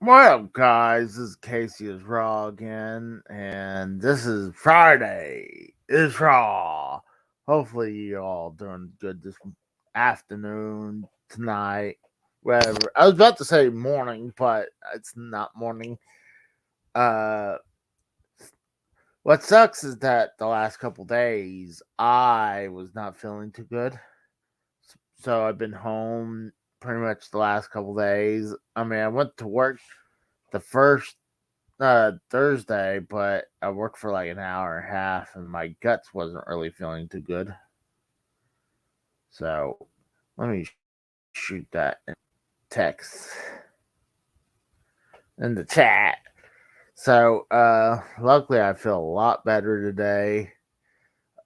What up, guys? This is Casey is Raw again, and this is Friday. It's Raw. Hopefully, you all doing good this afternoon, tonight, whatever. I was about to say morning, but it's not morning. Uh, what sucks is that the last couple days I was not feeling too good, so I've been home pretty much the last couple days. I mean, I went to work the first Thursday, but I worked for like an hour and a half, and my guts wasn't really feeling too good. So let me shoot that in text in the chat. So luckily I feel a lot better today.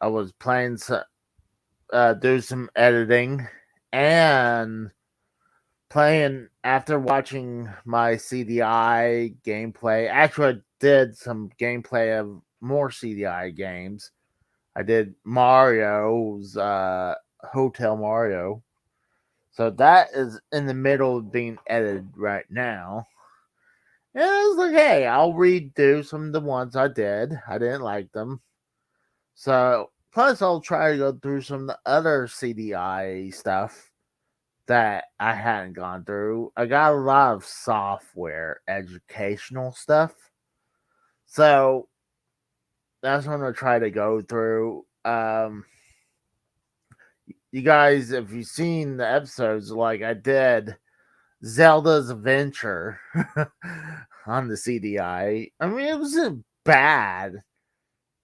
I was playing some, do some editing, and playing after watching my CDI gameplay. Actually, I did some gameplay of more CDI games. I did Mario's Hotel Mario. So that is in the middle of being edited right now. And I was like, hey, I'll redo some of the ones I did. I didn't like them. So plus I'll try to go through some of the other CDI stuff that I hadn't gone through. I got a lot of software educational stuff. So that's what I'm gonna try to go through. You guys, if you've seen the episodes, like I did Zelda's Adventure on the CDI. I mean, it wasn't bad.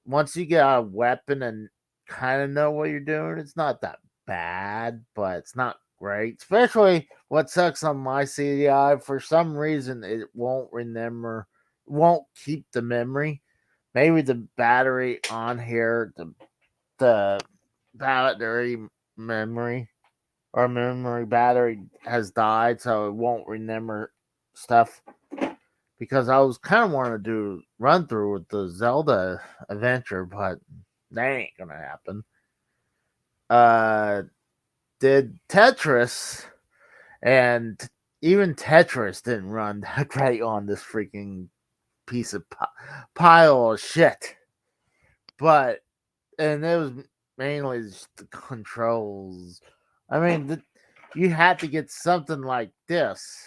Once you get a weapon and kind of know what you're doing, it's not that bad, but it's not great. Especially what sucks on my CDI, for some reason, it won't remember, won't keep the memory. Maybe the battery on here, the battery memory or memory battery has died, so it won't remember stuff. Because I was kind of wanting to do run through with the Zelda adventure, but that ain't gonna happen. Uh, did Tetris, and even Tetris didn't run that great on this freaking piece of pile of shit. But and it was mainly just the controls. I mean, you had to get something like this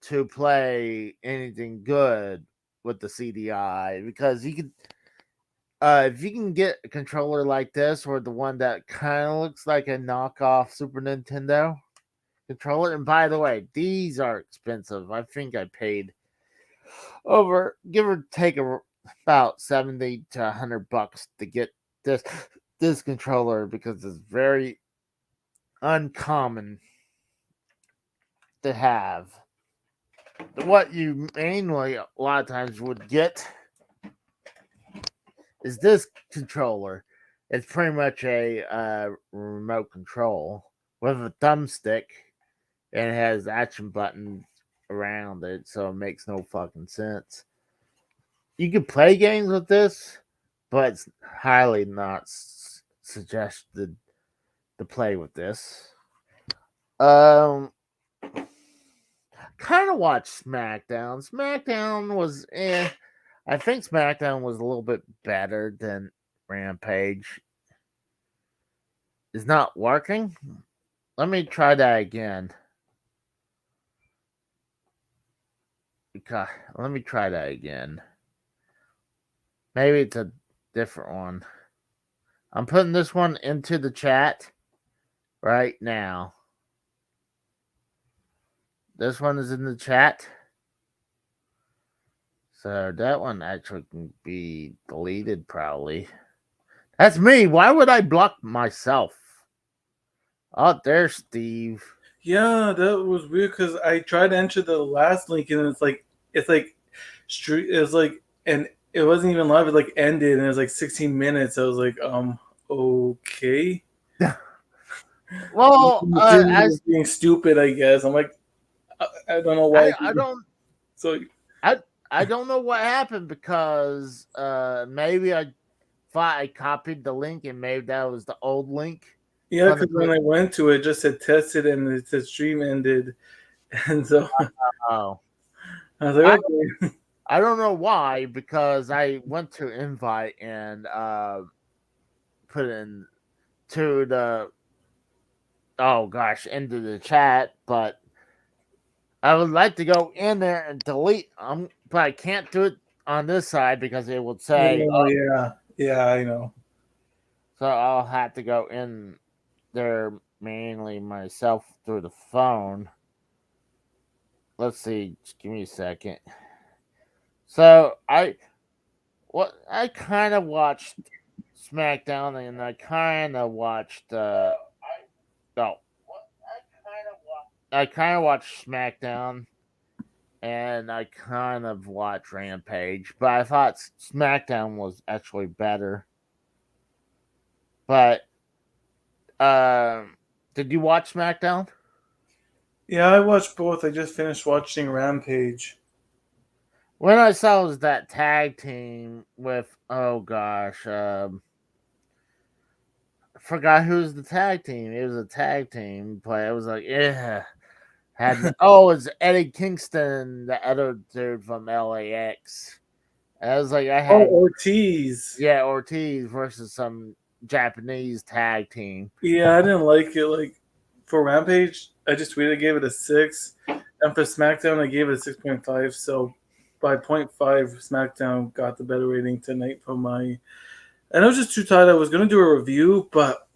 to play anything good with the CDI, because you could if you can get a controller like this, or the one that kind of looks like a knockoff Super Nintendo controller. And by the way, these are expensive. I think I paid over, give or take, about 70 to $100 to get this controller, because it's very uncommon to have. What you mainly a lot of times would get is this controller. It's pretty much a remote control with a thumbstick, and it has action buttons around it, so it makes no fucking sense. You can play games with this, but it's highly not suggested to play with this. Um, kind of watched SmackDown. SmackDown was I think SmackDown was a little bit better than Rampage. Is not working. Let me try that again. Let me try that again. Maybe it's a different one. I'm putting this one into the chat right now. This one is in the chat. So that one actually can be deleted, probably. That's me. Why would I block myself? Oh, there's Steve. Yeah, that was weird because I tried to enter the last link and it's like street. It's like and it wasn't even live. It like ended and it was like 16 minutes. I was like, okay. Well, Being stupid, I guess. I'm like, I don't know why. I don't So I I don't know what happened, because maybe I thought I copied the link, and maybe that was the old link yeah, from the because when I went to it, just said tested and it said stream ended, and so oh. I was like, okay. I don't know why, because I went to invite and put in to the into the chat, but I would like to go in there and delete them, but I can't do it on this side because it would say, Oh yeah, yeah, I know. so I'll have to go in there manually myself through the phone. Let's see, just give me a second. So I kind of watched SmackDown and I kind of watched no, I kind of watched SmackDown and I kind of watched Rampage, but I thought SmackDown was actually better. But did you watch SmackDown? Yeah, I watched both. I just finished watching Rampage. When I saw it was that tag team with I forgot who's the tag team. It was a tag team, but it was like yeah. It's Eddie Kingston, the other dude from LAX. And I was like I Oh, had Ortiz. Ortiz versus some Japanese tag team. Yeah, I didn't like it. Like for Rampage, I just tweeted, I gave it a 6, and for SmackDown, I gave it a 6.5. So by point 0.5, SmackDown got the better rating tonight for my. And I was just too tired. I was gonna do a review, but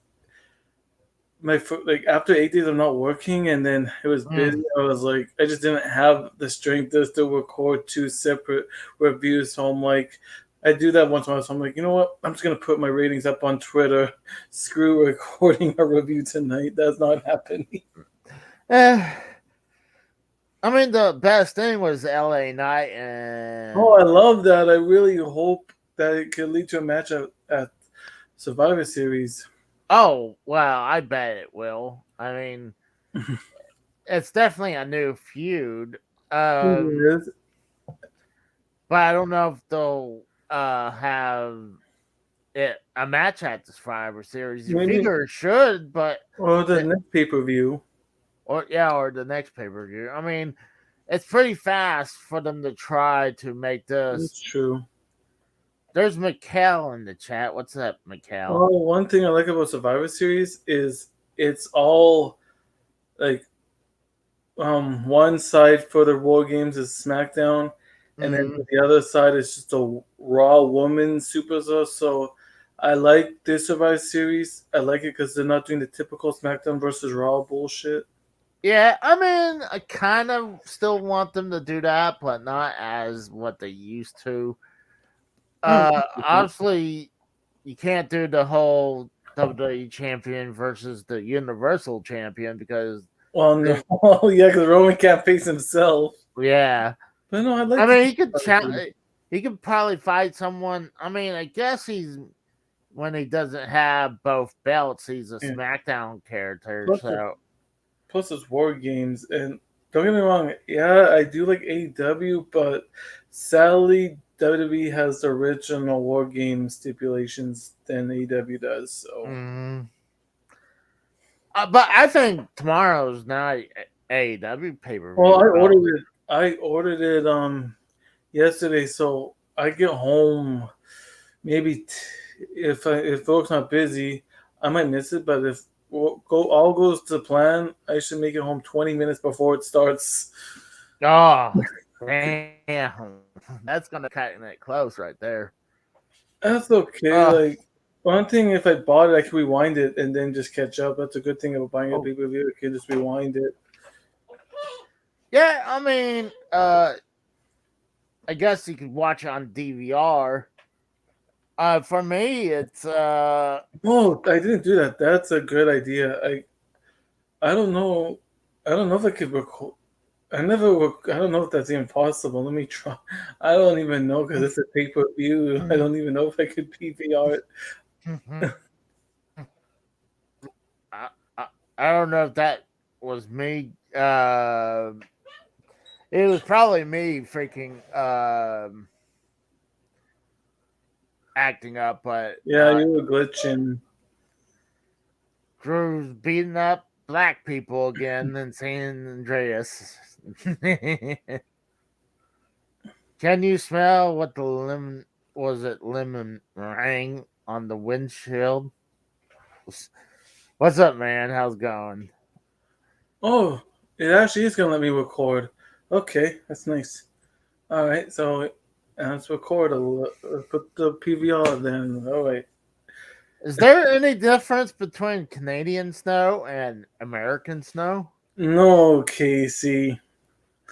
like after 8 days of not working, and then it was busy. I was like, I just didn't have the strength to still record 2 separate reviews. So I'm like, I do that once in a while. So I'm like, you know what? I'm just gonna put my ratings up on Twitter. Screw recording a review tonight. That's not happening. Eh, I mean, the best thing was LA Knight and Oh, I love that. I really hope that it could lead to a match at Survivor Series. oh well, I bet it will. I mean, it's definitely a new feud. It is. But I don't know if they'll have a match at the Survivor Series. You Maybe figure it should, but or the next pay per view. or the next pay per view. I mean, it's pretty fast for them to try to make this. That's true. There's Mikkel in the chat. What's up, Mikkel? Oh, one thing I like about Survivor Series is it's all like one side for the War Games is SmackDown, and then Mm-hmm. the other side is just a Raw Woman Superstar. So I like this Survivor Series. I like it because they're not doing the typical SmackDown versus Raw bullshit. Yeah, I mean, I kind of still want them to do that, but not as what they used to. Oh, Obviously, you can't do the whole WWE champion versus the Universal champion because, well, no, well, yeah, because Roman can't face himself. yeah, But no, I like. I mean, he could probably fight someone. I mean, I guess he's when he doesn't have both belts, he's a Yeah. SmackDown character. Plus, So plus it's War Games, and don't get me wrong. Yeah, I do like AEW, but sadly, WWE has the original War Games stipulations than AEW does. So. but I think tomorrow's night AEW pay per Well, view. I ordered it yesterday, so I get home maybe if work's not busy, I might miss it. But if all goes to plan, I should make it home 20 minutes before it starts. Oh, damn, that's gonna cut it close right there. That's okay. Uh, Like one thing, if I bought it, I could rewind it and then just catch up. That's a good thing about buying a oh, pay per view. I can just rewind it. yeah, I mean, I guess you could watch it on DVR. For me, it's Oh, I didn't do that. That's a good idea. I don't know. I don't know if I could record. I never. I don't know if that's even possible. Let me try. I don't even know because it's a pay per view. I don't even know if I could PVR it. I, I don't know if that was me. It was probably me freaking acting up, but Yeah, you were glitching. Drew's beating up black people again in San Andreas. Can you smell what the lemon was? It lemon meringue on the windshield. What's up, man? How's it going? Oh, it actually is gonna let me record. Okay, that's nice. All right, so let's record let's put the PVR then. All right. Is there any difference between Canadian snow and American snow? No, Casey.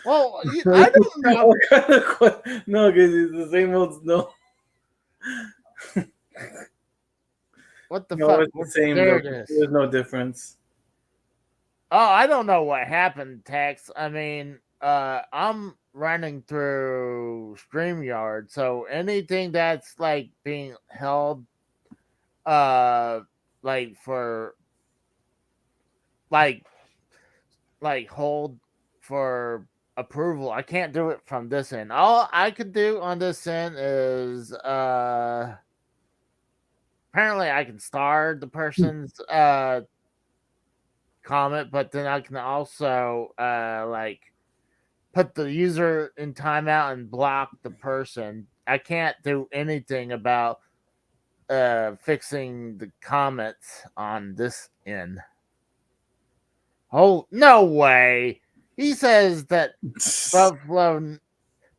Well, I don't know. No, Casey, it's the same old. No, What the no, fuck? it's the same There though. it is. There's no difference. Oh, I don't know what happened, Tex. I mean, I'm running through StreamYard, so anything that's like being held, uh, like for like hold for approval, I can't do it from this end. All I could do on this end is apparently I can star the person's comment, but then I can also like put the user in timeout and block the person. I can't do anything about fixing the comments on this end. Oh, no way. He says that Buffalo,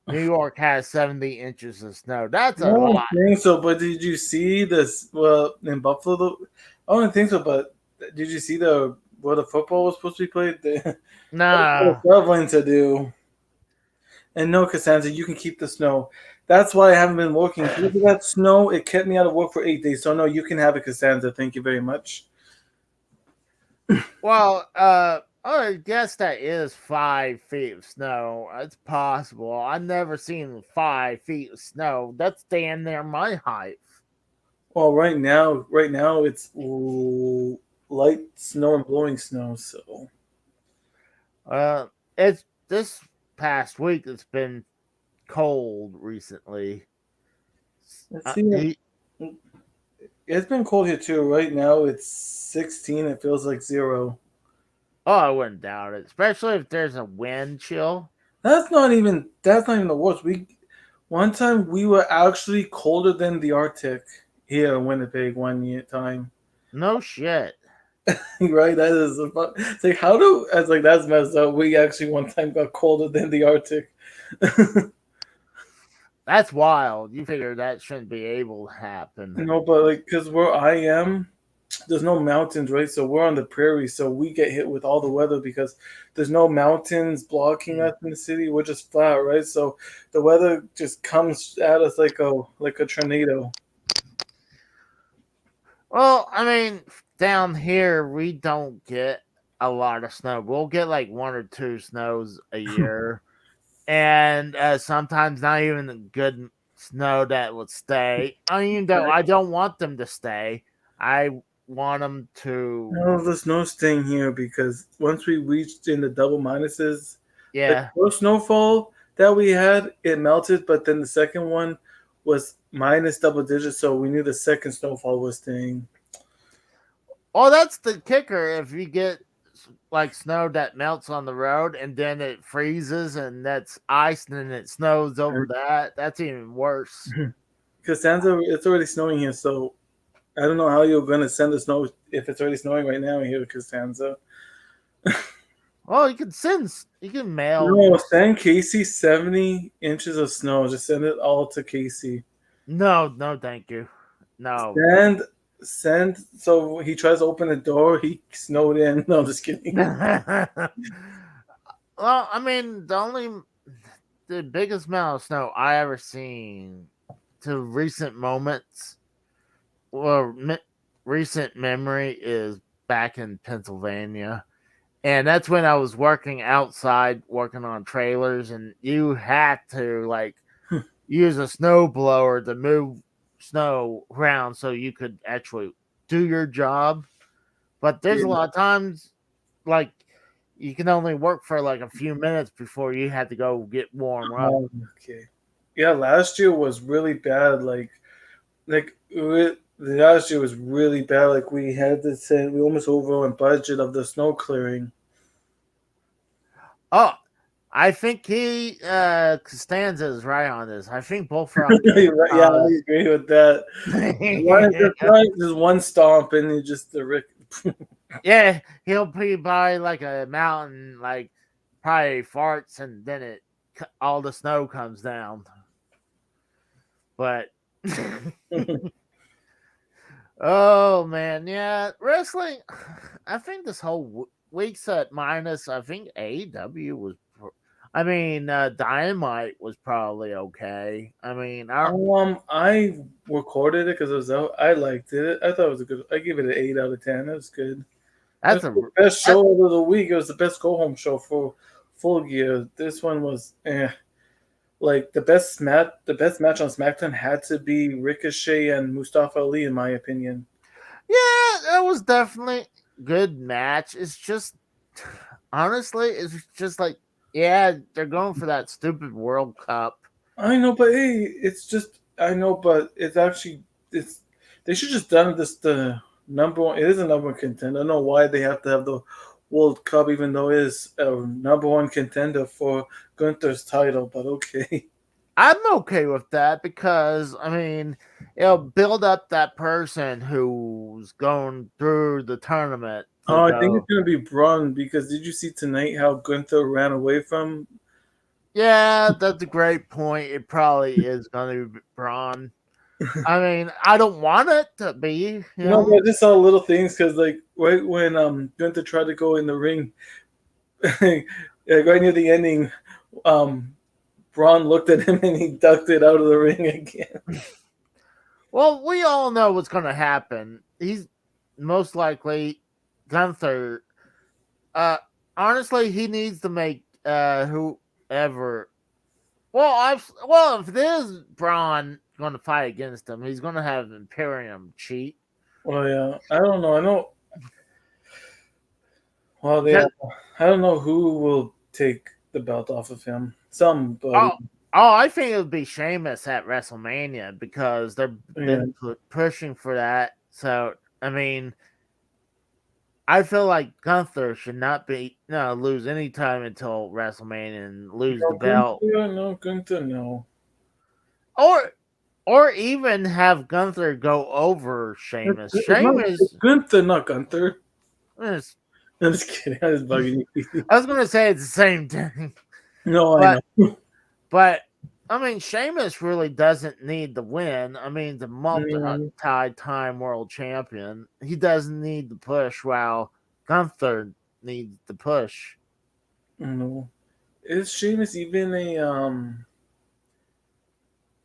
New York has 70 inches of snow. That's I a don't lot. think so, but did you see this? Well, in Buffalo, I don't think so, but did you see the where the football was supposed to be played? That's what Nah. it's traveling to do. And no, Cassandra, you can keep the snow. That's why I haven't been working. Look at that snow. It kept me out of work for 8 days. So no, you can have it, Cassandra. Thank you very much. Well, I guess that is 5 feet of snow. It's possible. I've never seen 5 feet of snow. That's damn near my height. Well, right now it's light snow and blowing snow. So It's this past week. It's been cold recently. let's see. He, It's been cold here too. Right now it's 16. It feels like 0. oh, I wouldn't doubt it, especially if there's a wind chill. That's not even the worst. One time we were actually colder than the Arctic here in Winnipeg time. No shit. Right? It's like how do it's like that's messed up. We actually one time got colder than the Arctic. That's wild. You figure that shouldn't be able to happen. No, but like because where I am, there's no mountains, right? So we're on the prairie, so we get hit with all the weather because there's no mountains blocking us in the city. We're just flat, right? So the weather just comes at us like a tornado. Well, I mean, down here we don't get a lot of snow. We'll get like one or two snows a year, and sometimes not even the good snow that would stay. I mean, though I don't want them to stay. I want them to, No, there's no staying here because once we reached in the double minuses, the yeah. first snowfall that we had, it melted, but then the second one was minus double digits, so we knew the second snowfall was staying. Well, that's the kicker. If you get like snow that melts on the road and then it freezes and that's ice and then it snows over that, that's even worse. Costanza, it's already snowing here, so I don't know how you're gonna send the snow if it's already snowing right now here, Costanza. Well, you can mail. No, send Casey 70 inches of snow. Just send it all to Casey. No, no, thank you. No. Send. So he tries to open the door. He snowed in. No, I'm just kidding. Well, I mean, the biggest amount of snow I ever seen to recent moments or recent memory is back in Pennsylvania. And that's when I was working outside, working on trailers, and you had to like use a snow blower to move snow around so you could actually do your job. But there's a lot of times like you can only work for like a few minutes before you had to go get warm up. Okay. Yeah, last year was really bad. Last year was really bad. Like we had to send. We almost over on budget of the snow clearing. Oh, I think Costanza is right on this. I think both are okay. You're right. Yeah, I agree with that. Just one stomp and you just the Rick. Yeah, he'll be by like a mountain, like probably farts, and then all the snow comes down. But oh man, yeah, wrestling. I think this whole week's at minus. I think AEW was. I mean, Dynamite was probably okay. I mean, I recorded it because it was out. I liked it. I thought it was a good. I give it an 8 out of 10. It was good. that's That's a the best show of the week. It was the best go home show for Full Gear. This one was like the best match on SmackDown had to be Ricochet and Mustafa Ali, in my opinion. yeah, that was definitely good match. It's just honestly, it's just like yeah, they're going for that stupid World Cup. I know, but hey, it's just I know, but it's actually it's they should just done this the number one. It is a number one contender. I don't know why they have to have the World Cup, even though it is a number one contender for Gunther's title. But okay. I'm okay with that because I mean it'll build up that person who's going through the tournament to Oh, I think it's go. gonna be Braun because did you see tonight how Gunther ran away from? Yeah, that's a great point. It probably is going to be Braun. I mean, I don't want it to be, you No, know. I just saw little things because like right when Gunther tried to go in the ring, like, right near the ending, um Braun looked at him and he ducked it out of the ring again. Well, we all know what's going to happen. He's most likely Gunther. Uh, honestly, he needs to make whoever. Well, if there's Braun going to fight against him, he's going to have Imperium cheat. Oh yeah, I don't know. I know. Well, yeah, Just, I don't know who will take the belt off of him. Somebody. oh, oh, I think it would be Sheamus at WrestleMania because they've Yeah. been pushing for that. So, I mean, I feel like Gunther should not be lose any time until WrestleMania and lose the No, belt, Gunther, no. or even have Gunther go over Sheamus. It's Sheamus Gunther, not Gunther. is, I'm just kidding. I was bugging you. I was gonna say it's the same thing, No, I but know. but I mean Sheamus really doesn't need the win. I mean the Mm, multi-time world champion. He doesn't need the push while Gunther needs the push. no. Is Sheamus even a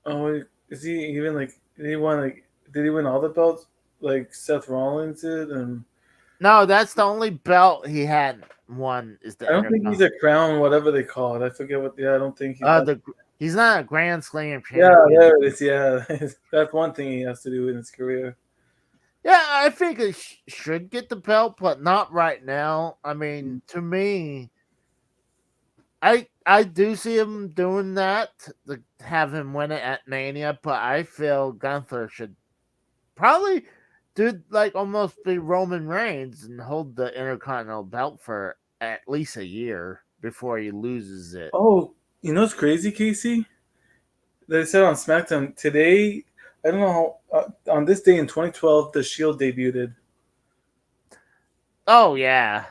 Oh, is he even like? Did he win like? Did he win all the belts like Seth Rollins did? And No, that's the only belt he hadn't won is the I don't think he's Intercontinental. a crown, whatever they call it. I forget what. Yeah, I don't think he's. He's not a Grand Slam Yeah, champion. there it is. Yeah, that's one thing he has to do in his career. Yeah, I think he should get the belt, but not right now. I mean, to me, I do see him doing that to have him win it at Mania, but I feel Gunther should probably do like almost be Roman Reigns and hold the Intercontinental belt for at least a year before he loses it. Oh, you know what's crazy, Casey? They said on SmackDown today. I don't know how. On this day in 2012, the Shield debuted. Oh yeah,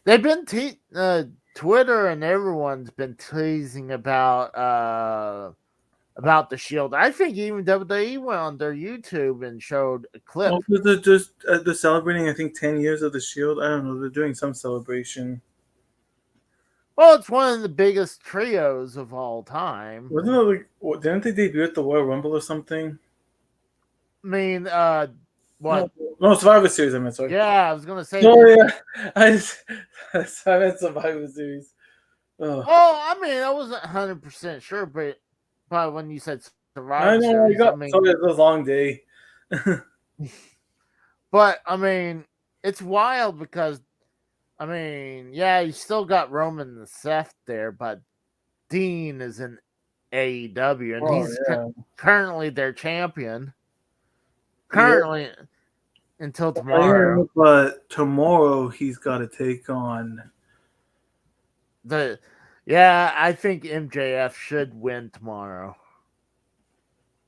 they've been Twitter and everyone's been teasing about the Shield. I think even WWE went on their YouTube and showed a clip. Oh, they're just they're celebrating. I think 10 years of the Shield. I don't know. They're doing some celebration. Well, it's one of the biggest trios of all time. Wasn't it like? Didn't they debut at the Royal Rumble or something? I mean, No, what? no, Survivor Series. I meant sorry. Yeah, I was gonna say. Oh yeah, I meant Survivor Series. Oh, Oh, I mean, I wasn't 100% sure, but when you said I Survivor know. I Series, I got mean, sorry. It was a long day. but I mean, it's wild because I mean, yeah, you still got Roman and Seth there, but Dean is in AEW and Oh he's yeah. currently their champion. Yeah. Currently until tomorrow. But tomorrow he's got to take on. The Yeah, I think MJF should win tomorrow.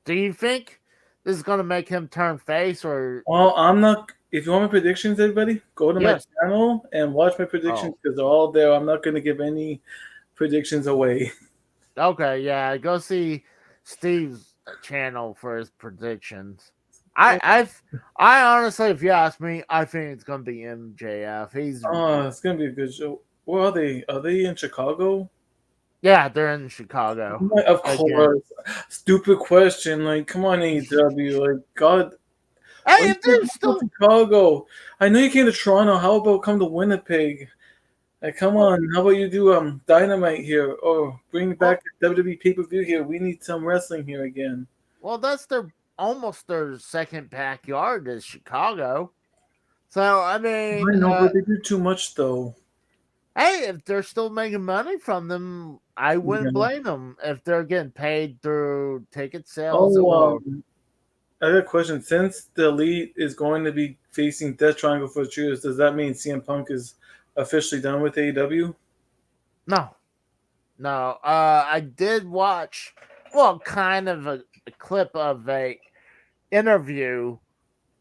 Do you think this is going to make him turn face or Well, I'm not. If you want my predictions, everybody, go to my yes? channel and watch my predictions Oh, because they're all there. I'm not going to give any predictions away. okay, yeah. Go see Steve's channel for his predictions. I honestly, if you ask me, I think it's going to be MJF. He's Oh, it's going to be a good show. Where are they? Are they in Chicago? yeah, they're in Chicago Of again. course. Stupid question. Like, come on, AEW. Like, God, why Hey, you if can't they're come to still Chicago? I know you came to Toronto. How about come to Winnipeg? Like, come well, on. How about you do Dynamite here? Or bring well, back WWE pay per view here. We need some wrestling here again. well, that's their almost their second backyard is Chicago. So I mean, I know, but they do too much though. hey, if they're still making money from them, I wouldn't Yeah. blame them if they're getting paid through ticket sales Oh, or I got a question. Since the Elite is going to be facing Death Triangle for the Truth, does that mean CM Punk is officially done with AEW? no, no. I did watch, well, kind of a clip of a interview.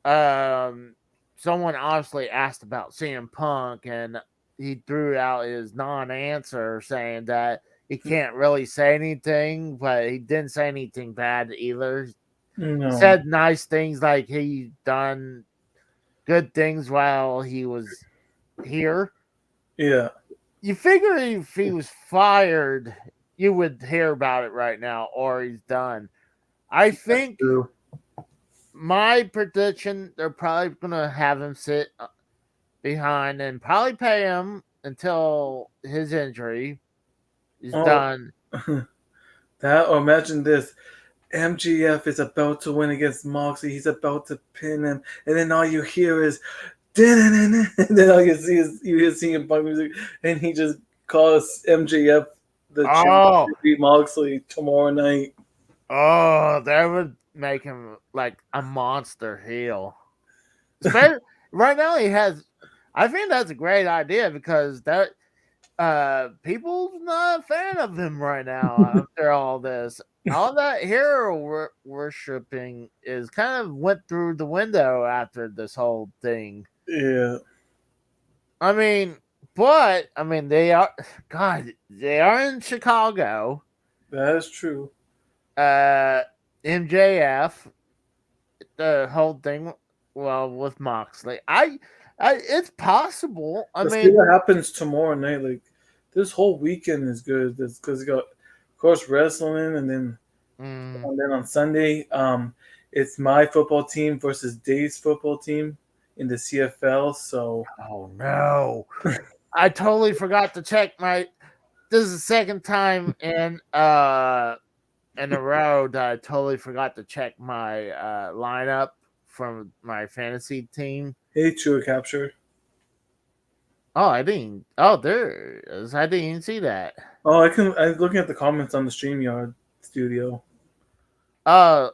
Um, Someone obviously asked about CM Punk, and he threw out his non-answer, saying that he can't really say anything, but he didn't say anything bad either. He No. said nice things like he done good things while he was here. Yeah. You figure if he was fired, you would hear about it right now, or he's done. I think True. my prediction, they're probably gonna have him sit behind and probably pay him until his injury is Oh, done. that or imagine this. MGF is about to win against Moxley. He's about to pin him, and then all you hear is, and then all you see is you hear CM Punk music, and he just calls MJF the champ Oh, to beat Moxley tomorrow night. oh, that would make him like a monster heel. Especially right now, he has. I think that's a great idea because that people's not a fan of him right now after all this. All that hero worshipping is kind of went through the window after this whole thing. Yeah, I mean, but I mean they are God, they are in Chicago. that is true. Uh MJF, the whole thing well with Moxley. I it's possible. I Let's see mean, what happens tomorrow night. Like this whole weekend is good because you got, of course, wrestling, mm, and then on Sunday, it's my football team versus Dave's football team in the CFL. So oh no. I totally forgot to check my this is the second time in a row that I totally forgot to check my lineup from my fantasy team. hey, True Capture. Oh, I didn't. Oh, there it is. I didn't even see that. Oh, I can. I'm looking at the comments on the StreamYard studio. Uh,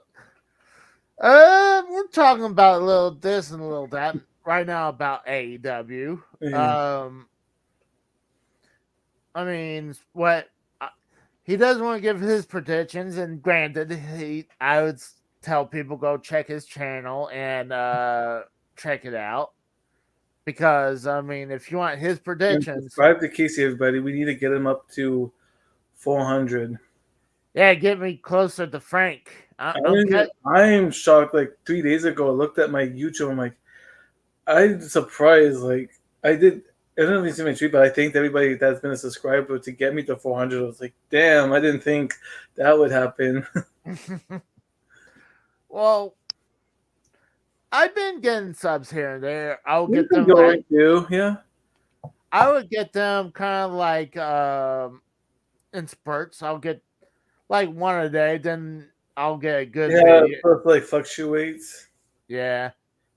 we're talking about a little this and a little that right now about AEW. Yeah, I mean, what he doesn't want to give his predictions, and granted, I would tell people go check his channel and check it out because I mean, if you want his and predictions, subscribe to Casey, everybody. We need to get him up to 400. yeah, get me closer to Frank. I I am shocked. Like 3 days ago, I looked at my YouTube. I'm like, I'm surprised. Like I did. I don't really see my tweet, but I thanked everybody that's been a subscriber to get me to 400. I was like, damn, I didn't think that would happen. Well, I've been getting subs here and there. I'll You've get been them like going too, yeah. I would get them kind of like in spurts. I'll get like one a day, then I'll get a good Yeah, video. it like fluctuates. Yeah.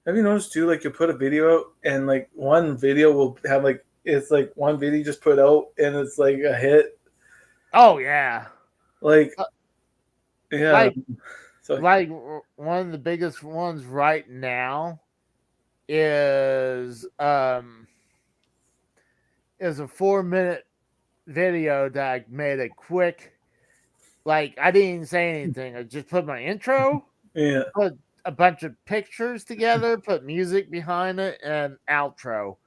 Have you noticed too? Like you put a video out, and like one video will have like it's like one video you just put out, and it's like a hit. Oh yeah. Like Uh, yeah, Like so one of the biggest ones right now is is a 4 minute video that I made a quick, like I didn't even say anything. I just put my intro, Yeah. put a bunch of pictures together, put music behind it, and outro.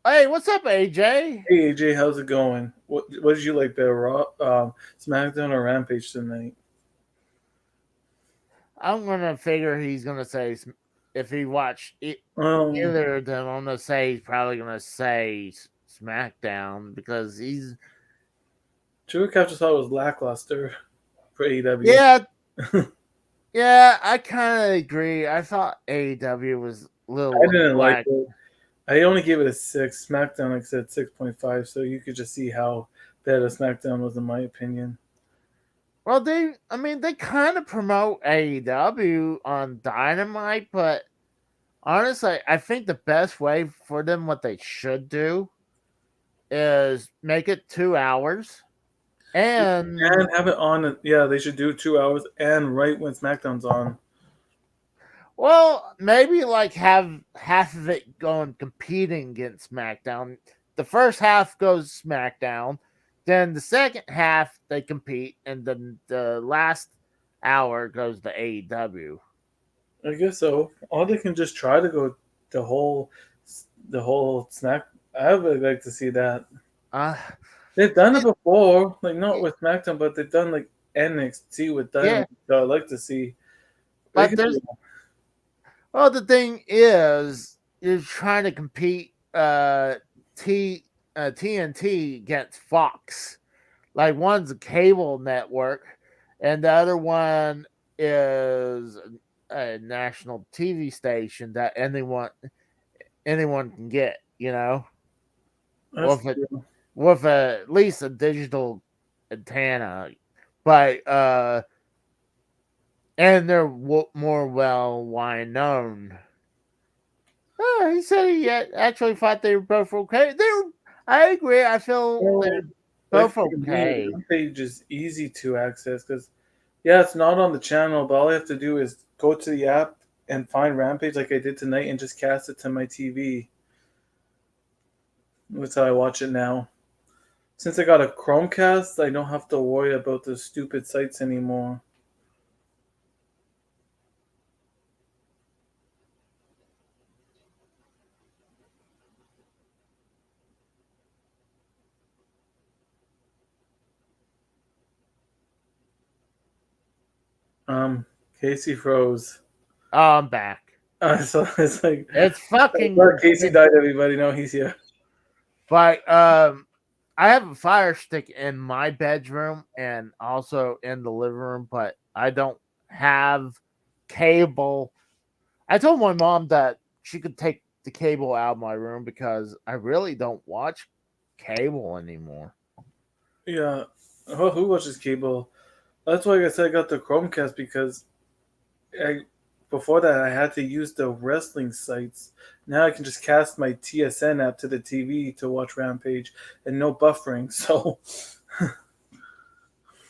Hey, what's up, AJ? Hey AJ, how's it going? What did you like better, Raw, SmackDown or Rampage tonight? I'm gonna figure he's gonna say if he watched Um, either of them. I'm gonna say he's probably gonna say SmackDown because he's True Capture thought it was lackluster for AEW. yeah. Yeah, I kind of agree. I thought AEW was a I little didn't like black. it. I only gave it a 6. SmackDown, like I said, 6.5. So you could just see how bad a SmackDown was, in my opinion. Well, they kind of promote AEW on Dynamite, but honestly, I think the best way for them, what they should do, is make it 2 hours. And And have it on. Yeah, they should do 2 hours and right when SmackDown's on. well, maybe like have half of it going competing against SmackDown. The first half goes SmackDown, then the second half they compete, and then the last hour goes to AEW. I guess so. Or they can just try to go the whole, the whole Smack. I would like to see that. Uh, They've done it before, like not with SmackDown, but they've done like NXT with yeah, Dynamite. So I'd like to see. They but can do there's well, the thing is, you're trying to compete T TNT against Fox. Like one's a cable network, and the other one is a national TV station that anyone can get. that's With it true. with at least a digital antenna, but and they're more well known. He said he actually thought they were both okay. I agree. I feel Well, they're like both for me, okay. Rampage is easy to access because yeah, it's not on the channel, but all I have to do is go to the app and find Rampage like I did tonight and just cast it to my TV. That's how I watch it now. Since I got a Chromecast, I don't have to worry about the stupid sites anymore. Um, Casey froze. Oh, I'm back. So it's like, It's I thought fucking. Casey died. Everybody know he's here. But I have a fire stick in my bedroom and also in the living room, but I don't have cable. I told my mom that she could take the cable out of my room because I really don't watch cable anymore. Yeah. Who watches cable? That's why I said I got the Chromecast because I before that I had to use the wrestling sites. Now I can just cast my TSN app to the TV to watch Rampage and no buffering. So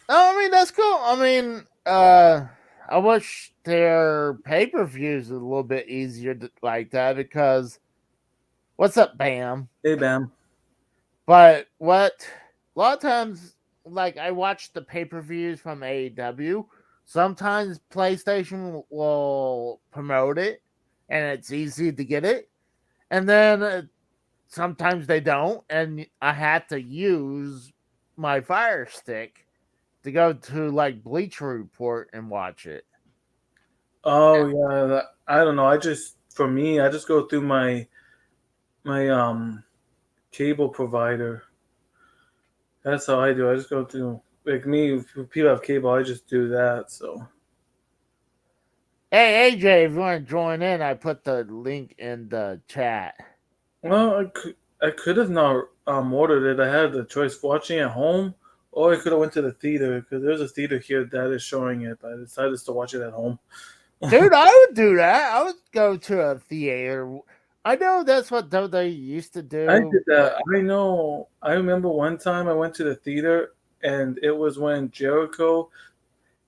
Oh, I mean that's cool. I mean, I wish their pay-per-views a little bit easier like that because what's up, Bam? hey bam. But what a lot of times, like I watch the pay per views from AEW. Sometimes PlayStation will promote it, and it's easy to get it. And then sometimes they don't, and I had to use my Fire Stick to go to like Bleacher Report and watch it. Oh yeah, I don't know. I just for me, I just go through my cable provider. That's how I do. I just go through like me. If people have cable, I just do that. So Hey AJ, if you want to join in, I put the link in the chat. well, I could have not ordered it. I had the choice of watching at home, or I could have went to the theater because there's a theater here that is showing it. But I decided to watch it at home. Dude, I would do that. I would go to a theater. I know that's what they used to I do, did that. but I know. I remember one time I went to the theater, and it was when Jericho.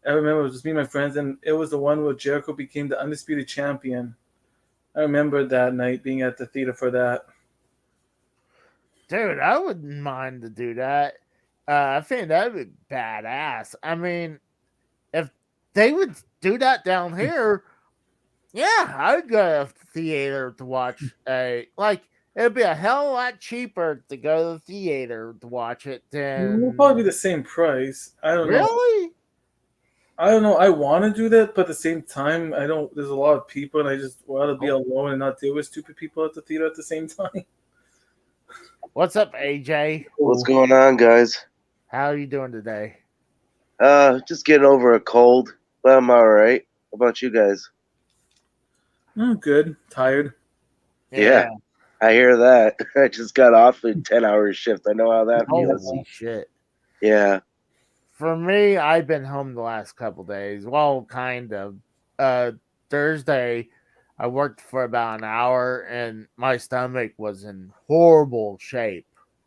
I remember it was just me and my friends, and it was the one where Jericho became the undisputed champion. I remember that night being at the theater for that. Dude, I wouldn't mind to do that. I think that'd be badass. I mean, if they would do that down here, yeah, I'd go to the theater to watch a like. It'd be a hell of a lot cheaper to go to the theater to watch it It'll probably be than the same price. I don't know. really. I don't know. I want to do that, but at the same time, I don't. There's a lot of people, and I just want to be Oh, alone and not deal with stupid people at the theater at the same time. what's up, AJ? What's going on, guys? How are you doing today? Just getting over a cold, but I'm all right. How about you guys? I'm good. Tired. Yeah. I hear that. I just got off a 10-hour shift. I know how that feels. Holy shit. Yeah. For me, I've been home the last couple days. Well, kind of. Thursday, I worked for about an hour, and my stomach was in horrible shape.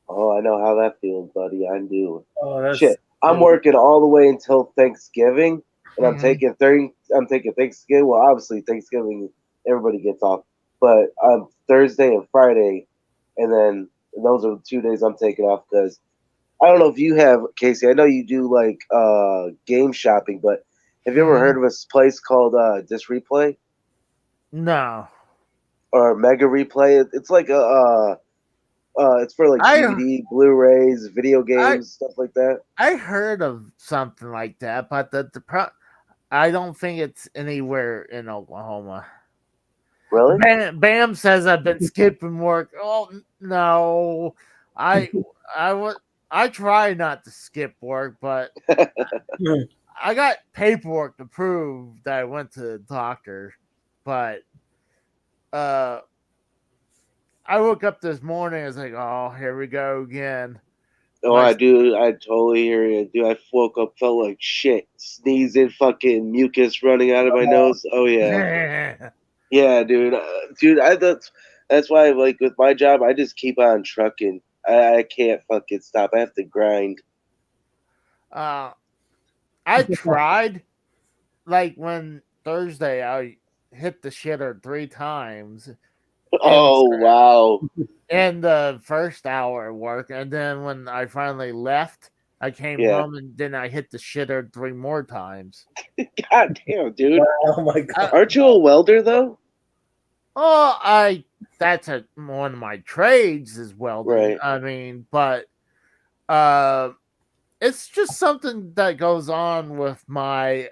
Oh, I know how that feels, buddy. I do. Oh, that's Shit. I'm working all the way until Thanksgiving, and I'm Mhm. taking Thanksgiving. Well, obviously Thanksgiving, everybody gets off, but Thursday and Friday, and then those are the 2 days I'm taking off because I don't know if you have, Casey. I know you do like game shopping, but have you ever Mhm. heard of a place called Disc Replay No, or Mega Replay? It's like it's for like I DVD, Blu-rays, video I games, stuff like that. I heard of something like that, but I don't think it's anywhere in Oklahoma. Really? Bam says I've been skipping work. Oh no, I I would I try not to skip work, but I got paperwork to prove that I went to the doctor. But uh, I woke up this morning. I was like, oh, here we go again. Oh, My I do. I totally hear you, dude. I woke up, felt like shit, sneezing, fucking mucus running out of my nose. Oh yeah, yeah, dude. Dude, that's why, like, with my job, I just keep on trucking. I can't fucking stop. I have to grind. I tried like when Thursday I hit the shitter 3 times in Oh wow, in the first hour of work, and then when I finally left, I came yeah. home and then I hit the shitter 3 more times. God damn, dude. oh my god. Aren't you a welder though? Oh, that's one of my trades is welding. Right. I mean, but uh, it's just something that goes on with my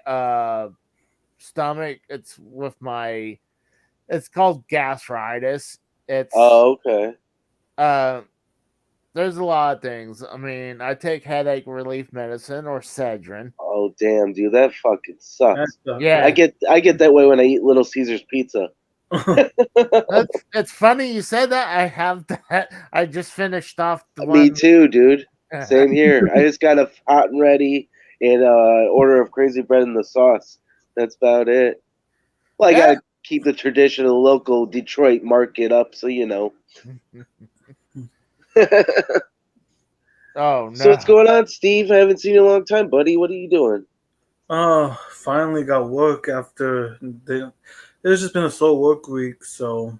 stomach. It's with my. It's called gastritis. It's Oh, okay. uh, there's a lot of things. I mean, I take headache relief medicine or Cedrin. Oh damn, dude, that fucking sucks. Yeah. I get that way when I eat Little Caesars pizza. It's funny you said that. I have that. I just finished off the Me one. too, dude. Same here. I just got a hot and ready and order of crazy bread and the sauce. That's about it. Well, I Yeah. gotta keep the traditional local Detroit market up, so you know. Oh no. So what's going on, Steve? I haven't seen you in a long time, buddy. What are you doing? Oh, finally got work after there's just been a slow work week. So,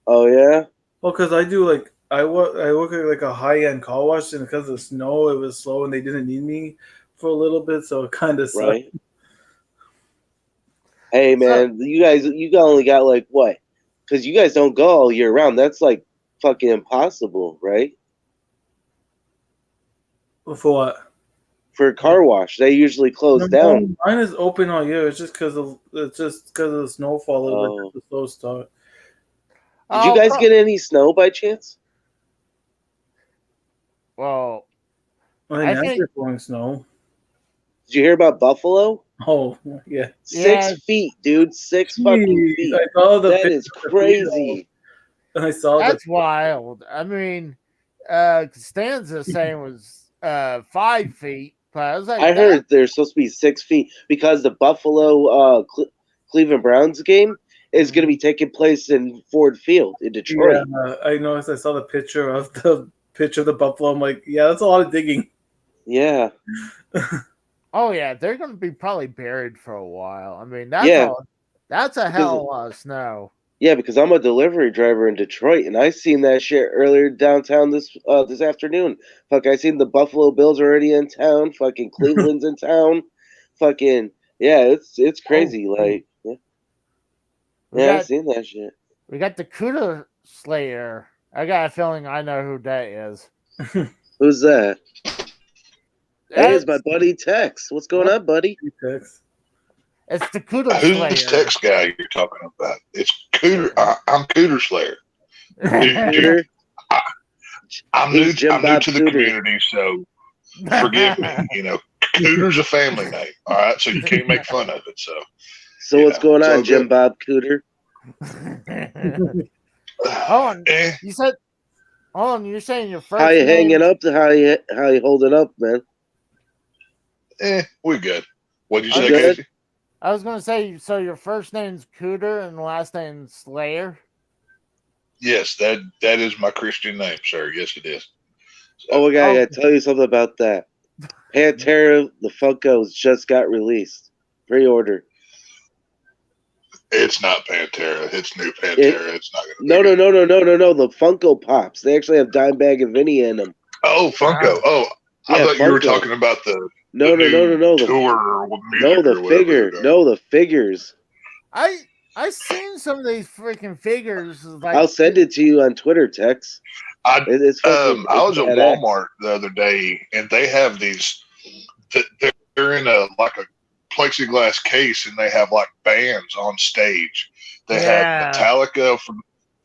Oh yeah. well, because I do like I work at like a high end car wash, and because of the snow, it was slow, and they didn't need me for a little bit, so it kind of sucked. Right. Hey man, you only got like what? Because you guys don't go all year round. That's like fucking impossible, right? For what? For a car wash, they usually close down. Mine is open all year. It's just because of the snowfall. It was Oh. just a slow start. Did you guys get any snow by chance? Well, I think they're blowing snow. Did you hear about Buffalo? Oh yeah, 6 feet, dude. 6 fucking feet. I saw the That is picture. crazy. I saw that's wild. I mean, Stanza saying was 5 feet, but I was like, I heard they're supposed to be 6 feet because the Buffalo Cleveland Browns game is going to be taking place in Ford Field in Detroit. Yeah, I noticed. I saw the picture of the buffalo. I'm like, yeah, that's a lot of digging. Yeah. Oh yeah, they're going to be probably buried for a while. I mean, that's a hell of a lot of snow. Yeah, because I'm a delivery driver in Detroit, and I seen that shit earlier downtown this afternoon. Fuck, I seen the Buffalo Bills already in town. Fucking Cleveland's in town. Fucking yeah, it's crazy. Like I seen that shit. We got the Cuda Slayer. I got a feeling I know who that is. Who's that? Hey, it's That's- my buddy Tex. What's going on, buddy? Text. It's the Cuda Who's Slayer. this text guy you're talking about? It's Cooter. I'm Cooter Slayer. Cooter? I'm He's Jim new Bob to the Cooter. community, so forgive me. You know, Cooter's a family name. All right, so you can't make fun of it. So what's going it's all on, Jim good. Bob Cooter? Hold on. Eh, You said, hold on. You're saying your first How you name- hanging up? How you holding up, man? we're good. What'd you I'm say, good. Casey? I was going to say, so your first name's Cooter and the last name's Slayer? Yes, that is my Christian name, sir. Yes, it is. Oh my god, I gotta tell you something about that. Pantera, the Funkos just got released. Pre-order. It's not Pantera. It's new Pantera. It's not No. gonna be. No. The Funko Pops. They actually have Dimebag and Vinny in them. Oh, Funko. Oh, I Yeah, thought you were Funko. talking about the No. new The, tour with music no, or the whatever figure. they're doing. No, the figures. I seen some of these freaking figures. Like, I'll send it to you on Twitter, Tex. I It's fucking, I was it's at badass. Walmart the other day, and they have these. They're in a plexiglass case, and they have like bands on stage. They Yeah. had Metallica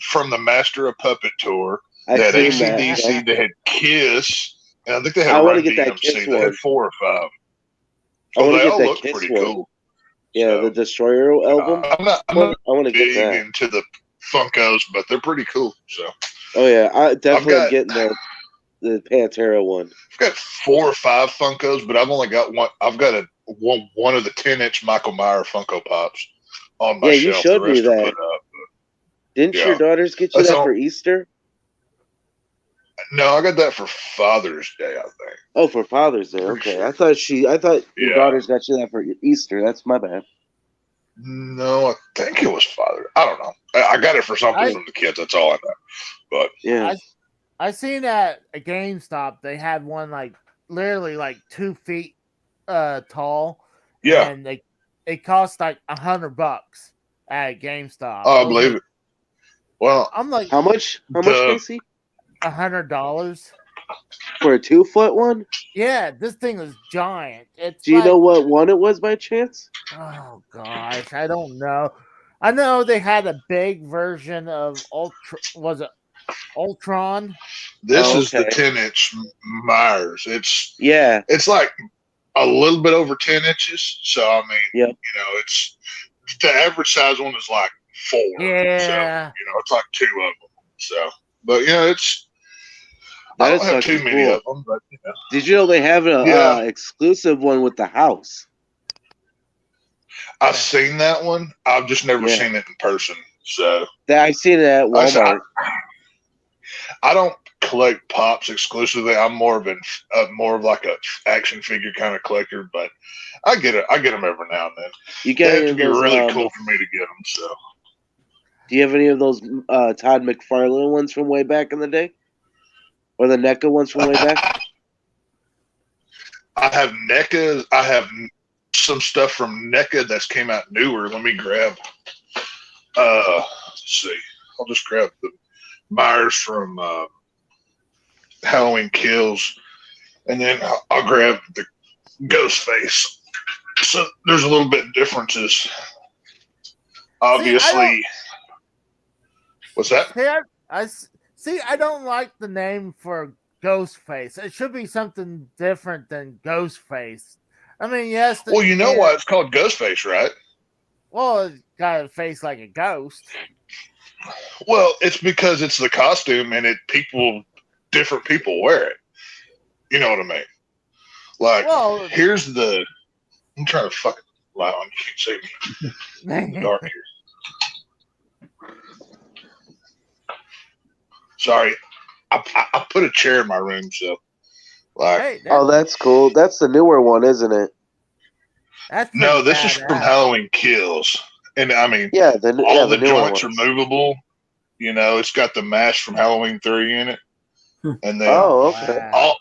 from the Master of Puppet tour. They I've had seen that. ACDC. Yeah. They had Kiss, and I think they had I wanna Run get that DMC. Kiss They one. had 4 or 5. I So wanna they get all that look Kiss pretty one. cool. Yeah, So, the Destroyer album. I'm not I want to get big that. into the Funkos, but they're pretty cool. So Oh yeah, I definitely am got- getting the Pantera one. I've got 4 or 5 Funkos, but I've only got one. I've got one of the 10-inch Michael Myers Funko Pops on my Yeah, you shelf. showed The me rest are that. put up. Didn't Yeah. your daughters get you That's that all- for Easter? No, I got that for Father's Day, I think. Oh, for Father's Day. Pretty Okay, sure. I thought your Yeah. daughters got you that for Easter. That's my bad. No, I think it was Father. I don't know. I got it for something from the kids. That's all I know. But Yeah. I seen at a GameStop, they had one like literally like 2 feet tall. yeah, And it cost like $100 at GameStop. I was believe like- it. Well, I'm like How much? How much, Casey? $100. For a 2-foot one? Yeah, this thing is giant. It's Do you like, know what one it was by chance? Oh gosh, I don't know. I know they had a big version of Was it Ultron? this Oh, is the okay. 10-inch Myers. Yeah. It's like a little bit over 10 inches. So I mean, Yep. you know, it's the average size one is like 4. Yeah. So, you know, it's like 2 of them. So, but you know, I That don't is have too fucking many cool. of them, but you know, Did you know they have an Yeah. exclusive one with the house? I've seen that one. I've just never Yeah. seen it in person. So I've seen it at like I said, Walmart. I don't collect pops exclusively. I'm more of like a action figure kind of collector, but I get it. I get them every now and then. You They get have any to of be those? really cool for me to get them. So Do you have any of those Todd McFarlane ones from way back in the day, or the NECA ones from way back? I have NECA. I have some stuff from NECA that's came out newer. Let me grab. Let's see. I'll just grab the Myers from Halloween Kills, and then I'll grab the Ghostface. So there's a little bit of differences. Obviously, what's that? See, I don't like the name for Ghostface. It should be something different than Ghostface. I mean, yes. Well, you know why it's called Ghostface, right? Well, it's got a face like a ghost. Well, it's because it's the costume and different people wear it. You know what I mean? Like, Well, I'm trying to fucking lie on you. You can see me in the dark here. Sorry. I put a chair in my room, so like hey, Oh, that's cool. That's the newer one, isn't it? that's no, pretty this is from badass. Halloween Kills. And I mean, Yeah, all the the new one joints are was. movable. You know, it's got the mask from Halloween 3 in it, and then Oh, okay. wow.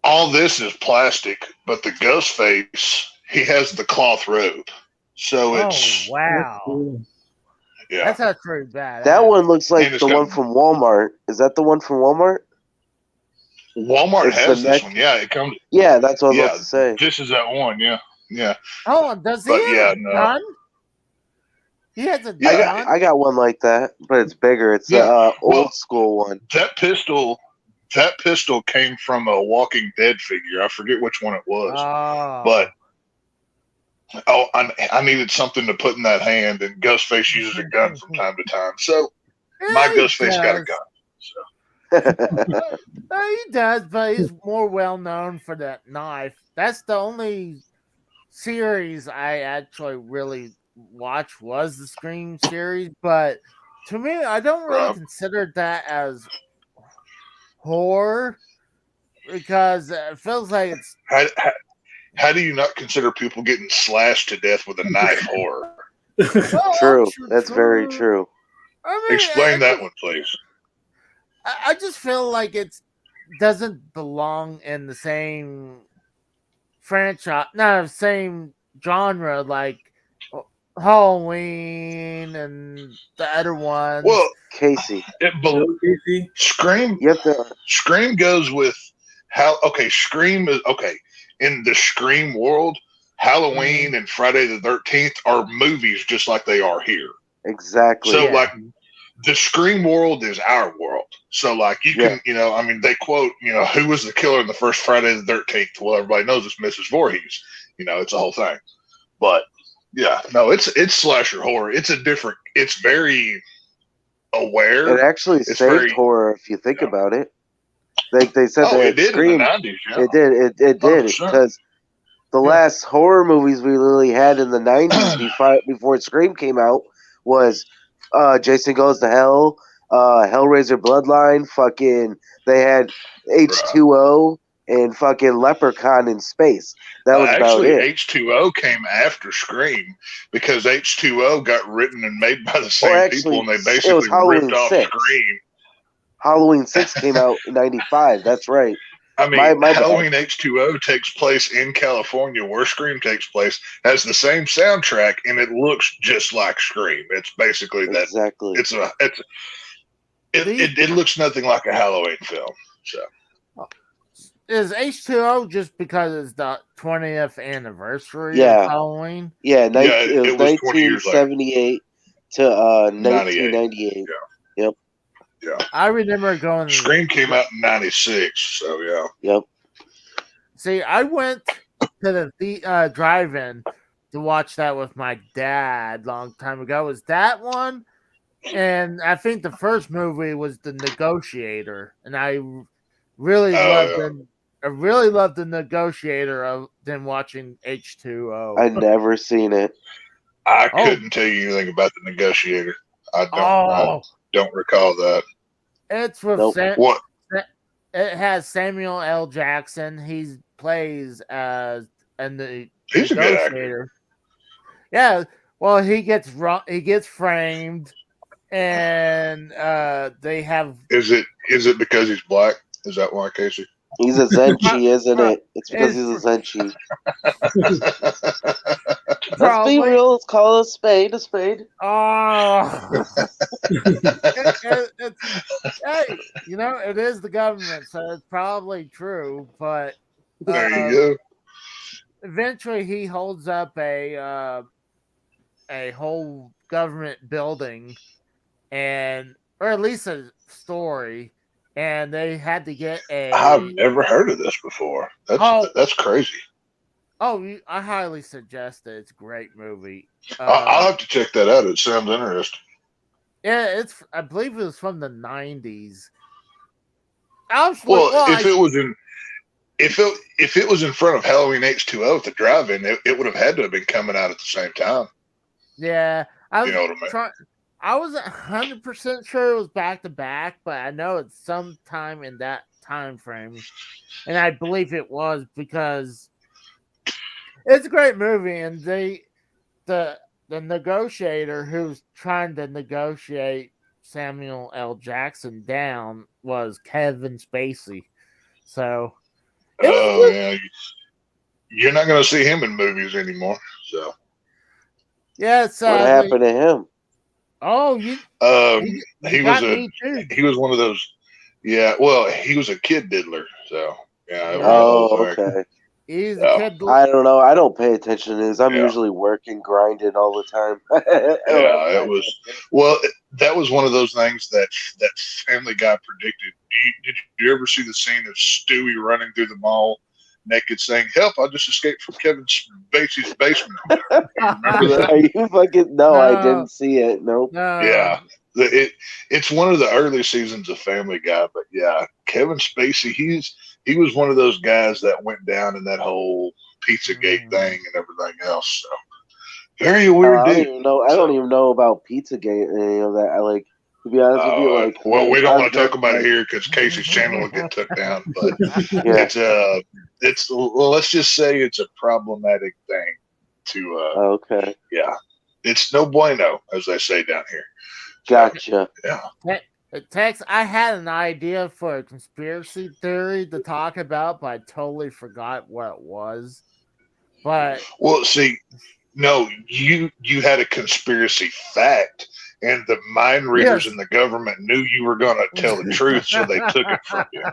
all this is plastic, but the Ghostface, he has the cloth robe, so Oh it's wow. yeah, That's actually bad. That one looks And like it's the got- one from Walmart. Is that the one from Walmart? Walmart It's the has this neck. one. Yeah, it comes. Yeah, that's what I was Yeah, about to say. this is that one. Yeah, yeah, Oh, does he but have yeah, a no, gun? He has a Yeah. gun. I got one like that, but it's bigger. It's Yeah, the well- old school one. that pistol came from a Walking Dead figure. I forget which one it was, Oh, but I needed something to put in that hand, and Ghostface uses a gun from time to time. So my yeah, he Ghostface got a does. gun. So He does, but he's more well known for that knife. That's the only series I actually really watched was the Scream series, but to me, I don't really Right. consider that as horror because it feels like it's how do you not consider people getting slashed to death with a knife horror? well, True. true, That's very true. I mean, Explain that one, please. I just feel like it doesn't belong in the same franchise, no, same genre like Halloween and the other ones. Well, Casey, Casey? Scream you have to. Scream goes with how okay, Scream is okay. In the Scream world, Halloween and Friday the 13th are movies just like they are here. Exactly. So Yeah. like the Scream world is our world. So like you can, I mean they quote, who was the killer in the first Friday the 13th? Well, everybody knows it's Mrs. Voorhees. It's a whole thing. But yeah, no, it's slasher horror. It's very aware. It actually It's saved very- horror if you think about it. They said Oh, that it did Scream. in the 90s, yeah. It did. It did 100%. because the Yeah. last horror movies we really had in the 90s before Scream came out was Jason Goes to Hell, Hellraiser Bloodline. Fucking, they had H2O and fucking Leprechaun in Space. That was Actually, about it. H2O came after Scream because H2O got written and made by the same actually, people, and they it was basically Halloween ripped off 6. Scream. Halloween 6 came out in 95. That's right. I mean, My bad. Halloween H2O takes place in California, where Scream takes place, has the same soundtrack, and it looks just like Scream. It's basically that. Exactly. It looks nothing like a Halloween film. So Is H2O just because it's the 20th anniversary Yeah. of Halloween? Yeah, it it was was 20 years later. 1978 to 1998. yeah, I remember going. Scream came out in '96. So yeah. Yep. See, I went to the drive-in to watch that with my dad long time ago. It was that one, and I think the first movie was The Negotiator, and I really I really loved The Negotiator than watching H2O. I never seen it. I Oh. couldn't tell you anything about The Negotiator. I don't recall that. It's with Nope. What? it has Samuel L. Jackson. He plays as the He's a good actor. negotiator. Yeah, well, he gets framed, and they have Is it because he's black? Is that why, Casey? He's a Zenchi, isn't it? It's because he's a Zenchi. Let's be probably. real. Let's call a spade a spade. Oh, hey, it is the government, so it's probably true. But There you go. eventually, he holds up a whole government building, or at least a story, and they had to get I've never heard of this before. That's crazy. Oh, I highly suggest it. It's a great movie. I'll have to check that out. It sounds interesting. Yeah, I believe it was from the 90s. If it was in front of Halloween H2O at the drive-in, it would have had to have been coming out at the same time. Yeah, You know what I mean? I wasn't 100% sure it was back to back, but I know it's sometime in that time frame, and I believe it was because it's a great movie, and the the negotiator who's trying to negotiate Samuel L. Jackson down was Kevin Spacey. So it was Oh good. yeah, you're not going to see him in movies anymore. So, Yeah, What sadly. happened to him? Oh, you he was got a me too. he was one of those. Yeah, well, he was a kid diddler. So yeah, it was a Yeah. whole Oh, thing. okay. He's a Yeah. kid. I don't know. I don't pay attention to this. I'm Yeah. usually working, grinding all the time. Yeah, it was. Well, that was one of those things that Family Guy predicted. Did you ever see the scene of Stewie running through the mall naked, saying, "Help! I just escaped from Kevin Spacey's basement." You remember that? Are you fucking? No, I No. didn't see it. Nope. No. Yeah. It's one of the early seasons of Family Guy, but yeah, Kevin Spacey, he was one of those guys that went down in that whole Pizzagate thing and everything else. So very weird I don't dude. even know. I don't even know about Pizzagate and any of that. I like, to be honest with you, like. Well, we don't I'm want to talk just, about like, it here because Casey's channel will get took down. But Yeah. it's well, let's just say it's a problematic thing. To Okay. yeah, it's no bueno, as they say down here. Gotcha. Yeah. Tex, I had an idea for a conspiracy theory to talk about, but I totally forgot what it was. But Well, see, no, you had a conspiracy fact, and the mind readers Yes. in the government knew you were going to tell the truth, so they took it from you.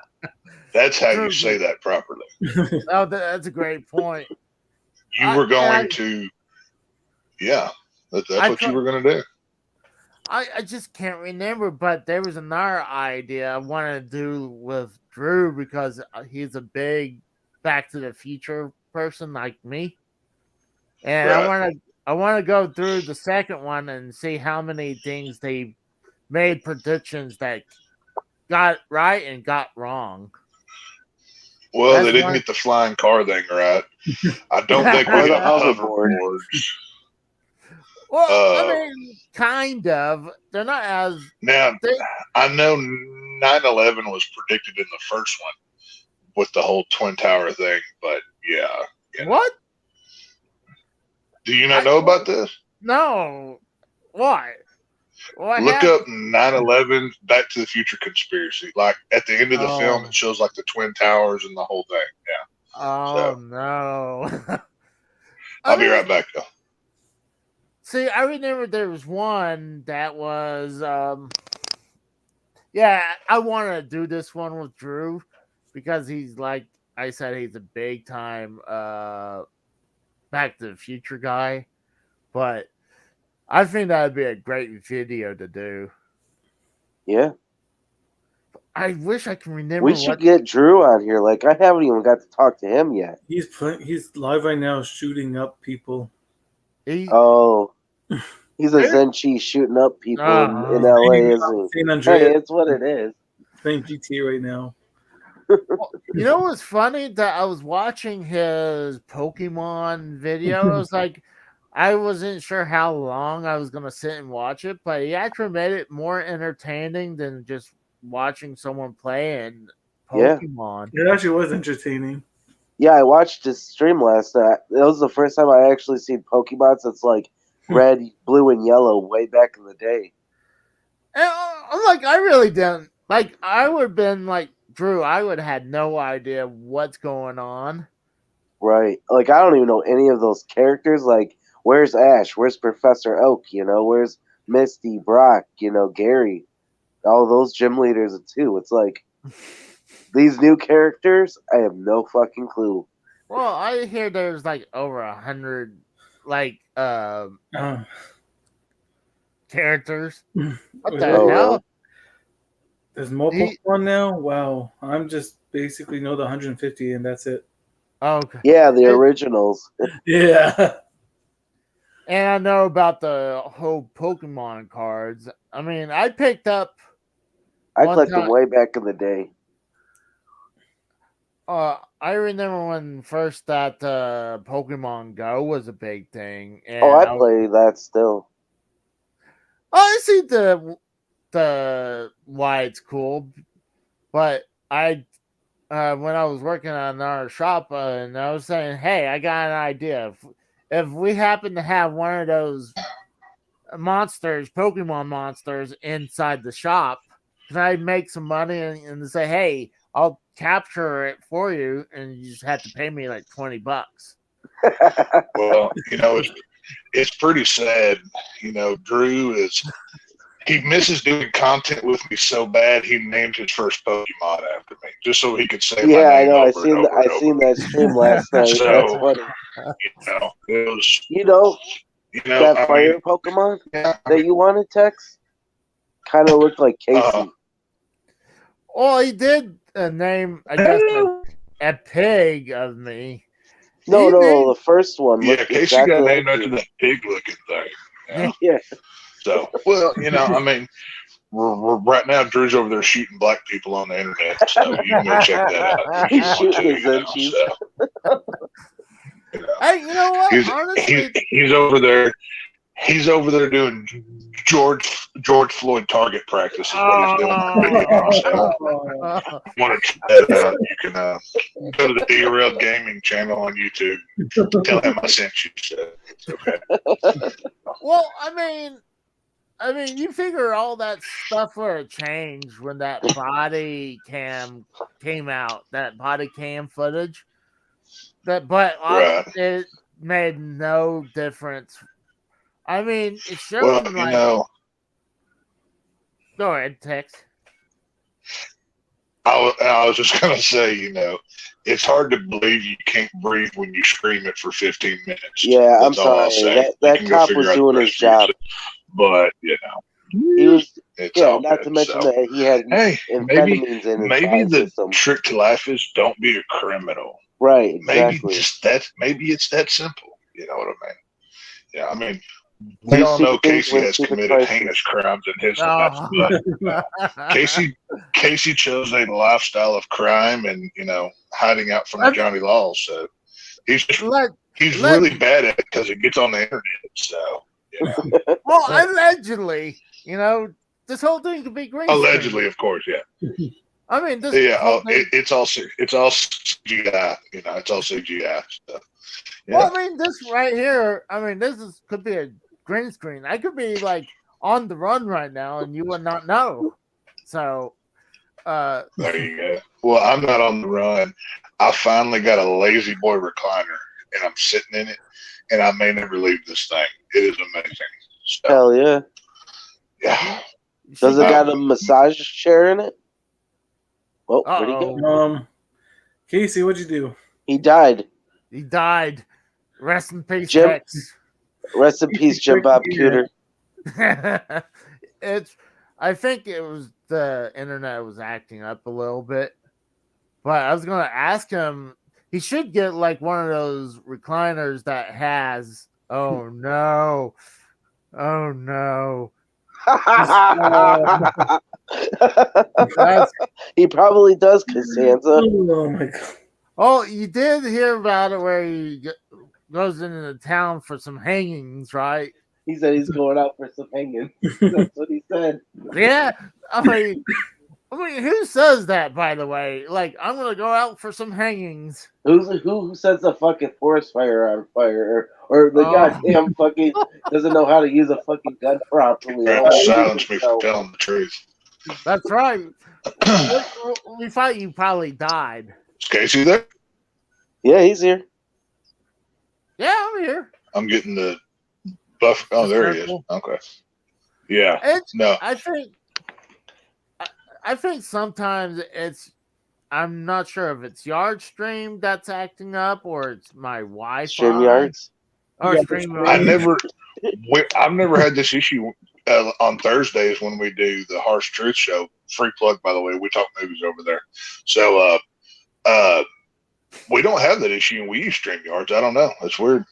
That's how you say that properly. oh, that's a great point. You were going to, yeah, that's what you were going to do. I just can't remember, but there was another idea I wanted to do with Drew because he's a big Back to the Future person like me, and Right. I want to go through the second one and see how many things they made predictions that got right and got wrong. Well, That's they didn't one- get the flying car thing right. I don't think we Or the got hoverboard. hoverboards. Well, I mean, kind of. They're not as Now, I know 9/11 was predicted in the first one with the whole Twin Tower thing, but yeah. what? Do you not know about this? No. What? What Look happened? up 9/11 Back to the Future conspiracy. Like at the end of the film, Oh. it shows like the Twin Towers and the whole thing. Yeah. Oh no. I'll be right back though. See, I remember there was one that was yeah, I wanted to do this one with Drew because he's like I said, he's a big time Back to the Future guy. But I think that'd be a great video to do. Yeah. I wish I can remember. We should get Drew on here. Like, I haven't even got to talk to him yet. He's live right now shooting up people. Oh. He's a Zenchi shooting up people in LA, isn't he? Hey, it's what it is. Playing GTA right now. You know what's funny? That I was watching his Pokemon video. I was like, I wasn't sure how long I was gonna sit and watch it, but he actually made it more entertaining than just watching someone playing Pokemon. It actually was entertaining. Yeah, I watched his stream last night. It was the first time I actually seen Pokemon that's like red, blue, and yellow way back in the day. And I'm like, I really didn't. Like, I would have been like, Drew, I would have had no idea what's going on. Right. Like, I don't even know any of those characters. Like, where's Ash? Where's Professor Oak? You know, where's Misty, Brock, you know, Gary? All those gym leaders, too. It's like, these new characters, I have no fucking clue. Well, I hear there's like over 100, like, characters. What the hell? Really? There's more Pokemon now? Wow. I'm just basically know the 150 and that's it. Okay. Yeah, the originals. Yeah. And I know about the whole Pokemon cards. I mean, I picked up. I collected them way back in the day. I remember when first that Pokemon Go was a big thing. And I play that still. I see the why it's cool, but I when I was working on our shop and I was saying, hey, I got an idea. if we happen to have one of those monsters, Pokemon monsters, inside the shop, can I make some money and say, hey, I'll capture it for you, and you just have to pay me like $20? Well, it's pretty sad. Drew he misses doing content with me so bad he named his first Pokemon after me just so he could say my Yeah, I name know. I over and over and seen over. that stream last night. So, That's funny. It was. That fire Pokemon that you wanted, Tex, kind of looked like Casey. Well, he did name, I guess, a pig of me. No, the first one. Yeah, Casey exactly got named like after that pig-looking thing. Yeah. So, well, we're right now Drew's over there shooting black people on the internet, so you can go check that out. He's shooting his Zenshi's. Hey, you know what? Honestly, he's over there. He's over there doing George Floyd target practice is what he's doing. Want to check that out? You can go to the Derailed Gaming channel on YouTube. Tell him I sent you. So it's okay. Well, I mean, you figure all that stuff would have changed when that body cam came out. That body cam footage. It made no difference. I mean, it's showing Go ahead, Tex. I was just gonna say, it's hard to believe you can't breathe when you scream it for 15 minutes. Yeah, I'm sorry. That cop was doing his job. But he was. Not to mention that he had amphetamines in his maybe the system. trick to life is don't be a criminal. Right. Exactly. Maybe it's that simple. You know what I mean? Yeah, I mean. We all know Casey has committed heinous crimes in his life, but Casey chose a lifestyle of crime and hiding out from Johnny Laws. So he's really bad at it because it gets on the internet. So well, allegedly, this whole thing could be green. Allegedly, of course, yeah. I mean, it's all CGI. It's all CGI. So, yeah. Well, I mean, this right here. I mean, could be a green screen. I could be like on the run right now, and you would not know. So, there you go. Well, I'm not on the run. I finally got a lazy boy recliner, and I'm sitting in it, and I may never leave this thing. It is amazing. So, hell yeah! Yeah. Does it got a massage chair in it? Oh, where'd he go? Casey, what'd you do? He died. Rest in peace, Jim. Tex. Rest in peace, Jim Bob Cooter. I think it was the internet was acting up a little bit, but I was gonna ask him. He should get like one of those recliners that has. Oh no! He probably does, Costanza. Oh my god! Oh, you did hear about it where he goes into the town for some hangings, right? He said he's going out for some hangings. That's what he said. Yeah, I mean, who says that? By the way, like I'm gonna go out for some hangings. Who sets a fucking forest fire on fire, or the goddamn fucking doesn't know how to use a fucking gun properly? Silence me from telling the truth. That's right. We thought you probably died. Is Casey there? Yeah, he's here. Yeah, I'm here. I'm getting the buff. Oh, there he is. Okay. Yeah. No. I think sometimes I'm not sure if it's Yardstream that's acting up or it's my Wi-Fi. StreamYards? Or StreamYards. I've never had this issue on Thursdays when we do the Harsh Truth Show. Free plug, by the way. We talk movies over there. So, we don't have that issue and we use StreamYards. I don't know. That's weird.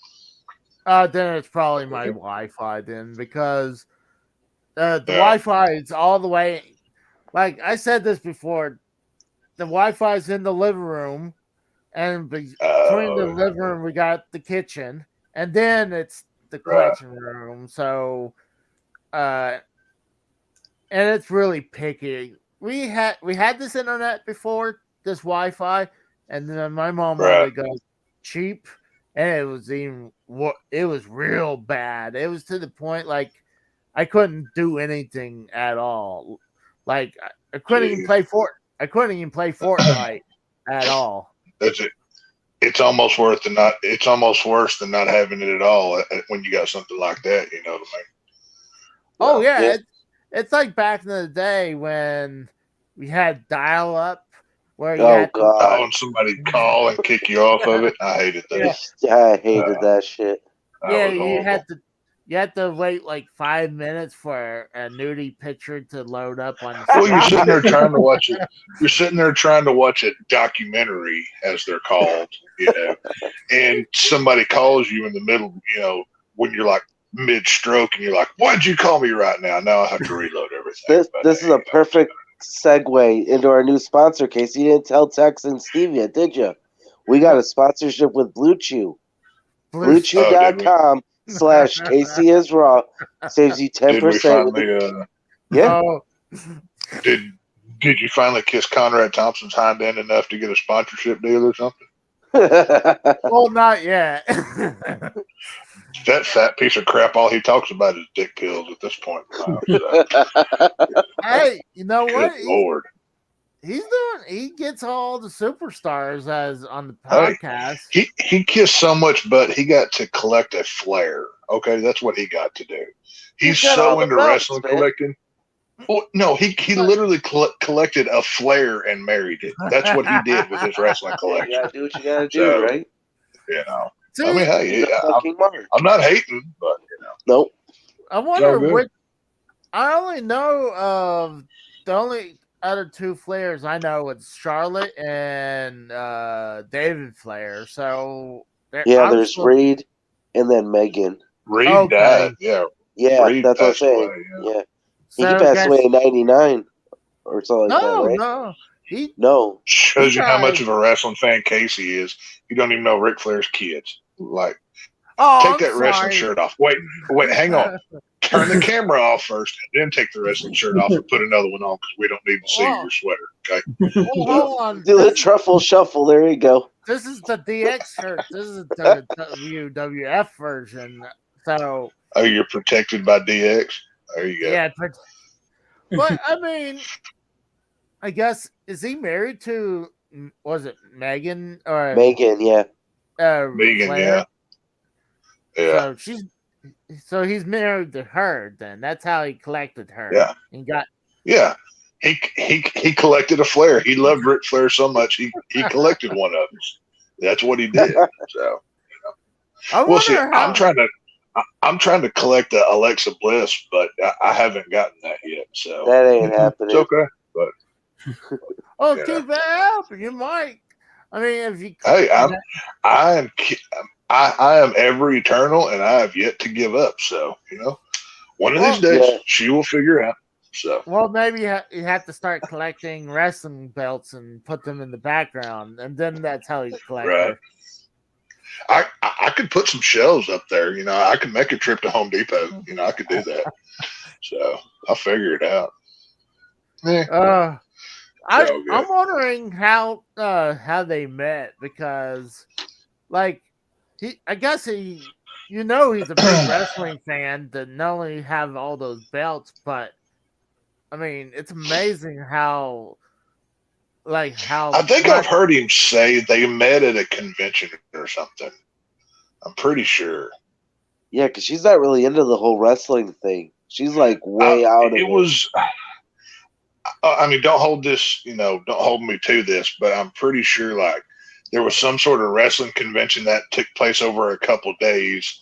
Then it's probably my Wi-Fi then because the Wi-Fi is all the way. Like I said this before, the Wi-Fi is in the living room, and between the living room we got the kitchen, and then it's the collection room. So, and it's really picky. We had this internet before, this Wi-Fi, and then my mom really goes cheap, and it was it was real bad. It was to the point like I couldn't do anything at all. Like I couldn't even play Fortnite at all. That's it. It's almost worse than not. It's almost worse than not having it at all when you got something like that. You know what I mean? Oh yeah, it's like back in the day when we had dial up where you had God. And somebody call and kick you off of it. I hated that. Yeah, I hated that shit. Yeah, you had to wait like 5 minutes for a nudie picture to load up on the Well, you're sitting there trying to watch it. You're sitting there trying to watch a documentary, as they're called, and somebody calls you in the middle, when you're like mid-stroke, and you're like, "Why'd you call me right now?" Now I have to reload everything. This is a perfect segue into our new sponsor, Casey. You didn't tell Tex and Steve yet, did you? We got a sponsorship with Blue Chew. BlueChew.com/Casey is Raw saves you 10%. Yeah. Did you finally kiss Conrad Thompson's hind end enough to get a sponsorship deal or something? Well, not yet. That fat piece of crap, all he talks about is dick pills at this point. Hey, you know what? Lord. He gets all the superstars as on the podcast. He kissed so much butt, he got to collect a flare. Okay, that's what he got to do. He's so into wrestling collecting. Well, no, he literally collected a flare and married it. That's what he did with his wrestling collection. You gotta do what you gotta do, right? See, I mean, hey, I'm not hating, but Nope. I wonder which. I only know of the only other two Flairs I know. It's Charlotte and David Flair. So there's Reed and then Megan. Reed died. Yeah, Reed, that's what I'm saying. Yeah. He passed away in '99 or something like that, right? No. Shows you how much of a wrestling fan Casey is. You don't even know Ric Flair's kids. Like, take that wrestling shirt off. Wait, hang on. Turn the camera off first, and then take the wrestling shirt off and put another one on because we don't need to see your sweater. Okay. Hold on. Do the truffle shuffle. There you go. This is the DX shirt. This is the WWF version. So. Oh, you're protected by DX. There you go. Yeah, but I mean, I guess is he married to? Was it Megan or Megan? Yeah. Megan. Flair? Yeah. So he's married to her. Then that's how he collected her. Yeah. He got. Yeah. He collected a Flair. He loved Ric Flair so much he collected one of them. That's what he did. So. I'm trying to collect Alexa Bliss, but I haven't gotten that yet. So that ain't happening. It's okay, but keep it up. You might. I mean, if you. Hey, I am ever eternal, and I have yet to give up. So one of these days she will figure out. So maybe you have to start collecting wrestling belts and put them in the background, and then that's how you collect. Right. I could put some shelves up there. I could make a trip to Home Depot. I could do that. So I'll figure it out. I'm wondering how they met because, like, I guess he's a big wrestling fan to not only have all those belts, but I mean, it's amazing how. I think I've heard him say they met at a convention or something. I'm pretty sure. Yeah, because she's not really into the whole wrestling thing. She's like way out of it. It was. I mean, don't hold me to this, but I'm pretty sure like there was some sort of wrestling convention that took place over a couple days,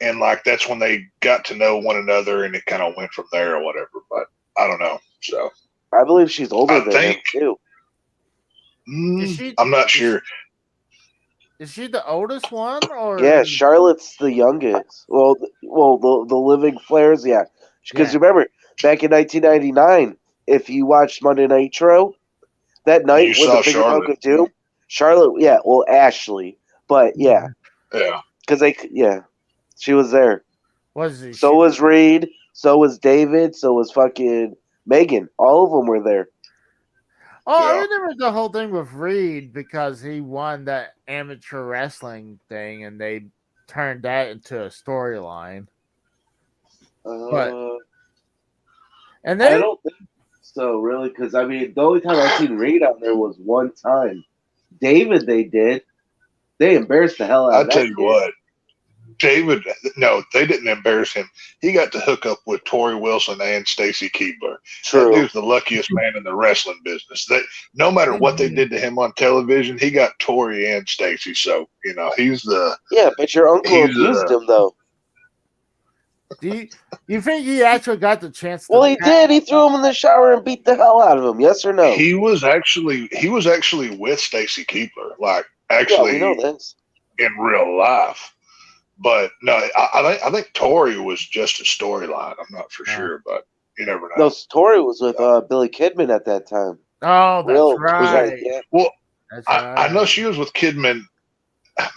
and like that's when they got to know one another, and it kind of went from there or whatever. But I don't know. So I believe she's older than him too. I'm not sure. Is she the oldest one, or Charlotte's the youngest? Well, the living Flairs, yeah. Because remember, back in 1999, if you watched Monday Nitro, that night with the Big Hunk of Doom, Charlotte, Ashley, but because she was there. So was Reed. So was David. So was fucking Megan. All of them were there. Oh, I Yeah. remember the whole thing with Reed because he won that amateur wrestling thing, and they turned that into a storyline. But and I then don't think so, really, because I mean, the only time I've seen Reed on there was one time. David, they did. They embarrassed the hell out I of that tell you kid. what, David. No, they didn't embarrass him. He got to hook up with Tori Wilson and Stacy Keibler. That True. dude's the luckiest man in the wrestling business. That no matter what they did to him on television, he got Tori and Stacy. So he's the Yeah, but your uncle he's abused him, though. do you think he actually got the chance? Well, he did. He threw him in the shower and beat the hell out of him. Yes or no? he was actually with Stacy Keibler, like Yeah, actually we know this. in real life. But no, I think Tori was just a storyline. I'm not for sure, but you never know. No, Tori was with Billy Kidman at that time. Oh, that's Real, right. Yeah. Well, That's I know right. she was with Kidman.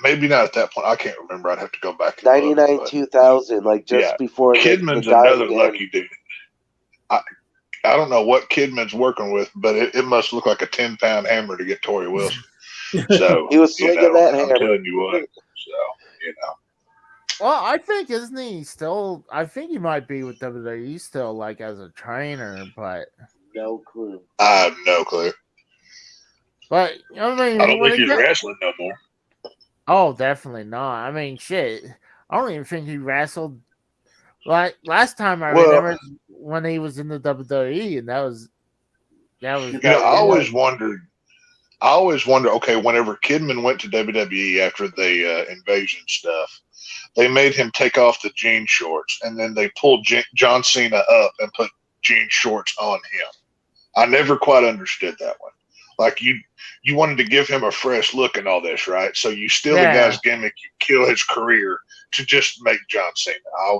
Maybe not at that point. I can't remember. I'd have to go back. And look, 99, but 2000, like just yeah, before the Kidman's dying another end. lucky dude. I don't know what Kidman's working with, but it must look like a 10-pound hammer to get Tori Wilson. So He was swinging that I'm hammer. telling you what. So Well, I think isn't he still? I think he might be with WWE still, like as a trainer. But No clue. I have no clue. I mean, I don't when think he he's got- wrestling no more. Oh, definitely not. I mean, shit. I don't even think he wrestled. Like last time I Well- remember when he was in the WWE, and that was. I always wondered. Okay, whenever Kidman went to WWE after the invasion stuff, they made him take off the jean shorts, and then they pulled John Cena up and put jean shorts on him. I never quite understood that one. Like you wanted to give him a fresh look and all this, right? So you steal the guy's gimmick, you kill his career to just make John Cena. I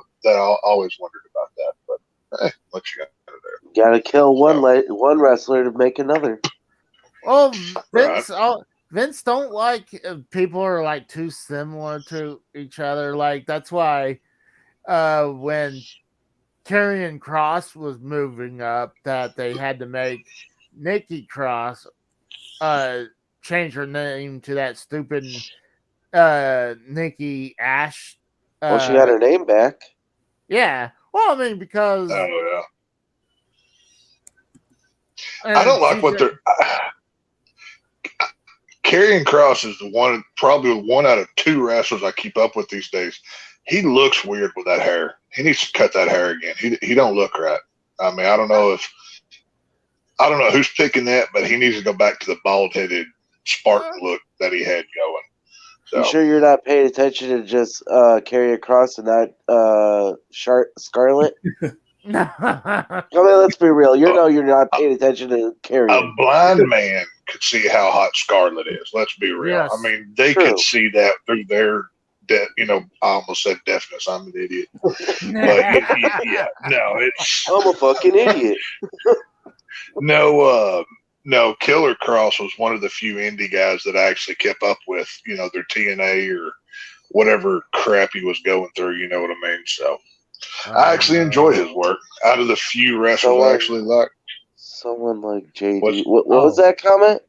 always wondered about that, but hey, what you got there? Got to kill one wrestler to make another. Oh, Right. Vince don't like people are like too similar to each other. Like that's why when Karrion Kross was moving up, that they had to make Nikki Cross change her name to that stupid Nikki Ash. Well, she got her name back. Yeah. Well, I mean, because Oh yeah. I don't like what they're. Karrion Kross is probably one out of two wrestlers I keep up with these days. He looks weird with that hair. He needs to cut that hair again. He don't look right. I mean, I don't know who's picking that, but he needs to go back to the bald-headed Spartan look that he had going. So, You sure you're not paying attention to just Karrion Kross and not Scarlett? I mean, let's be real. You're not paying attention to a Karrion. blind man could see how hot Scarlett is. Let's be real. Yes. I mean, they True. could see that through their I almost said deafness. I'm an idiot. But yeah, no, it's I'm a fucking idiot. no. Killer Cross was one of the few indie guys that I actually kept up with. Their TNA or whatever crap he was going through. You know what I mean? So I actually enjoy his work. Out of the few wrestlers I actually like. Someone like JD. What's- What was that comment?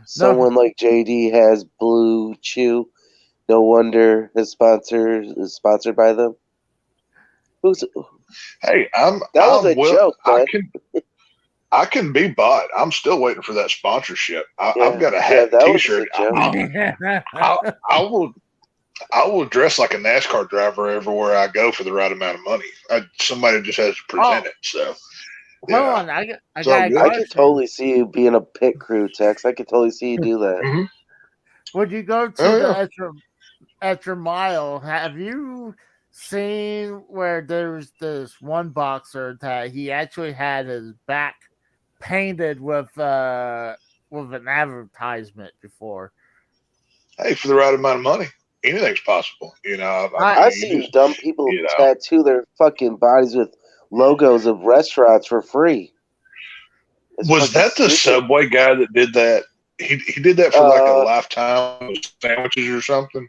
Someone like JD has Blue Chew. No wonder his sponsor is sponsored by them. Hey, That was a joke, bud. I can be bought. I'm still waiting for that sponsorship. I've got a Yeah, hat, that was T-shirt. a joke. I will dress like a NASCAR driver everywhere I go for the right amount of money. Somebody just has to present it. So, Hold on, I got It's all a good. I question. could totally see you being a pit crew, Tex. I could totally see you do that. Mhm. Would you go to Oh, the yeah. extra mile? Have you seen where there's this one boxer that he actually had his back painted with an advertisement before? Hey, for the right amount of money, anything's possible. I've seen dumb people tattoo their fucking bodies with logos of restaurants for free. It's Was fucking that the stupid. Subway guy that did that? He did that for like a lifetime of sandwiches or something.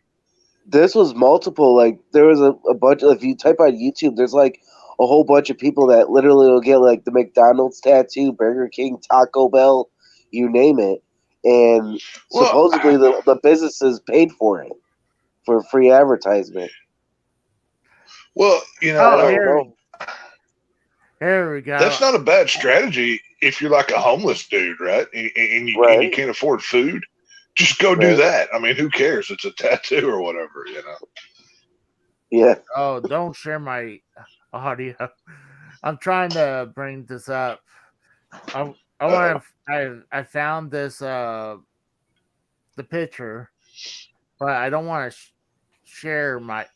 This was multiple. Like there was a bunch. If you type on YouTube, there's like a whole bunch of people that literally will get like the McDonald's tattoo, Burger King, Taco Bell, you name it, and Well, supposedly the businesses paid for it for free advertisement. Well, Oh, I here, don't know. here we go. that's not a bad strategy if you're like a homeless dude, right? And you Right. can't afford food. Just go do Right. that. I mean, who cares? It's a tattoo or whatever, Yeah. Oh, don't share my audio. I'm trying to bring this up. I found this the picture, but I don't want to share my.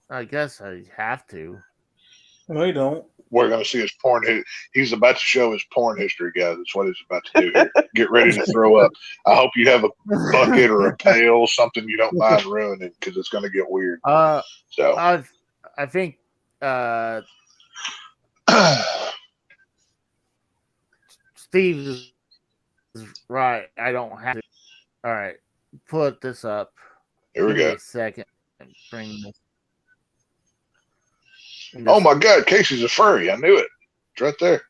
I guess I have to. No, you don't. We're going to see his porn. He's about to show his porn history, guys. That's what he's about to do here. Get ready to throw up. I hope you have a bucket or a pail, something you don't mind ruining, because it's going to get weird. So I think Steve is right. I don't have to. All right, put this up. here we Give me go. a second. Bring this. Oh my God, Casey's a furry. I knew it. It's right there.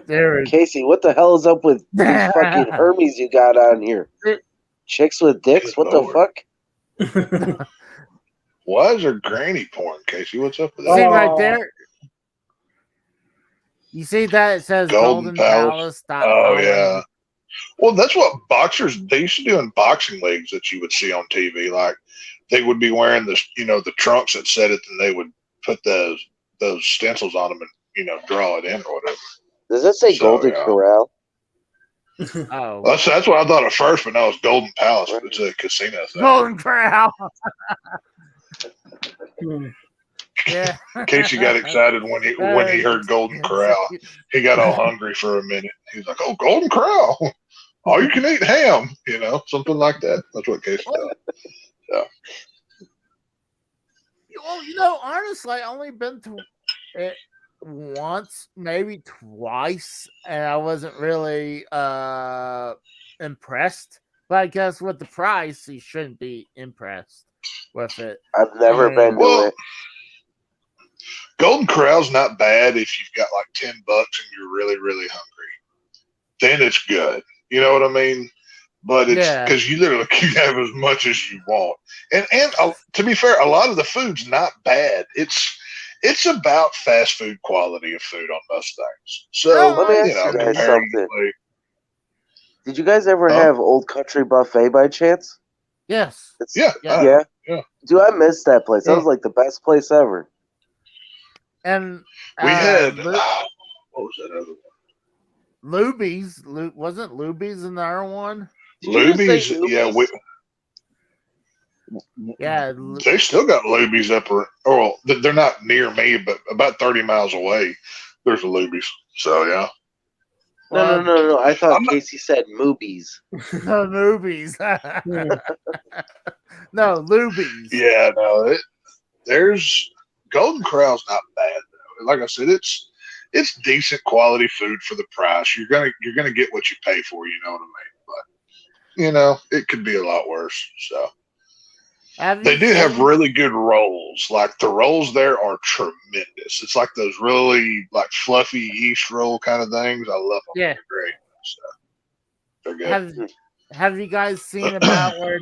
There it Casey, what the hell is up with these fucking Hermes you got on here? Chicks with dicks? Good What the Lord. fuck? Why is there granny porn, Casey? What's up with See that? right there. You see that it says Golden Golden Palace. Palace. Oh yeah. Well, that's what boxers they used to do in boxing leagues that you would see on TV. Like they would be wearing the trunks that said it, and they would put those stencils on them and draw it in or whatever. Does that say So, Golden yeah. Corral? Oh, That's what I thought at first, but no, it's Golden Palace. It's a casino thing. Golden Corral. Yeah. Casey got excited when he heard Golden Corral. He got all hungry for a minute. He's like, "Oh, Golden Corral! All you can eat ham," something like that. That's what Casey does. Well, honestly, I only been to it once, maybe twice, and I wasn't really impressed. But I guess with the price, you shouldn't be impressed with it. I've never been to Well, it. Golden Corral's not bad if you've got like $10 and you're really, really hungry. Then it's good. You know what I mean? But it's because you literally can have as much as you want. And to be fair, a lot of the food's not bad. It's about fast food quality of food on most things. So Let me ask you guys something. Did you guys ever have Old Country Buffet by chance? Yes. Yeah. Dude, I miss that place. That was like the best place ever. And we had what was that other one? Luby's. Wasn't Luby's in the other one? Luby's, yeah. Yeah. They still got Luby's up. They're not near me, but about 30 miles away, there's a Luby's. So, yeah. No. I thought Casey said Moobies. No, Luby's. No, Luby's. Yeah, no. There's Golden Corral's not bad though. Like I said, it's decent quality food for the price. You're gonna get what you pay for. You know what I mean? But it could be a lot worse. So they do have really good rolls. Like the rolls there are tremendous. It's like those really like fluffy yeast roll kind of things. I love them. Yeah, they're great. So they're good. Have you guys seen about where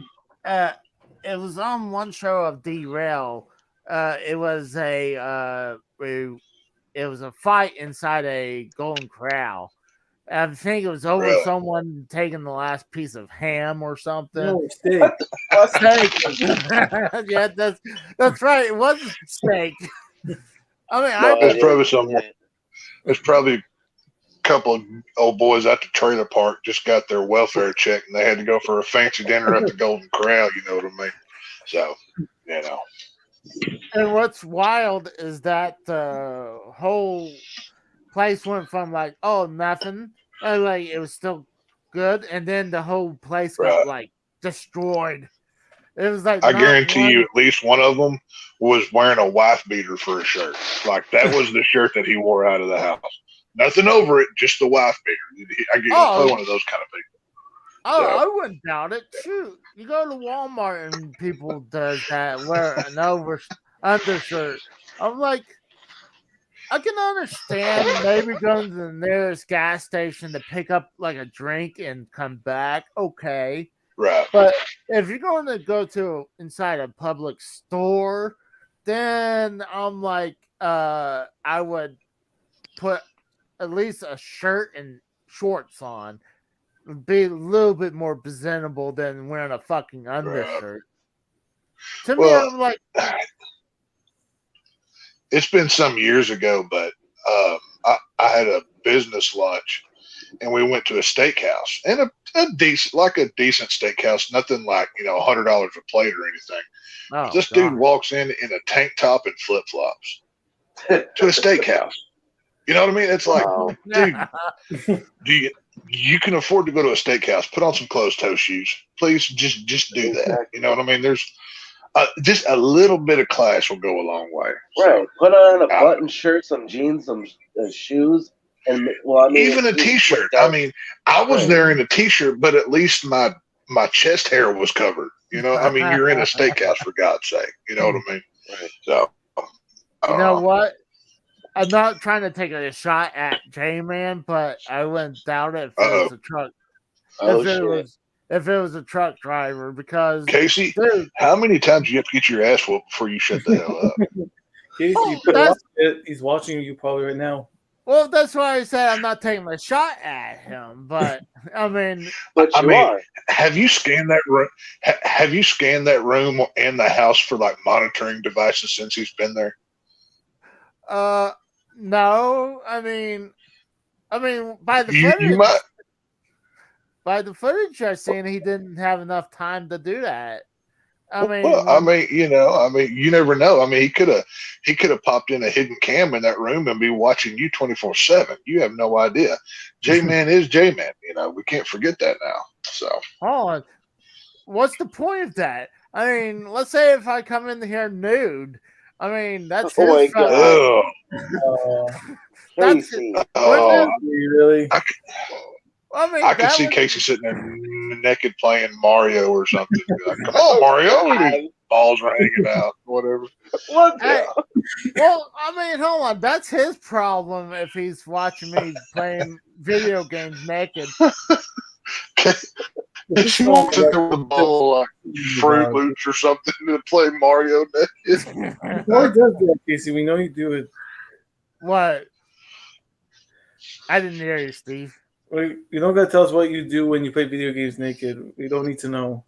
it was on one show of Derail? It was a fight inside a Golden Corral. I think it was over someone taking the last piece of ham or something. No, steak. Steak. Yeah, that's right. It was steak. I mean, There's probably a couple of old boys at the trailer park just got their welfare check and they had to go for a fancy dinner at the Golden Corral. You know what I mean? So, And what's wild is that the whole place went from like, oh, nothing, and like it was still good, and then the whole place got like destroyed. It was like I guarantee you, at least one of them was wearing a wife beater for a shirt. Like that was the shirt that he wore out of the house. Nothing over it, just the wife beater. I get one of those kind of people. Oh, I wouldn't doubt it. Shoot, you go to Walmart and people does that, wear an undershirt. I'm like, I can understand maybe going to the nearest gas station to pick up like a drink and come back. Okay. Right. But if you're going to go to inside a public store, then I'm like, I would put at least a shirt and shorts on. Be a little bit more presentable than wearing a fucking undershirt. To me, I'm like, it's been some years ago, but I had a business lunch, and we went to a steakhouse, and a decent steakhouse, nothing like $100 a plate or anything. oh, This God. dude walks in a tank top and flip flops to a steakhouse. You know what I mean? It's like, Wow. dude, you can afford to go to a steakhouse. Put on some closed toe shoes, please. Just do that. You know what I mean? There's just a little bit of class will go a long way. Right. Put on a button shirt, some jeans, some shoes, and even a t-shirt. I mean, I was there in a t-shirt, but at least my chest hair was covered. I mean, you're in a steakhouse, for God's sake. You know what I mean? Right. So, You know what? I'm not trying to take a shot at J-Man, but I wouldn't doubt it if it was a truck. If it was a truck driver, because Casey, dude, how many times do you have to get your ass whooped before you shut the hell up? Casey, he's watching you probably right now. well, that's why I said I'm not taking a shot at him. But I mean, have you scanned that room? Have you scanned that room and the house for like monitoring devices since he's been there? no. I mean, by the footage I've seen, he didn't have enough time to do that. You never know. I mean, he could have popped in a hidden cam in that room and be watching you 24/7. You have no idea. J-Man is J-Man. We can't forget that now. So, hold on. What's the point of that? I mean, let's say if I come in here nude. I mean, that's his God. That's really. I could see Casey sitting there naked playing Mario or something. Like, come on, Mario! Balls are hanging out, whatever. What? Well, I mean, hold on. That's his problem if he's watching me playing video games naked. She walks in there with a bowl of Fruit Loops or something to play Mario naked. Why does that, Casey? We know you do it. What? I didn't hear you, Steve. Wait, you don't gotta tell us what you do when you play video games naked. We don't need to know.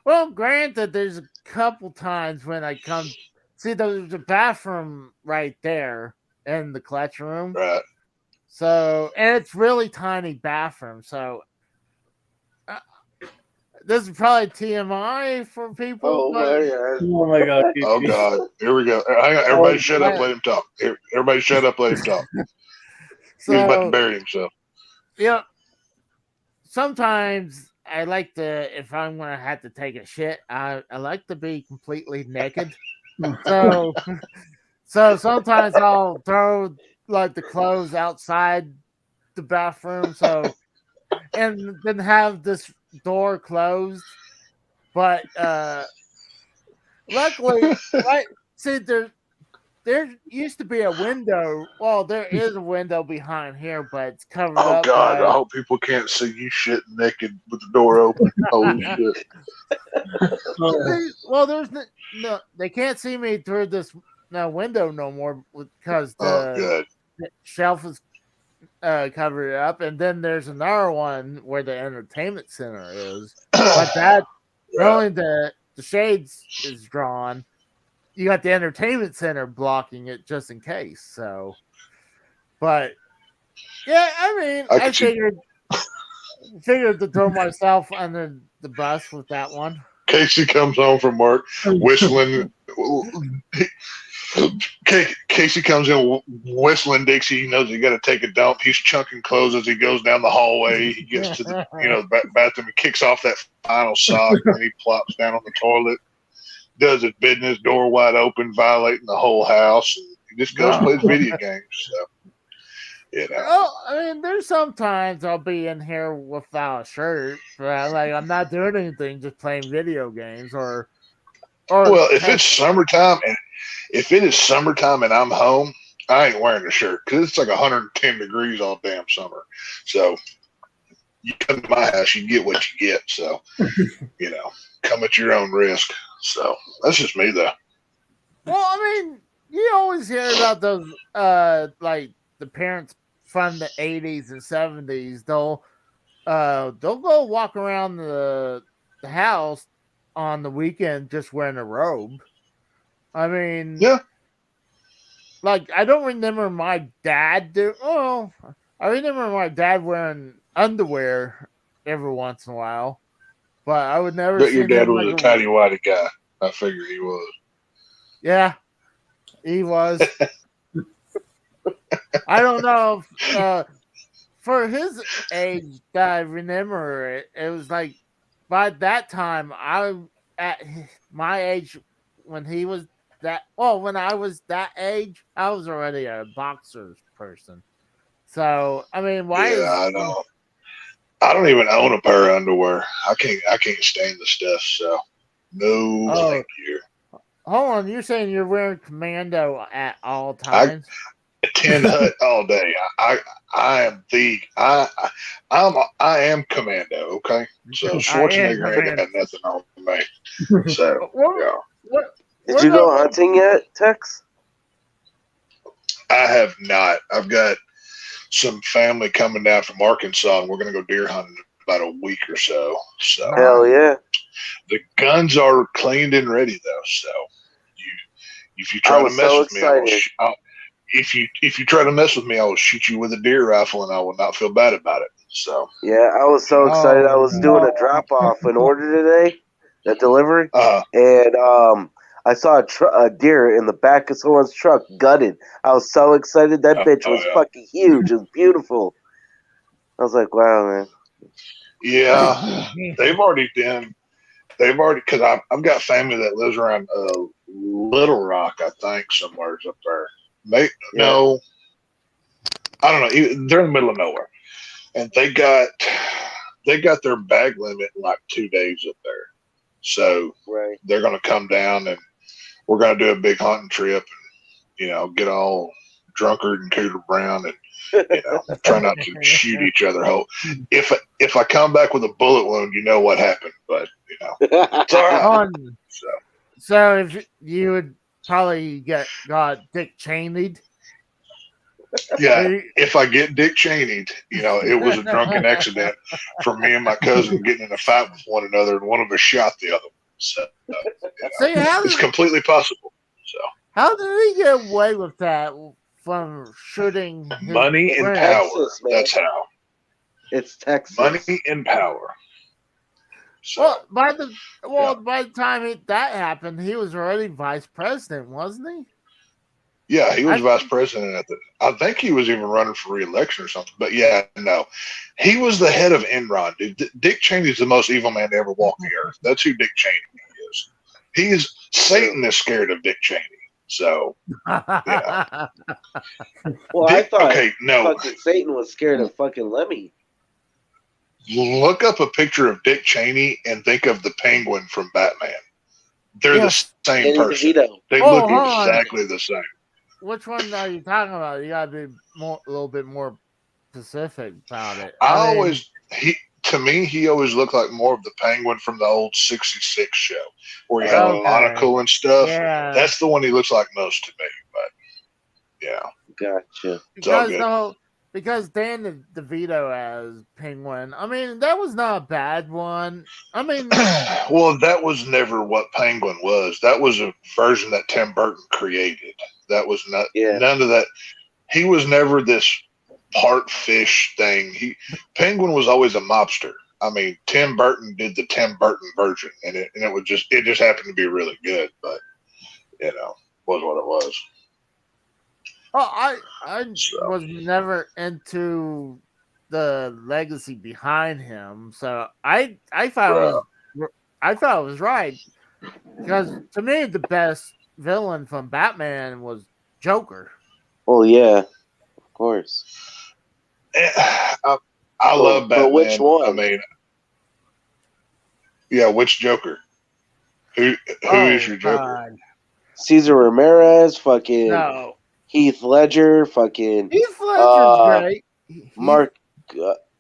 Well, granted, there's a couple times when I come. See, there's a bathroom right there in the clutch room. Right. So, and it's really tiny bathroom. So, this is probably TMI for people. Oh my God! Oh God! Here we go. Hang on. Everybody shut up. Let him talk. Everybody shut up. Let him talk. So, He's about to bury himself. Yeah. Sometimes I like to, if I'm going to have to take a shit, I like to be completely naked. So sometimes I'll throw like the clothes outside the bathroom. So, and then have this door closed. But luckily, right? See, there used to be a window. Well, there is a window behind here, but it's covered up. Oh God! I hope people can't see you shit naked with the door open. Holy shit! Well, there's no. They can't see me through this window no more because the shelf is covered up, and then there's another one where the entertainment center is. But that only the shades is drawn. You got the entertainment center blocking it just in case. So, but yeah, I mean, I figured to throw myself under the bus with that one. Casey comes home from work whistling. Casey comes in whistling Dixie. He knows he got to take a dump. He's chunking clothes as he goes down the hallway. He gets to the bathroom and kicks off that final sock, and he plops down on the toilet. Does his business, door wide open, violating the whole house. And he just goes and plays video games. So, Well, I mean, there's sometimes I'll be in here without a shirt, but I'm not doing anything, just playing video games or well, if it's summertime if it is summertime and I'm home, I ain't wearing a shirt because it's like 110 degrees all damn summer. So you come to my house, you get what you get. So, come at your own risk. So that's just me, though. Well, I mean, you always hear about those, like the parents from the 80s and 70s. They'll go walk around the house on the weekend just wearing a robe. I mean, Yeah. Like, I don't remember my dad I remember my dad wearing underwear every once in a while, but I would never But see your dad him was a tidy whitey guy. I figured he was. Yeah, he was. I don't know if, for his age that I remember it was like by that time at my age when he was when I was that age, I was already a boxers person. So I mean, I don't even own a pair of underwear. I can't stand the stuff. So no, thank you. Hold on, you're saying you're wearing commando at all times? Tin Hut all day. I am commando. Okay, so Schwarzenegger ain't got nothing on me. So yeah. Did you go hunting yet, Tex? I have not. I've got some family coming down from Arkansas, and we're going to go deer hunting in about a week or so. So hell yeah. The guns are cleaned and ready though. So if you try to mess with me, if you try to mess with me, I will shoot you with a deer rifle, and I will not feel bad about it. So yeah, I was so excited. I was doing a drop off an order today, a delivery, and I saw a deer in the back of someone's truck, gutted. I was so excited. That bitch was fucking huge. It was beautiful. I was like, wow, man. Yeah, they've already, because I've got family that lives around Little Rock, I think, somewhere up there. No, I don't know. They're in the middle of nowhere, and they got their bag limit in like 2 days up there. So they're going to come down, and we're going to do a big hunting trip, and get all drunkard and Cooter Brown, and try not to shoot each other. If I come back with a bullet wound, you know what happened. But it's all right. So if you would probably got Dick Cheney'd. Yeah, if I get Dick Cheney'd, it was a drunken accident from me and my cousin getting in a fight with one another, and one of us shot the other one. So it's completely possible. So how did he get away with that from shooting? Money and power. Texas, that's how. It's Texas. Money and power. So, by the time that happened, he was already vice president, wasn't he? Yeah, he was vice president I think he was even running for re-election or something. But yeah, no, he was the head of Enron, dude. Dick Cheney is the most evil man to ever walk the earth. That's who Dick Cheney is. Satan is scared of Dick Cheney. So, yeah. Well, I thought fucking Satan was scared of fucking Lemmy. Look up a picture of Dick Cheney and think of the Penguin from Batman. They're the same person. They look exactly the same. Which one are you talking about? You gotta be a little bit more specific about it. To me, he always looked like more of the Penguin from the old '66 show, where he had a monocle and stuff. Yeah. That's the one he looks like most to me. But yeah, gotcha. Because Dan DeVito as Penguin, I mean, that was not a bad one. I mean, well, that was never what Penguin was. That was a version that Tim Burton created. That was not none of that. He was never this part fish thing. Penguin was always a mobster. I mean, Tim Burton did the Tim Burton version, and it just happened to be really good. But was what it was. Oh, I was never into the legacy behind him, so I thought it was right, because to me the best villain from Batman was Joker. Oh yeah, of course. I love Batman. But which one? I mean, yeah, which Joker? Who is your Joker? Cesar Ramirez, fucking No, Heath Ledger, fucking Heath Ledger's great. Luke Mark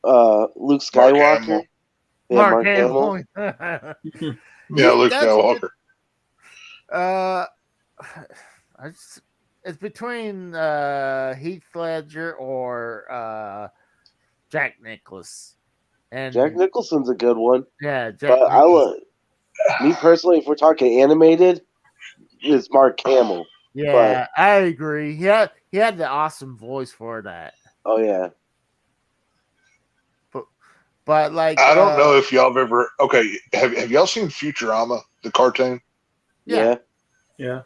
Skywalker. Hamill. Yeah, Mark Mark Hamill. Hamill. Yeah, Luke That's Skywalker. It's between Heath Ledger or Jack Nicklaus. And Jack Nicholson's a good one. Yeah, Jack But Nicholson. me personally, if we're talking animated, it's Mark Hamill. Yeah, I agree. He had the awesome voice for that. Oh yeah. But like, I don't know if y'all have ever. Okay, have y'all seen Futurama, the cartoon? Yeah. Yeah.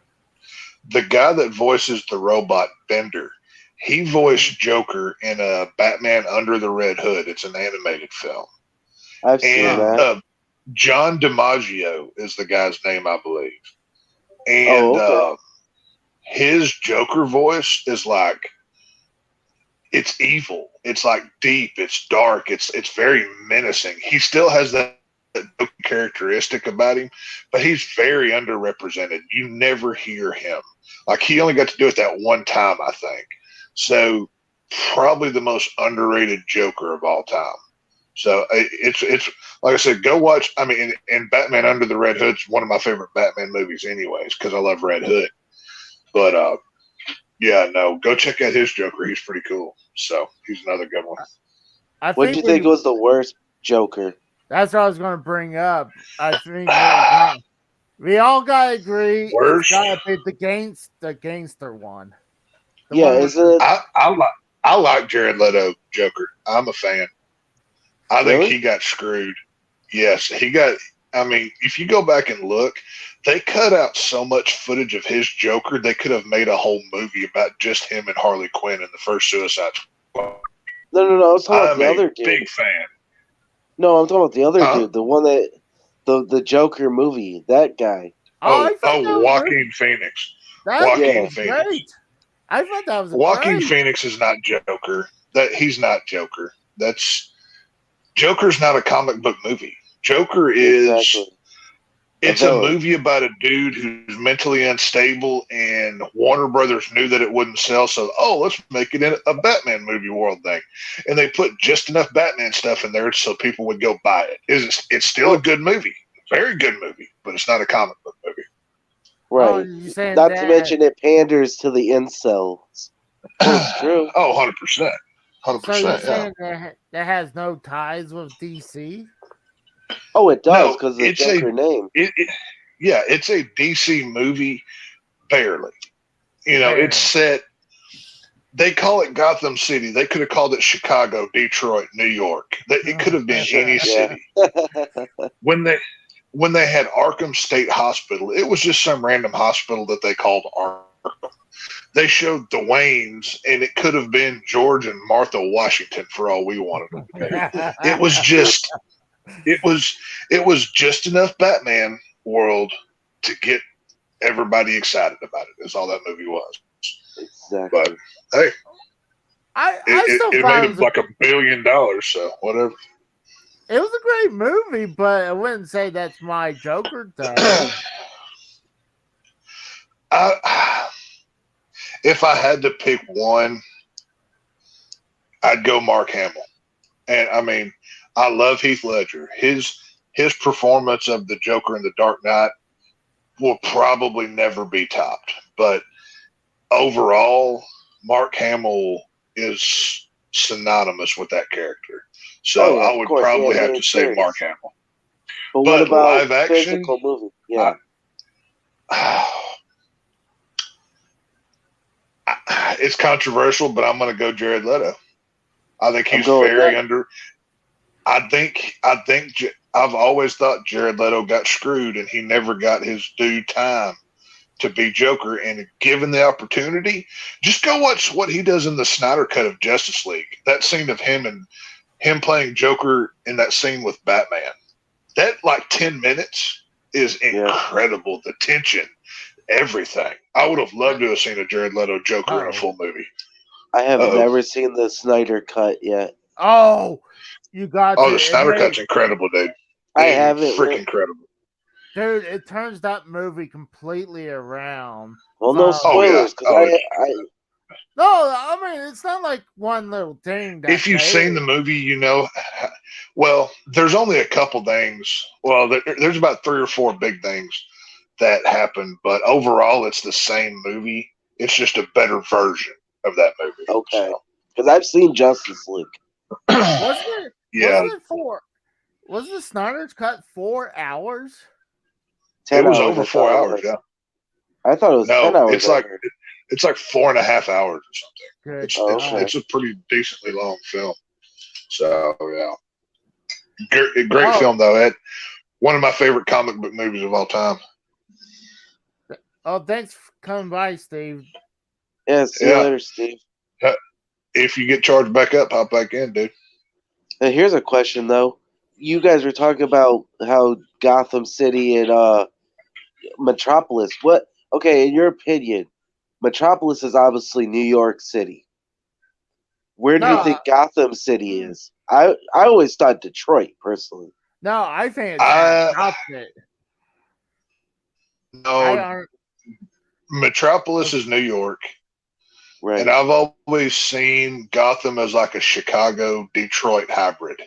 The guy that voices the robot Bender, he voiced Joker in a Batman Under the Red Hood. It's an animated film. I've seen And that. John DiMaggio is the guy's name, I believe. And okay. his Joker voice is like, it's evil. It's like deep. It's dark. It's very menacing. He still has that characteristic about him, but he's very underrepresented. You never hear him. Like, he only got to do it that one time, I think. So probably the most underrated Joker of all time. So it's like I said, go watch. I mean, and Batman Under the Red Hood's one of my favorite Batman movies, anyways, because I love Red Hood. But yeah, no, go check out his Joker. He's pretty cool. So he's another good one. What do you think was the worst Joker? That's what I was going to bring up. I think we all got to agree. Worst? It's got to be the gangster one. Yeah, is it? I like Jared Leto Joker. I'm a fan. I think he got screwed. Yes, he got. I mean, if you go back and look, they cut out so much footage of his Joker. They could have made a whole movie about just him and Harley Quinn in the first Suicide Squad. No. I was talking about the other dude. Big fan. No, I'm talking about the other dude. The one that the Joker movie. That guy. Joaquin Phoenix. Joaquin Phoenix. Great. I thought that was Joaquin great. Phoenix is not Joker. He's not Joker. Joker's not a comic book movie. Joker is. Exactly. It's a movie about a dude who's mentally unstable, and Warner Brothers knew that it wouldn't sell, so let's make it a Batman movie world thing, and they put just enough Batman stuff in there so people would go buy it. It's still a good movie, very good movie, but it's not a comic book movie. Right. Not to mention it panders to the incels. It's true. 100%. 100%. So you're saying that has no ties with DC? Oh, it does because of the Joker name. It's a DC movie, barely. It's set. They call it Gotham City. They could have called it Chicago, Detroit, New York. It could have been any city. When they had Arkham State Hospital, it was just some random hospital that they called Arkham. They showed the Waynes, and it could have been George and Martha Washington for all we wanted it to be. It was just. It was just enough Batman world to get everybody excited about it. Is all that movie was. Exactly. But hey, it made him like $1 billion. So whatever. It was a great movie, but I wouldn't say that's my Joker though. If I had to pick one, I'd go Mark Hamill, and I mean. I love Heath Ledger. His performance of the Joker in The Dark Knight will probably never be topped. But overall, Mark Hamill is synonymous with that character. So I would probably have to say Mark Hamill. But what about live action? Physical movie? Yeah. It's controversial, but I'm going to go Jared Leto. I think he's very under. I think I've always thought Jared Leto got screwed, and he never got his due time to be Joker. And given the opportunity, just go watch what he does in the Snyder Cut of Justice League. That scene of him playing Joker in that scene with Batman. That 10 minutes is incredible. The tension, everything. I would have loved to have seen a Jared Leto Joker in a full movie. I have never seen the Snyder Cut yet. Oh. You got the Snyder Cut's incredible, dude. I haven't. Freaking incredible. dude, it turns that movie completely around. Well, no from- Oh, yeah. spoilers, because No, I mean it's not like one little thing. That If you've seen the movie, you know. Well, there's only a couple things. Well, there's about 3 or 4 big things that happen, but overall, it's the same movie. It's just a better version of that movie. okay, because I've seen Justice League. wasn't it? Yeah, Wasn't it wasn't the Snyder's Cut 4 hours? 10 it was hours, over I 4 thought it hours. was. Yeah, I thought it was 10 no, hours. it's like 4.5 hours or something. Good. It's a pretty decently long film. So yeah, great film though. Ed. One of my favorite comic book movies of all time. Oh, thanks for coming by, Steve. Yeah, see you later, Steve. If you get charged back up, hop back in, dude. And here's a question though. You guys were talking about how Gotham City and Metropolis. What? Okay, in your opinion, Metropolis is obviously New York City. Where do you think Gotham City is? I always thought Detroit, personally. No, I think it's opposite. No, Metropolis is New York. Right. And I've always seen Gotham as like a Chicago, Detroit hybrid.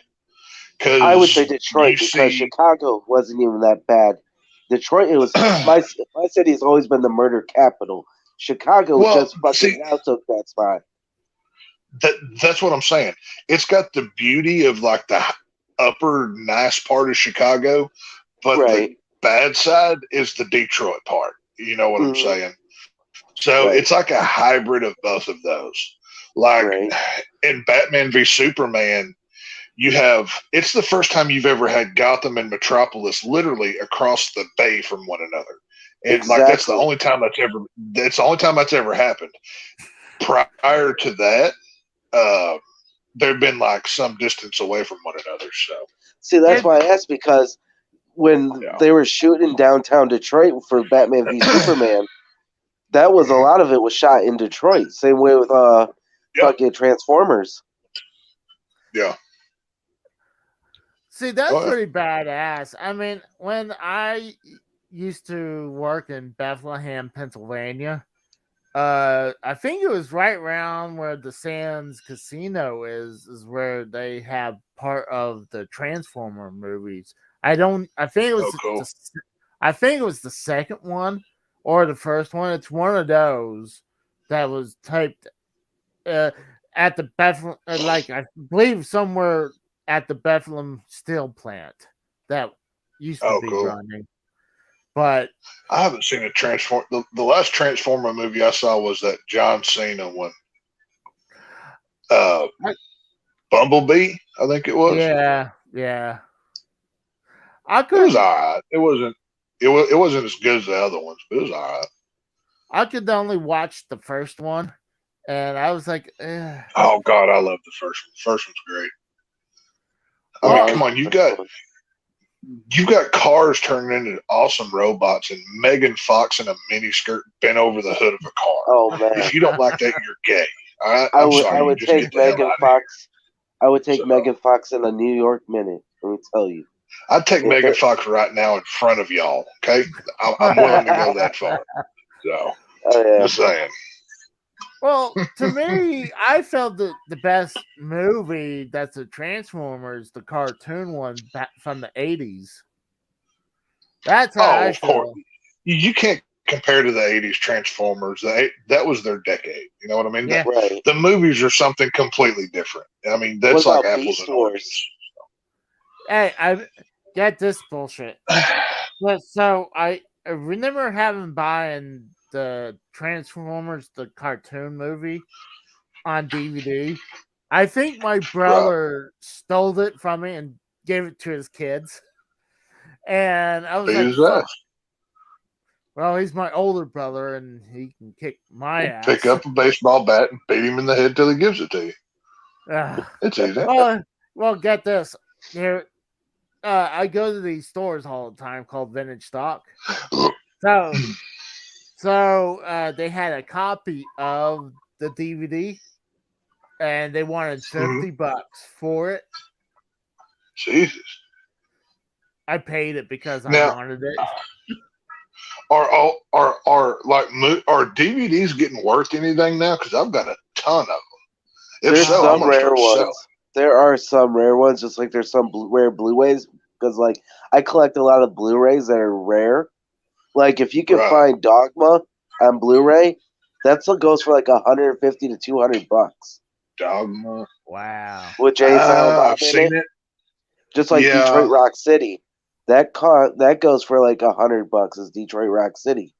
I would say Detroit because Chicago wasn't even that bad. Detroit, it was my city has always been the murder capital. Chicago just fucking now took that spot. That's what I'm saying. It's got the beauty of like the upper nice part of Chicago, but the bad side is the Detroit part. You know what I'm saying? So it's like a hybrid of both of those. Like in Batman v Superman, it's the first time you've ever had Gotham and Metropolis literally across the bay from one another. And like that's the only time that's ever happened. Prior to that, they've been like some distance away from one another. So see, that's why I asked, because when they were shooting downtown Detroit for Batman v Superman, that was a lot of it was shot in Detroit. Same way with fucking Transformers. Yeah. See, that's pretty badass. I mean, when I used to work in Bethlehem, Pennsylvania, I think it was right around where the Sands Casino is where they have part of the Transformer movies. I think it was I think it was the second one or the first one. It's one of those that was typed at the Bethlehem, like I believe somewhere at the Bethlehem Steel Plant that used to be running. But I haven't seen a Transform. The last Transformer movie I saw was that John Cena one. Bumblebee, I think it was. Yeah. It was all right. It wasn't as good as the other ones, but it was all right. I could only watch the first one, and I was like, eh. Oh God, I love the first one. The first one's great. I mean, come on, you got cars turning into awesome robots, and Megan Fox in a miniskirt bent over the hood of a car. Oh man! If you don't like that, you're gay. I would take Megan Fox. I would take Megan Fox in a New York Minute. Let me tell you. I'd take Megan Fox right now in front of y'all. Okay, I'm willing to go that far. So, just saying. Well, to me, I felt the best movie that's a Transformers, the cartoon one back from the 80s. That's how I feel. Course. You can't compare to the 80s Transformers. That was their decade. You know what I mean? Yeah. The movies are something completely different. I mean, that's like apples and oranges. Hey, I get this bullshit. So I remember buying the Transformers, the cartoon movie, on DVD. I think my brother stole it from me and gave it to his kids. And I was like, well, he's my older brother and he can kick my ass. Pick up a baseball bat and beat him in the head till he gives it to you. It's easy. Well, get this. Here, I go to these stores all the time called Vintage Stock. So they had a copy of the DVD, and they wanted $50 for it. Jesus. I paid it because I Now, wanted it. are DVDs getting worth anything now? Because I've got a ton of them. If There's so, I'm some gonna rare start selling. ones. There are some rare ones, just like there's some rare Blu-rays. Because like I collect a lot of Blu-rays that are rare. Like if you can Right. find Dogma on Blu-ray, that's what goes for like $150 to $200 Dogma. Wow. with Jay Silent Bob I've in seen it. it. Just like Yeah. Detroit Rock City, that goes for like $100 is Detroit Rock City.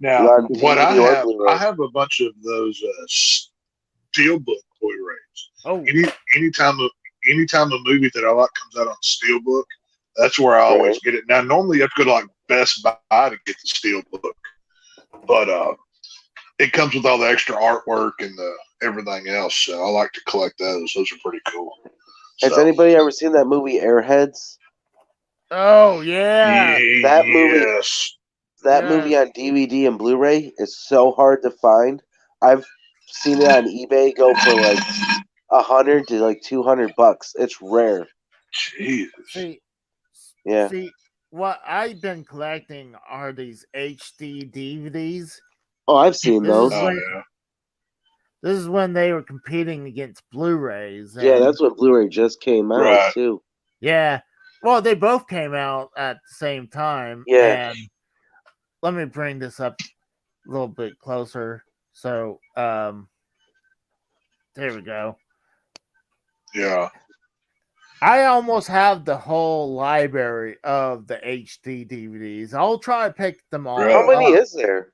Now, On what DVD I or have, Blu-ray. I have a bunch of those Steelbook Blu-rays. Oh, Anytime a movie that I like comes out on Steelbook, that's where I always get it. Now, normally you have to go to like Best Buy to get the Steelbook, but it comes with all the extra artwork and the everything else. So I like to collect those. Those are pretty cool. Has anybody ever seen that movie Airheads? oh yeah. That movie. Yes. That Yes. movie on DVD and Blu-ray is so hard to find. I've seen it on eBay go for like $100 to like $200. It's rare. Jesus. Yeah. See, what I've been collecting are these HD DVDs. Oh, I've seen This those. is Oh, when yeah. this is when they were competing against Blu-rays. Yeah, and- that's when Blu-ray just came out Right. too. yeah. Well, they both came out at the same time. Yeah. And let me bring this up a little bit closer. So, there we go. Yeah. I almost have the whole library of the HD DVDs. I'll try to pick them all. Really? How many up. is there?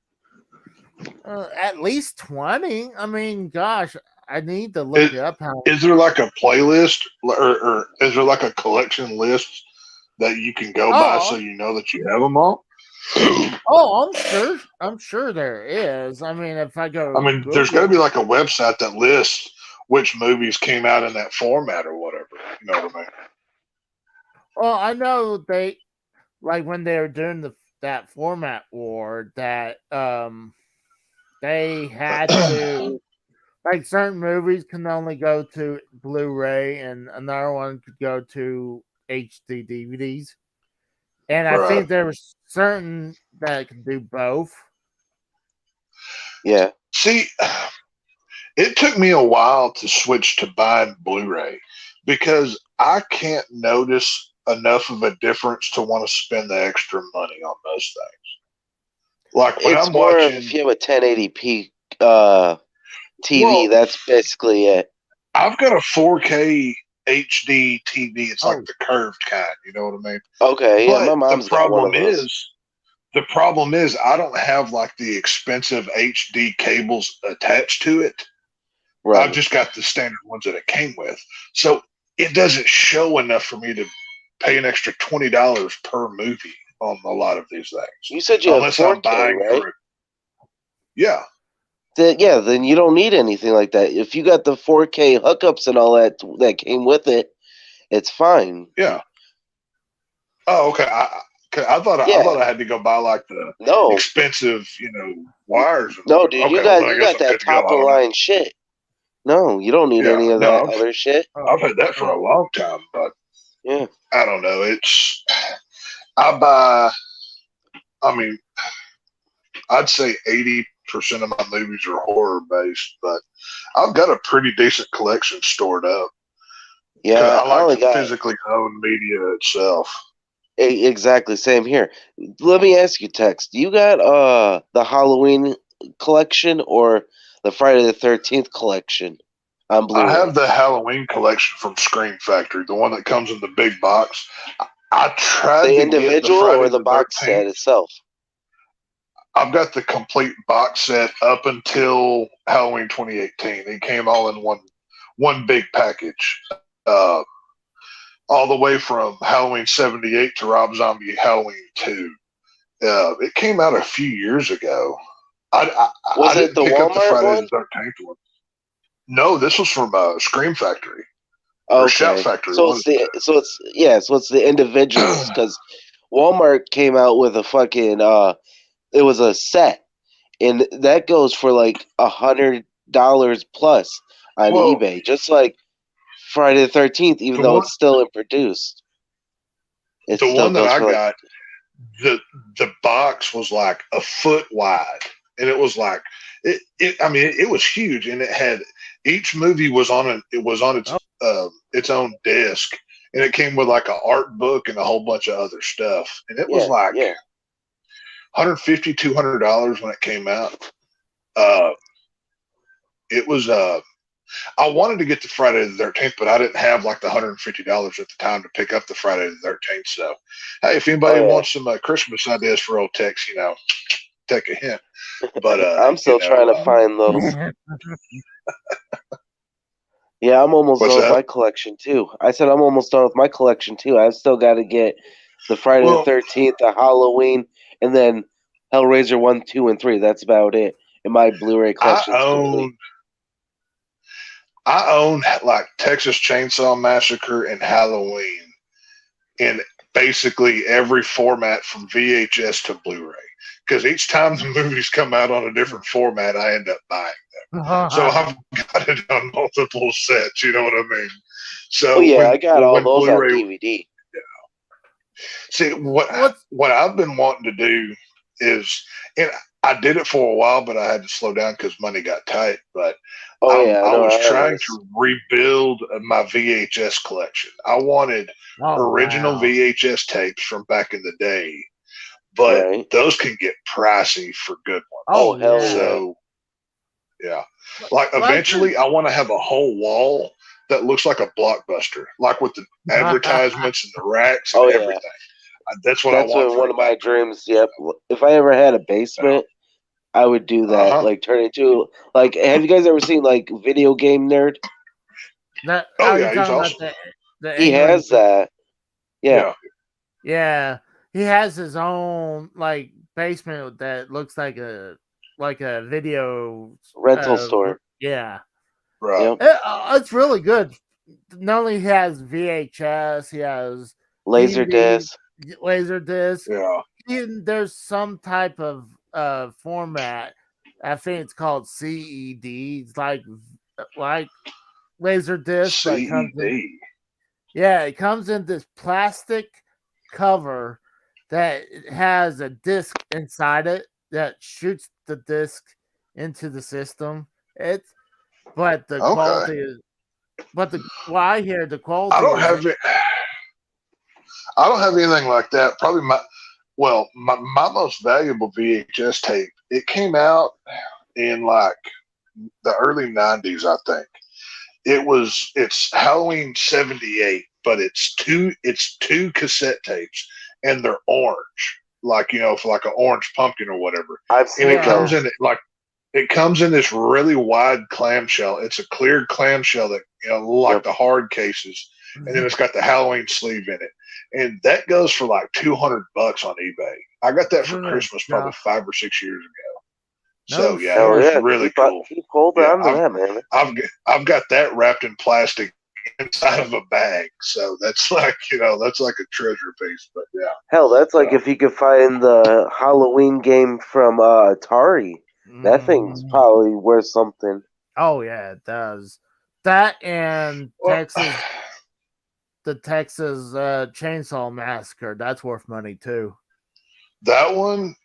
At least 20. I mean, gosh, I need to look it up. Is there like a playlist or is there like a collection list that you can go by so you know that you have them all? Oh, I'm sure there is. I mean, if I go, I mean, there's got to be like a website that lists which movies came out in that format or whatever. You know what I mean? Well, I know they like when they were doing that format war that they had to like certain movies can only go to Blu-ray and another one could go to HD DVDs. And I think there were certain that could do both. Yeah. See, it took me a while to switch to buying Blu-ray because I can't notice enough of a difference to want to spend the extra money on those things. Like when It's I'm more watching, of if you have a 1080p TV, that's basically it. I've got a 4K HD TV. It's like the curved kind. You know what I mean? Okay. But yeah, my mom's the got one of problem those. the problem is I don't have like the expensive HD cables attached to it. Right. I've just got the standard ones that it came with. So it doesn't show enough for me to pay an extra $20 per movie on a lot of these things. You said you have 4K, right? Yeah. Then you don't need anything like that. If you got the 4K hookups and all that came with it, it's fine. Yeah. Oh, okay. I thought I had to go buy like the expensive, wires. No, dude, you got that top of the line shit. No, you don't need any of that other shit. I've had that for a long time, but yeah, I don't know. I'd say 80% of my movies are horror based, but I've got a pretty decent collection stored up. Yeah, I like to physically own media itself. Exactly, same here. Let me ask you, Tex, do you got the Halloween collection or the Friday the 13th collection on Blu-ray? I have the Halloween collection from Scream Factory, the one that comes in the big box. I tried the to individual get the Friday or the the box 13th. set itself. I've got the complete box set up until Halloween 2018. It came all in one big package. All the way from Halloween 78 to Rob Zombie Halloween 2. It came out a few years ago. I didn't pick up the Friday the 13th one. No, this was from Scream Factory. Or Shout Factory. So it's the individuals because Walmart came out with a fucking it was a set, and that goes for like $100 plus on eBay, just like Friday the 13th, even though it's still produced. It The still one that goes I for like, got, the box was like a foot wide, and it was like it was huge, and it had each movie was on its own disc, and it came with like an art book and a whole bunch of other stuff, and it was like $150, $200 when it came out. It was I wanted to get the Friday the 13th, but I didn't have like the $150 at the time to pick up the Friday the 13th. So, hey, if anybody wants some Christmas ideas for old Tex, take a hint. But I'm still trying to find those. Yeah, I'm almost done with my collection too. I said I'm almost done with my collection too. I've still got to get the Friday the 13th, the Halloween, and then Hellraiser 1, 2, and 3. That's about it. And my Blu-ray collection is complete. I own like Texas Chainsaw Massacre and Halloween in basically every format from VHS to Blu-ray. Because each time the movies come out on a different format, I end up buying them. So I've got it on multiple sets, you know what I mean? So I got all those on DVD. See, what I've been wanting to do is, and I did it for a while, but I had to slow down because money got tight. But I was trying to rebuild my VHS collection. I wanted original VHS tapes from back in the day, but those can get pricey for good ones. Oh, hell yeah. So, yeah. Like, eventually, I want to have a whole wall that looks like a Blockbuster, like with the advertisements and the racks and everything. That's what I want. That's one of my dreams. Yep. If I ever had a basement, I would do that. Like turn it into like. Have you guys ever seen like Video Game Nerd? He's awesome. He has that. Yeah. Yeah. He has his own like basement that looks like a video rental store. Yeah. Right. It's really good. Not only he has VHS, he has Laserdisc. Yeah. There's some type of format. I think it's called CED. It's like Laserdisc. It comes in this plastic cover that has a disc inside it that shoots the disc into the system. But the quality is. But what I hear, the quality. I don't have anything like that. Probably my most valuable VHS tape. It came out in like the early '90s, I think. It's Halloween '78, but it's two cassette tapes, and they're orange, like for like an orange pumpkin or whatever. I've seen it comes in it comes in this really wide clamshell. It's a cleared clamshell that like the hard cases, and then it's got the Halloween sleeve in it, and that goes for like $200 on eBay. I got that for Christmas probably 5 or 6 years ago. So it was really cool. Keep holding on to that, man. I've got that wrapped in plastic inside of a bag, so that's like that's like a treasure piece. But yeah, hell, that's like if you could find the Halloween game from Atari. That thing's probably worth something. Oh yeah, it does. That and the Texas Chainsaw Massacre. That's worth money too. That one,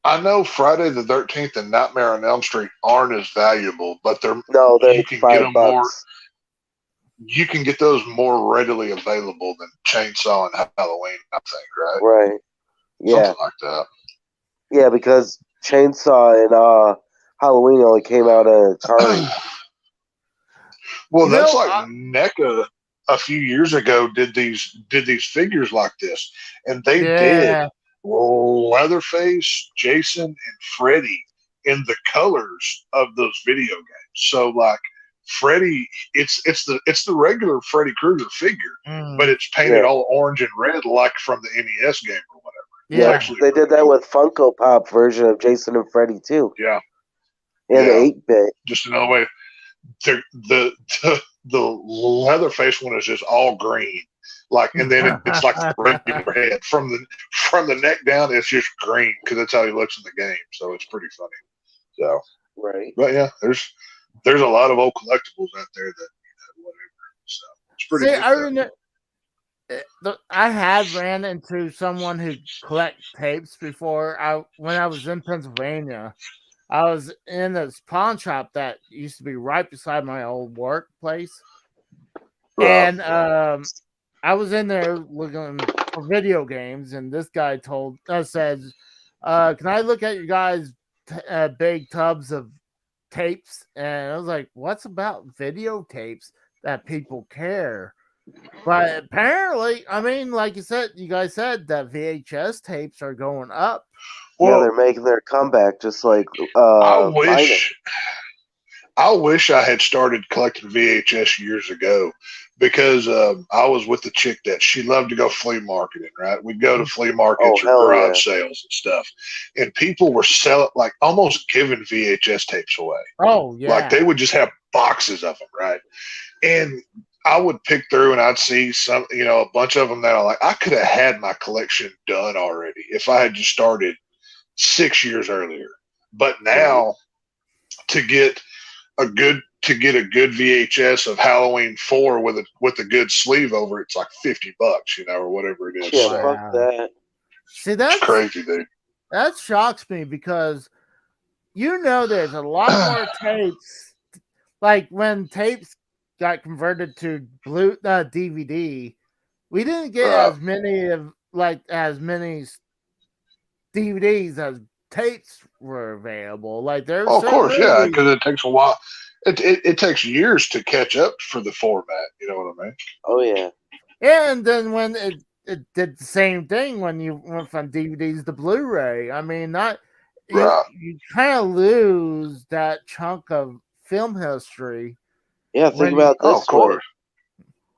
I know. Friday the 13th and Nightmare on Elm Street aren't as valuable, but they're $5. You can get those more readily available than Chainsaw and Halloween. I think, right? Right. Yeah. Something like that. Yeah, because Chainsaw and Halloween only came out at Atari. Well, that's like NECA a few years ago did these figures like this, and they did Leatherface, Jason, and Freddy in the colors of those video games. So like Freddy, it's the regular Freddy Krueger figure, but it's painted all orange and red like from the NES game or whatever. Yeah, they did that with Funko Pop version of Jason and Freddy too. Yeah, and 8-bit. Just another way. The Leatherface one is just all green, like, and then it's like the regular head from the neck down. It's just green because that's how he looks in the game. So it's pretty funny. So but yeah, there's a lot of old collectibles out there that whatever. So it's pretty. I had ran into someone who collect tapes before. When I was in Pennsylvania, I was in this pawn shop that used to be right beside my old workplace, and I was in there looking for video games, and this guy says, "Can I look at you guys' big tubs of tapes?" And I was like, "What's about videotapes that people care?" But apparently, I mean, like you guys said that VHS tapes are going up. Yeah, they're making their comeback, just like I vinyl. wish I had started collecting VHS years ago, because I was with the chick that she loved to go flea marketing, right? We'd go to flea markets or garage sales and stuff, and people were selling, like, almost giving VHS tapes away. Oh, yeah. Like, they would just have boxes of them, right? And I would pick through and I'd see some, a bunch of them that I could have had my collection done already if I had just started 6 years earlier. But now to get a good VHS of Halloween 4 with a good sleeve over it's like $50, or whatever it is. Yeah, fuck that. See, that's crazy, dude. That shocks me because there's a lot more tapes. Like when tapes got converted to DVD, we didn't get as many DVDs as tapes were available. Like there's of course, yeah, because it takes a while. It takes years to catch up for the format. You know what I mean? Oh yeah. And then when it did the same thing when you went from DVDs to Blu-ray. I mean, you kind of lose that chunk of film history. Yeah, think about this. Of course.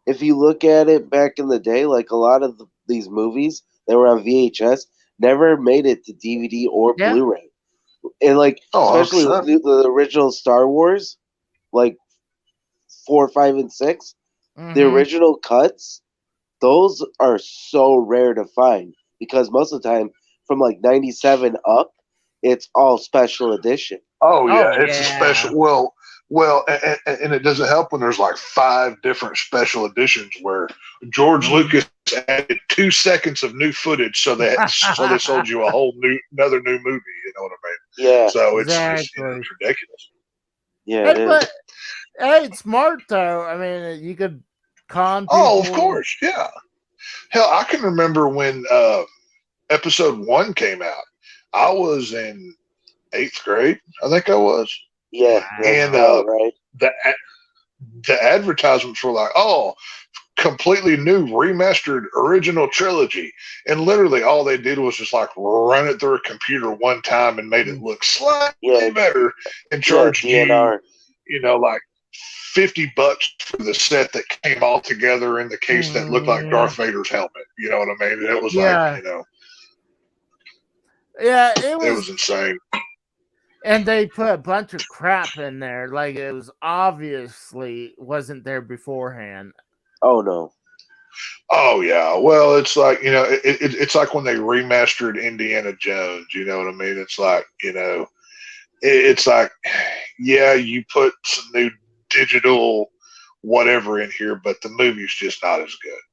If you look at it back in the day, like a lot of these movies that were on VHS never made it to DVD or Blu-ray. And especially the original Star Wars, like 4, 5, and 6, the original cuts, those are so rare to find because most of the time from 97 up, it's all special edition. Oh yeah, it's a special. Well, and it doesn't help when there's 5 different special editions where George Lucas added 2 seconds of new footage, so they sold you another new movie. You know what I mean? Yeah. So it's ridiculous. Yeah, but it's smart though. I mean, you could con people. Oh, of course, yeah. Hell, I can remember when episode 1 came out. I was in 8th grade, I think I was. Yeah, and right. The advertisements were like, completely new remastered original trilogy, and literally all they did was just run it through a computer one time and made it look slightly better and charged you $50 for the set that came all together in the case that looked like Darth Vader's helmet. You know what I mean? And it was it was insane. And they put a bunch of crap in there, like it was obviously wasn't there beforehand. Oh no. Oh yeah. Well, it's like it's like when they remastered Indiana Jones. You know what I mean? It's like it's like you put some new digital whatever in here, but the movie's just not as good.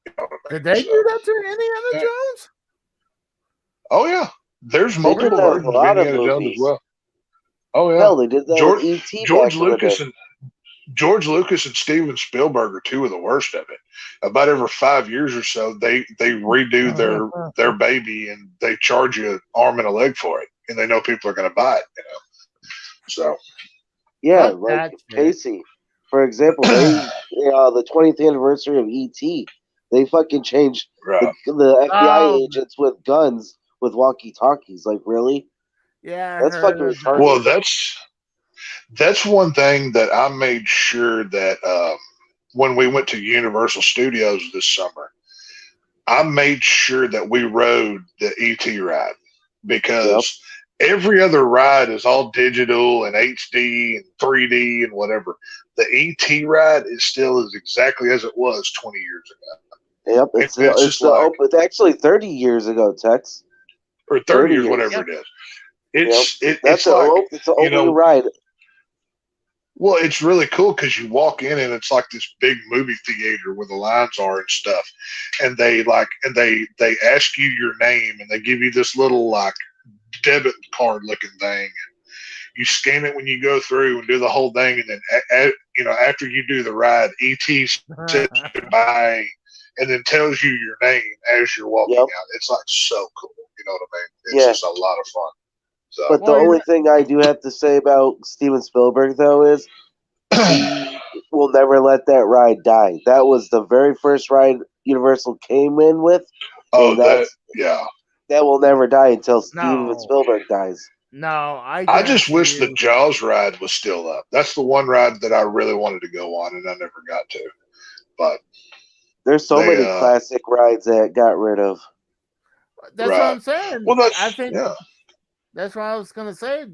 You know what I mean? Did they do that to Indiana Jones? Oh yeah. There's multiple versions of Indiana Jones as well. Oh yeah, hell, they did that with E.T. George Lucas and Steven Spielberg are 2 of the worst of it. About every 5 years or so, they redo their baby and they charge you an arm and a leg for it, and they know people are going to buy it. So yeah, like Casey, for example, the 20th anniversary of E.T. They fucking changed the FBI agents with guns with walkie-talkies. Like really? Yeah, that's fucking retarded. Well, that's one thing that I made sure that when we went to Universal Studios this summer, I made sure that we rode the ET ride because every other ride is all digital and HD and 3D and whatever. The ET ride is still exactly as it was 20 years ago. Yep, it's actually 30 years ago, Tex. Or 30 years, whatever it is. It's the only ride. Well, it's really cool because you walk in and it's like this big movie theater where the lines are and stuff, and they ask you your name and they give you this little like debit card looking thing. You scan it when you go through and do the whole thing, and then after you do the ride, ET says goodbye and then tells you your name as you're walking out. It's like so cool. You know what I mean? It's just a lot of fun. So. But the only thing I do have to say about Steven Spielberg, though, is he will never let that ride die. That was the very first ride Universal came in with. Oh, that will never die until Steven Spielberg dies. No, I just wish the Jaws ride was still up. That's the one ride that I really wanted to go on, and I never got to. But there's so many classic rides that got rid of. That's what I'm saying. Well, I think that's what I was gonna say.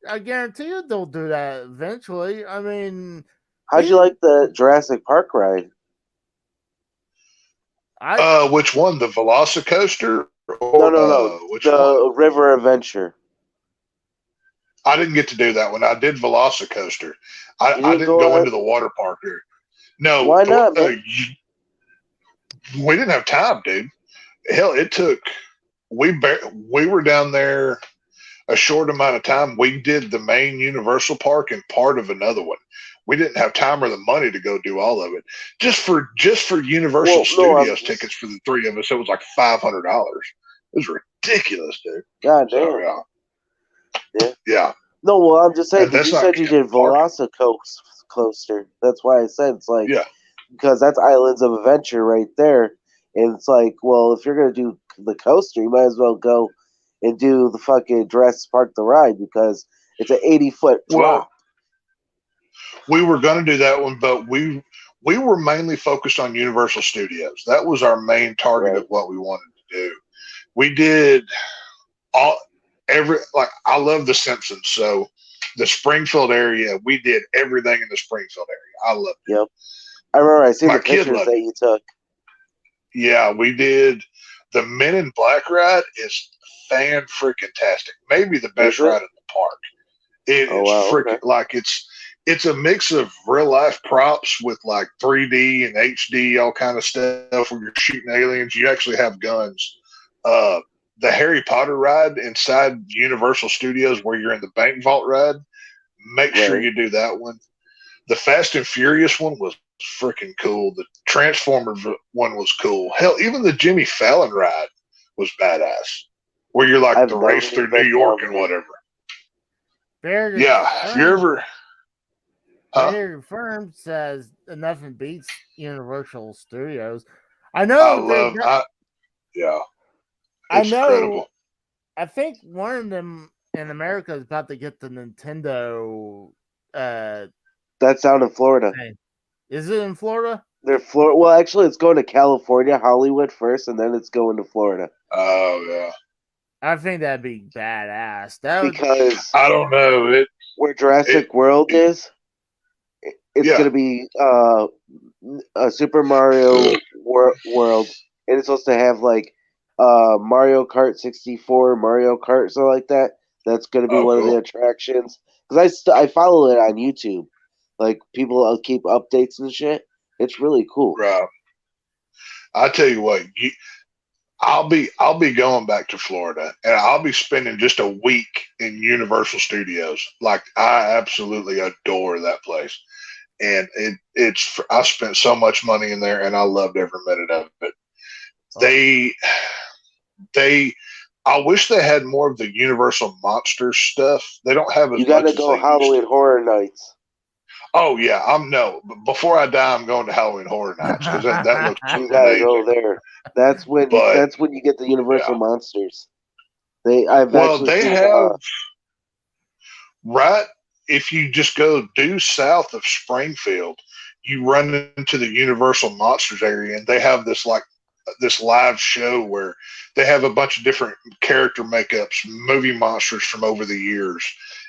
I guarantee you they'll do that eventually. I mean, how'd you like the Jurassic Park ride? Which one? The Velocicoaster? No. The River Adventure. I didn't get to do that one. I did Velocicoaster. I didn't go into the water park there. No. Why not? We didn't have time, dude. Hell, it took. We were down there a short amount of time. We did the main Universal Park and part of another one. We didn't have time or the money to go do all of it. Just for Universal Studios tickets for the three of us, it was like $500. It was ridiculous, dude. God damn. Yeah. No, well, I'm just saying, because you said you did Velocicoaster. That's why I said it's like, because that's Islands of Adventure right there. And it's like, well, if you're going to do the coaster, you might as well go and do the fucking Jurassic Park the ride, because it's an 80-foot drop. We were going to do that one, but we were mainly focused on Universal Studios. That was our main target of what we wanted to do. We did I love The Simpsons, so the Springfield area, we did everything in the Springfield area. I loved it. Yep. I remember I seen the pictures that you took. Yeah, we did. The Men in Black ride is fan-freaking-tastic. Maybe the best ride in the park. It is freaking like it's a mix of real-life props with like 3D and HD, all kind of stuff where you're shooting aliens. You actually have guns. The Harry Potter ride inside Universal Studios where you're in the bank vault ride, make sure you do that one. The Fast and Furious one was freaking cool. The Transformers one was cool. Hell, even the Jimmy Fallon ride was badass, where you're like the race through New York and whatever. If you're ever... Barry Firm says nothing beats Universal Studios. I know. I know. Incredible. I think one of them in America is about to get the Nintendo. That's out in Florida. Is it in Florida? Well, actually, it's going to California, Hollywood first, and then it's going to Florida. Oh yeah. I think that'd be badass. Because I don't know where Jurassic World is. It's going to be a Super Mario World, and it's supposed to have like Mario Kart 64, Mario Kart, something like that. That's going to be one of the attractions. Because I follow it on YouTube. Like, people keep updates and shit. It's really cool. Right. I tell you what, I'll be going back to Florida, and I'll be spending just a week in Universal Studios. Like, I absolutely adore that place. And I spent so much money in there, and I loved every minute of it. I wish they had more of the Universal Monsters stuff. They don't have as much. You got to go Halloween Horror Nights. Oh yeah, before I die, I'm going to Halloween Horror Nights because that looks. You got to go there. That's when you get the Universal Monsters. They have right. If you just go due south of Springfield, you run into the Universal Monsters area, and they have this live show where they have a bunch of different character makeups, movie monsters from over the years.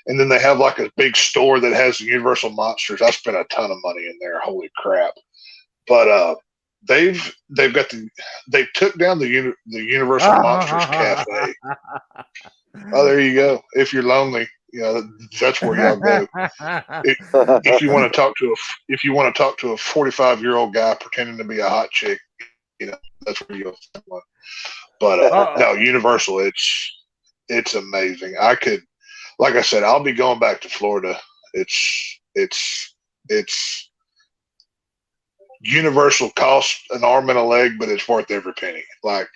And then they have like a big store that has the Universal Monsters. I spent a ton of money in there. Holy crap. But they took down the Universal Monsters Cafe. Oh, there you go. If you're lonely, You know, that's where y'all go. If you want to talk to a 45-year-old guy pretending to be a hot chick, you know, that's where you'll find one. But no, Universal, it's amazing. I could, like I said, I'll be going back to Florida. It's Universal costs an arm and a leg, but it's worth every penny. Like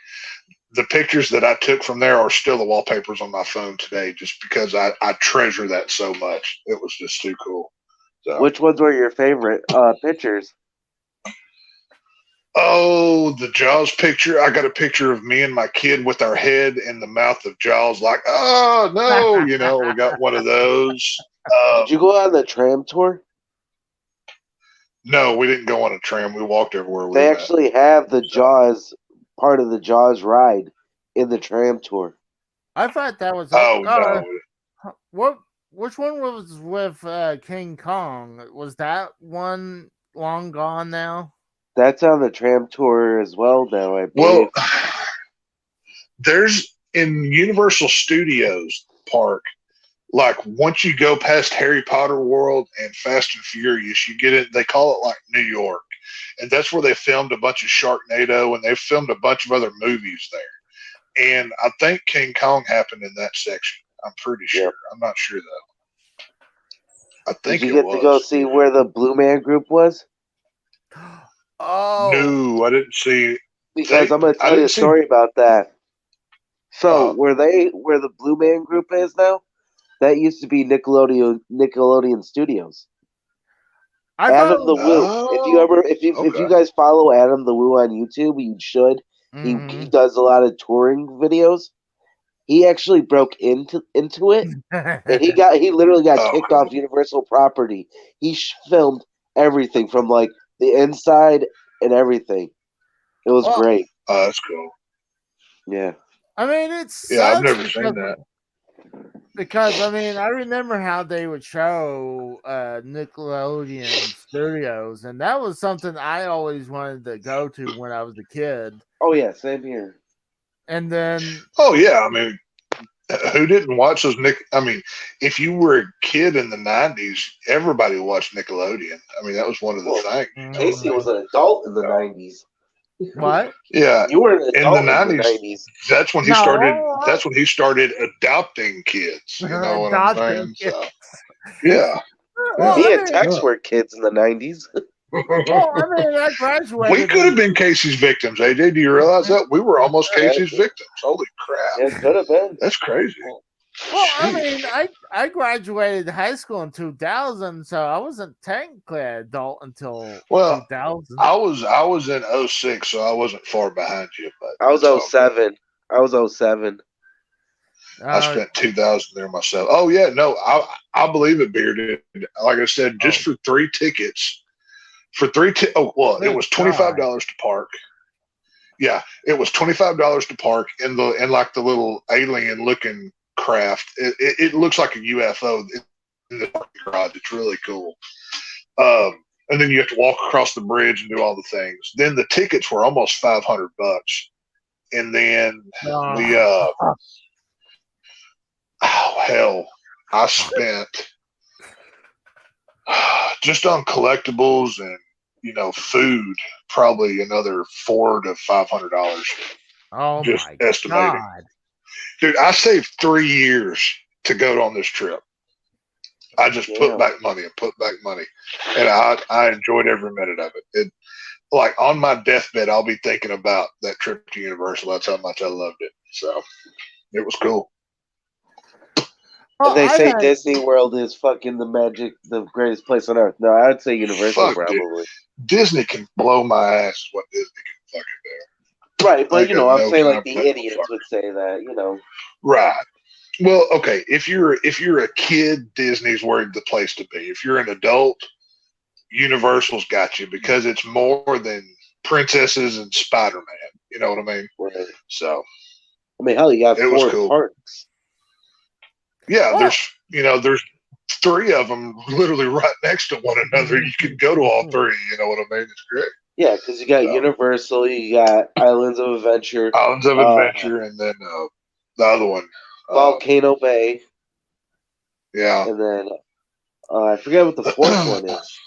the pictures that I took from there are still the wallpapers on my phone today, just because I treasure that so much. It was just too cool. So. Which ones were your favorite pictures? Oh, the Jaws picture. I got a picture of me and my kid with our head in the mouth of Jaws, like, oh, no. You know, we got one of those. Did you go on the tram tour? No, we didn't go on a tram. We walked everywhere. They actually have the Jaws, part of the Jaws ride in the tram tour. I thought that was. No. Which one was with King Kong? Was that one long gone now? That's on the tram tour as well now, I believe. Well, there's in Universal Studios Park, like once you go past Harry Potter World and Fast and Furious, you get it. They call it like New York, and that's where they filmed a bunch of Sharknado, and they filmed a bunch of other movies there. And I think King Kong happened in that section. I'm pretty sure. Yep. I'm not sure though. I think. Did you get to go see where the Blue Man Group was? Oh no, I didn't see. Because I'm going to tell you a story about that. So where the Blue Man Group is now, that used to be Nickelodeon Studios. Adam the Woo. If you guys follow Adam the Woo on YouTube, you should. He does a lot of touring videos. He actually broke into it, and he literally got kicked off Universal property. He filmed everything from like the inside and everything. It was great. Oh, that's cool. Yeah. I mean, it's I've never seen that. Because I mean, I remember how they would show Nickelodeon Studios, and that was something I always wanted to go to when I was a kid. Oh yeah, same here. And then, oh yeah, I mean, who didn't watch those? I mean, if you were a kid in the '90s, everybody watched Nickelodeon. I mean, that was one of the things. Casey was an adult in the '90s. What? Yeah, you were an adult in the '90s. That's when he started. That's when he started adopting kids. You know what I'm saying? So, yeah. Well, me and Tex were kids in the '90s. Well, I mean, I graduated. We could have been Casey's victims, AJ. Do you realize that? We were almost Casey's victims. Holy crap. It could have been. That's crazy. Well, I mean, I graduated high school in 2000, so I wasn't technically an adult until 2000. I was in 06, so I wasn't far behind you. But I was 07. I was 07. I spent 2000 there myself. Oh yeah, no, I believe it, Bearded. Like I said, just for 3 tickets. It was $25 to park. Yeah, it was $25 to park in like the little alien looking craft. It looks like a UFO in the parking garage. It's really cool. And then you have to walk across the bridge and do all the things. Then the tickets were almost $500, and then I spent just on collectibles and food, probably another $400 to $500. Oh, just my estimating. God. Dude, I saved 3 years to go on this trip. I just put back money, and I enjoyed every minute of it. Like on my deathbed, I'll be thinking about that trip to Universal. That's how much I loved it. So it was cool. And they say Disney World is fucking the greatest place on earth. No, I'd say Universal probably. Dude. Disney can blow my ass. What Disney can fucking do. Right, but I'm saying like the idiots would say that, Right. Well, okay. If you're a kid, Disney's where the place to be. If you're an adult, Universal's got you because it's more than princesses and Spider-Man. You know what I mean? Right. So, I mean, hell, you got 4 parks. Yeah, there's 3 of them literally right next to one another. You can go to all 3. You know what I mean? It's great. Yeah, because you got Universal, you got Islands of Adventure. And then the other one. Volcano Bay. Yeah. And then I forget what the fourth one is.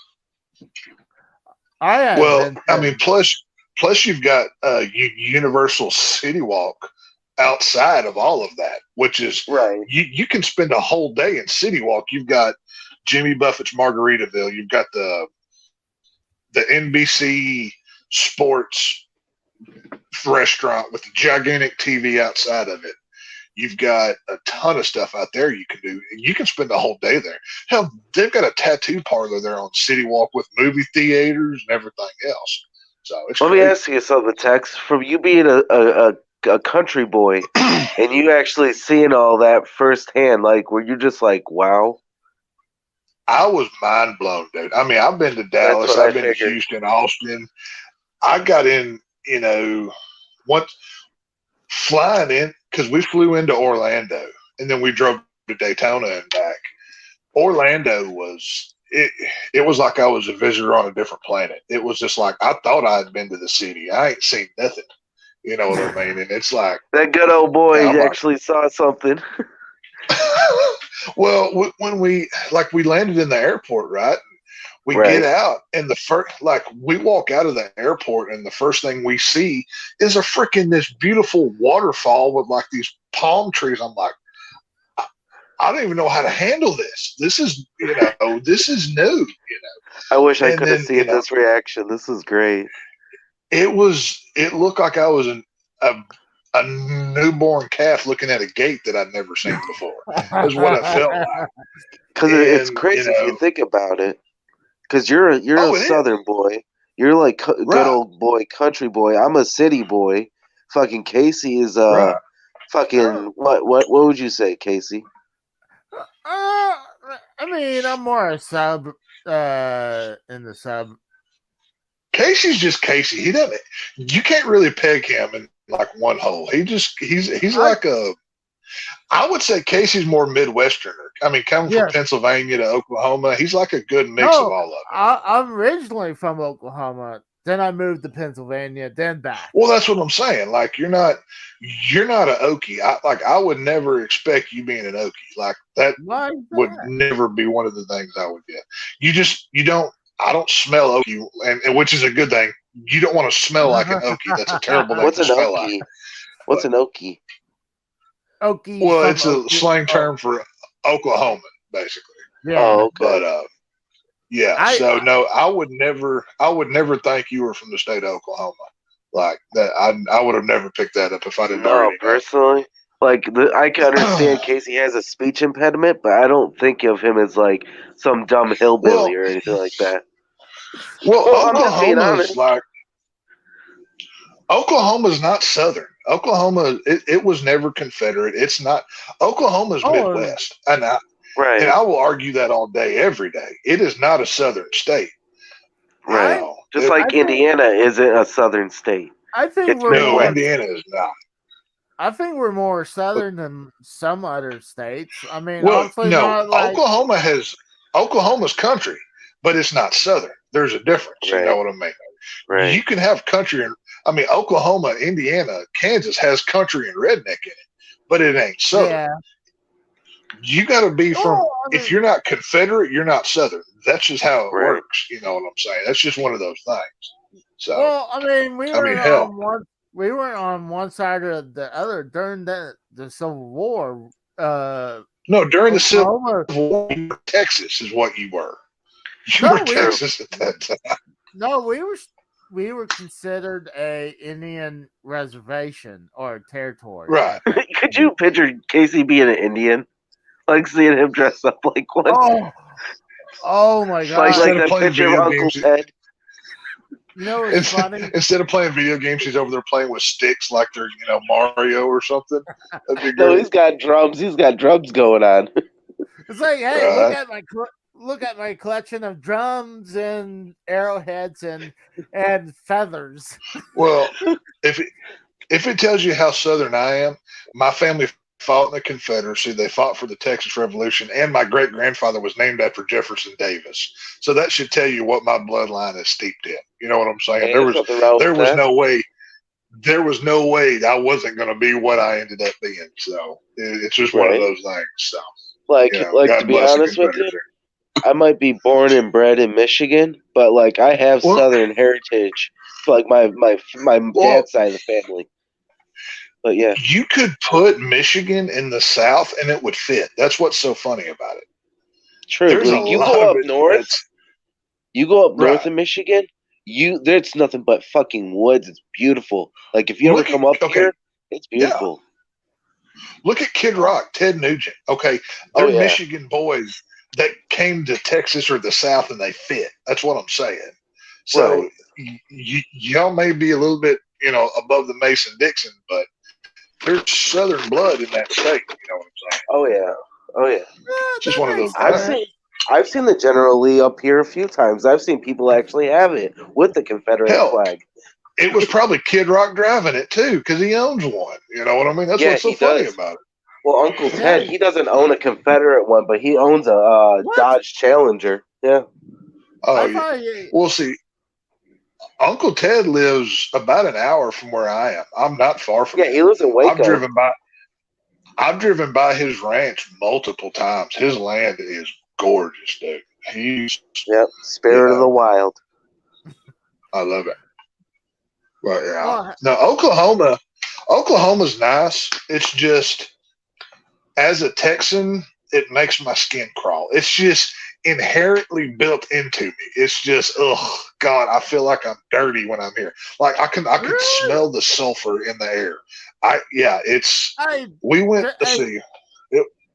Plus you've got Universal City Walk outside of all of that, which is right. You can spend a whole day in City Walk. You've got Jimmy Buffett's Margaritaville. You've got the NBC Sports restaurant with the gigantic TV outside of it. You've got a ton of stuff out there you can do. You can spend a whole day there. Hell, they've got a tattoo parlor there on City Walk with movie theaters and everything else. So let me ask you something, Tex. From you being a country boy and you actually seeing all that firsthand, like, were you just like, wow? I was mind blown, dude. I mean, I've been to Dallas, I've been to Houston, Austin. I got in, once flying in, because we flew into Orlando and then we drove to Daytona and back. Orlando was it was like I was a visitor on a different planet. It was just like I thought I had been to the city. I ain't seen nothing. You know what I mean? And it's like that good old boy actually saw something. Well, when we landed in the airport, right? We get out, and we walk out of the airport, and the first thing we see is this beautiful waterfall with like these palm trees. I'm like, I don't even know how to handle this. This is, this is new. I wish I could have seen this reaction. This is great. It looked like I was a newborn calf looking at a gate that I'd never seen before. Is what it felt like. Because it's crazy if you think about it. Because you're a Southern boy. You're like good old boy, country boy. I'm a city boy. Fucking Casey is fucking what would you say, Casey? I mean, I'm more a sub in the sub. Casey's just Casey. He doesn't. You can't really peg him in like one hole. He's like a. I would say Casey's more Midwesterner. I mean, coming from Pennsylvania to Oklahoma, he's like a good mix of all of it. I'm originally from Oklahoma. Then I moved to Pennsylvania, then back. Well, that's what I'm saying. Like, you're not an Okie. I would never expect you being an Okie. Like that would never be one of the things I would get. I don't smell Okie, and which is a good thing. You don't want to smell like an Okie. That's a terrible thing to smell like. What's an Okie? Okie. Well, it's a slang term for Oklahoman, basically. Yeah. Oh, okay. But I would never think you were from the state of Oklahoma. Like that, I would have never picked that up if I didn't already know. Personally, like I can understand Casey has a speech impediment, but I don't think of him as like some dumb hillbilly or anything like that. Well, Oklahoma's not Southern. Oklahoma, it was never Confederate. It's not. Oklahoma's Midwest, and I will argue that all day, every day. It is not a Southern state. Right. Just like Indiana isn't a Southern state. I think Indiana is not. I think we're more Southern than some other states. I mean, Oklahoma's country, but it's not Southern. There's a difference. Right. You know what I mean? Right. You can have country Oklahoma, Indiana, Kansas has country and redneck in it, but it ain't Southern. Yeah. You got to be if you're not Confederate, you're not Southern. That's just how it works. You know what I'm saying? That's just one of those things. So, well, I mean, we weren't on one side or the other during the Civil War. No, during the Civil War, Texas is what you were. You were Texas at that time. No, we were considered a Indian reservation or territory. Right. Could you picture Casey being an Indian? Like seeing him dressed up like one. Oh my God! Like that picture of Uncle Ted. You know what's funny? Instead of playing video games, he's over there playing with sticks like they're Mario or something. No, he's got drums. He's got drums going on. It's like, hey, look at my collection of drums and arrowheads and feathers. Well, if it tells you how Southern I am, my family fought in the Confederacy. They fought for the Texas Revolution, and my great-grandfather was named after Jefferson Davis. So that should tell you what my bloodline is steeped in. You know what I'm saying? There was no way I wasn't going to be what I ended up being. So it's just one of those things. So Like, You know, like God to be bless the honest with you, Confederacy. I might be born and bred in Michigan, but like I have Well- Southern heritage, like my Well- dad's side of the family. But yeah, You could put Michigan in the South and it would fit. That's what's so funny about it. true. There's a Like you lot go of up it north, that's- you go up north Right. in Michigan, there's nothing but fucking woods. It's beautiful. Like if you ever Look come at- up okay. here, it's beautiful. Look at Kid Rock, Ted Nugent. Okay, Oh, they're yeah. Michigan boys that came to Texas or the South and they fit. That's what I'm saying. So Right. y'all may be a little bit, above the Mason Dixon, but there's Southern blood in that state. You know what I'm saying? Oh yeah. Oh yeah. It's just one of those things. I've seen the General Lee up here a few times. I've seen people actually have it with the Confederate Hell, flag. It was probably Kid Rock driving it too, because he owns one. You know what I mean? That's Yeah, what's so he funny does. about it. Well, Uncle Ted, he doesn't own a Confederate one, but he owns a Dodge Challenger. Yeah. Oh yeah. We'll see. Uncle Ted lives about an hour from where I am. I'm not far from Yeah, he lives in Waco. I've driven by his ranch multiple times. His land is gorgeous, dude. Spirit of the wild. I love it. But yeah. No, Oklahoma's nice. It's just, as a Texan, it makes my skin crawl. It's just inherently built into me. It's just, oh God, I feel like I'm dirty when I'm here. Like I can smell the sulfur in the air. We went to see.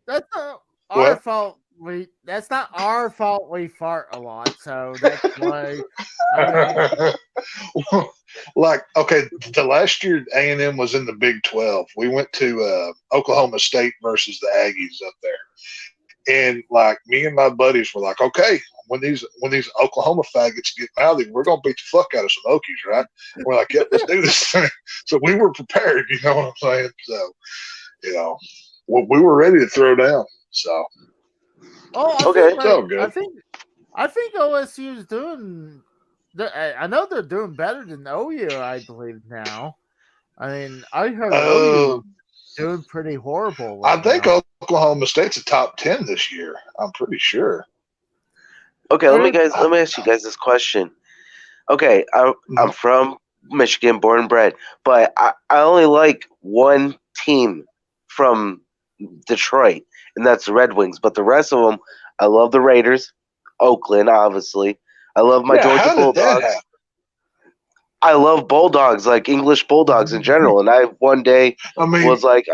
That's not our fault. That's not our fault. We fart a lot, so that's why. Like, okay, the last year A&M was in the Big 12. We went to Oklahoma State versus the Aggies up there. And like me and my buddies were like, okay, when these Oklahoma faggots get mouthy, we're gonna beat the fuck out of some Okies, right? And we're like, yeah, let's do this thing. So we were prepared, you know what I'm saying? So, we were ready to throw down. So, I think OSU is doing. I know they're doing better than OU, I believe now. I mean, I heard OU doing pretty horrible. I think Oklahoma State's a top 10 this year. I'm pretty sure. Okay, let me ask you guys this question. Okay, I'm from Michigan, born and bred, but I only like one team from Detroit, and that's the Red Wings. But the rest of them, I love the Raiders, Oakland, obviously. I love my Georgia Bulldogs. I love Bulldogs, like English Bulldogs in general. And I one day was like,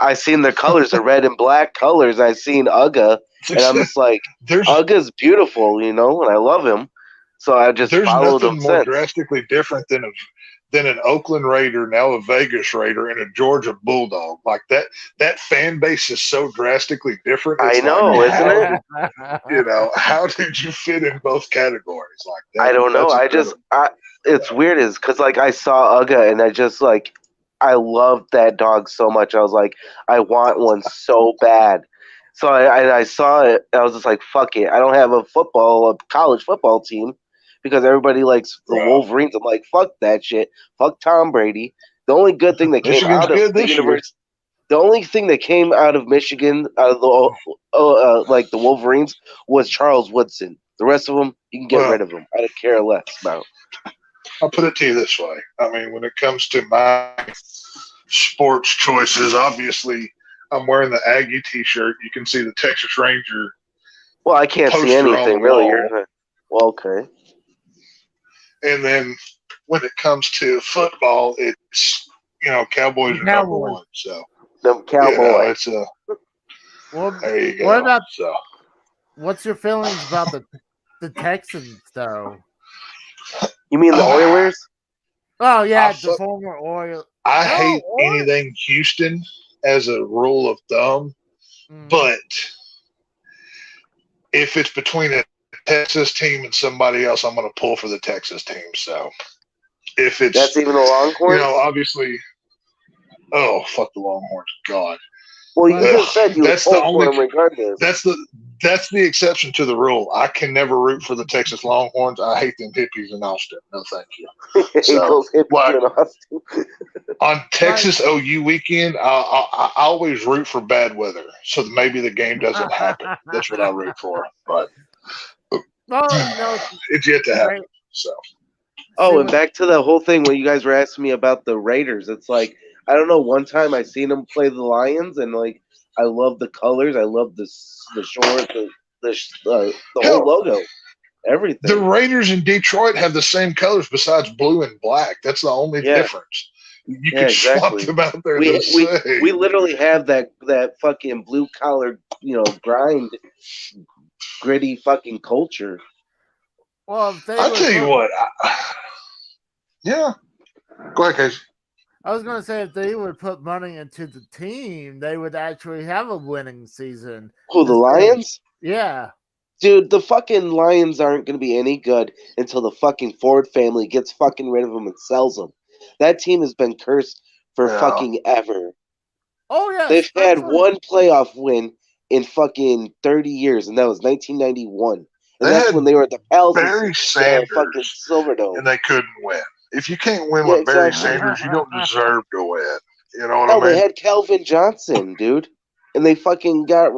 I seen their colors, the red and black colors. I seen Uga, and I'm just like, Uga's beautiful, and I love him. So I just followed him. There's nothing more drastically different than an Oakland Raider, now a Vegas Raider, and a Georgia Bulldog. Like that fan base is so drastically different. I know, isn't it? How did you fit in both categories like that? I don't know. It's weird, because like I saw Uga, and I just like I loved that dog so much. I was like, I want one so bad. So I saw it. I was just like, fuck it. I don't have a college football team. Because everybody likes the Wolverines. I'm like, fuck that shit. Fuck Tom Brady. The only good thing that came out of the university, the only thing that came out of Michigan, out of the like the Wolverines, was Charles Woodson. The rest of them, you can get rid of them. I don't care less about. I'll put it to you this way. I mean, when it comes to my sports choices, obviously, I'm wearing the Aggie T-shirt. You can see the Texas Ranger. Well, I can't see anything really. Well, okay. And then when it comes to football, it's Cowboys are number one. So the Cowboys. There you go. What's your feelings about the Texans though? You mean the Oilers? Oh yeah, the former Oilers. I hate anything Houston as a rule of thumb, but if it's between a Texas team and somebody else, I'm going to pull for the Texas team. So if it's that's even the Longhorns, obviously. Oh, fuck the Longhorns! God. Well, you just said you would pull for them regardless. That's the exception to the rule. I can never root for the Texas Longhorns. I hate them hippies in Austin. No, thank you. Those hippies in Austin. On Texas OU weekend, I always root for bad weather, so that maybe the game doesn't happen. That's what I root for, but Well, it's yet to happen. right. So, Oh, and back to the whole thing when you guys were asking me about the Raiders. It's like, I don't know. One time I seen them play the Lions, and like I love the colors. I love the short, the whole logo, everything. The Raiders in Detroit have the same colors besides blue and black. That's the only difference. You can swap them out there. We literally have that fucking blue collar, grind, gritty fucking culture. Well, I'll tell you what. Yeah. Go ahead, Casey. I was going to say if they would put money into the team, they would actually have a winning season. Who, the Lions? Yeah. Dude, the fucking Lions aren't going to be any good until the fucking Ford family gets fucking rid of them and sells them. That team has been cursed for fucking ever. Oh, yeah. They've had one playoff win in fucking 30 years, and that was 1991. And that's when they were at the Pels. Barry Sanders, fucking Silverdome. And they couldn't win. If you can't win with Barry Sanders, you don't deserve to win. You know what I mean? They had Calvin Johnson, dude. And they fucking got...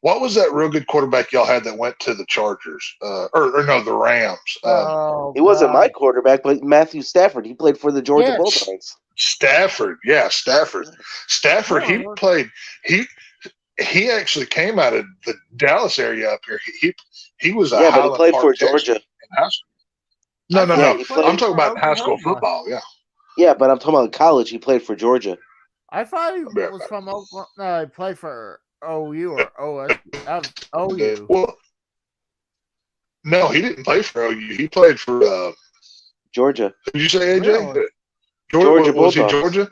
What was that real good quarterback y'all had that went to the Chargers? The Rams. He wasn't my quarterback, but Matthew Stafford. He played for the Georgia Bulldogs. Stafford. Stafford, he played... He actually came out of the Dallas area up here. He was a but he played for Georgia. No. I'm talking about high school football. Yeah. Yeah, but I'm talking about college. He played for Georgia. I thought he was from Oklahoma. No, he played for OU or OU. Well, no, he didn't play for OU. He played for Georgia. Did you say AJ? Really? Georgia was he Georgia?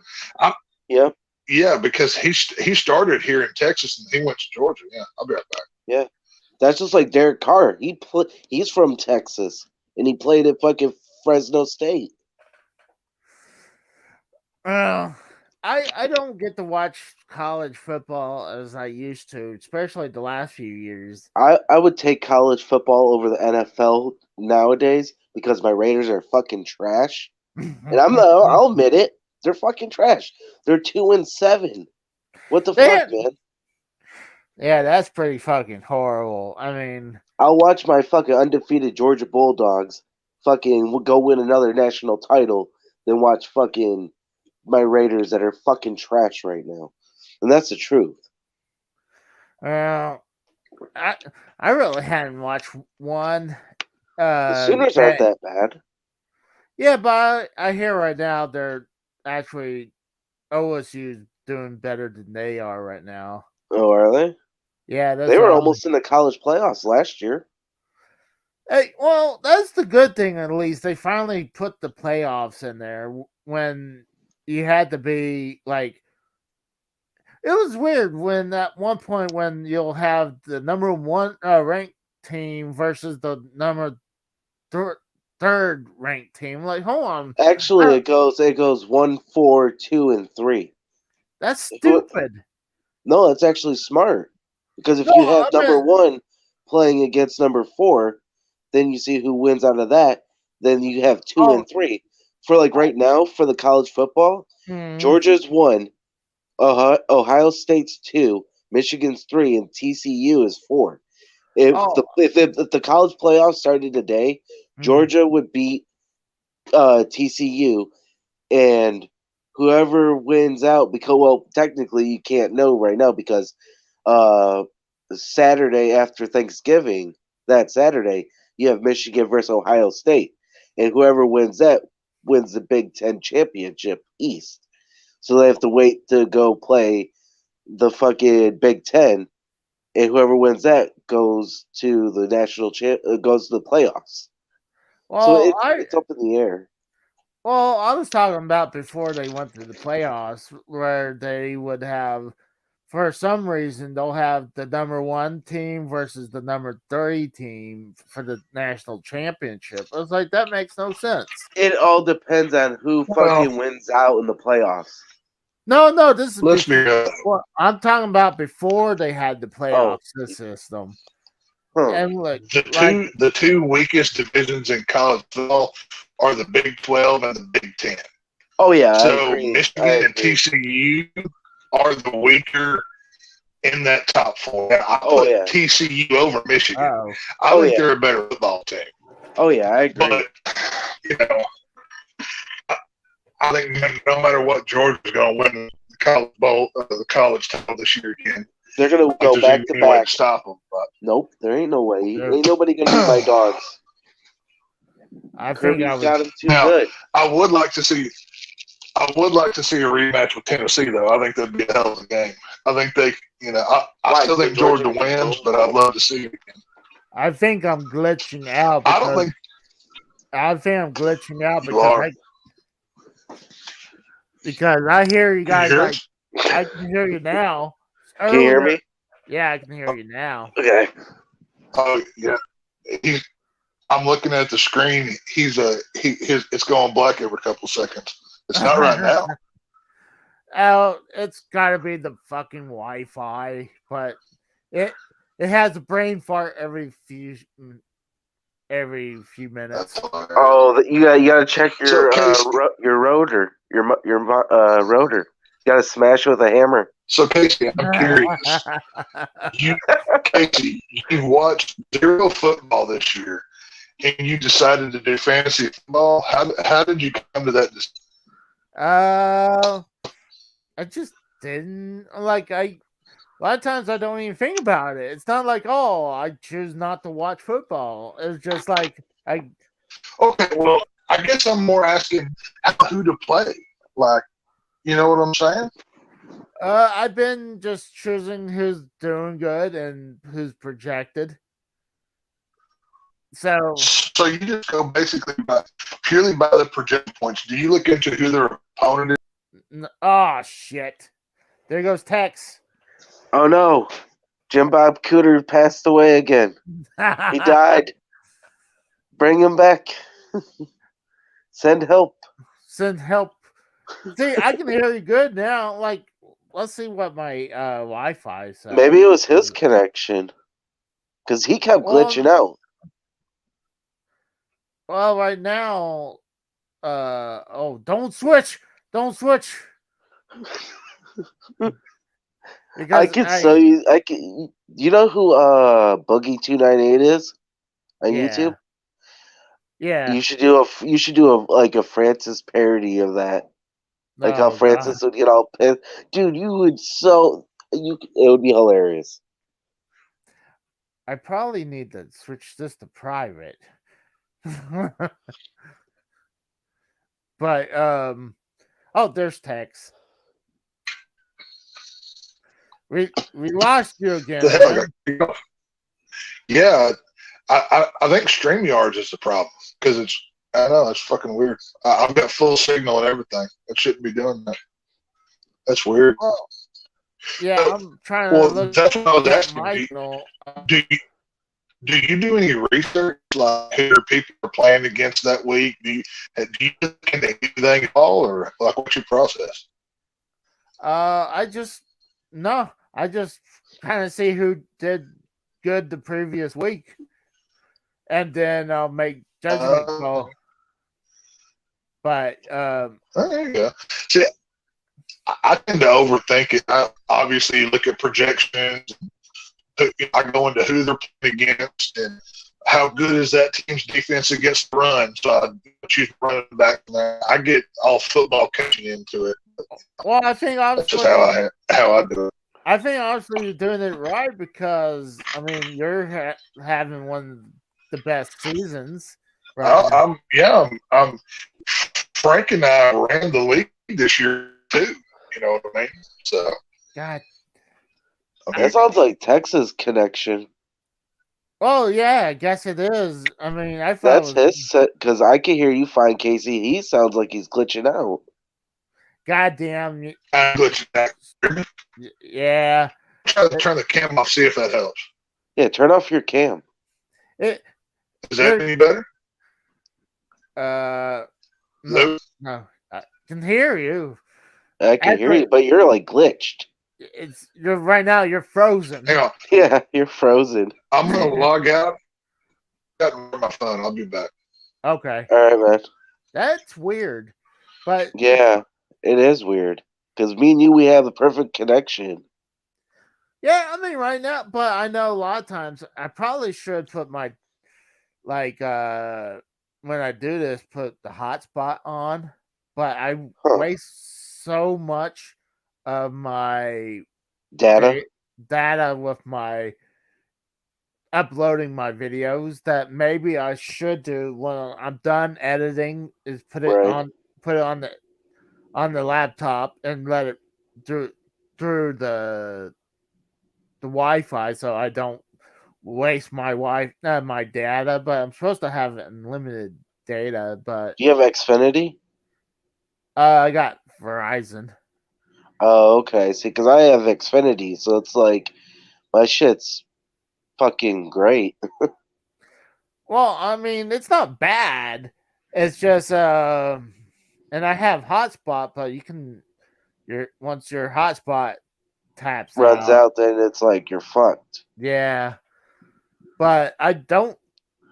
Yeah. Yeah, because he started here in Texas and he went to Georgia. Yeah, I'll be right back. Yeah, that's just like Derek Carr. He's from Texas and he played at fucking Fresno State. I don't get to watch college football as I used to, especially the last few years. I would take college football over the NFL nowadays because my Raiders are fucking trash, and I'll admit it. They're fucking trash. They're 2-7. What the fuck, man? Yeah, that's pretty fucking horrible. I mean, I'll watch my fucking undefeated Georgia Bulldogs fucking go win another national title than watch fucking my Raiders that are fucking trash right now. And that's the truth. Well, I really hadn't watched one. The Sooners aren't that bad. Yeah, but I hear right now they're actually OSU's doing better than they are right now. Oh, are they? Yeah, they were almost in the college playoffs last year. Hey, well, that's the good thing. At least they finally put the playoffs in there when you had to be like. It was weird when at one point when you'll have the number one ranked team versus the number third ranked team. Like, hold on. Actually, it goes 1, 4, 2, and 3. That's stupid. No, it's actually smart because if you have number 1 playing against number 4, then you see who wins out of that. Then you have 2 and 3. For like right now for the college football, Georgia's 1, Ohio State's 2, Michigan's 3, and TCU is 4. If the college playoffs started today, Georgia would beat TCU, and whoever wins out, because technically you can't know right now because Saturday after Thanksgiving, that Saturday, you have Michigan versus Ohio State, and whoever wins that wins the Big Ten championship East. So they have to wait to go play the fucking Big Ten, and whoever wins that goes to the goes to the playoffs. Well, so it's up in the air. Well, I was talking about before they went to the playoffs, where they would have, for some reason, they'll have the number 1 team versus the number 3 team for the national championship. I was like, that makes no sense. It all depends on who fucking wins out in the playoffs. No, this is I'm talking about before they had the playoff system. Huh. And look, The two weakest divisions in college football are the Big 12 and the Big 10. Oh yeah, I So agree. Michigan and TCU are the weaker in that top four. I put TCU over Michigan. I think they're a better football team. Oh yeah, I agree. But I think no matter what, Georgia's going to win the college bowl, the college title this year again. They're going to go back to back. Stop them. But. Nope, there ain't no way. Ain't nobody going to beat my dogs. I think Kirby's got him too good. I would like to see a rematch with Tennessee, though. I think that'd be a hell of a game. I think they, I still think Georgia wins, but I'd love to see it again. I think I'm glitching out. I think I'm glitching out because I hear you guys. I can hear you now. Can you hear me? Yeah, I can hear you now. Okay. Oh yeah. I'm looking at the screen. It's going black every couple seconds. It's not right now. Oh, it's got to be the fucking Wi-Fi, but it has a brain fart every few minutes. Oh, you got to check your rotor, your rotor. You got to smash it with a hammer. So Casey, I'm curious. Casey, you watched zero football this year, and you decided to do fantasy football. How did you come to that decision? I just didn't a lot of times I don't even think about it. It's not like, oh, I choose not to watch football. It's just like Okay, well, I guess I'm more asking who to play. Like, you know what I'm saying? I've been just choosing who's doing good and who's projected. So you just go basically purely by the projected points. Do you look into who their opponent is? Oh shit! There goes Tex. Oh no, Jim Bob Cooter passed away again. He died. Bring him back. Send help. Send help. See, I can hear you good now. Like, let's see what my Wi-Fi says. Maybe it was his connection, because he kept glitching out. Well, right now, don't switch. Don't switch. I can. You know who Boogie298 is on YouTube? Yeah. You should do a Francis parody of that. Like how Francis would get all pissed. Dude, it would be hilarious. I probably need to switch this to private. But there's Tex. We lost you again. Yeah, I think StreamYards is the problem because it's fucking weird. I've got full signal and everything. It shouldn't be doing that. That's weird. Well, yeah, I'm trying to look. That's what I was asking. Do you do any research, like who people are playing against that week? Do you look into anything at all, or like what's your process? I just kind of see who did good the previous week, and then I'll make judgment call. But there you go. See, I tend to overthink it. I obviously look at projections. I go into who they're playing against and how good is that team's defense against the run. So I choose running back from there. I get all football coaching into it. Well, I think honestly, that's just how I do it. I think honestly you're doing it right because I mean you're having one of the best seasons. Right? I'm Frank and I ran the league this year too. You know what I mean? So God. That sounds like Texas connection. Oh yeah, I guess it is. I mean, I That's thought his set because I can hear you fine, Casey. He sounds like he's glitching out. Goddamn. I'm glitching out. Yeah. Try to turn the cam off. See if that helps. Yeah, turn off your cam. Is that any better? No, I can hear you. I can hear you, but you're like glitched. you're right now. You're frozen. Hang on. Yeah, you're frozen. I'm gonna log out. Got my phone. I'll be back. Okay, All right, man. that's weird, but Yeah, it is weird because me and you, we have the perfect connection. yeah, I mean right now. But I know a lot of times I probably should put my like when I do this, put the hotspot on, but I Huh. waste so much of my Data. data with my uploading my videos that maybe I should do when I'm done editing is Right. put it on the laptop and let it through the Wi-Fi so I don't waste my data, but I'm supposed to have unlimited data, but Do you have Xfinity? I got Verizon. Oh, okay. See, because I have Xfinity, so it's like my shit's fucking great. Well, I mean, it's not bad. It's just and I have hotspot, but you can once your hotspot taps Runs out. out, then it's like you're fucked. Yeah. But I don't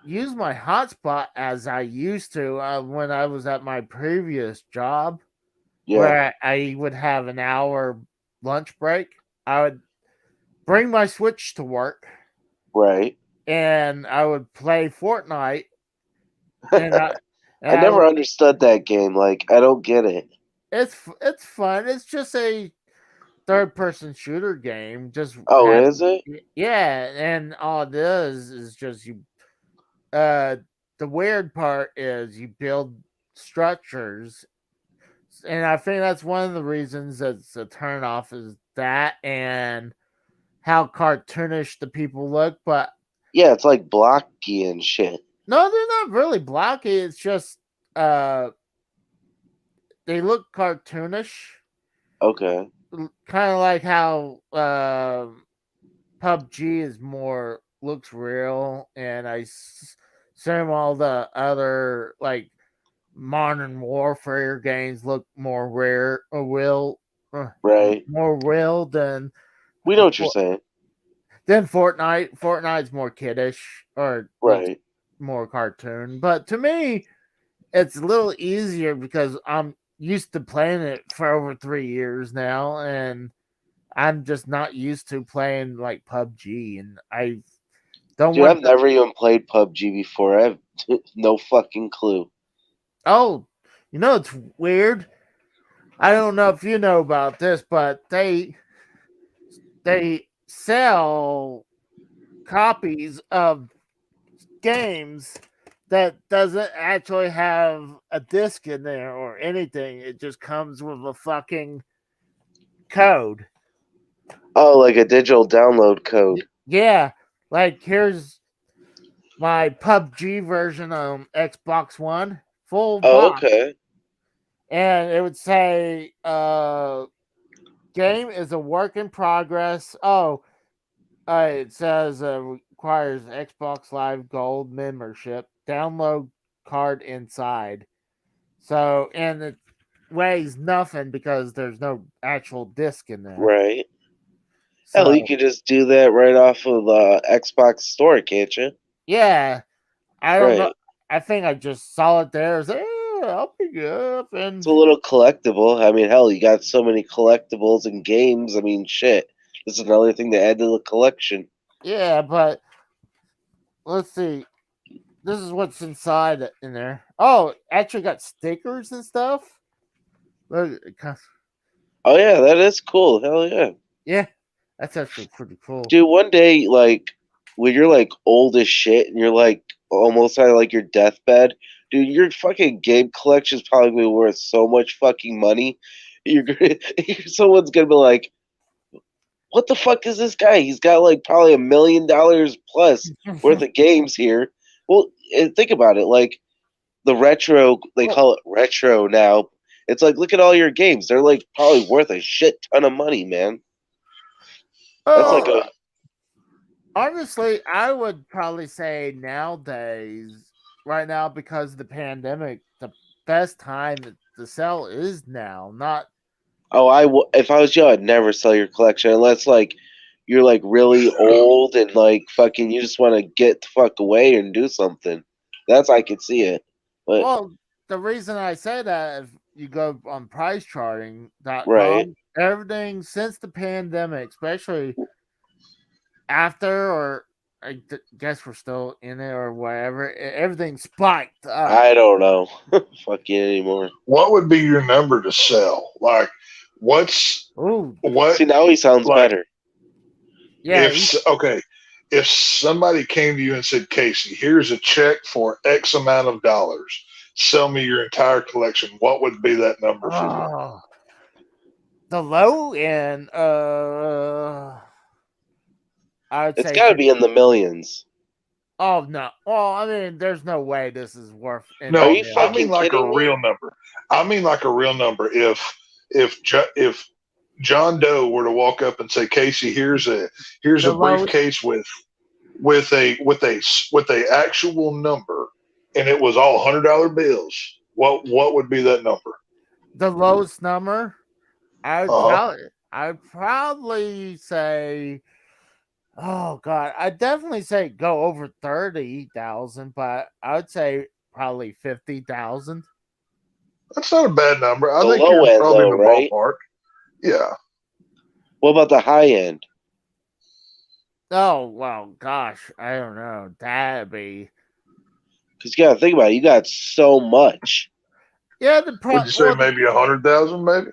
use my hotspot as I used to when I was at my previous job Yeah. where I would have an hour lunch break. I would bring my Switch to work Right. and I would play Fortnite and I and I I never would understood that game. Like, I don't get it. it's fun. It's just a third person shooter game. Just Oh, have is it? yeah, and all it is just you uh the weird part is you build structures, and I think that's one of the reasons that's a turn off is that and how cartoonish the people look. But Yeah, it's like blocky and shit. no, they're not really blocky. It's just uh they look cartoonish, Okay. kind of like how PUBG is more looks real, and assume all the other like modern warfare games look more rare or Right. more real than We know what you're saying. Fortnite. Fortnite's more kiddish or looks Right. more cartoon. But to me, it's a little easier because I'm used to playing it for over 3 years now, and I'm just not used to playing like PUBG, and I don't Dude, want. I've never even played PUBG before. I have no fucking clue. Oh, it's weird. I don't know if you know about this, but they sell copies of games that doesn't actually have a disc in there or anything. It just comes with a fucking code. Oh, like a digital download code. Yeah, like here's my PUBG version on Xbox One, full Oh, box, okay. and it would say game is a work in progress. Oh, it says requires Xbox Live Gold membership. Download card inside. So, and it weighs nothing because there's no actual disc in there. Right. Hell, you So, could just do that right off of the Xbox store, can't you? yeah, I don't know. Right. I think I just saw it there. I was like, I'll pick it up. It's And a little collectible. I mean, hell, you got so many collectibles and games. I mean, shit. This is another thing to add to the collection. yeah, but let's see. This is what's inside in there. Oh, actually got stickers and stuff. Look, Oh, yeah, that is cool. Hell yeah. yeah, that's actually pretty cool. Dude, one day, like, when you're, like, old as shit and you're, like, almost on, like, your deathbed, dude, your fucking game collection is probably gonna be worth so much fucking money. You're gonna, someone's gonna be like, what the fuck is this guy? He's got, like, probably $1 million plus worth of games here. Well, think about it. Like, the retro, they call it retro now. It's like, look at all your games. They're, like, probably worth a shit ton of money, man. That's like a Honestly, I would probably say nowadays, right now, because of the pandemic, the best time to sell is now, not If I was you, I'd never sell your collection unless like you're like really old and like fucking you just want to get the fuck away and do something. That's I could see it. But Well, the reason I say that, if you go on pricecharting.com, Right. everything since the pandemic, especially after, or I guess we're still in it or whatever, everything spiked up. I don't know. Fuck you anymore. What would be your number to sell? Like, what's Ooh, what? See, now he sounds Like, better. yeah. If somebody came to you and said, Casey, here's a check for X amount of dollars, sell me your entire collection, what would be that number for you? Oh, the low end, I would It's say got to be in the millions. Oh no! Well, I mean, there's no way this is worth. No, Are you I fucking mean like a kidding me? real number. I mean like a real number. If John Doe were to walk up and say, Casey, here's a The lowest- briefcase with a actual number, and it was all $100 bills, what would be that number? The lowest number, Uh-huh. I'd probably say, oh god, I'd definitely say go over 30,000, but I would say probably 50,000. That's not a bad number. I The think low you're end, probably though, in the right? ballpark. Yeah. What about the high end? Oh well, gosh, I don't know. That'd be Because you got to think about it. You got so much. yeah. Would you say maybe 100,000? Maybe.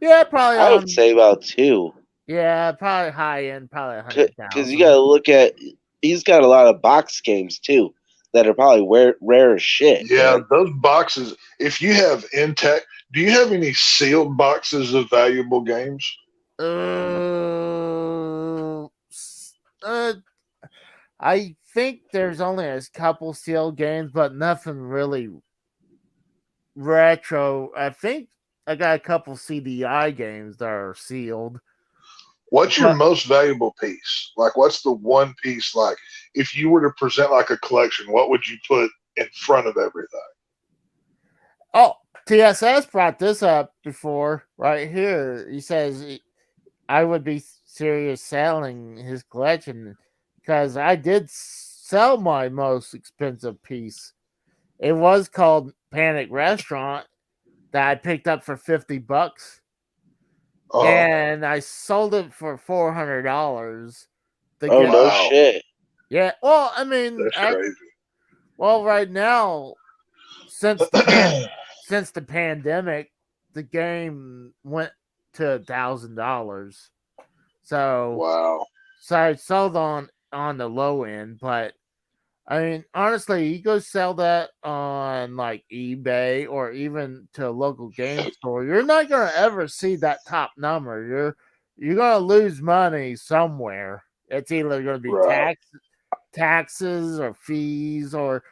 Yeah, probably. I would say about 2. Yeah, probably high end, probably Because 100,000. you got to look at, he's got a lot of box games too that are probably rare as shit. Yeah, man. those boxes. If you have intact, do you have any sealed boxes of valuable games? I think there's only a couple sealed games, but nothing really retro. I think I got a couple CDI games that are sealed. What's your But- most valuable piece? Like, what's the one piece? Like, if you were to present like a collection, what would you put in front of everything? Oh, TSS brought this up before, right here. He says I would be serious selling his collection because I did sell my most expensive piece. It was called Panic Restaurant that I picked up for $50, and I sold it for $400. Oh, no Wow. shit. Yeah, well, I mean, That's crazy. well, right now, since the pandemic, the game went to $1,000. So, Wow. so I sold on the low end, but I mean, honestly, you go sell that on like eBay or even to a local game store, you're not gonna ever see that top number. You're gonna lose money somewhere. It's either gonna be Right. taxes or fees or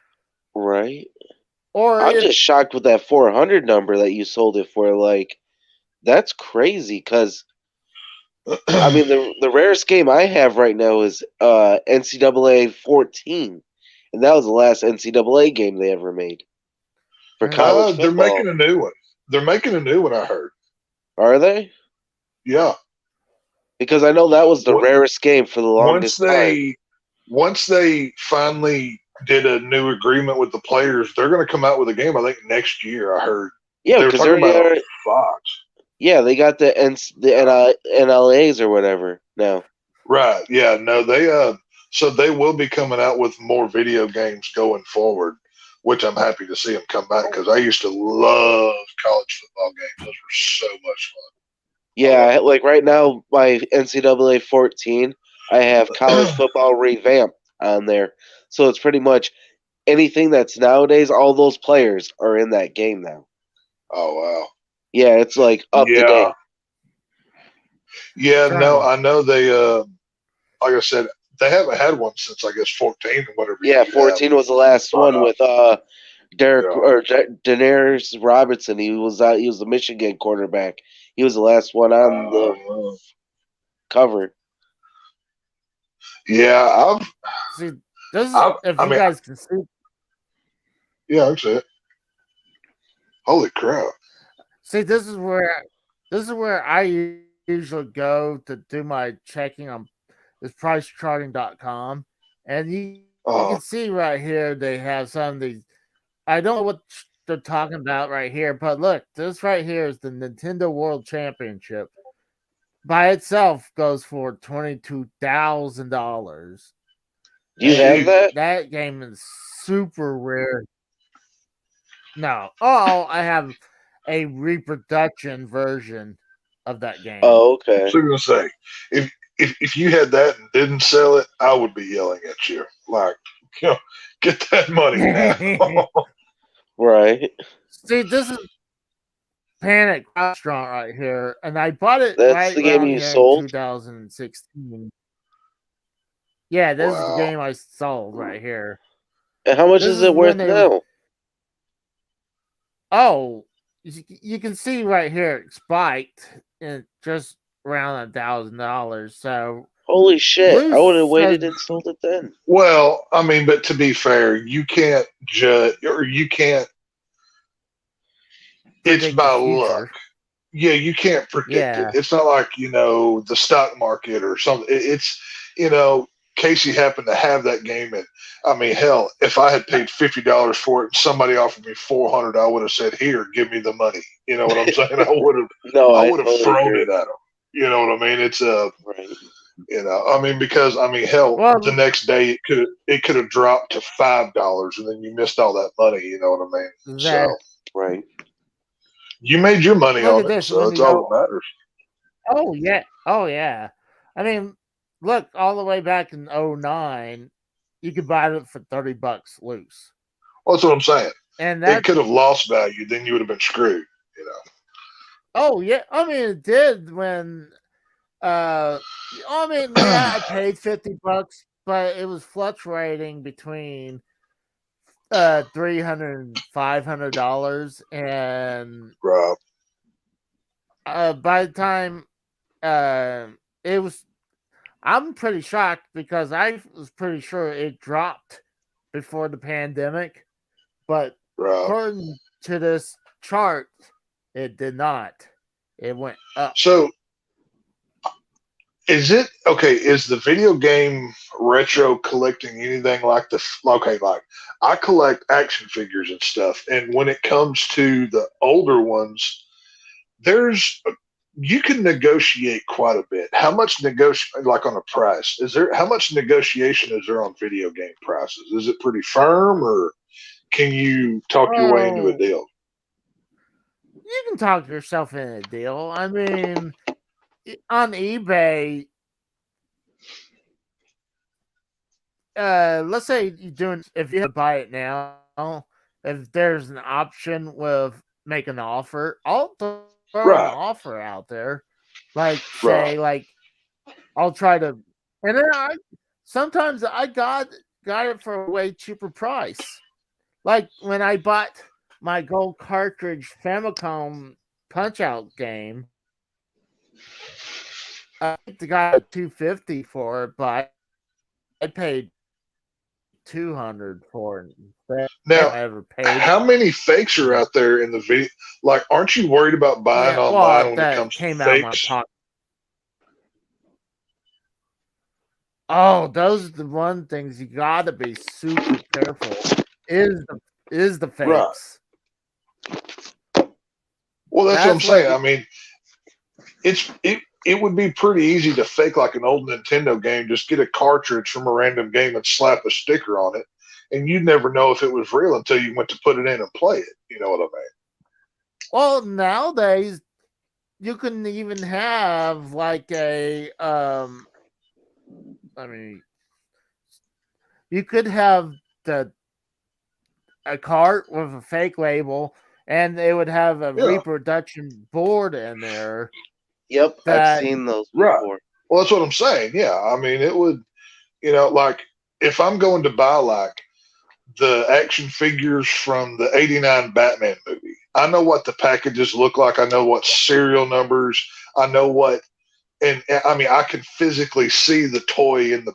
Right. or I'm if, just shocked with that 400 number that you sold it for. Like, that's crazy because, I mean, the rarest game I have right now is NCAA 14. And that was the last NCAA game they ever made for college they're football. making a new one. They're making a new one, I heard. Are they? Yeah. Because I know that was the What- rarest game for the longest time. Once they finally did a new agreement with the players, they're going to come out with a game. I think next year. I heard. Yeah, they were because talking they're about it on Fox. yeah, they got the NLAs or whatever now. Right. Yeah. No. So they will be coming out with more video games going forward, which I'm happy to see them come back because I used to love college football games. Those were so much fun. Yeah, like right now, my NCAA 14, I have college football revamped on there. So it's pretty much anything that's nowadays, all those players are in that game now. Oh wow. Yeah, it's like up to date. Yeah. Sure. No, I know they. Like I said, they haven't had one since I guess 14 or whatever. Yeah, you 14 have. was the last one with Derek Yeah. or Daenerys Robertson. He was the Michigan quarterback. He was the last one on the cover. Yeah, see, this is I mean, guys can see. yeah, that's it. Holy crap! See, this is this is where I usually go to do my checking on is pricecharting.com. And you can see right here they have some of these. I don't know what they're talking about right here, but look, this right here is the Nintendo World Championship. By itself goes for $22,000. Do you have that? That game is super rare. No. Oh, I have a reproduction version of that game. Oh, okay. I was gonna say, if you had that and didn't sell it, I would be yelling at you like, get that money now. Right. See, this is Panic Restaurant right here, and I bought it That's right the game around you here sold? in 2016. Yeah, this is the game I sold right here. And how much is it worth now? Oh, you can see right here it spiked in just around $1,000. So holy shit! I would have waited said, and sold it then. Well, I mean, but to be fair, you can't judge or you can't. It's by luck. Yeah, you can't predict it. It's not like the stock market or something. It's Casey happened to have that game, and I mean, hell, if I had paid $50 for it and somebody offered me $400, I would have said, "Here, give me the money." You know what I'm saying? I would have. I would have thrown it at them. You know what I mean? It's right. I mean, because I mean, hell, the next day it could have dropped to $5, and then you missed all that money. You know what I mean? So right. You made your money on it, so it's all that matters. Oh yeah, oh yeah. I mean, look, all the way back in 2009, you could buy it for $30 loose. Well, that's what I'm saying. And it could have lost value, then you would have been screwed. Oh yeah, I mean it did when. I mean, yeah, I paid $50, but it was fluctuating between $300 and $500, and by the time it was, I'm pretty shocked because I was pretty sure it dropped before the pandemic, but according to this chart, it did not. It went up. So is it okay? Is the video game retro collecting anything like the okay? Like I collect action figures and stuff, and when it comes to the older ones, you can negotiate quite a bit. How much like on a price? How much negotiation is there on video game prices? Is it pretty firm, or can you talk your way into a deal? You can talk yourself in a deal. I mean, on eBay, let's say if you buy it now, if there's an option with make an offer, I'll throw an offer out there. Like say, like I'll try to, and then sometimes I got it for a way cheaper price. Like when I bought my gold cartridge Famicom Punch-Out game, I got $250 for it, but I paid $200 for it. Now, I ever paid. How many fakes are out there in the video? Like, aren't you worried about buying online when it comes to fakes? Oh, those are the one things you gotta be super careful. Is the fakes? Right. Well, that's what I'm saying. I mean, it would be pretty easy to fake like an old Nintendo game. Just get a cartridge from a random game and slap a sticker on it, and you'd never know if it was real until you went to put it in and play it. You know what I mean? Well, nowadays you can even have like a I mean, you could have a cart with a fake label, and they would have a reproduction board in there. Yep, I've seen those before. Right. Well, that's what I'm saying. Yeah, I mean, it would, like if I'm going to buy like the action figures from the '89 Batman movie, I know what the packages look like. I know what serial numbers. I know what, and I mean, I can physically see the toy in the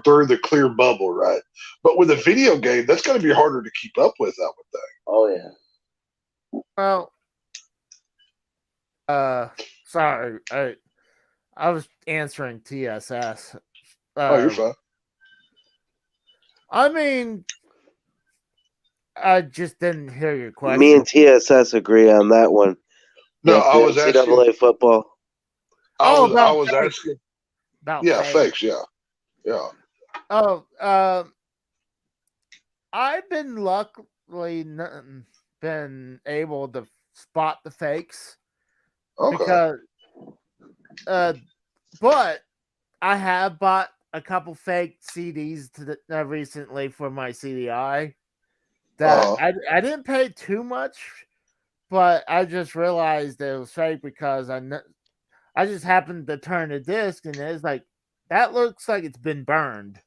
through the clear bubble, right? But with a video game, that's going to be harder to keep up with, I would think. Oh yeah. Well, Sorry, I was answering TSS. Oh, you're fine. I mean, I just didn't hear your question. Me and TSS agree on that one. No, Yeah, I was asking. NCAA football. I about was fakes. asking. About Yeah, fakes. fakes. Yeah. Oh, I've been luckily been able to spot the fakes Okay. because, but I have bought a couple fake CDs recently for my CDI that I didn't pay too much, but I just realized it was fake because I just happened to turn the disc and it's like that looks like it's been burned.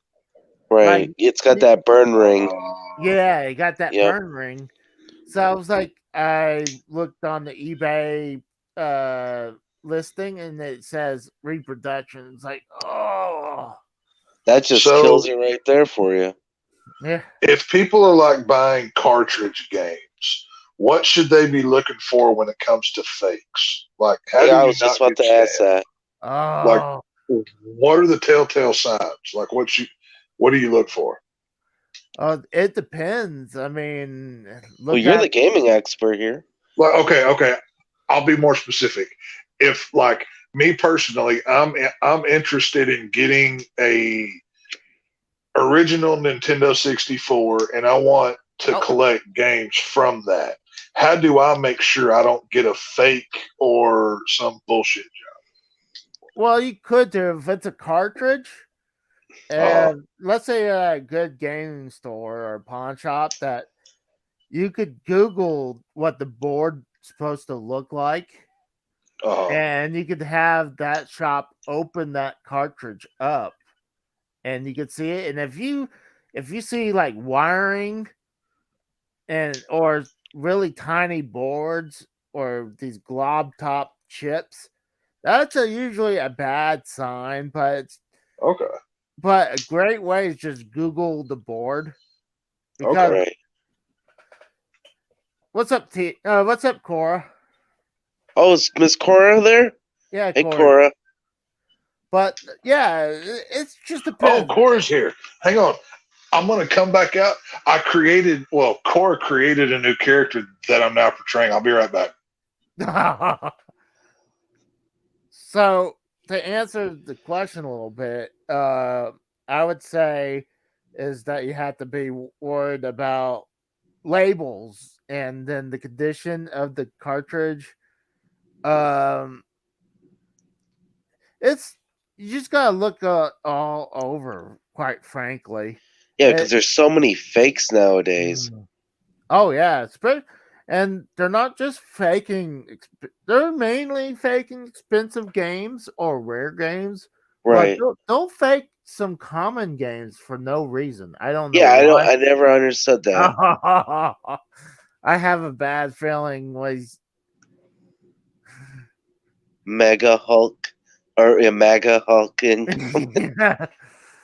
Right. Like, It's got that burn ring. Yeah, it got that Yep. burn ring. So I was like, I looked on the eBay listing and it says reproduction. It's like, oh, That just kills it right there for you. yeah. If people are like buying cartridge games, what should they be looking for when it comes to fakes? Like, how do you I was just about to ask that. Oh, Like, what are the telltale signs? Like, what do you look for? It depends. I mean, Well, you're the gaming expert here. Like, okay. I'll be more specific. If, like, me personally, I'm interested in getting a original Nintendo 64, and I want to collect games from that. How do I make sure I don't get a fake or some bullshit job? Well, you could do if it's a cartridge. And let's say you're at a good gaming store or pawn shop that you could Google what the board's supposed to look like. And you could have that shop open that cartridge up and you could see it. And if you see like wiring or really tiny boards or these glob top chips, that's usually a bad sign, but it's okay. But a great way is just Google the board. Okay. What's up, what's up, Cora? Oh, is Miss Cora there? Yeah, hey, Cora. But yeah, it's just a depends. Oh, Cora's here. Hang on. I'm going to come back out. Cora created a new character that I'm now portraying. I'll be right back. So, to answer the question a little bit, I would say is that you have to be worried about labels and then the condition of the cartridge. It's you just gotta look all over, quite frankly. Yeah, because there's so many fakes nowadays. Oh yeah, it's pretty, and they're not just faking; they're mainly faking expensive games or rare games. Right? But they'll fake some common games for no reason. I don't know. Yeah, why. I never understood that. I have a bad feeling was Mega Hulk or Mega Hulking.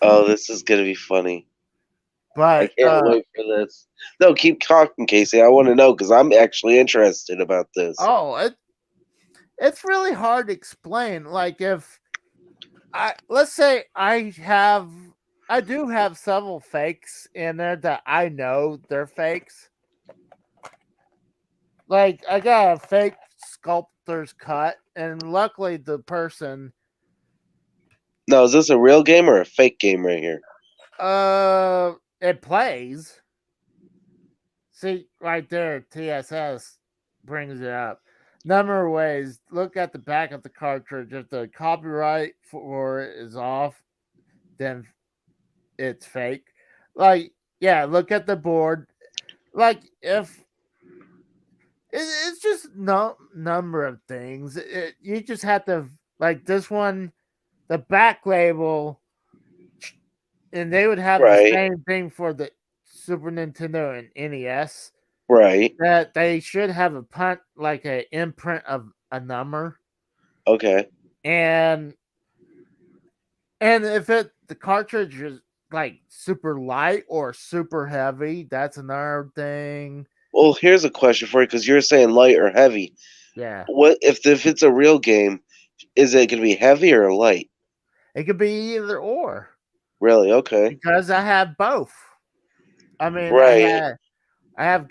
Oh, this is gonna be funny. But I can't wait for this. No, keep talking, Casey. I want to know because I'm actually interested about this. Oh, it's really hard to explain. Like let's say I do have several fakes in there that I know they're fakes. Like I got a fake sculptor's cut, and luckily the person. Now, is this a real game or a fake game right here? It plays. See right there, TSS brings it up. Number of ways. Look at the back of the cartridge. If the copyright for it is off, then it's fake. Like, yeah, look at the board. Like, if it's just no number of things. You just have to like this one, the back label, and they would have the same thing for the Super Nintendo and NES. Right. That they should have like an imprint of a number. Okay. And if the cartridge is like super light or super heavy, that's another thing. Well, here's a question for you because you're saying light or heavy. Yeah. What if it's a real game? Is it going to be heavy or light? It could be either or. Really? Okay. Because I have both. I mean, Right. I have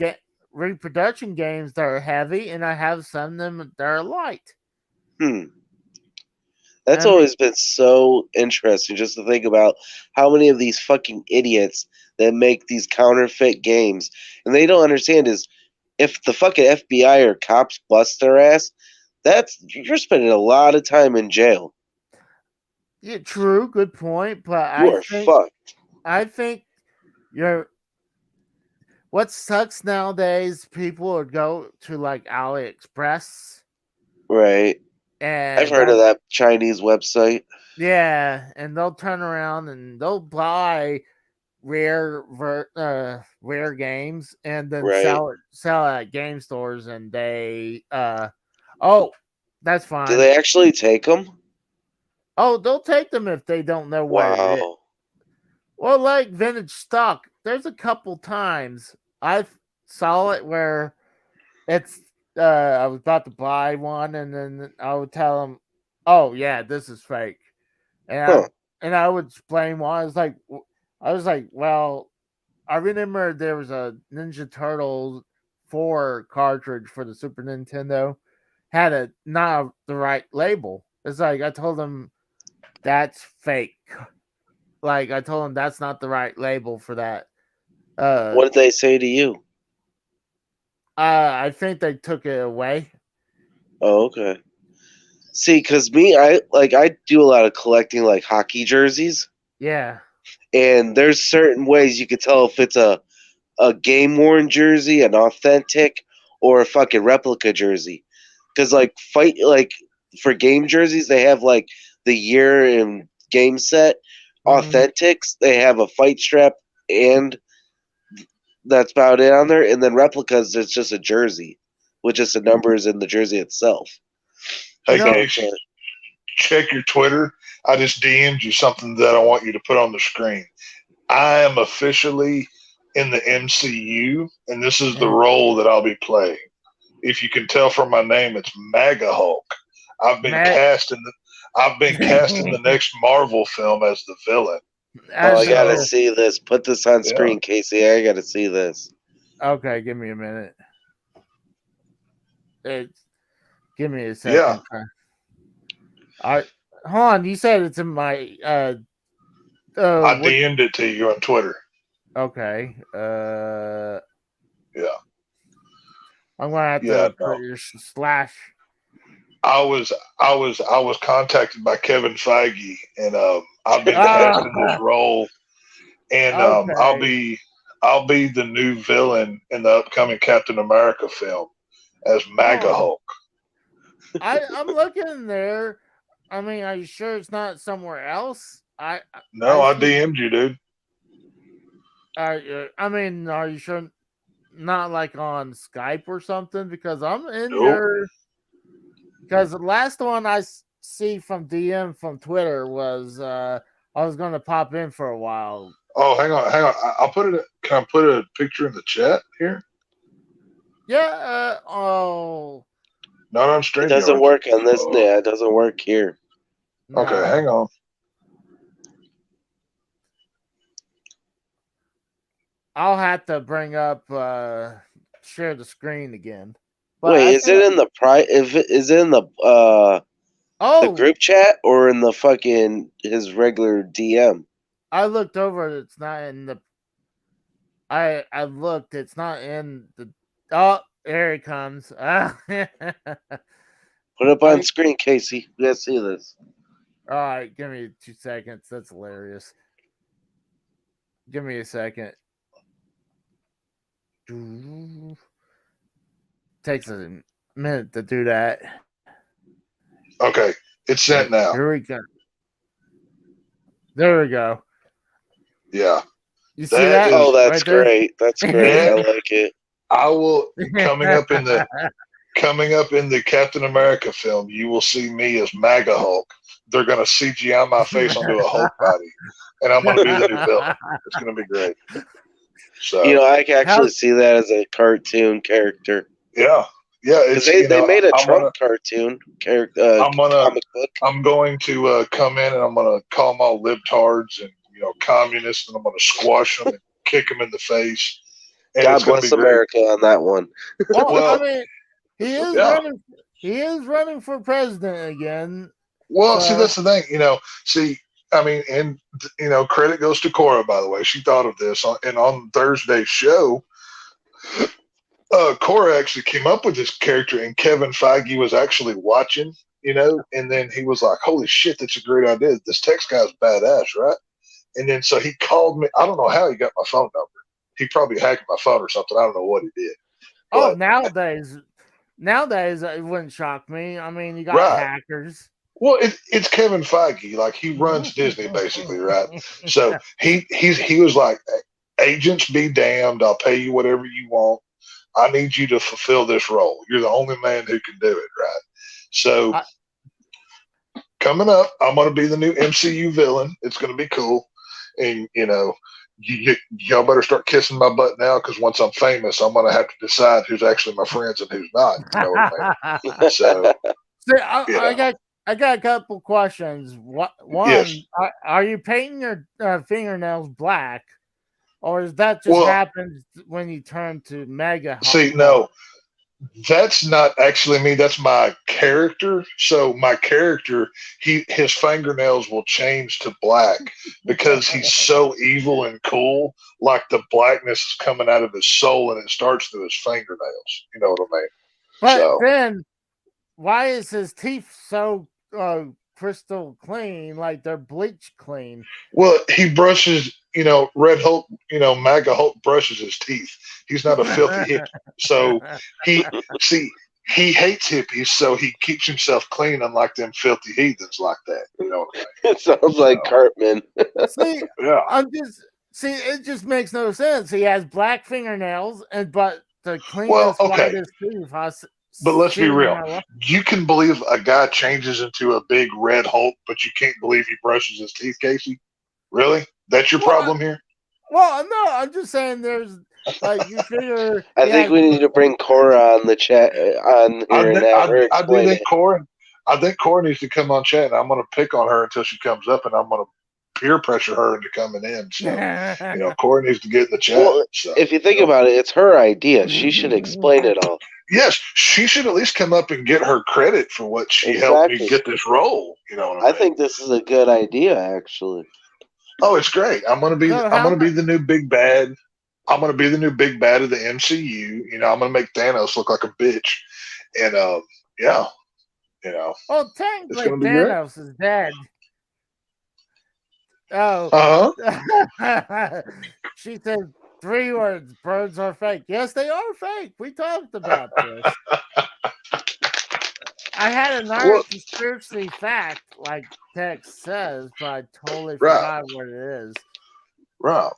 reproduction games that are heavy, and I have some of them that are light. That's always been so interesting just to think about how many of these fucking idiots that make these counterfeit games, and they don't understand is if the fucking FBI or cops bust their ass, you're spending a lot of time in jail. Yeah, true, good point. But You are fucked. I think what sucks nowadays, people would go to like AliExpress. Right. And I've heard of that Chinese website. Yeah, and they'll turn around and they'll buy rare games and then sell at game stores, and they that's fine. Do they actually take them? Oh, they'll take them if they don't know what it is. Well, like vintage stock, there's a couple times I saw it where it's I was about to buy one, and then I would tell them, "Oh yeah, this is fake," and I would explain why. I was like, well, I remember there was a Ninja Turtles 4 cartridge for the Super Nintendo, had not the right label. It's like I told them that's fake. Like I told them that's not the right label for that. What did they say to you? I think they took it away. Oh, okay. See, because I do a lot of collecting like hockey jerseys. Yeah. And there's certain ways you could tell if it's a game worn jersey, an authentic, or a fucking replica jersey. Because for game jerseys, they have like the year and game set. Authentics, they have a fight strap, and that's about it on there. And then replicas, it's just a jersey with just the numbers in the jersey itself. Hey guys, check your Twitter. I just DM'd you something that I want you to put on the screen. I am officially in the MCU, and this is the role that I'll be playing. If you can tell from my name, it's MAGA Hulk. I've been cast in the next Marvel film as the villain. I gotta see this. Put this on screen, Casey. I gotta see this. Okay, give me a minute. Give me a second. Yeah. Hold on. You said it's in my. I DM'd it to you on Twitter. Okay. Yeah. I'm gonna have to put your slash. I was contacted by Kevin Feige, and I've been cast in this role, and I'll be the new villain in the upcoming Captain America film as MAGA Hulk. I'm looking there. I mean, are you sure it's not somewhere else? I DM'd you, dude. I mean, are you sure not like on Skype or something? Because I'm in your. Because the last one I see from DM from Twitter was I was going to pop in for a while. Oh, hang on. I'll put it. Can I put a picture in the chat here? Yeah. Not on stream. It doesn't work on this. Yeah, it doesn't work here. No. Okay, hang on. I'll have to bring up share the screen again. But wait, is it in the is it in the the group chat or in the fucking his regular DM? I looked over. It's not in the. I looked. It's not in the. Oh, there it comes. Put up on screen, Casey. We gotta see this. All right, give me 2 seconds. That's hilarious. Give me a second. Takes a minute to do that. Okay, it's sent now. Here we go. There we go. Yeah. You see that? Oh, that's right great. That's great. I like it. I will coming up in the Captain America film. You will see me as MAGA Hulk. They're going to CGI my face onto a Hulk body, and I'm going to be the new villain. It's going to be great. So I can actually see that as a cartoon character. Yeah, Yeah, it's they made a I'm Trump cartoon I'm comic book. I'm going to come in and I'm gonna call them all libtards and communists, and I'm gonna squash them and kick them in the face. And God it's gonna bless be great. America on that one. Well, I mean, he is yeah. running. He is running for president again. Well, So- see, that's the thing. See, I mean, and credit goes to Cora, by the way. She thought of this, and on Thursday's show, Cora actually came up with this character, and Kevin Feige was actually watching, and then he was like, "Holy shit, that's a great idea. This text guy's badass, right?" And then so he called me. I don't know how he got my phone number. He probably hacked my phone or something. I don't know what he did. Oh, But, nowadays it wouldn't shock me. I mean, you got Right. hackers. well, it's Kevin Feige. Like, he runs Disney, basically, right? So he was like, "Agents be damned. I'll pay you whatever you want. I need you to fulfill this role. You're the only man who can do it, right?" So coming up, I'm going to be the new MCU villain. It's going to be cool. And, y'all better start kissing my butt now, because once I'm famous, I'm going to have to decide who's actually my friends and who's not. You know what I mean? So, See, I got a couple questions. One, Yes. are you painting your fingernails black, or does that just Well, happen when you turn to Mega? see, no, that's not actually me. That's my character. So my character, his fingernails will change to black because he's so evil and cool. Like, the blackness is coming out of his soul, and it starts through his fingernails. You know what I mean? But then, why is his teeth so crystal clean, like they're bleach clean? Well, he brushes, Red Hulk, MAGA Hulk brushes his teeth. He's not a filthy hippie. So he hates hippies, so he keeps himself clean, unlike them filthy heathens like that. You know what I mean? It sounds like Cartman. See, Yeah. it just makes no sense. He has black fingernails, but the cleanest, Well, okay. whitest teeth. But let's be real. You can believe a guy changes into a big red Hulk, but you can't believe he brushes his teeth, Casey? Really? That's your problem here? Well, no, I'm just saying there's, like, you figure... I think we need to bring Cora on the chat on here and have her explain it. I think Cora needs to come on chat, and I'm going to pick on her until she comes up, and I'm going to peer pressure her into coming in. So, Cora needs to get in the chat. Well, if you think about it, it's her idea. She should explain it all. Yes, she should at least come up and get her credit for what she helped me get this role. You know what I mean? I think this is a good idea, actually. Oh, it's great. I'm gonna be the new big bad. I'm gonna be the new big bad of the MCU. I'm gonna make Thanos look like a bitch. And yeah. Well, technically Thanos is dead. Oh. Uh-huh. She said 3 words: birds are fake. Yes, they are fake. We talked about this. I had another conspiracy fact, like text says, but I totally forgot what it is. Right.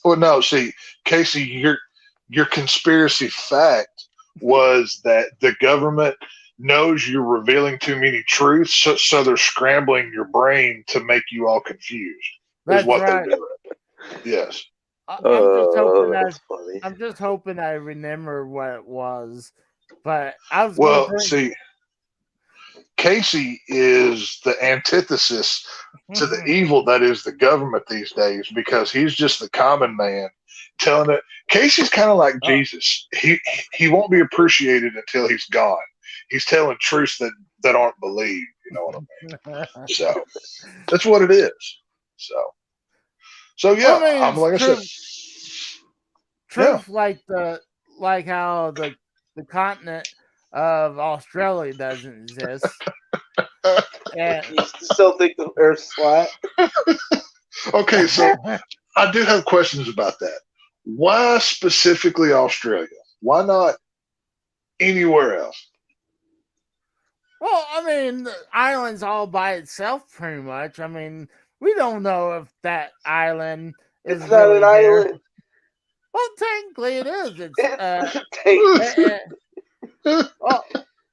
Well, no, see, Casey, your conspiracy fact was that the government knows you're revealing too many truths, so they're scrambling your brain to make you all confused. That's what right. they're doing. Yes. I'm just hoping I remember what it was. But I was see, Casey is the antithesis to the evil that is the government these days, because he's just the common man telling it. Casey's kind of like Jesus. He won't be appreciated until he's gone. He's telling truths that aren't believed. You know what I mean? So that's what it is. So yeah, I mean, like I said, truth, like how the continent of Australia doesn't exist. And you still think the Earth's flat? Okay, so I do have questions about that. Why specifically Australia? Why not anywhere else? Well, I mean, the island's all by itself, pretty much. I mean, we don't know if that island is not really an there. island. Well, technically it is.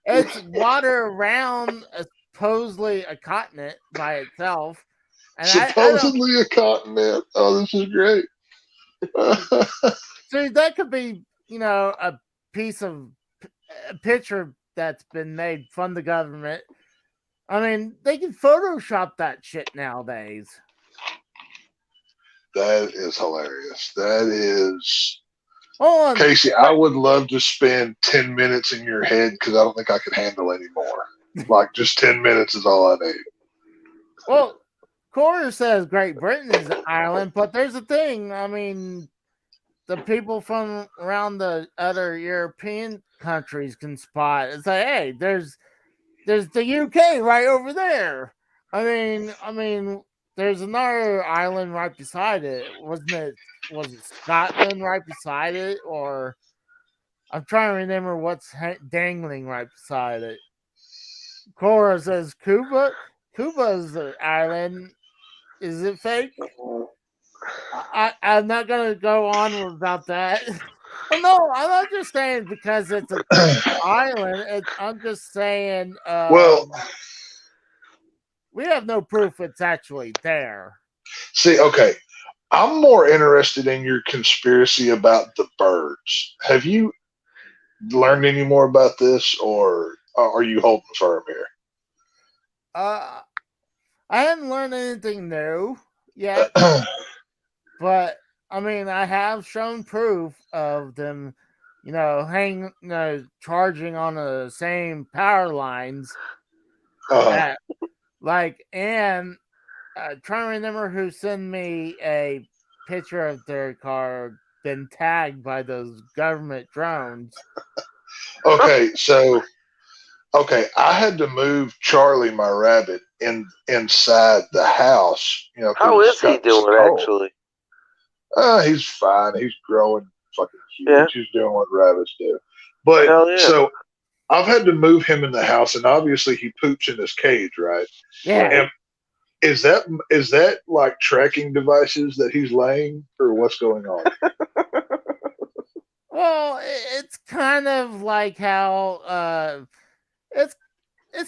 It's water around supposedly a continent by itself. And supposedly a continent. Oh, this is great. See, that could be, a piece of a picture that's been made from the government. I mean, they can Photoshop that shit nowadays. That is hilarious. That is. Hold on. Casey, I would love to spend 10 minutes in your head because I don't think I could handle anymore. Like, just 10 minutes is all I need. Well, Cora says Great Britain is an island, but there's a thing. I mean, the people from around the other European countries can spot and say, "Hey, there's the UK right over there." I mean, there's another island right beside it. Was it Scotland right beside it, or I'm trying to remember what's dangling right beside it. Cora says Cuba. Cuba's an island. Is it fake? I'm not gonna go on about that. Oh, no, I'm not just saying because it's an island. I'm just saying. Well, we have no proof it's actually there. See, okay, I'm more interested in your conspiracy about the birds. Have you learned any more about this, or are you holding firm here? I haven't learned anything new yet, but I mean, I have shown proof of them, charging on the same power lines. And trying to remember who sent me a picture of their car been tagged by those government drones. Okay, I had to move Charlie, my rabbit, inside the house. How is he doing actually? He's fine. He's growing fucking huge. Yeah. He's doing what rabbits do. But so I've had to move him in the house, and obviously he poops in his cage, right? Yeah. And is that like tracking devices that he's laying, or what's going on? Well, it's kind of like how it's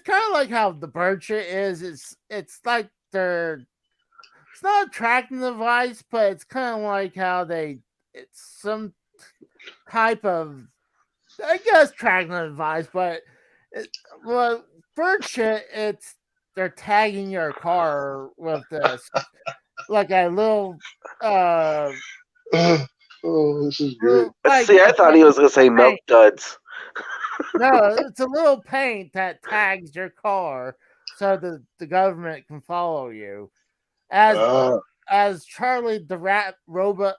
kind of like how the bird shit is. It's like it's not a tracking device, but it's kind of like how it's some type of, I guess, tracking device, but bird shit, they're tagging your car with this, like a little, oh, this is good. See, I thought he was going to say milk duds. No, it's a little paint that tags your car so the government can follow you. As Charlie the robot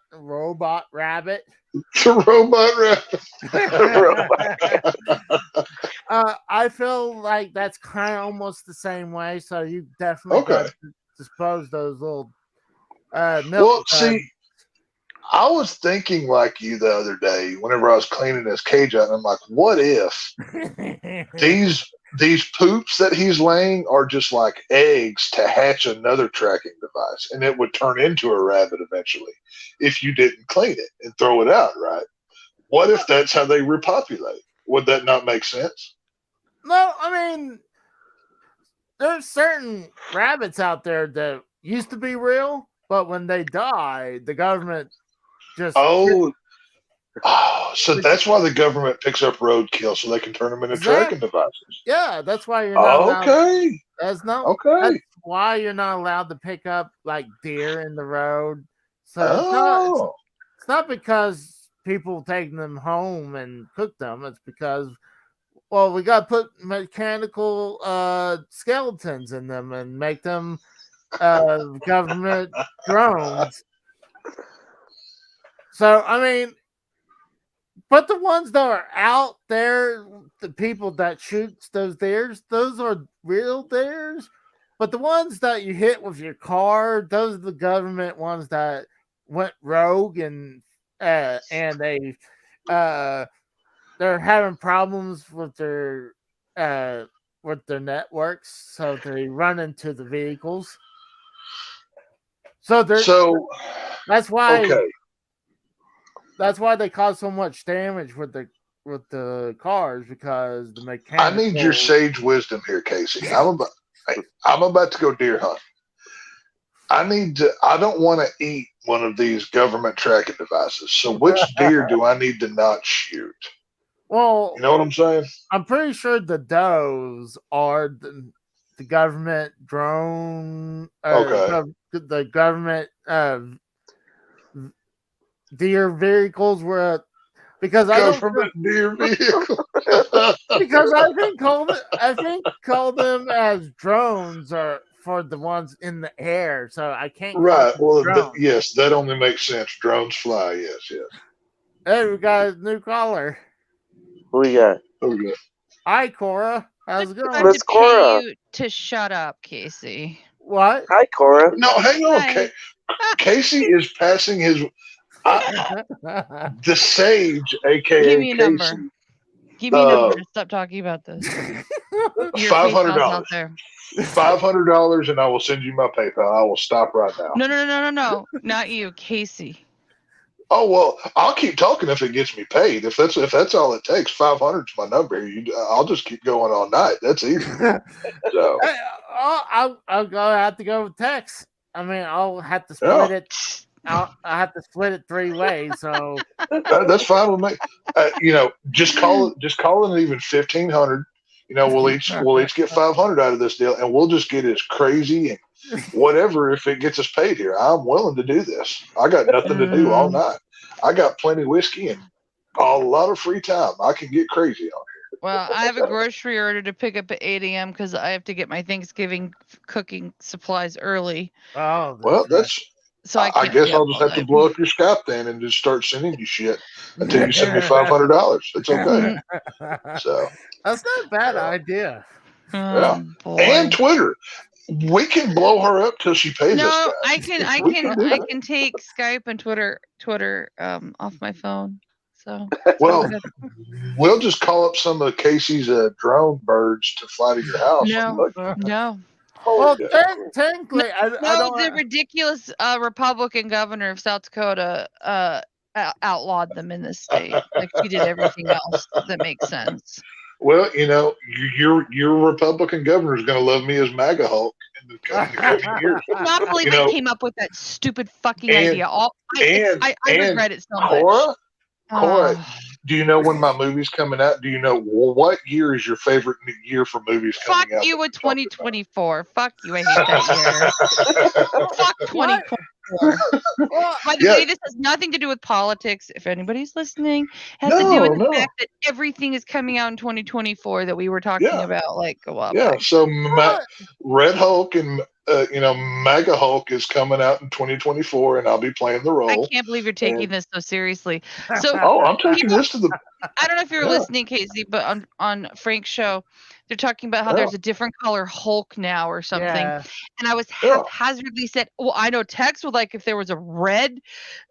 rabbit. The robot rabbit. I feel like that's kind of almost the same way. So you definitely got to dispose those little milk. Well, see, I was thinking like you the other day whenever I was cleaning his cage out, and I'm like, what if these poops that he's laying are just like eggs to hatch another tracking device, and it would turn into a rabbit eventually if you didn't clean it and throw it out, right? What if that's how they repopulate? Would that not make sense? No, I mean, there's certain rabbits out there that used to be real, but when they die, the government just... so that's why the government picks up roadkill so they can turn them into tracking devices. Yeah, that's why you're not allowed. That's why you're not allowed to pick up like deer in the road. So it's not because people take them home and cook them. It's because, well, we got to put mechanical skeletons in them and make them government drones. So, I mean, but the ones that are out there, the people that shoots those deers, those are real deers. But the ones that you hit with your car, those are the government ones that went rogue and they're having problems with their networks, so they run into the vehicles. That's why. Okay. That's why they cause so much damage with the cars, because the mechanical... I need your sage wisdom here, Casey. I'm about to go deer hunt. I don't want to eat one of these government tracking devices. So which deer do I need to not shoot? Well, You know what I'm saying? I'm pretty sure the does are the government drone, Okay. the government deer vehicles were because I don't Government deer vehicle. because I think call them as drones are for the ones in the air, so I can't call Right. them Well, drones. yes, that only makes sense. Drones fly. Yes, yes. Hey, we got a new caller. Who we got? Okay. Hi, Cora. How's it I going? have Miss to Cora. pay you to shut up, Casey. What? Hi, Cora. No, hang on. Hi. Casey is passing his. The Sage, aka Give me a Casey, number. Give me a number to stop talking about this. Your PayPal's out $500. there. $500, and I will send you my PayPal. I will stop right now. No. Not you, Casey. Oh well, I'll keep talking if it gets me paid. If that's all it takes, 500 is my number. I'll just keep going all night. That's easy. So Hey, I'll have to go with text. I mean, I'll have to split it. I have to split it 3 ways. So that's fine with me. Just call it even 1,500. We'll each get 500 out of this deal, and we'll just get as crazy and whatever if it gets us paid here. I'm willing to do this. I got nothing to do all night. I got plenty of whiskey and a lot of free time. I can get crazy on here. Well, I have a grocery order to pick up at 8 a.m. because I have to get my Thanksgiving cooking supplies early. oh, Well, that's. So I guess I'll just have to blow up your Skype then and just start sending you shit until you send me $500. It's okay. So that's not a bad idea. Oh, boy. And Twitter. We can blow her up till she pays us. No, Guys. I can take Skype and Twitter off my phone. So well, we'll just call up some of Casey's drone birds to fly to your house. No. Well, technically, I don't. The ridiculous Republican governor of South Dakota outlawed them in this state. Like he did everything else that makes sense. Well, your Republican governor is going to love me as MAGA Hulk in the coming years. I cannot believe I came up with that stupid fucking idea. I regret it so much. Cora, do you know when my movie's coming out? Do you know what year is your favorite year for movies coming out? Fuck you with 2024. Fuck you. I hate that year. Fuck 2024. By the way, this has nothing to do with politics. If anybody's listening, it has to do with the fact that everything is coming out in 2024 that we were talking about like a while back. So Red Hulk and MAGA Hulk is coming out in 2024, and I'll be playing the role. I can't believe you're taking this so seriously. So I'm taking this to the. I don't know if you're listening, Casey, but on Frank's show, they're talking about how there's a different color Hulk now or something. Yeah. And I was haphazardly said, well, I know Tex would like if there was a red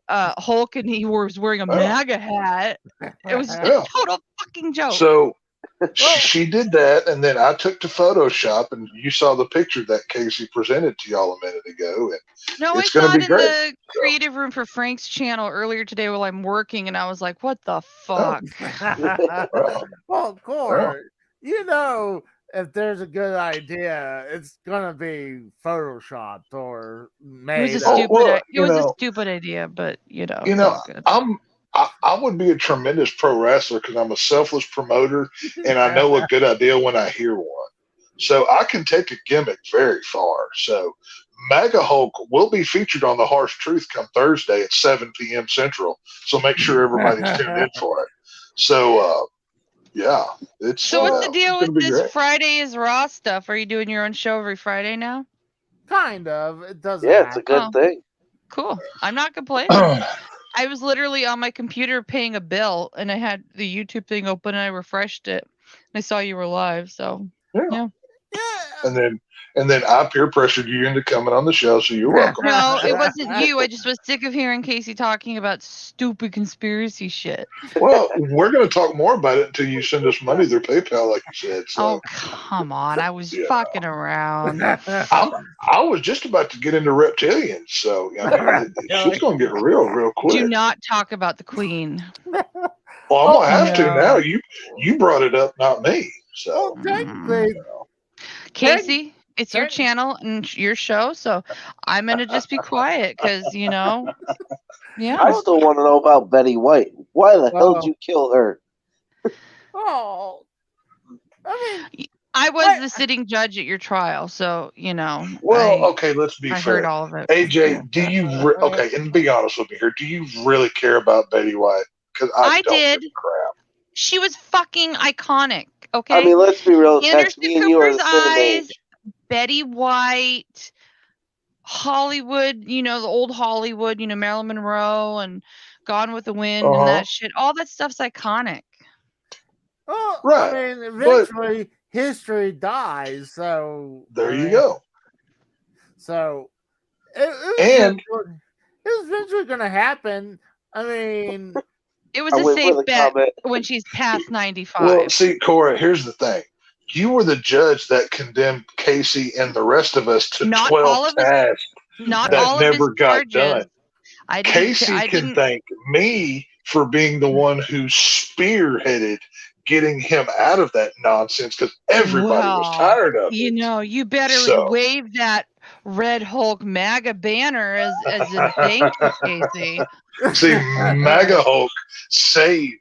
Hulk and he was wearing a MAGA hat. It was a total fucking joke. So she did that, and then I took to Photoshop, and you saw the picture that Casey presented to y'all a minute ago. And no, it's going to be great. The creative room for Frank's channel earlier today while I'm working, and I was like, what the fuck? Well, Cora, if there's a good idea, it's gonna be photoshopped or made. It was a stupid idea, but I would be a tremendous pro wrestler because I'm a selfless promoter, and I know a good idea when I hear one. So I can take a gimmick very far. So MAGA Hulk will be featured on The Harsh Truth come Thursday at 7 p.m. Central. So make sure everybody's tuned in for it. So. It's so what's the deal with this Friday is Raw stuff? Are you doing your own show every Friday now? Kind of. It doesn't. Yeah, it's a good thing. Cool. I'm not complaining. I was literally on my computer paying a bill, and I had the YouTube thing open, and I refreshed it, and I saw you were live. So yeah. And then I peer pressured you into coming on the show, so you're welcome. No, it wasn't you. I just was sick of hearing Casey talking about stupid conspiracy shit. Well, we're going to talk more about it until you send us money through PayPal, like you said. So. Oh, come on. I was fucking around. I was just about to get into reptilians, so she's going to get real quick. Do not talk about the Queen. Well, I'm going to have to now. You brought it up, not me. So, technically, Casey, it's your channel and your show, so I'm going to just be quiet because, I still want to know about Betty White. Why the hell did you kill her? Oh, I mean, I was the sitting judge at your trial, so Well, okay, let's be I fair. heard all of it. AJ, do you okay? And be honest with me here. Do you really care about Betty White? Because I don't did. give a crap. She was fucking iconic. Okay. I mean, let's be real. Anderson Me and you are Cooper's the same Eyes, age. Betty White, Hollywood. The old Hollywood. Marilyn Monroe and Gone with the Wind and that shit. All that stuff's iconic. well, Right, I mean, eventually history dies. So There you go. So And- it was eventually going to happen. I mean, It was I a went safe with a bet comment. when she's past 95. Well, see, Cora, here's the thing. You were the judge that condemned Casey and the rest of us to Not all 12 of his- tasks Not that all of his never got charges. done. Casey I can didn't. thank me for being the one who spearheaded getting him out of that nonsense because everybody was tired of it. You better So- wave that Red Hulk MAGA banner as a thank you, Casey. See, MAGA Hulk saved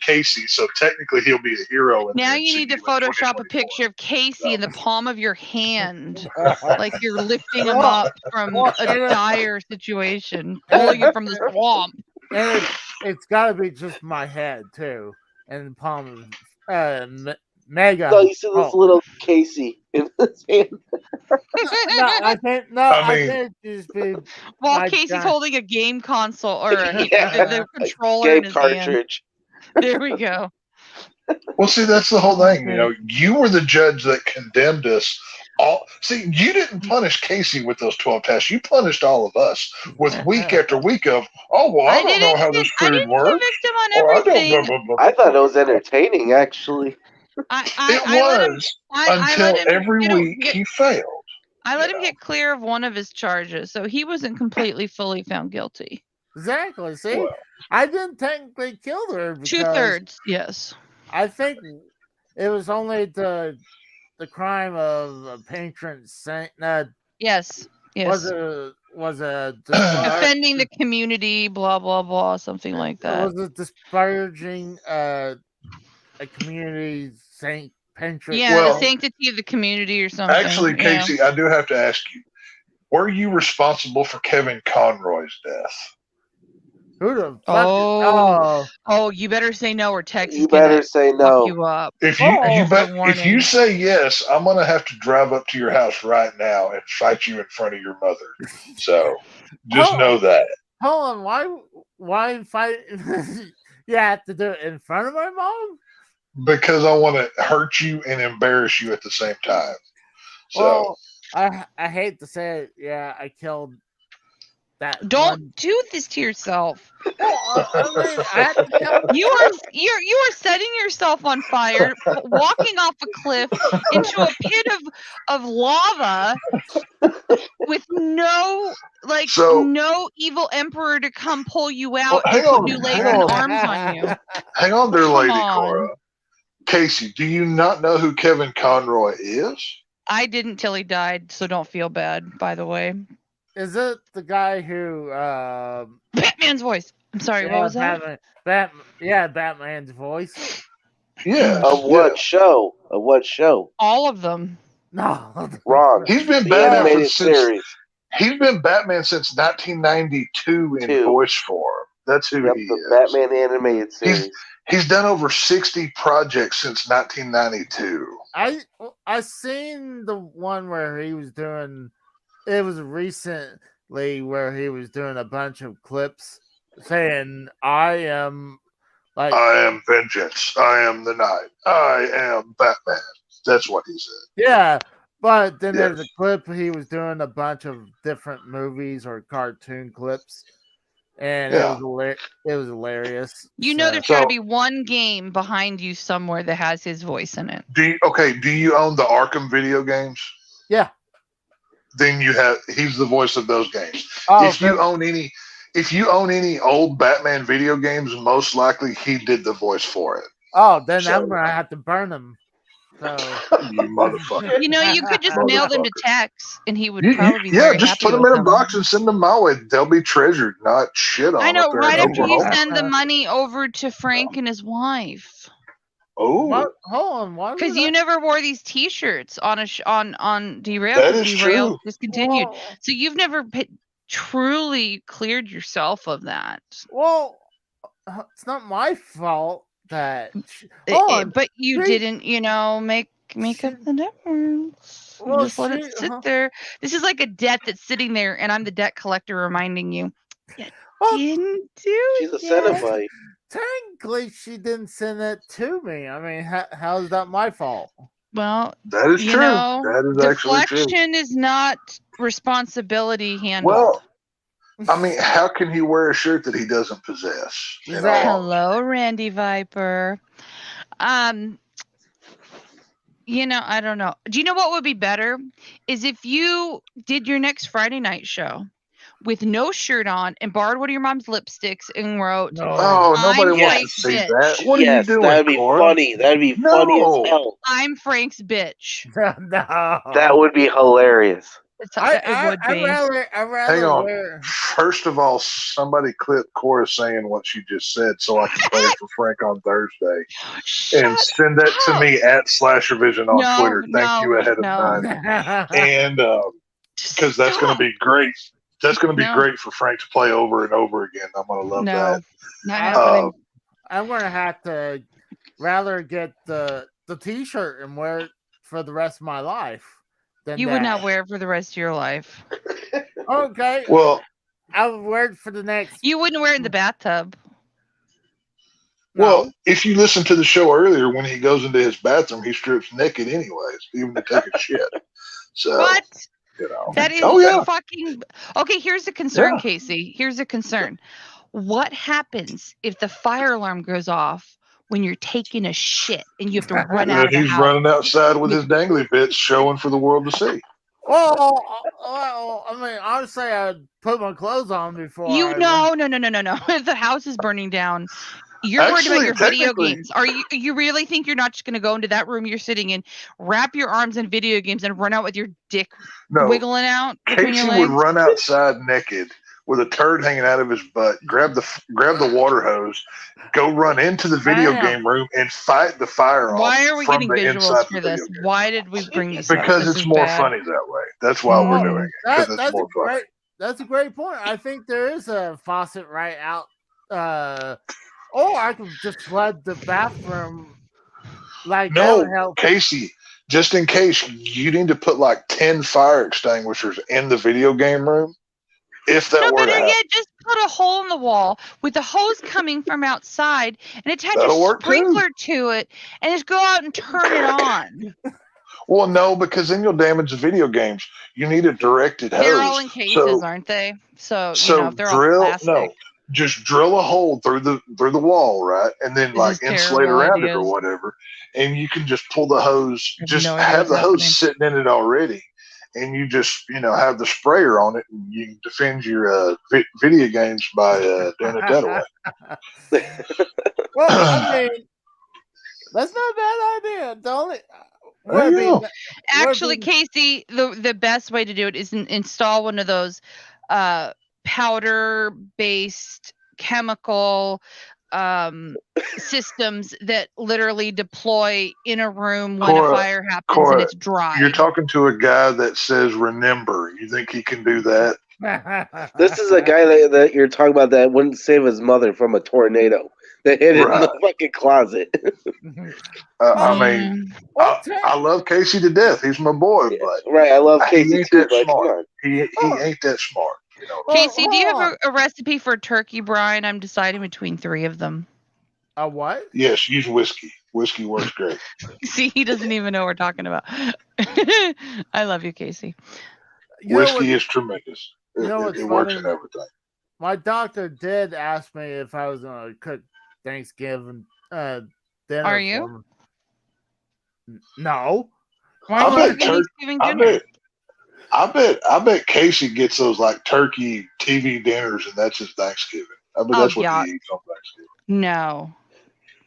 Casey, so technically he'll be a hero. In Now the you need to MCU in Photoshop a 2024. picture of Casey in the palm of your hand, like you're lifting him up from a dire situation, pulling him from the swamp. and it's got to be just my head too, and the palm of Mega. No, you see this Hulk. little Casey in his hand. No, I think I mean- think it'd just be While my Casey's giant- holding a game console or Yeah. the controller in Game his hand. cartridge. There we go. Well, see, that's the whole thing. You were the judge that condemned us. All see, you didn't punish Casey with those 12 tests. You punished all of us with week after week of, I don't know how this I food didn't works. convict him on Or I everything. don't. Blah, blah, blah. I thought it was entertaining, actually. It I let him- was I until let him every get a- week get- he failed. I let him Yeah. get clear of one of his charges, so he wasn't completely fully found guilty. Exactly. See, Well, I didn't technically kill her because 2/3, yes. I think it was only the crime of a patron saint. Yes. Was a Offending the community, blah blah blah, something like that. Was it disparaging a community saint patron? Yeah, Well, the sanctity of the community or something. Actually, yeah. Casey, I do have to ask you: were you responsible for Kevin Conroy's death? Who the fuck? Oh. Oh, you better say no, or Texas You better say fuck no. you up. If you if you say yes, I'm gonna have to drive up to your house right now and fight you in front of your mother. So just know that. Hold on, why fight? You have to do it in front of my mom? Because I want to hurt you and embarrass you at the same time. So Well, I hate to say it. Yeah, I killed that. Don't do this to yourself. I have to kill You are setting yourself on fire, walking off a cliff into a pit of lava with no evil emperor to come pull you out and put new legs and arms on you. Hang on there, lady on. Cora. Casey, do you not know who Kevin Conroy is? I didn't till he died, so don't feel bad, by the way. Is it the guy who Batman's voice. I'm sorry, what was that? Batman's voice. Yeah. Of what show? Of what show? All of them. No. Wrong. He's been The Batman animated since series. he's been Batman since 1992 in voice form. That's who Yep, he the is. Batman animated series. He's done over 60 projects since 1992. I seen the one where he was doing. It was recently where he was doing a bunch of clips saying, "I am vengeance. I am the night. I am Batman." That's what he said. Yeah, but then there's Yes. a clip he was doing a bunch of different movies or cartoon clips, and Yeah. it was hilarious. You know So- there's got to be one game behind you somewhere that has his voice in it. Do you own the Arkham video games? Yeah. Then he's the voice of those games. Oh, If you own any old Batman video games, most likely he did the voice for it. then So- I'm gonna have to burn him. So You motherfucker. You know, you could just mail them to Tex, and he would You- probably be yeah, very just happy put them with in a box and send them my way. They'll be treasured, not shit on. I know. up there Right in after you Oklahoma. send the money over to Frank and his wife. Oh, Hold on. Why? Because you never wore these T-shirts on on Derail. That 'cause is Derail true. discontinued. Well, So you've never truly cleared yourself of that. well, it's not my fault that. Hold on. But you She- didn't, make up the difference. You Well, just let it sit there. This is like a debt that's sitting there, and I'm the debt collector reminding you. You Well, didn't do She's a it yet. Cenobite. technically, she didn't send it to me. I mean, how is that my fault? Well, that is true. That is actually true. deflection is not responsibility handled. Well, I mean, how can he wear a shirt that he doesn't possess? Hello, Randy Viper. I don't know. Do you know what would be better? Is if you did your next Friday night show with no shirt on and borrowed one of your mom's lipsticks and wrote, Oh, nobody wants to Frank's see bitch. that. What are you doing, that'd be Cora? funny. That'd be funny as hell. I'm Frank's bitch. No. That would be hilarious. It would be. I'd rather Hang on. wear. First of all, somebody clip Cora saying what she just said so I can play it for Frank on Thursday. And send that to me at /Revision on Twitter. Thank you ahead of time. And because that's going to be great. That's going to be great for Frank to play over and over again. I'm going to love that. Not happening. I'm going to have to rather get the T-shirt and wear it for the rest of my life. You would not wear it for the rest of your life. Okay. Well, I would wear it for the next. You wouldn't wear it in the bathtub. Well, if you listen to the show earlier, when he goes into his bathroom, he strips naked anyways, even to take a shit. So, what? That is fucking. Okay, here's a concern, Casey. Here's a concern. What happens if the fire alarm goes off when you're taking a shit and you have to run out of the house? He's running outside with his dangly bits showing for the world to see. Well, I mean, honestly, I'd put my clothes on before. No. If the house is burning down, you're worried about your video games. Are you really think you're not just going to go into that room you're sitting in, wrap your arms in video games, and run out with your dick wiggling out between your Casey legs? would run outside naked with a turd hanging out of his butt, grab the water hose, go run into the video game room and fight the fire off. Why are we getting visuals for this? Why did we bring this up? Because it's more funny that way. That's why we're doing it. Because it's more funny. That's a great point. I think there is a faucet right out. Or I could just flood the bathroom. No, Casey, just in case, you need to put like 10 fire extinguishers in the video game room. If that were to happen. Just put a hole in the wall with the hose coming from outside and attach a sprinkler to it and just go out and turn it on. Well, no, because then you'll damage the video games. You need a directed hose. They're all in cases, aren't they? So if they're all plastic. Just drill a hole through the wall, right? And then insulate around it or whatever. And you can just pull the hose, just have the hose sitting in it already. And you just, have the sprayer on it, and you can defend your video games by doing it that way. Well, I mean, that's not a bad idea. Don't it? Actually, Casey, the best way to do it is install one of those powder-based chemical systems that literally deploy in a room when a fire happens and it's dry. You're talking to a guy that says remember. You think he can do that? This is a guy that you're talking about that wouldn't save his mother from a tornado. That hit it in the fucking closet. I mean, I love Casey to death. He's my boy, but I love Casey too. But smart. He ain't that smart. Casey, do you have a recipe for turkey brine? I'm deciding between 3 of them. A what? Yes, use whiskey. Whiskey works great. See, he doesn't even know what we're talking about. I love you, Casey. Whiskey is tremendous. It works in everything. My doctor did ask me if I was going to cook Thanksgiving dinner. Are you? No. I bet Casey gets those turkey TV dinners, and that's his Thanksgiving. I bet that's what he eats on Thanksgiving. No.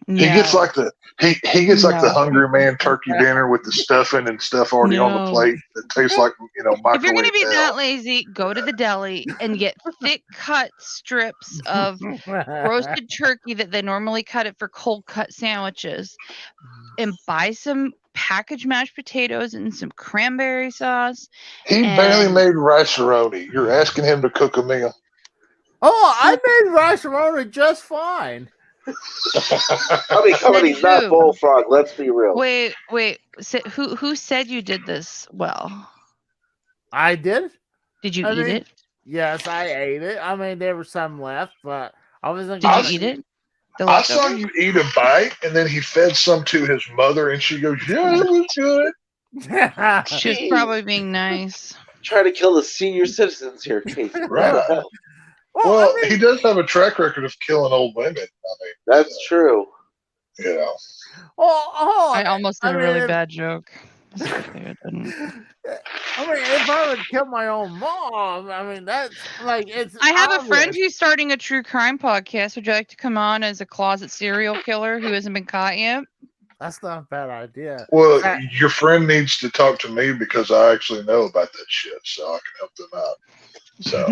He gets like the he gets like the Hungry Man turkey dinner with the stuffing and stuff already on the plate that tastes like microwave. If you're gonna be that lazy, go to the deli and get thick cut strips of roasted turkey that they normally cut it for cold cut sandwiches, and buy some packaged mashed potatoes and some cranberry sauce. He barely made rice-a-roni. You're asking him to cook a meal. Oh, I made rice-a-roni just fine. I mean, he's not Bullfrog. Let's be real. Wait. Who said you did this well? I did. Did you eat it? Yes, I ate it. I mean, there was some left, but I wasn't. Did you eat it? I saw you eat a bite, and then he fed some to his mother, and she goes, "Yeah, it was good." She was probably being nice. Trying to kill the senior citizens here, Casey. Right. Well, I mean, he does have a track record of killing old women. I mean, that's true. I almost did a really bad joke. I mean, if I would kill my own mom, I mean, that's like it's. I have a friend who's starting a true crime podcast. Would you like to come on as a closet serial killer who hasn't been caught yet? That's not a bad idea. Well, your friend needs to talk to me because I actually know about that shit, so I can help them out. So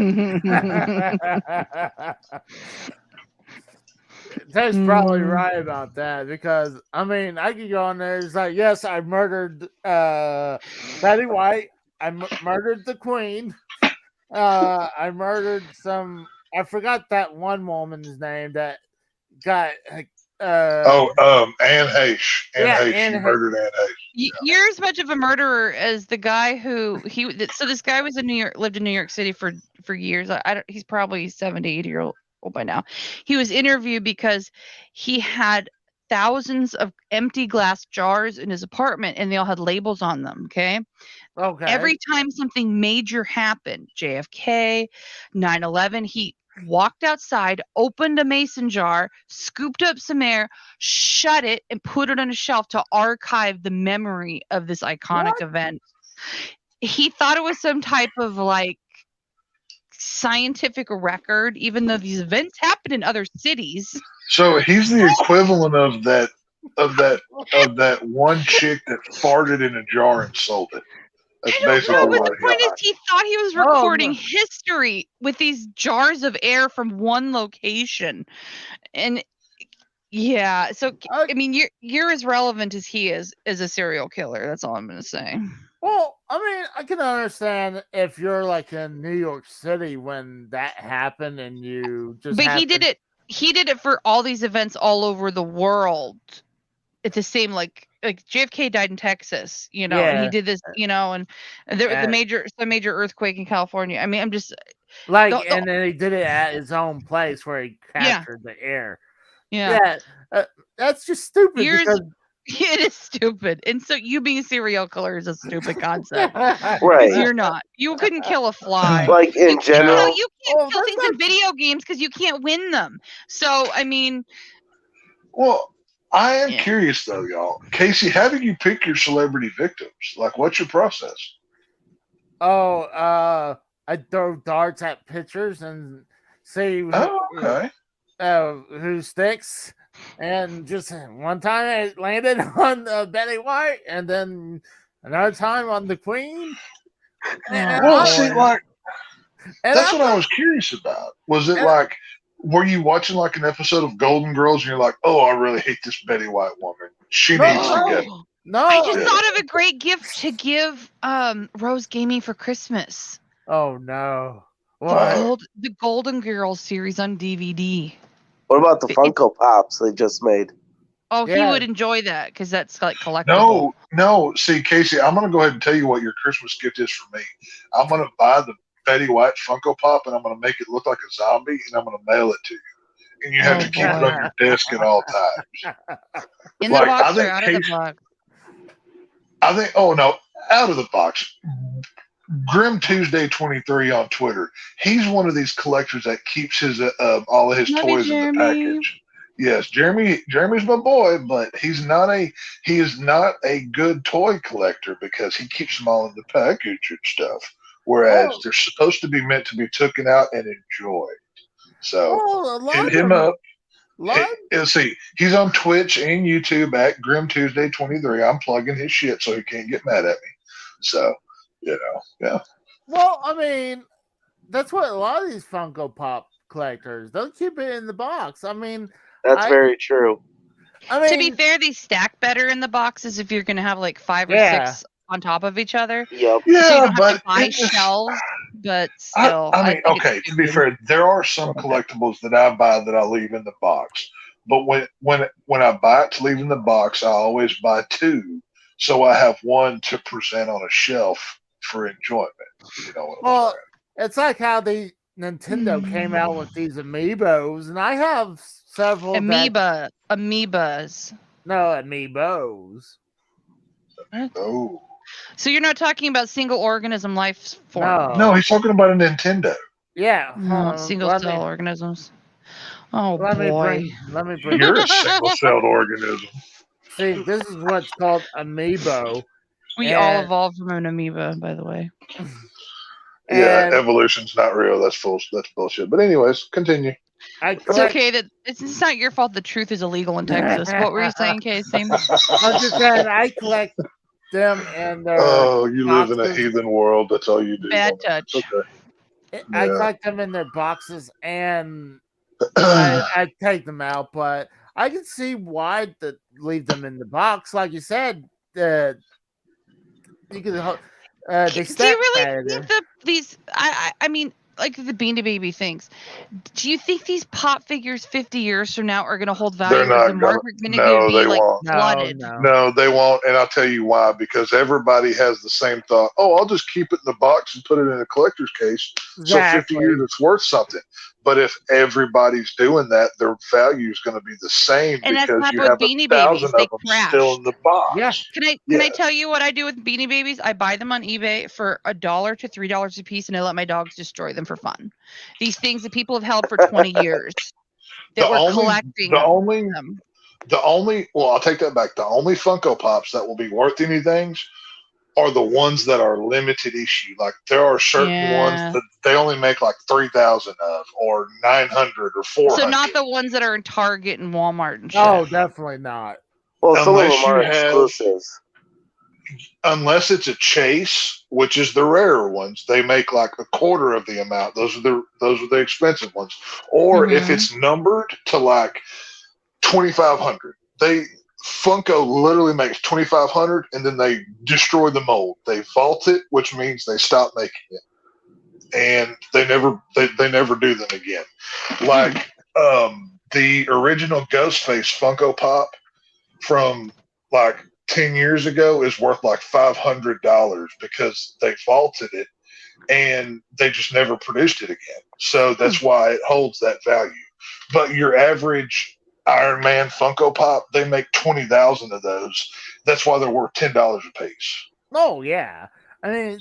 Tate's probably right about that because I mean I could go on there. It's like, yes, I murdered Betty White. I murdered the Queen. I murdered some. I forgot that one woman's name that got. Anne Heche. Anne murdered Anne Heche. You're as much of a murderer as the guy who So this guy was lived in New York City for years. He's probably 70, 80 years old by now. He was interviewed because he had thousands of empty glass jars in his apartment, and they all had labels on them. Okay. Every time something major happened, JFK, 9/11, he walked outside, opened a mason jar, scooped up some air, shut it, and put it on a shelf to archive the memory of this iconic event. He thought it was some type of like scientific record, even though these events happen in other cities. So he's the equivalent of that one chick that farted in a jar and sold it. That's basically but the point is he thought he was recording history with these jars of air from one location. And so I mean you're as relevant as he is as a serial killer. That's all I'm gonna say. Well, I mean, I can understand if you're like in New York City when that happened and you just he did it for all these events all over the world. It's the same like JFK died in Texas, and he did this, and the major earthquake in California. I mean, I'm just and then he did it at his own place where he captured the air. Yeah. That's just stupid. It is stupid, and so you being a serial killer is a stupid concept, right? You're not. You couldn't kill a fly. Like in general, you can't kill things in video games because you can't win them. So I mean, I am curious though, y'all. Casey, how do you pick your celebrity victims? Like, what's your process? I throw darts at pitchers and see who sticks. And just one time it landed on Betty White, and then another time on the Queen. That's what I was curious about. Was it like, were you watching like an episode of Golden Girls and you're like, oh, I really hate this Betty White woman. She needs to go. No. I just thought of a great gift to give Rose Gaming for Christmas. Oh, no. The Golden Girls series on DVD. What about the Funko Pops they just made? Oh, he would enjoy that because that's like collectible. No. See, Casey, I'm going to go ahead and tell you what your Christmas gift is for me. I'm going to buy the Betty White Funko Pop and I'm going to make it look like a zombie and I'm going to mail it to you. And you have to keep it on your desk at all times. In the box or out of the box? I think, out of the box. Grim Tuesday 23 on Twitter. He's one of these collectors that keeps his all of his toys in the package. Yes, Jeremy's my boy, but he is not a good toy collector because he keeps them all in the package and stuff. Whereas they're supposed to be meant to be taken out and enjoyed. So hit him up. See, he's on Twitch and YouTube at Grim Tuesday 23. I'm plugging his shit so he can't get mad at me. So, yeah. Well, I mean, that's what a lot of these Funko Pop collectors, they'll keep it in the box. I mean, that's very true. I mean, to be fair, they stack better in the boxes if you're going to have like 5 or 6 on top of each other. Yep. Yeah, so you don't but have to buy shelves, but still. I mean, okay, to be fair, there are some collectibles that I buy that I leave in the box. But when I buy it to leave in the box, I always buy 2, so I have 1 to present on a shelf for enjoyment. You know what I'm saying? It's like how Nintendo came out with these amiibos, and I have several amoebas. No, amiibos. Oh. So you're not talking about single organism life form? No, he's talking about a Nintendo. Yeah. No, single cell organisms. Oh let boy. Let me bring You're a single-celled organism. See, this is what's called amiibo. We all evolved from an amoeba, by the way. Yeah, evolution's not real. That's bullshit. But anyways, continue. It's okay that it's not your fault. The truth is illegal in Texas. What were you saying, Casey? I was just saying I collect them and oh, you live in a heathen world. That's all you do. Bad touch. Okay. I collect them in their boxes and I take them out, but I can see why to leave them in the box. Like you said, you can. They do you really think these? I mean, like the Beanie Baby things. Do you think these pop figures 50 years from now are going to hold value? They're not going to be like flooded? No, they won't. And I'll tell you why. Because everybody has the same thought. Oh, I'll just keep it in the box and put it in a collector's case. Exactly. So 50 years it's worth something. But if everybody's doing that, their value is going to be the same and because you have Beanie 1,000 Babies. of them still in the box. Yeah. Can I tell you what I do with Beanie Babies? I buy them on eBay for $1 to $3 a piece, and I let my dogs destroy them for fun. These things that people have held for 20 years that we're collecting. The only well, I'll take that back. The only Funko Pops that will be worth anything are the ones that are limited issue. Like there are certain ones that they only make like 3,000 of, or 900 or 400. So not the ones that are in Target and Walmart and shit. Oh, definitely not. Well, some of them are exclusives. Unless it's a chase, which is the rarer ones, they make like a quarter of the amount. Those are the expensive ones. Or if it's numbered to like 2,500, Funko literally makes 2,500 and then they destroy the mold. They vault it, which means they stop making it, and they never do them again. Like the original Ghostface Funko Pop from like 10 years ago is worth like $500 because they vaulted it and they just never produced it again. So that's why it holds that value. But your average Iron Man Funko Pop, they make 20,000 of those. That's why they're worth $10 a piece. Oh yeah, I mean,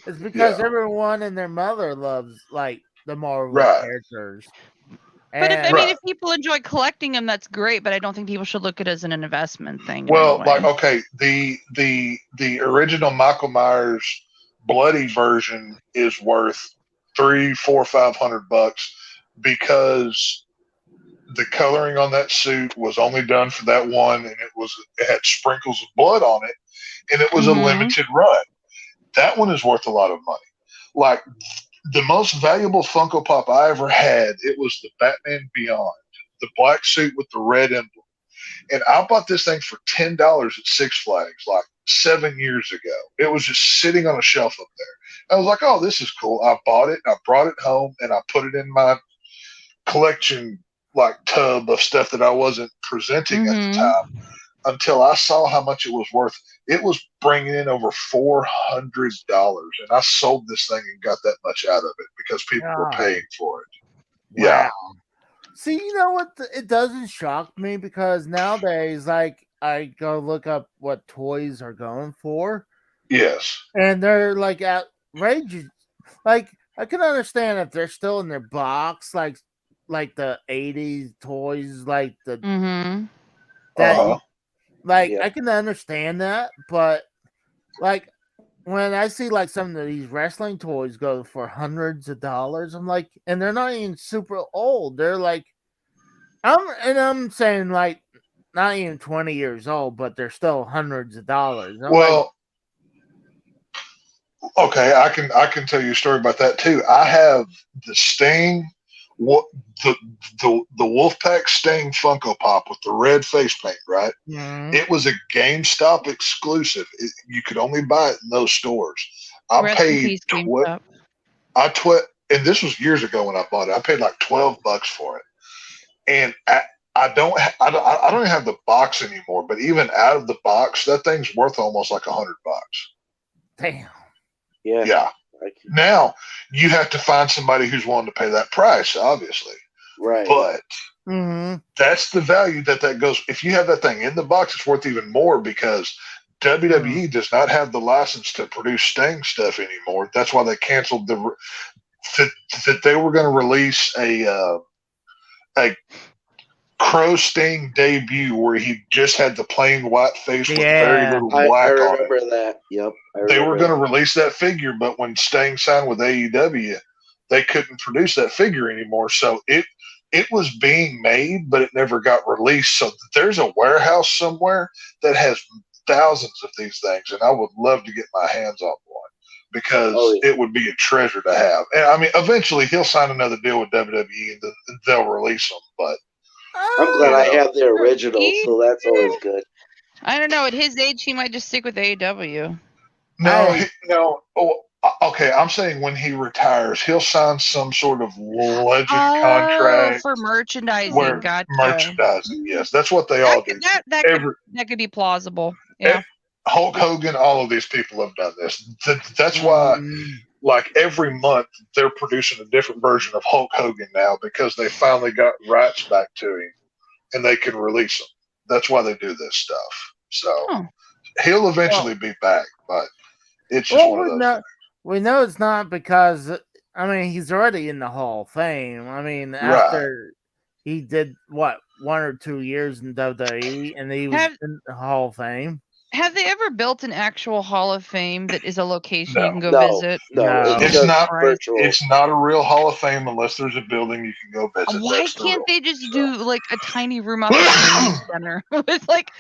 it's because everyone and their mother loves like the Marvel characters. But if people enjoy collecting them, that's great. But I don't think people should look at it as an investment thing. Well, like the original Michael Myers bloody version is worth $300, $400, $500 because the coloring on that suit was only done for that one, and it had sprinkles of blood on it, and it was a limited run. That one is worth a lot of money. Like the most valuable Funko Pop I ever had, it was the Batman Beyond, the black suit with the red emblem, and I bought this thing for $10 at Six Flags like 7 years ago. It was just sitting on a shelf up there. I was like, "Oh, this is cool." I bought it, I brought it home, and I put it in my collection like tub of stuff that I wasn't presenting at the time until I saw how much it was worth. It was bringing in over $400, and I sold this thing and got that much out of it because people were paying for it. Wow. Yeah. See, you know what? It doesn't shock me because nowadays, like, I go look up what toys are going for. Yes. And they're like outrageous. Like, I can understand if they're still in their box, like the 80s toys, like the I can understand that, but like when I see like some of these wrestling toys go for hundreds of dollars, I'm like, and they're not even super old. They're like I'm saying like not even 20 years old, but they're still hundreds of dollars. Well, okay, I can tell you a story about that too. I have the Sting, what the Wolfpack Sting Funko Pop with the red face paint, right? Mm-hmm. It was a GameStop exclusive. You could only buy it in those stores. I paid and this was years ago when I bought it. I paid like $12 for it, and I don't even have the box anymore. But even out of the box, that thing's worth almost like $100. Damn. Yeah. Now you have to find somebody who's willing to pay that price, obviously. Right. But Mm-hmm. that's the value that goes. If you have that thing in the box, it's worth even more because WWE does not have the license to produce Sting stuff anymore. That's why they canceled that they were going to release a Crow Sting debut where he just had the plain white face with very little black I on it. remember that. Yep. They were going to release that figure, but when Sting signed with AEW, they couldn't produce that figure anymore. So it was being made, but it never got released. So there's a warehouse somewhere that has thousands of these things, and I would love to get my hands on one because it would be a treasure to have. And I mean, eventually he'll sign another deal with WWE and then they'll release them. But I'm glad I have the original, so that's always good. I don't know. At his age, he might just stick with AEW. No. Oh, okay. I'm saying when he retires, he'll sign some sort of legend contract for merchandising. Gotcha. Merchandising, yes, that's what they all do. That could be plausible. Yeah. Hulk Hogan, all of these people have done this. That's why, like every month, they're producing a different version of Hulk Hogan now because they finally got rights back to him, and they can release them. That's why they do this stuff. So he'll eventually be back, but it's just one of those. We know it's not because he's already in the Hall of Fame. After he did 1 or 2 years in WWE, and he was in the Hall of Fame. Have they ever built an actual Hall of Fame that is a location you can go visit? No, it's not virtual. It's not a real Hall of Fame unless there's a building you can go visit. Why can't they just do like a tiny room out the center with like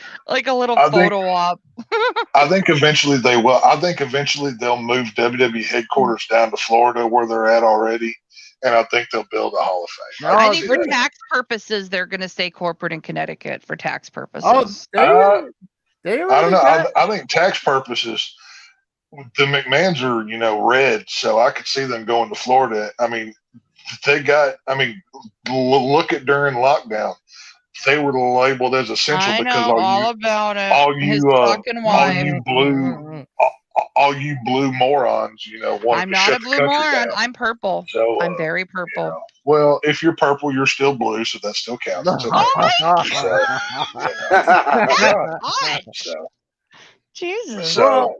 a little photo op? I think eventually they will. I think eventually they'll move WWE headquarters down to Florida where they're at already. And I think they'll build a Hall of Fame. I think for tax purposes, they're going to stay corporate in Connecticut for tax purposes. I don't know. I think tax purposes, the McMahons are, red, so I could see them going to Florida. Look at during lockdown. They were labeled as essential because all you blue morons, wanted I'm to not shut a blue the country moron. down. I'm purple. So, I'm very purple. Well, if you're purple, you're still blue, so that still counts. It's okay. Jesus. So,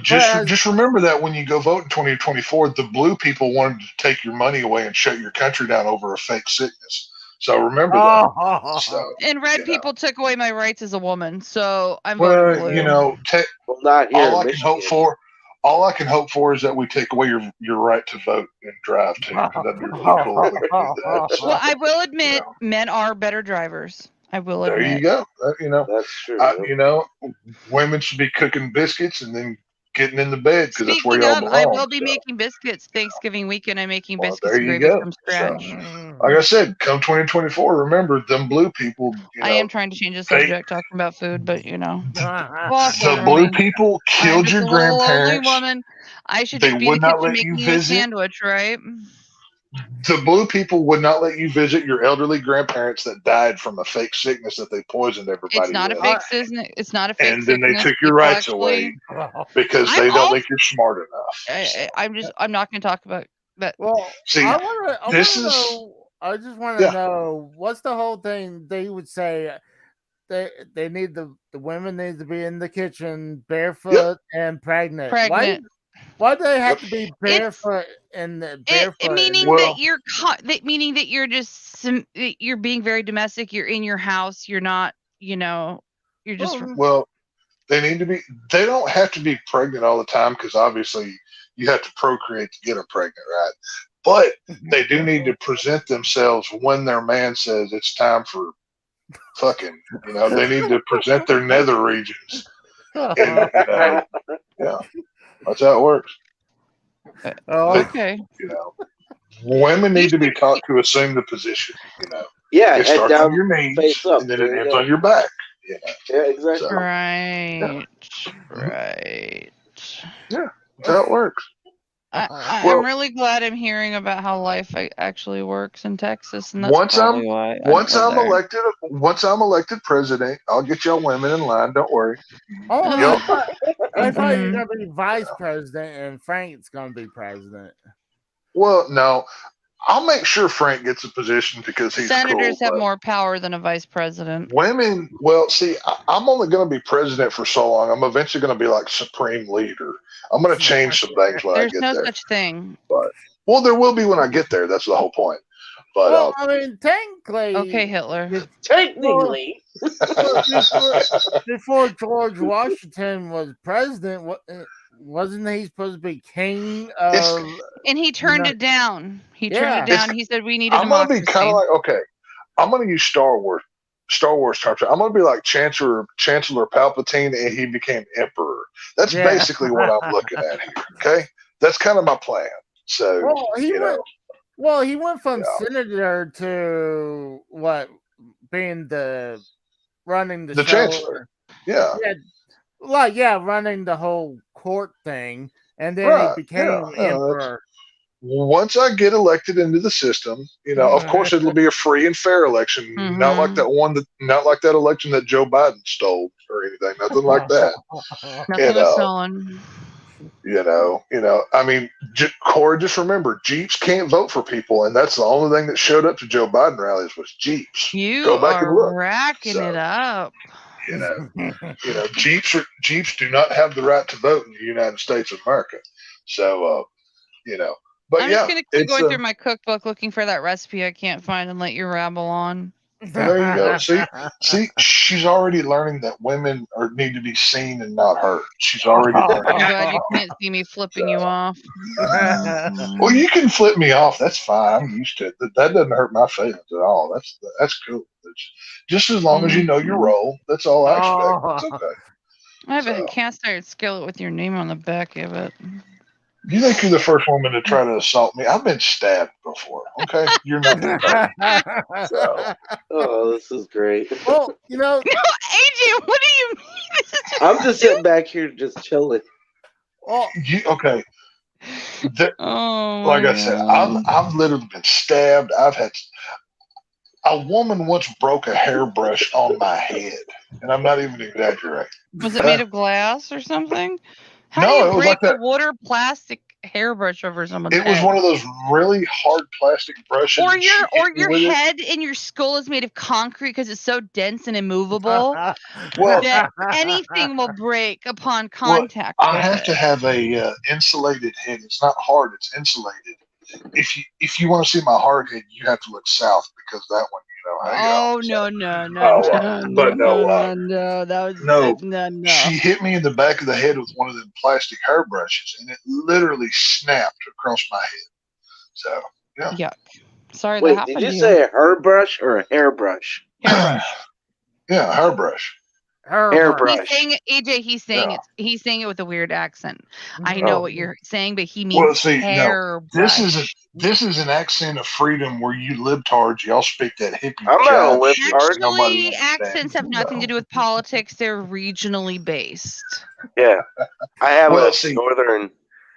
just remember that when you go vote in 2024, the blue people wanted to take your money away and shut your country down over a fake sickness. So remember that. And red people took away my rights as a woman, so I'm voting blue. Not here. All I can hope for is that we take away your right to vote and drive too. That'd be really cool. If we could do that. Well, I will admit, men are better drivers. I will admit. There you go. That's true. Women should be cooking biscuits and then getting in the bed because that's where y'all belong. I will be making biscuits Thanksgiving weekend. I'm making biscuits and gravy from scratch. So, like I said, come 2024, remember them blue people. I am trying to change the subject, talking about food, but the blue people killed your grandparents. Woman. I should just be in the kitchen making you a sandwich, right? The blue people would not let you visit your elderly grandparents that died from a fake sickness that they poisoned everybody. It's not a fake sickness. It's not a fake sickness. And then they took your rights away because they don't think you're smart enough. I'm not going to talk about that. Well, see, I just want to know what's the whole thing. They would say they need the women need to be in the kitchen barefoot and pregnant. Why do they have to be barefoot and barefoot? Meaning that you're just you're being very domestic. You're in your house. You're not. You're just. Well, they need to be. They don't have to be pregnant all the time because obviously you have to procreate to get them pregnant, right? But they do need to present themselves when their man says it's time for fucking. They need to present their nether regions. And, yeah, that's how it works. Okay. Women need to be taught to assume the position. Yeah, it starts on your knees, up, and then it ends on your back. Yeah, exactly. So, Right. yeah, that's how it works. I'm really glad I'm hearing about how life actually works in Texas, and that's Once probably why. once I'm elected president, I'll get y'all women in line. Don't worry. I thought you were gonna be vice president and Frank's gonna be president. Well, no, I'll make sure Frank gets a position because he's senators cool, have more power than a vice president. Women, well, see, I'm only going to be president for so long. I'm eventually going to be like supreme leader. I'm going to change some things when I get there. There's no such thing. But there will be when I get there. That's the whole point. But I mean, technically, okay, Hitler. Technically, before George Washington was president, wasn't he supposed to be king of? And he turned it down. He turned it down. He said we need a I'm democracy. going to be kind of like, okay, I'm going to use Star Wars terms. I'm going to be like Chancellor Palpatine, and he became emperor. That's basically what I'm looking at here. Okay, that's kind of my plan. So he went from senator to being running the chancellor. Yeah. Running the whole court thing, and then he became emperor. Once I get elected into the system, of course it'll be a free and fair election, not like that election that Joe Biden stole or anything, nothing like that. Nothing was stolen. I mean, Corey, just remember, Jeeps can't vote for people, and that's the only thing that showed up to Joe Biden rallies was Jeeps. Go back and look. Racking it up. Jeeps do not have the right to vote in the United States of America. So, but I'm just gonna keep going through my cookbook looking for that recipe I can't find and let you rabble on. There you go. See, she's already learning that women need to be seen and not heard. She's already learning. I'm glad you can't see me flipping you off. Well, you can flip me off. That's fine. I'm used to it. That doesn't hurt my feelings at all. That's cool. It's just as long as you know your role. That's all I expect. It's okay. I have a cast iron skillet with your name on the back of it. You think you're the first woman to try to assault me? I've been stabbed before. Okay, you're not the first. So. Oh, this is great. Well, AJ, what do you mean? I'm just sitting back here, just chilling. Okay. Like I said, I've literally been stabbed. I've had a woman once broke a hairbrush on my head, and I'm not even exaggerating. Was it made of glass or something? How do you break a water plastic hairbrush over someone's head? It was one of those really hard plastic brushes. Or your head and your skull is made of concrete because it's so dense and immovable that anything will break upon contact. I have to have a insulated head. It's not hard; it's insulated. If you want to see my hard head, you have to look south because that one. No. She hit me in the back of the head with one of them plastic hairbrushes, and it literally snapped across my head. So, yeah. Yuck. Sorry Wait, that happened. Did you say a hairbrush or a hairbrush? Hairbrush. Yeah, hairbrush. Hairbrush. He's saying it with a weird accent. I know what you're saying, but he means hairbrush. This is an accent of freedom where you libtards, y'all speak that hippie. I'm not a libtard. Actually, accents have nothing to do with politics. They're regionally based. Yeah, I have northern.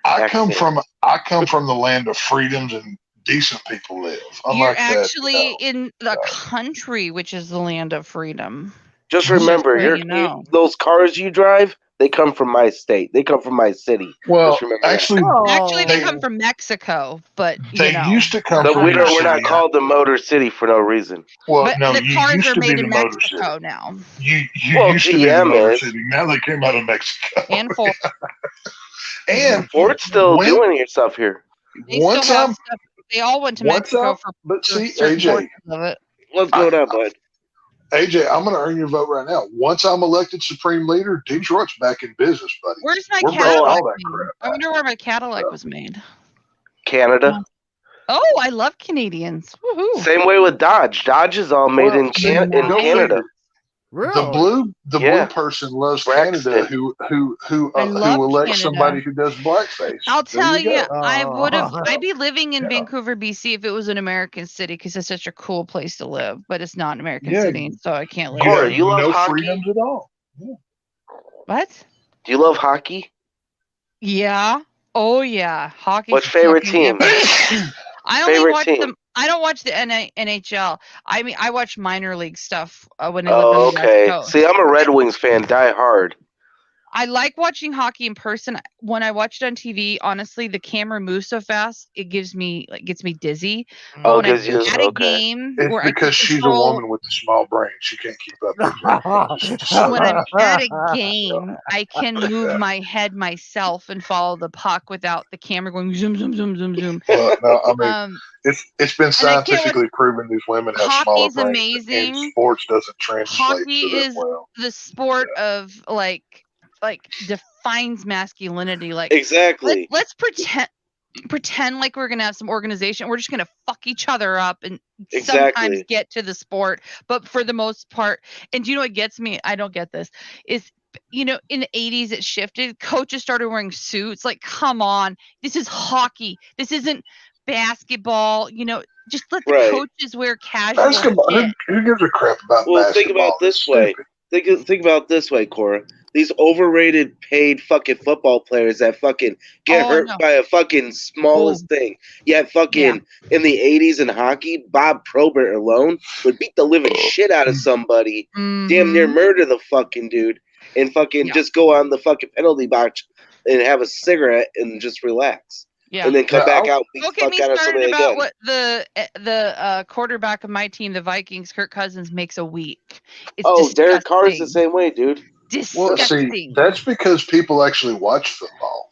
I come from the land of freedoms and decent people live. You're actually in the country, which is the land of freedom. Just remember, those cars you drive, they come from my state. They come from my city. Well, actually, they come from Mexico, but they used to come from Mexico. We're not called the Motor City for no reason. Well, but no, the you cars used are to made be in the Motor Mexico City. now. You used to be the Motor City. Now they came out of Mexico. And Ford. And Ford's still doing yourself here. They all went to Mexico but see, AJ, what's going on, bud? AJ, I'm going to earn your vote right now. Once I'm elected Supreme Leader, Detroit's back in business, buddy. Where's my Cadillac? I wonder where my Cadillac was made. Canada. Oh, I love Canadians. Woohoo. Same way with Dodge. Dodge is all made in Canada. Really? The blue person loves Canada who elects somebody who does blackface. I'll tell you, I'd be living in Vancouver, BC if it was an American city because it's such a cool place to live, but it's not an American city, so I can't live there. You love no hockey? Freedoms at all. Yeah. What? Do you love hockey? Yeah. Oh yeah. Hockey. What's favorite team? I only watch them. I don't watch the NHL. I mean, I watch minor league stuff when I live on the West Coast. See, I'm a Red Wings fan, die hard. I like watching hockey in person. When I watch it on TV, honestly, the camera moves so fast it gets me dizzy. Oh, because at a game, it's because she's a woman with a small brain. She can't keep up. When I'm at a game, I can move my head myself and follow the puck without the camera going zoom, zoom, zoom, zoom, zoom. Well, no, I mean, it's been scientifically proven these women have smaller brains. Hockey's amazing. And sports doesn't translate. Hockey is the sport of like defines masculinity. Like exactly. Let's pretend like we're gonna have some organization. We're just gonna fuck each other up and sometimes get to the sport. But for the most part, and do you know what gets me? I don't get this. Is in the 80s it shifted. Coaches started wearing suits. Like, come on, this is hockey. This isn't basketball. Just let the coaches wear casual. Basketball. Who gives a crap about basketball? Well, think about this way. Think about this way, Cora. These overrated paid fucking football players that fucking get hurt by a fucking smallest thing. Yet fucking in the 80s in hockey, Bob Probert alone would beat the living shit out of somebody, damn near murder the fucking dude, and fucking just go on the fucking penalty box and have a cigarette and just relax. Yeah. And then come back out. Don't get me started about what the quarterback of my team, the Vikings, Kirk Cousins, makes a week. It's Derek Carr is the same way, dude. Disgusting. Well, see, that's because people actually watch football.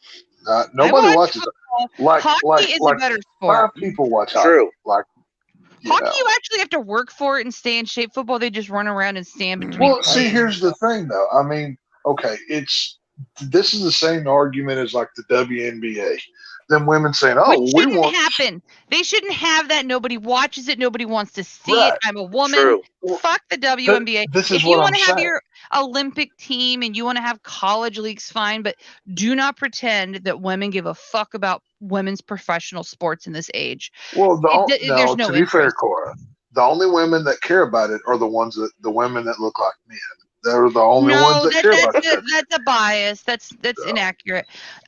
Nobody watches it. Hockey is a better sport. 5 people watch hockey. True. Hockey, you actually have to work for it and stay in shape. Football, they just run around and stand between. Well, see, here's the thing, though. I mean, okay, this is the same argument as like the WNBA. Them women saying, we want happen. They shouldn't have that. Nobody watches it. Nobody wants to see it. I'm a woman. True. Fuck the WNBA. If you want to have your Olympic team and you want to have college leagues, fine, but do not pretend that women give a fuck about women's professional sports in this age. Well, to be fair, Cora, the only women that care about it are the women that look like men. They're the only ones that care about it. That's a bias. That's inaccurate.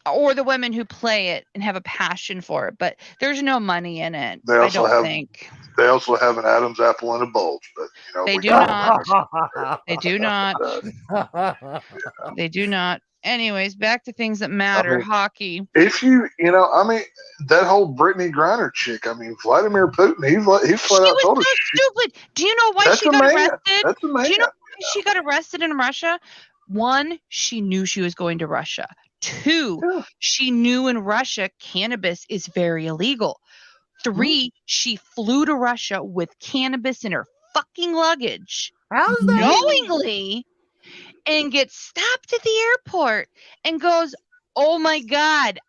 Or the women who play it and have a passion for it, but there's no money in it. They also have an Adam's apple and a bulge, but they do not. They do not. They do not. Anyways, back to things that matter. Hockey. If that whole Brittany Griner chick. I mean, Vladimir Putin. He flat out told her. Stupid. Do you know why she got arrested? That's a man. Do you know why she got arrested in Russia? 1, she knew she was going to Russia. 2, she knew in Russia cannabis is very illegal. 3, she flew to Russia with cannabis in her fucking luggage. How's that? Knowingly. And gets stopped at the airport and goes, oh my God,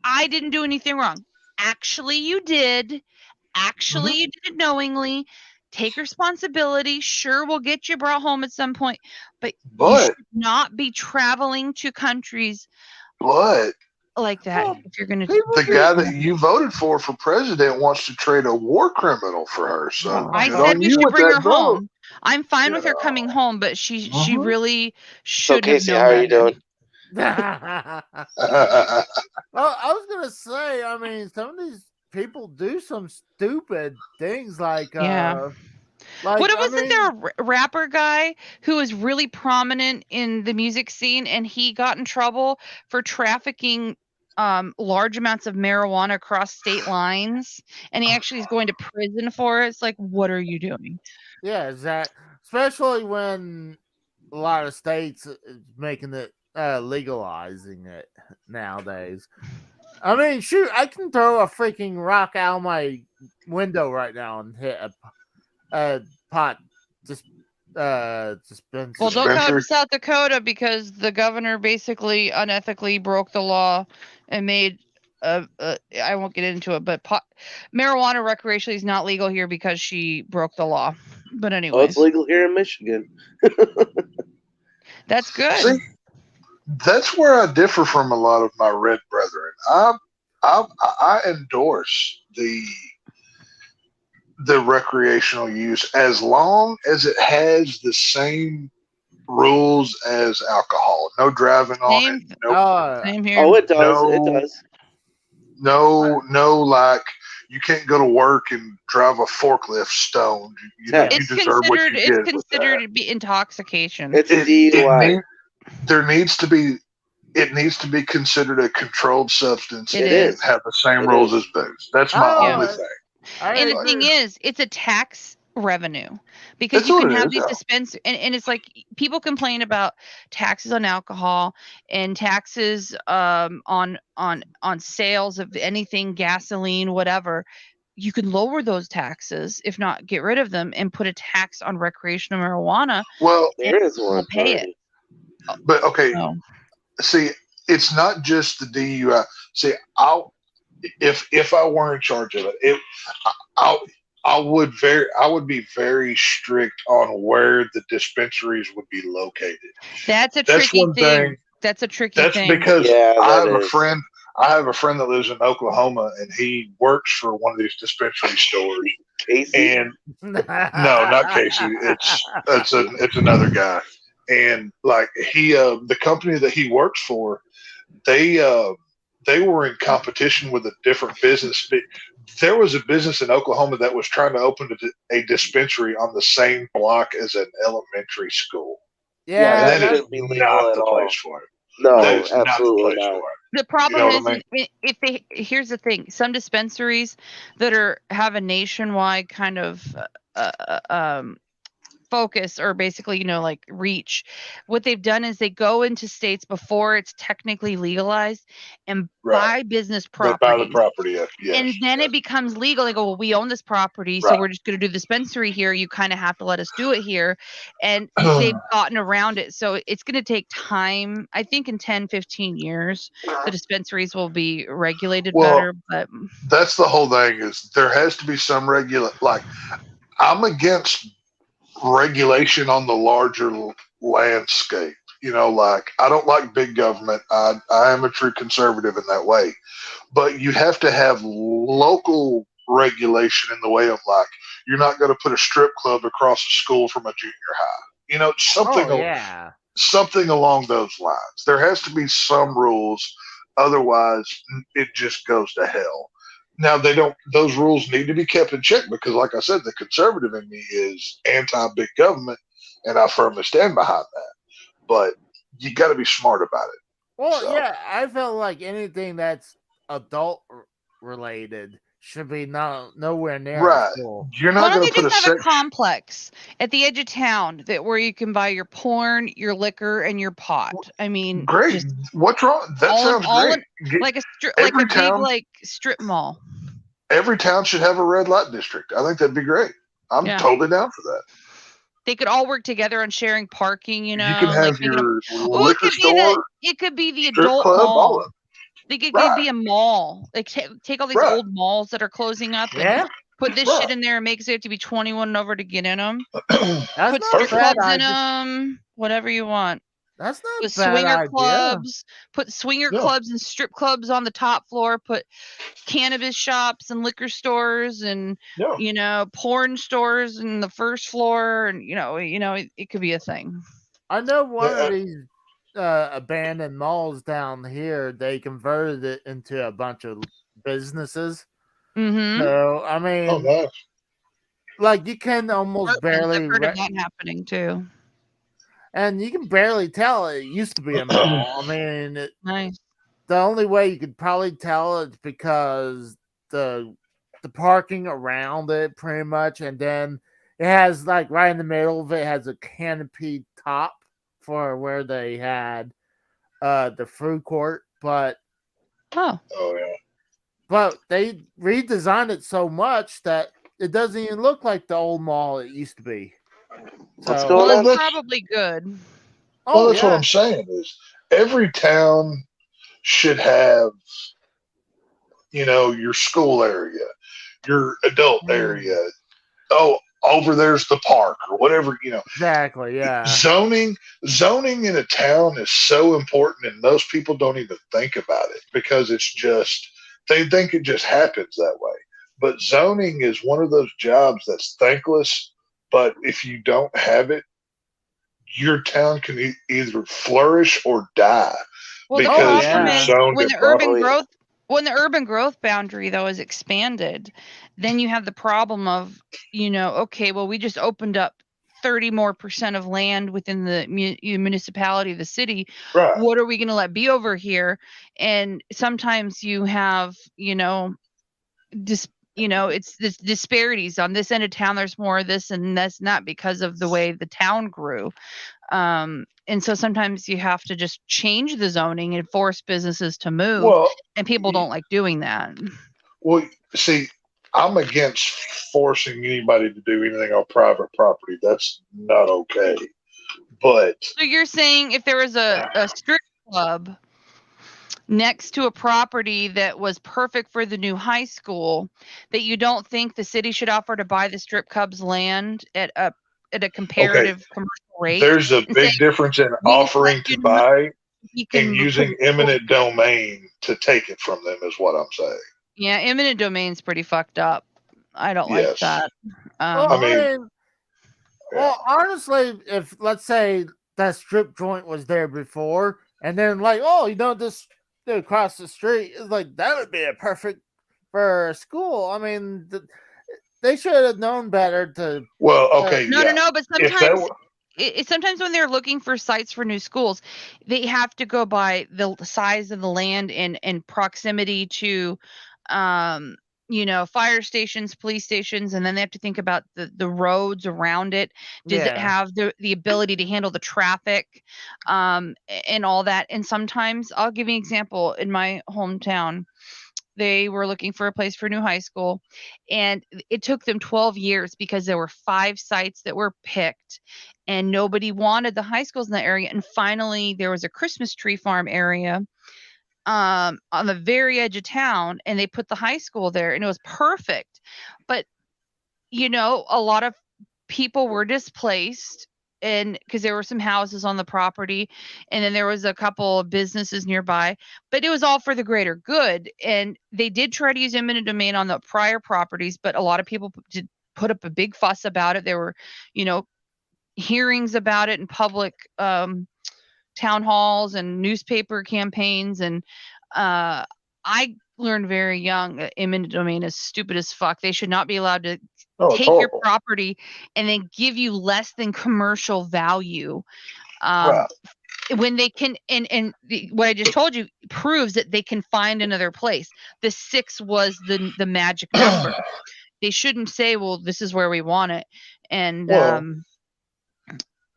I didn't do anything wrong. Actually, you did. Actually, you did it knowingly. Take responsibility. Sure, we'll get you brought home at some point. But you should not be traveling to countries like that. If you're going to the guy that you voted for president wants to trade a war criminal for her. So I said we should bring her home. I'm fine with her coming home, but she really should have known. How are you doing? Well, I was gonna say, I mean, some of these people do some stupid things like there a rapper guy who was really prominent in the music scene and he got in trouble for trafficking large amounts of marijuana across state lines, and he actually is going to prison for it. It's like, what are you doing? Yeah, exactly. Especially when a lot of states is making it legalizing it nowadays. I mean, shoot, I can throw a freaking rock out my window right now and hit a pot dispenser. Well, don't go to South Dakota because the governor basically unethically broke the law and made I won't get into it, but marijuana recreationally is not legal here because she broke the law. But anyway, it's legal here in Michigan. That's good. See, that's where I differ from a lot of my red brethren. I endorse the recreational use as long as it has the same rules as alcohol. No driving on it. No, Same here. Oh, it does. No. It does. no, like you can't go to work and drive a forklift stoned. You It's deserve what you considered. It's get with considered that. to be intoxication. It's a DUI. There needs to be. It needs to be considered a controlled substance It and is. have the same It rules is. as booze. That's my Oh, only thing. And the thing is, it's a tax revenue because That's you what can it have is, these yeah. dispensaries, and it's like people complain about taxes on alcohol and taxes on sales of anything, gasoline, whatever. You can lower those taxes, if not get rid of them, and put a tax on recreational marijuana. Well, There is one. We'll pay it. but okay, So, see, it's not just the DUI. See, if I were in charge of it, I would be very strict on where the dispensaries would be located. that's a tricky one thing. That's a tricky That's thing. because Yeah, I that have a is. friend. I have a friend that lives in Oklahoma, and he works for one of these dispensary stores. Casey. And no, not Casey. It's another guy. And like the company that he works for, they were in competition with a different business. There was a business in Oklahoma that was trying to open a dispensary on the same block as an elementary school. Yeah, that that is shouldn't be legal not at the all. place for it. No, That is not the absolutely place not. for it. The problem You know what is, here's the thing: some dispensaries that have a nationwide kind of focus, or basically, like reach. What they've done is they go into states before it's technically legalized and buy business They buy property. the property, yes. And then it becomes legal. They go, well, we own this property, so Right. we're just going to do dispensary here. You kind of have to let us do it here. And they've gotten around it. So it's going to take time. I think in 10, 15 years, the dispensaries will be regulated better. But that's the whole thing is there has to be some like I'm against regulation on the larger landscape. Like I don't like big government. I am a true conservative in that way. But you have to have local regulation in the way of like you're not going to put a strip club across a school from a junior high. Something along those lines. There has to be some rules, otherwise it just goes to hell. Now those rules need to be kept in check because, like I said, the conservative in me is anti-big government, and I firmly stand behind that. But you got to be smart about it. Well, yeah, I felt like anything that's adult related should be nowhere near right. school. You're not going to put just have a complex at the edge of town where you can buy your porn, your liquor, and your pot. I mean, great. What's wrong? That sounds great. Like big strip mall. Every town should have a red light district. I think that'd be great. I'm totally down for that. They could all work together on sharing parking. You can have your liquor store. It could be the adult club, mall. It could be a mall. Like take all these old malls that are closing up and put this shit in there and make it so you have to be 21 and over to get in them. Put strip clubs in them. Whatever you want. That's not with a bad swinger idea. clubs. Put swinger clubs and strip clubs on the top floor. Put cannabis shops and liquor stores and porn stores in the first floor. And it could be a thing. I know one of these abandoned malls down here. They converted it into a bunch of businesses. Mm-hmm. So I mean, like you can almost barely. I've heard of that happening too. And you can barely tell it used to be a mall. I mean, nice. The only way you could probably tell it's because the parking around it, pretty much, and then it has like right in the middle of it has a canopy top for where they had the food court, but but they redesigned it so much that it doesn't even look like the old mall it used to be. So that's probably good. Well, that's what I'm saying is every town should have your school area, your adult Mm. area. Oh, over there's the park or whatever, Exactly. Yeah. Zoning in a town is so important, and most people don't even think about it because it's just they think it just happens that way. But zoning is one of those jobs that's thankless. But if you don't have it, your town can either flourish or die Well, the because problem you're is zoned when the improperly. when the urban growth boundary though is expanded, then you have the problem of, okay, well, we just opened up 30% more of land within the municipality of the city. Right. What are we going to let be over here? And sometimes you have, it's this disparities on this end of town. There's more of this, and that's not because of the way the town grew. And so sometimes you have to just change the zoning and force businesses to move, Well, and people don't like doing that. Well, see, I'm against forcing anybody to do anything on private property. That's not okay. But So you're saying if there was a strip club next to a property that was perfect for the new high school, that you don't think the city should offer to buy the strip club's land at a comparative commercial rate? There's a big difference in offering to buy and using eminent domain to take it from them, is what I'm saying. Yeah, eminent domain's pretty fucked up. I don't like that. Well, honestly, if let's say that strip joint was there before, and then this across the street is that would be a perfect for a school. I mean, they should have known better to. Well, okay, no, but sometimes. Sometimes when they're looking for sites for new schools, they have to go by the size of the land and proximity to, fire stations, police stations, and then they have to think about the roads around it. Does it have the ability to handle the traffic, and all that? And sometimes, I'll give you an example. In my hometown, they were looking for a place for a new high school, and it took them 12 years because there were 5 sites that were picked, and nobody wanted the high schools in the area. And finally, there was a Christmas tree farm area on the very edge of town, and they put the high school there, and it was perfect. But, a lot of people were displaced, and because there were some houses on the property, and then there was a couple of businesses nearby, but it was all for the greater good. And they did try to use eminent domain on the prior properties, but a lot of people did put up a big fuss about it. There were, hearings about it in public town halls and newspaper campaigns. And I learned very young that eminent domain is stupid as fuck. They should not be allowed to take your property and then give you less than commercial value. When they can, and what I just told you proves that they can find another place. The 6 was the magic number. They shouldn't say, well, this is where we want it, and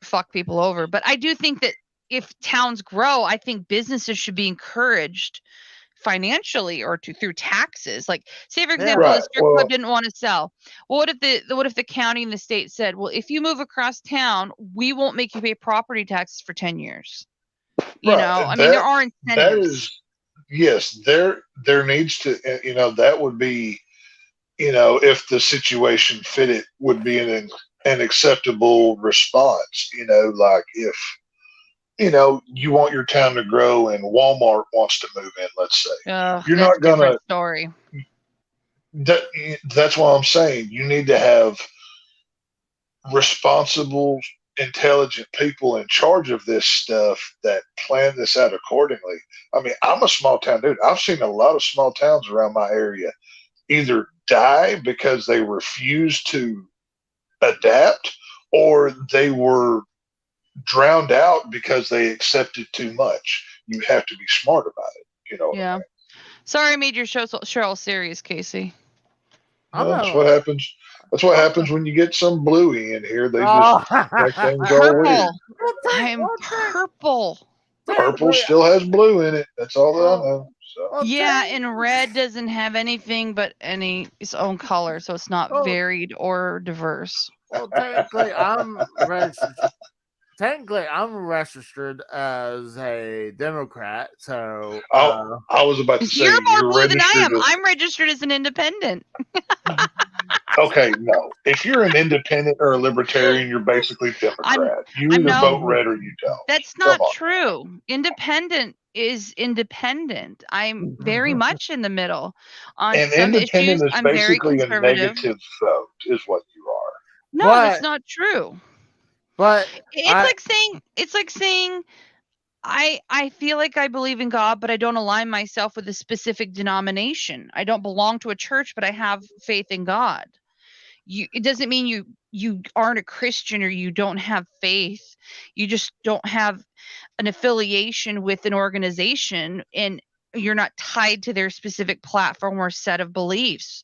fuck people over. But I do think that if towns grow, I think businesses should be encouraged financially or through taxes. Like, say for example, the strip club didn't want to sell. Well, what if the county and the state said, well, if you move across town, we won't make you pay property taxes for 10 years. There are incentives. Yes, there needs to, that would be, if the situation fit, it would be an acceptable response. Like if you want your town to grow and Walmart wants to move in, let's say. You're not going to. Story. That's what I'm saying. You need to have responsible, intelligent people in charge of this stuff that plan this out accordingly. I mean, I'm a small town dude. I've seen a lot of small towns around my area either die because they refuse to adapt, or they were drowned out because they accepted too much. You have to be smart about it, Yeah. I mean? Sorry, I made your show all serious, Casey. That's what happens. That's what happens when you get some bluey in here. They just make things all weird. I'm purple. Purple still has blue in it. That's all that I know. So. Yeah, and red doesn't have anything but its own color, so it's not varied or diverse. Well, technically, I'm registered. technically, I'm registered as a Democrat, so I was about to say You're more you're blue than I am. registered I'm registered as an independent. Okay, no. If you're an independent or a libertarian, you're basically Democrat. You I'm either no- vote red or you don't. That's Come not on. true. Independent is independent. I'm very much in the middle. On And some independent issues, is I'm very basically a conservative. negative vote, is what you are. No, that's not true. But It's like saying I feel like I believe in God, but I don't align myself with a specific denomination. I don't belong to a church, but I have faith in God. It doesn't mean you aren't a Christian or you don't have faith. You just don't have an affiliation with an organization, and you're not tied to their specific platform or set of beliefs.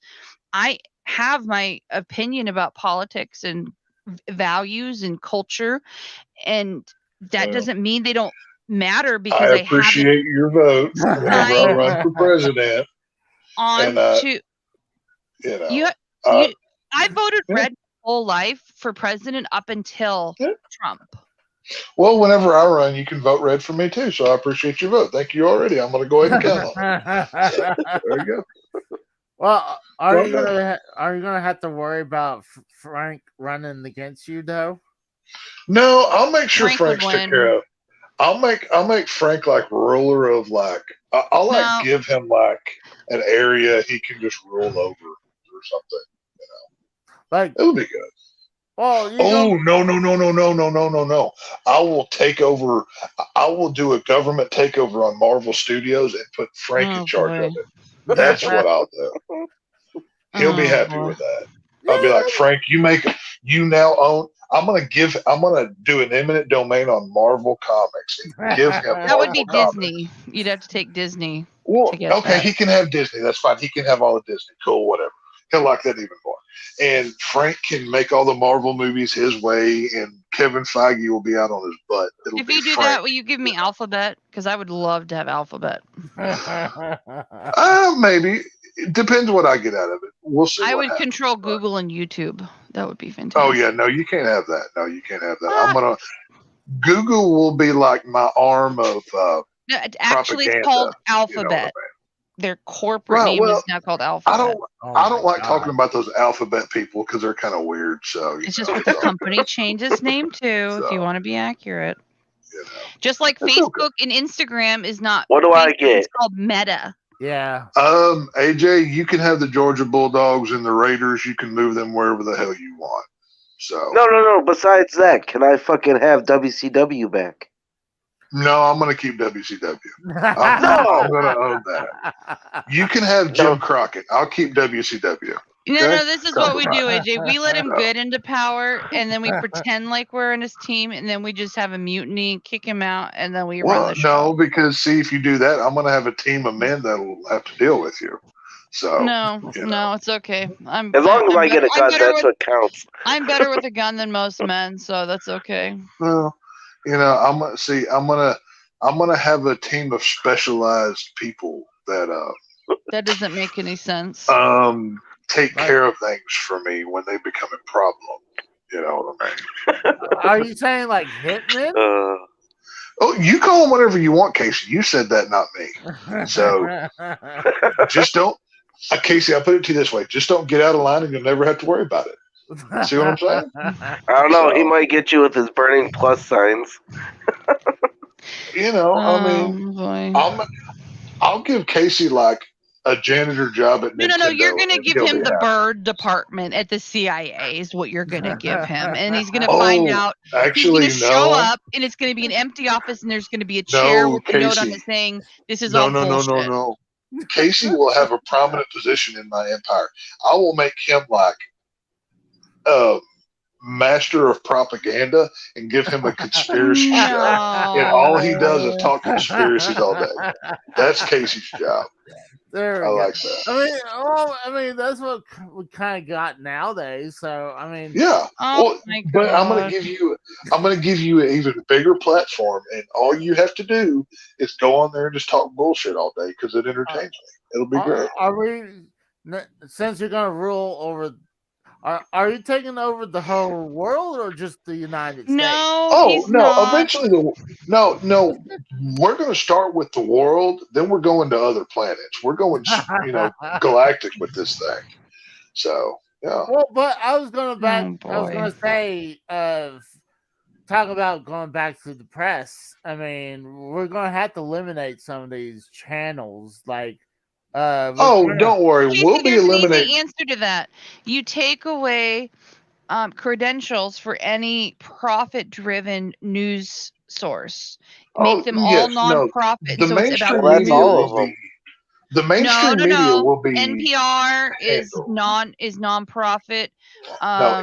I have my opinion about politics and values and culture, and that doesn't mean they don't matter because I appreciate your vote whenever I run for president. I voted red my whole life for president up until Trump. Well, whenever I run, you can vote red for me too. So I appreciate your vote. Thank you already. I'm going to go ahead and count on it. So, there you go. Well, are you gonna have to worry about Frank running against you though? No, I'll make sure Frank's taken care of. I'll make Frank like ruler of like I'll give him like an area he can just rule over or something. You know, like it'll be good. Well, no! I will take over. I will do a government takeover on Marvel Studios and put Frank in charge of it. That's what I'll do. He'll be happy with that. I'll be like, Frank, you now own. I'm gonna do an eminent domain on Marvel Comics and give him that would be Disney. You'd have to take Disney. Well, okay, he can have Disney. That's fine. He can have all of Disney. Cool, whatever. He'll like that even more. And Frank can make all the Marvel movies his way, and Kevin Feige will be out on his butt. If you do that, will you give me Alphabet? Because I would love to have Alphabet. Maybe. It depends what I get out of it. We'll see. I would control Google and YouTube. That would be fantastic. Oh yeah, no, you can't have that. No, you can't have that. Google will be like my arm of actually it's called Alphabet. Their corporate name is now called Alphabet. I don't like talking about those Alphabet people because they're kind of weird. So it's just what the company changed its name to. So, if you want to be accurate, just like Facebook and Instagram is not. What do Facebook, I get? It's called Meta. Yeah. AJ, you can have the Georgia Bulldogs and the Raiders. You can move them wherever the hell you want. So no. Besides that, can I fucking have WCW back? No, I'm going to keep WCW. I'm going to own that. You can have Jim Crockett. I'll keep WCW. No, this is what we do, AJ. We let him get into power, and then we pretend like we're in his team, and then we just have a mutiny, kick him out, and then we run the show. No, because see, if you do that, I'm going to have a team of men that will have to deal with you. So no, it's okay. As long as I get a gun, that's what counts. I'm better with a gun than most men, so that's okay. Well, I'm gonna have a team of specialized people that that doesn't make any sense. Take care of things for me when they become a problem. You know what I mean? Are you saying like hitmen? Oh, you call them whatever you want, Casey. You said that, not me. So just don't, Casey. I'll put it to you this way: just don't get out of line, and you'll never have to worry about it. See what I'm saying? I don't know. He might get you with his burning plus signs. I'll give Casey like a janitor job at Nintendo. No. You're going to give him the bird department at the CIA is what you're going to give him. And he's going to find out. Actually, he's going to show up, and it's going to be an empty office, and there's going to be a chair with a note on it saying, this is all bullshit. No. Casey will have a prominent position in my empire. I will make him like master of propaganda and give him a conspiracy show. And all he does is talk conspiracies all day. That's Casey's job. There I like that. I mean, that's what we kind of got nowadays. So, I mean, yeah. But I'm gonna give you an even bigger platform, and all you have to do is go on there and just talk bullshit all day because it entertains me. It'll be great. Are we? Since you're gonna rule over, Are you taking over the whole world or just the United States? No, Oh he's no! not. Eventually, no. We're going to start with the world, then we're going to other planets. We're going, galactic with this thing. So yeah. Well, but I was gonna Oh, I was gonna boy. say, talk about going back to the press. I mean, we're gonna have to eliminate some of these channels. Like, Oh, don't worry. Casey, We'll be there's an easy eliminating. answer to that. You take away credentials for any profit-driven news source. Make Oh them all yes, no. nonprofit. The So it's about mainstream Well, that's media all news. of will them. be. The No, mainstream no, media no. will be NPR is handled. nonprofit. No,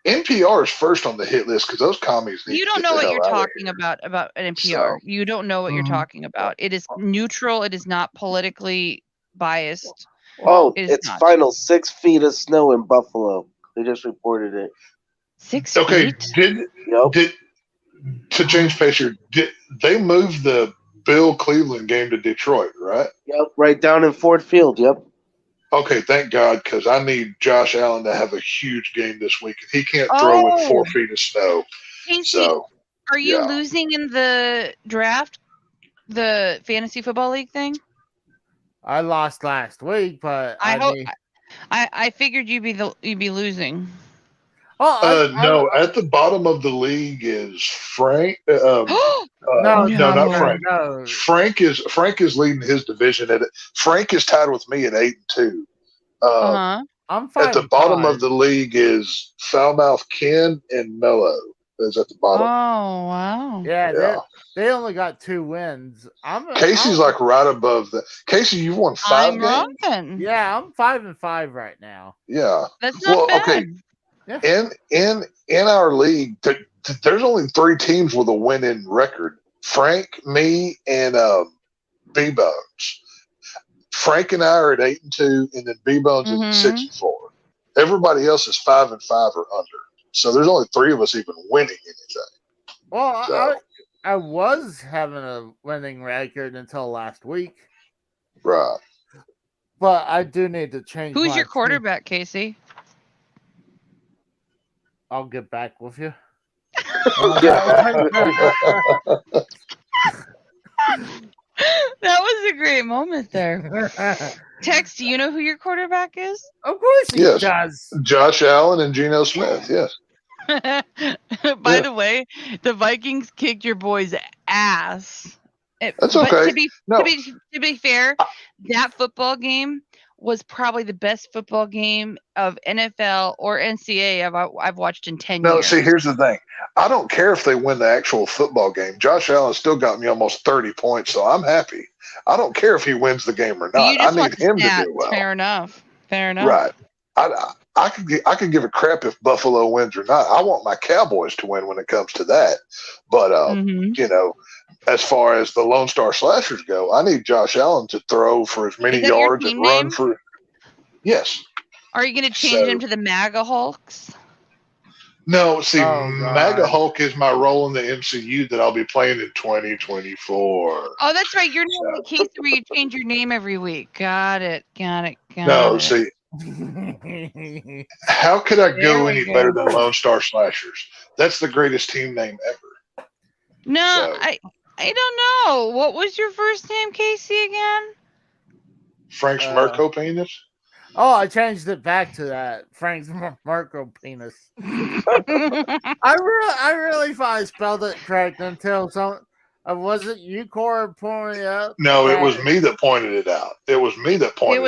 NPR is first on the hit list because those commies need You to don't get know the what hell you're out of talking here. about an NPR. So, You don't know what you're talking about. It is neutral. It is not politically biased. Oh, It is it's not. final 6 feet of snow in Buffalo. They just reported it. 6 okay, feet? Yep. to change pace here, did they move the Bill Cleveland game to Detroit, right? Yep. Right down in Ford Field. Yep. Okay, thank God, because I need Josh Allen to have a huge game this week, and he can't throw in 4 feet of snow. Casey, So, are you yeah. losing in the draft, the fantasy football league thing? I lost last week, but I figured you'd be losing. No, at the bottom of the league is Frank. No, not Frank. No. Frank is leading his division. Frank is tied with me at 8-2. I'm at the bottom of the league is Foulmouth Ken and Mello is at the bottom. Oh wow! Yeah. They only got 2 wins. Casey's like right above that. Casey, you've won 5 games. Wrong. Yeah, I'm 5-5 right now. Yeah, that's not bad. Okay. Yeah. In our league, there's only 3 teams with a winning record: Frank, me, and B Bones. Frank and I are at 8-2, and then B Bones is at 6-4. Everybody else is 5-5 or under. So there's only 3 of us even winning anything. Well, I was having a winning record until last week. Right. But I do need to change. Who's your quarterback, Casey? I'll get back with you. That was a great moment there. Tex, do you know who your quarterback is? Of course he does. Josh Allen and Geno Smith, yes. By the way, the Vikings kicked your boy's ass. That's okay. To be fair, that football game was probably the best football game of NFL or NCAA I've watched in 10 years. No, see, here's the thing. I don't care if they win the actual football game. Josh Allen still got me almost 30 points, so I'm happy. I don't care if he wins the game or not. I need him to do well. Fair enough. Right. I could give a crap if Buffalo wins or not. I want my Cowboys to win when it comes to that. But as far as the Lone Star Slashers go, I need Josh Allen to throw for as many yards and run for. Yes. Are you going to change him to the MAGA Hulks? No, see, MAGA Hulk is my role in the MCU that I'll be playing in 2024. Oh, that's right. You're not the case where you change your name every week. Got it. No, see, how could I go any better than Lone Star Slashers? That's the greatest team name ever. No, I don't know. What was your first name, Casey, again? Frank's Mirko Penis. Oh, I changed it back to that. Frank's Mirko Penis. I really thought I spelled it correct until wasn't you, Cora, pointing it out? No, it was me that pointed it out. It was me that pointed it out.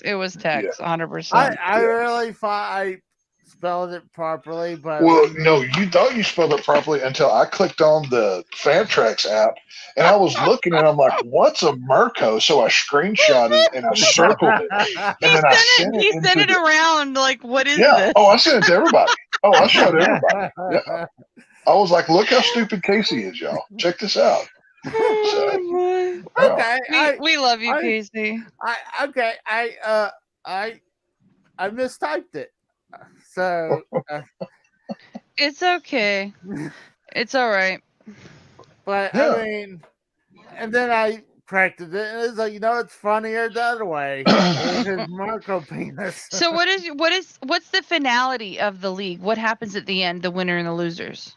It was Tex, 100%. I really thought I spelled it properly, but no, you thought you spelled it properly until I clicked on the Fantrax app and I was looking and I'm like, what's a Mirko? So I screenshot it and I circled it. And he sent it around like, what is this? Oh, I sent it to everybody. I showed everybody. Yeah. I was like, look how stupid Casey is, y'all. Check this out. Okay. We love you, Casey. I mistyped it. So it's okay. It's all right. But I mean, and then I corrected it, and it's like, it's funnier the other way. It was Marco penis. So what's the finality of the league? What happens at the end, the winner and the losers?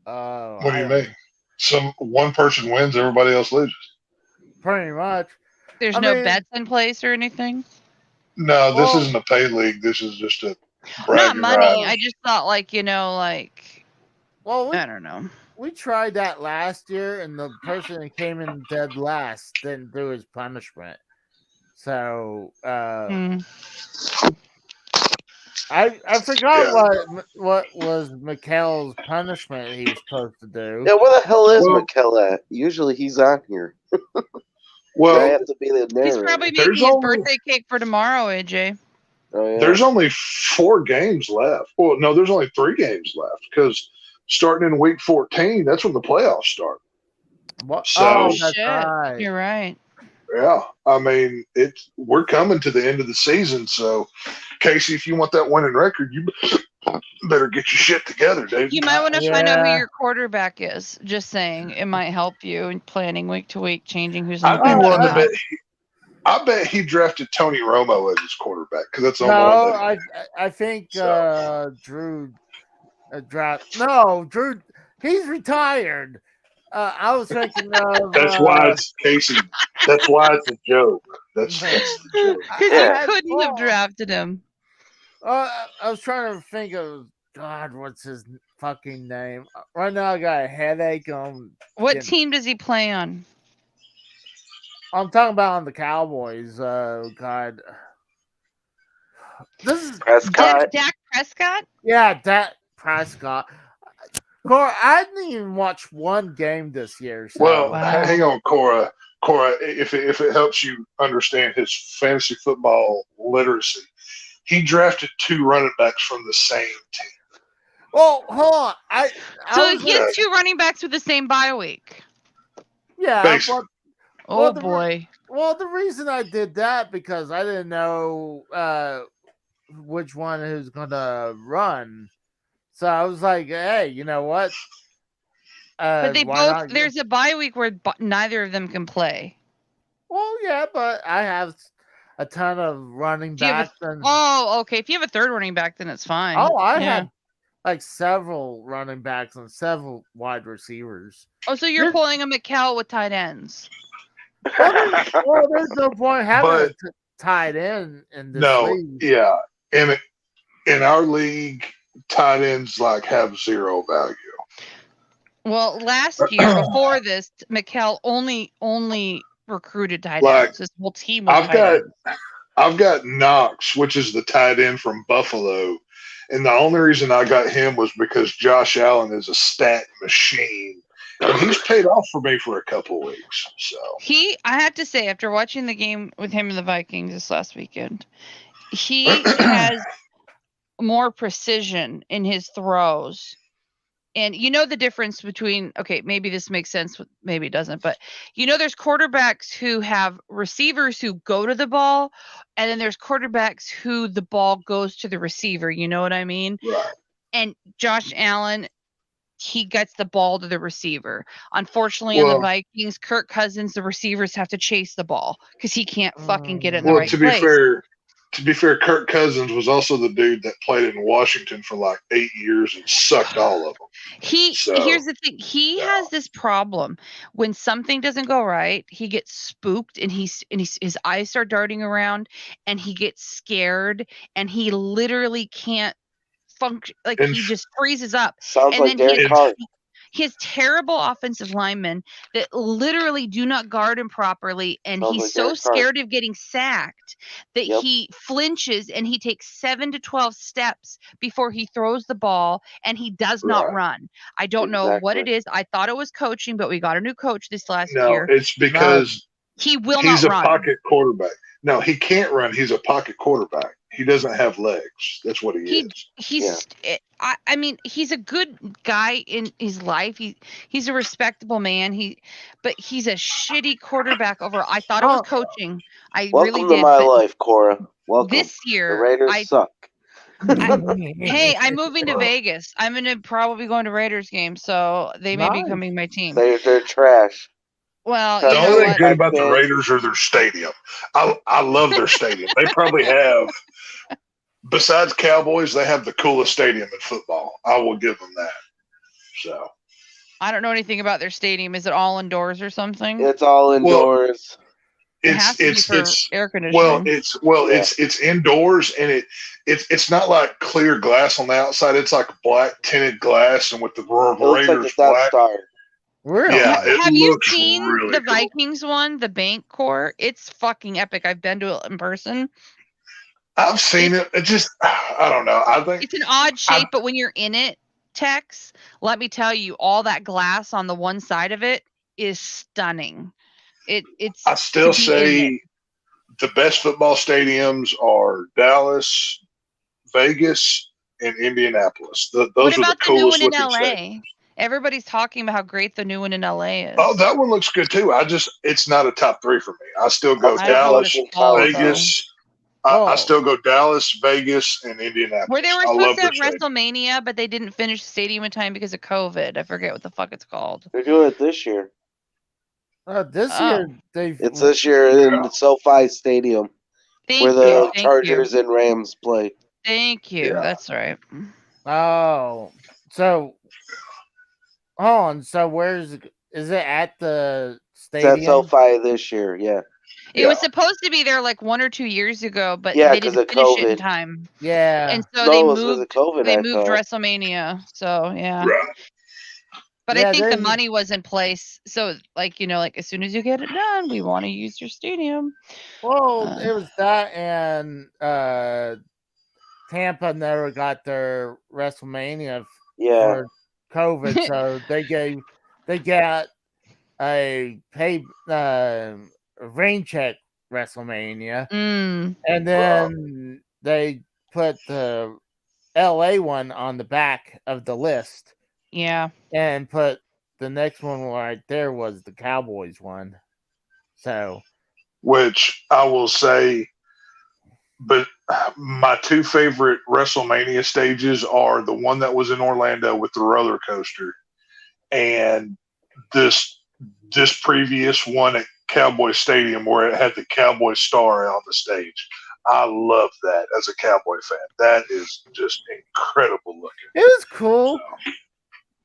What do you mean? One person wins, everybody else loses. Pretty much. There's no bets in place or anything? No, this isn't a pay league. This is just a not money. Right. I just thought well, I don't know. We tried that last year, and the person that came in dead last didn't do his punishment. So I forgot what was Mikkel's punishment he was supposed to do. Yeah, where the hell is Mikkel at? Usually he's on here. Well, I have to be the narrator. He's probably making his birthday cake for tomorrow, AJ. Oh, yeah. There's only 4 games left. Well, no, there's only 3 games left because starting in week 14, that's when the playoffs start. So, that's right. You're right. Yeah, I mean, we're coming to the end of the season, so Casey, if you want that winning record, you better get your shit together, Dave. You might want to find out who your quarterback is. You saying, it might help you in planning week to week, changing who's in the quarterback. I bet he drafted Tony Romo as his quarterback because that's the only one. I think Drew draft. No, Drew, he's retired. I was thinking of. That's why it's Casey. That's why it's a joke. That's the joke. Because you couldn't have drafted him. I was trying to think of God. What's his fucking name? Right now, I got a headache. What team does he play on? I'm talking about on the Cowboys. God. This is Prescott. Dak Prescott? Yeah, Dak Prescott. Cora, I didn't even watch one game this year. So. Well, hang on, Cora. Cora, if it helps you understand his fantasy football literacy, he drafted 2 running backs from the same team. Well, hold on. So he has 2 running backs with the same bye week. Yeah. Basically. Boy. Well, the reason I did that because I didn't know which one who's going to run. So I was like, hey, you know what? But they both, there's a bye week where neither of them can play. Well, yeah, but I have a ton of running backs. Okay. If you have a third running back, then it's fine. Oh, I have like several running backs and several wide receivers. Oh, so you're pulling a Mikkel with tight ends. Well, there's no point having it tied in this league. Yeah. In our league, tight ends have 0 value. Well, last year before this, Mikkel only recruited tight ends. His whole team was I've got Knox, which is the tight end from Buffalo, and the only reason I got him was because Josh Allen is a stat machine, and he's paid off for me for a couple of weeks. So I have to say, after watching the game with him and the Vikings this last weekend, he has more precision in his throws. And you know the difference between, maybe this makes sense, maybe it doesn't, but there's quarterbacks who have receivers who go to the ball, and then there's quarterbacks who the ball goes to the receiver. You know what I mean? Right. And Josh Allen, he gets the ball to the receiver. Unfortunately, on the Vikings, Kirk Cousins, the receivers have to chase the ball because he can't fucking get it in the right place. To be fair, Kirk Cousins was also the dude that played in Washington for 8 years and sucked all of them. Here's the thing. He has this problem. When something doesn't go right, he gets spooked and his eyes start darting around and he gets scared and he literally can't function. He just freezes up. Sounds like Derek Carr. He has terrible offensive linemen that literally do not guard him properly, and he's so scared of getting sacked that he flinches and he takes 7 to 12 steps before he throws the ball, and he does not run. I don't know what it is. I thought it was coaching, but we got a new coach this last year. No, it's because he will not run. He's a pocket quarterback. No, he can't run. He's a pocket quarterback. He doesn't have legs. That's what he is. I mean, he's a good guy in his life. He's a respectable man. But he's a shitty quarterback over. I thought it was coaching. Welcome to my life, Cora. Welcome. This year, the Raiders suck. Hey, I'm moving to Vegas. I'm probably going to Raiders games, so they may be coming my team. They're trash. Well, The you know only thing what? good about the Raiders are their stadium. I love their stadium. They probably have, besides Cowboys, they have the coolest stadium in football. I will give them that. So I don't know anything about their stadium. Is it all indoors or something? It's all indoors. It has to be for air conditioning. It's indoors, and it's not like clear glass on the outside. It's like black tinted glass, and with the Raiders black. Really? Yeah, have you looks seen really the cool. Vikings one, the bank court? It's fucking epic. I've been to it in person. I've seen it. It just, I don't know. I think it's an odd shape, but when you're in it, Tex, let me tell you, all that glass on the one side of it is stunning. It's. I still say the best football stadiums are Dallas, Vegas, and Indianapolis. Those are the coolest looking stadiums. Everybody's talking about how great the new one in LA is. Oh, that one looks good too. It's not a top 3 for me. I still go Dallas, Vegas. I still go Dallas, Vegas, and Indianapolis. Where they were supposed to have WrestleMania, but they didn't finish the stadium in time because of COVID. I forget what the fuck it's called. They're doing it this year. This year it's this year in the SoFi Stadium, where the Chargers and Rams play. Thank you. Yeah. That's right. Oh, so hold on. So is it at the stadium? It's at SoFi this year. Yeah. It was supposed to be there like 1 or 2 years ago, but they didn't finish it in time. Yeah. And so they moved WrestleMania. So yeah. Right. But I think the money was in place. So like as soon as you get it done, we want to use your stadium. Well, it was that, and Tampa never got their WrestleMania for COVID, so they got a rain check WrestleMania, and then they put the LA one on the back of the list. Yeah, and put the next one right there was the Cowboys one. So, which I will say, but my 2 favorite WrestleMania stages are the one that was in Orlando with the roller coaster, and this previous one at Cowboy Stadium where it had the Cowboy star on the stage. I love that as a Cowboy fan. That is just incredible looking. It was cool. So.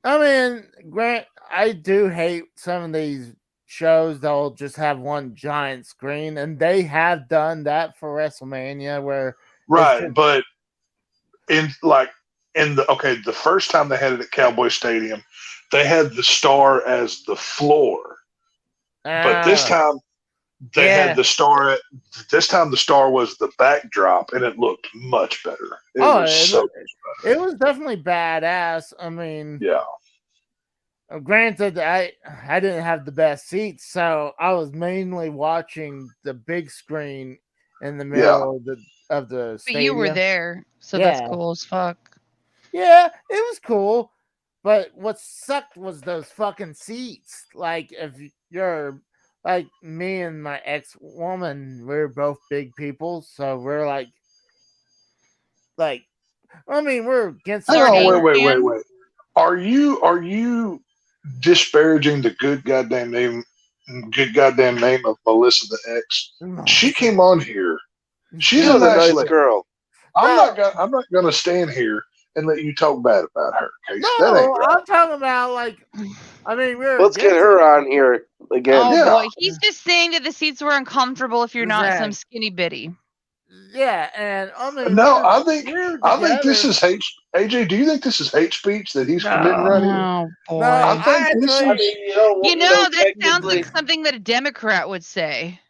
I mean, Grant, I do hate some of these shows that'll just have one giant screen, and they have done that for WrestleMania where but the first time they had it at Cowboy Stadium, they had the star as the floor. But this time they had the star this time the star was the backdrop, and it looked much better. It was definitely badass. I mean, granted, I didn't have the best seats, so I was mainly watching the big screen in the middle of the stadium. But you were there, so that's cool as fuck. Yeah, it was cool. But what sucked was those fucking seats. Like, if you're like me and my ex-woman, we're both big people, so we're like, I mean, we're against. Wait. Are you disparaging the good goddamn name of Melissa the X? She came on here. She's a nice girl. I'm not gonna stand here and let you talk bad about her. Casey. No, I'm talking about let's get her on here again. Boy, he's just saying that the seats were uncomfortable if you're not some skinny bitty. Yeah, and I mean, I think this is hate. AJ, do you think this is hate speech that he's committing right here? Oh boy! No, I think this is. That sounds like something that a Democrat would say.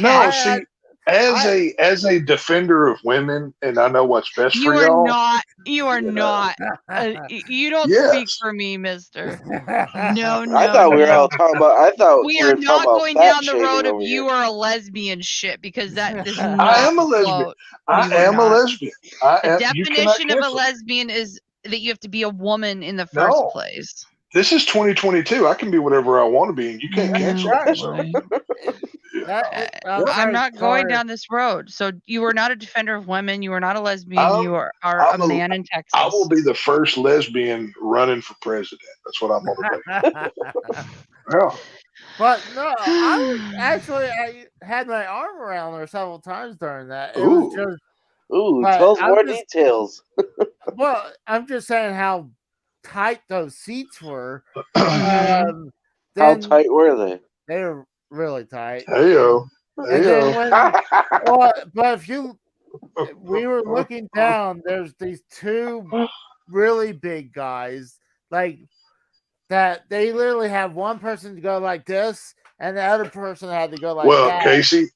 No, see. As a defender of women, and I know what's best for y'all. You are not. You don't speak for me, mister. No. I thought we were all talking about. We are not going down the road of you are a lesbian shit, because that does not. I am a lesbian. I am a lesbian. The definition of a lesbian is that you have to be a woman in the first place. This is 2022. I can be whatever I want to be, and you can't cancel me. I'm not going down this road. So you are not a defender of women. You are not a lesbian. You are a man in Texas. I will be the first lesbian running for president. That's what I'm going to do. But no, I had my arm around her several times during that. It was Ooh. just Ooh, but tell us I'm more just details. well, I'm just saying how tight those seats were. Mhm. How Then tight were they? they were really tight. Heyo. And then Heyo. but if we were looking down, there's these two really big guys, like that they literally have one person to go like this, and the other person had to go like Well, that. Casey,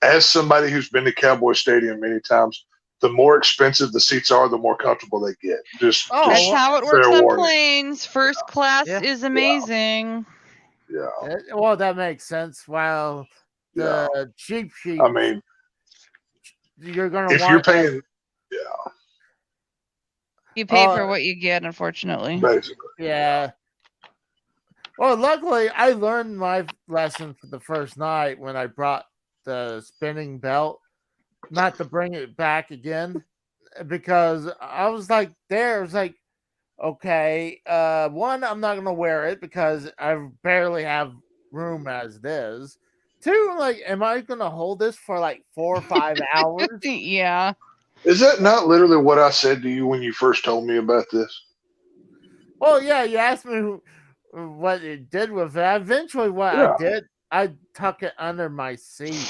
as somebody who's been to Cowboy Stadium many times, the more expensive the seats are, the more comfortable they get. Just That's how it works fair on warning. planes. First class Yeah. is amazing. Yeah. Well, that makes sense. While the cheap sheet, I mean, you're gonna if want you're paying, You pay for what you get, unfortunately. basically. Yeah. Well, luckily, I learned my lesson for the first night when I brought the spinning belt, not to bring it back again, because I was like, there, it was like, okay, one, I'm not gonna wear it because I barely have room as it is. Two, like, am I gonna hold this for like 4 or 5 hours? Yeah. Is that not literally what I said to you when you first told me about this? Well, yeah, you asked me what it did with it. Eventually, what I did, I tuck it under my seat.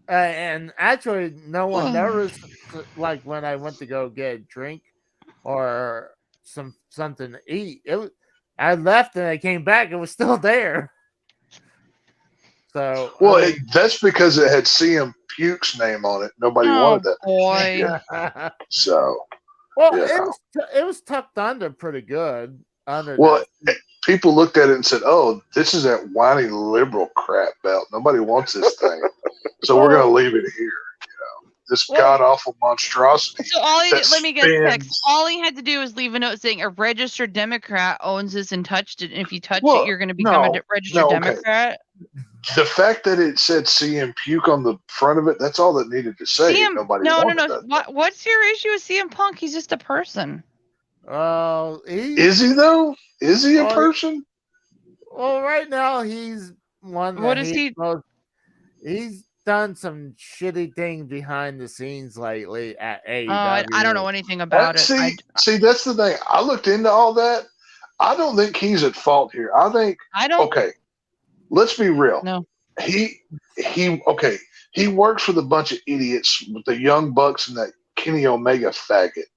And actually, no one noticed. Like when I went to go get a drink or something to eat, I left and I came back. It was still there. So Well, that's because it had CM Puke's name on it. Nobody wanted that. Boy. So, well, it was tucked under pretty good. Well, people looked at it and said, "Oh, this is that whiny liberal crap belt. Nobody wants this thing, so we're going to leave it here." This god awful monstrosity. So let me guess, Tex. All he had to do was leave a note saying a registered Democrat owns this and touched it. And if you touch it, you're going to become a registered Democrat. The fact that it said CM Puke on the front of it—that's all that needed to say. Nobody wanted that. What's your issue with CM Punk? He's just a person. Oh, is he though? Is he a person? Well, right now he's one. What is he? He's done some shitty things behind the scenes lately at AEW. I don't know anything about it. See, that's the thing. I looked into all that. I don't think he's at fault here. I think. Okay, let's be real. No. He works with a bunch of idiots with the Young Bucks and that Kenny Omega faggot.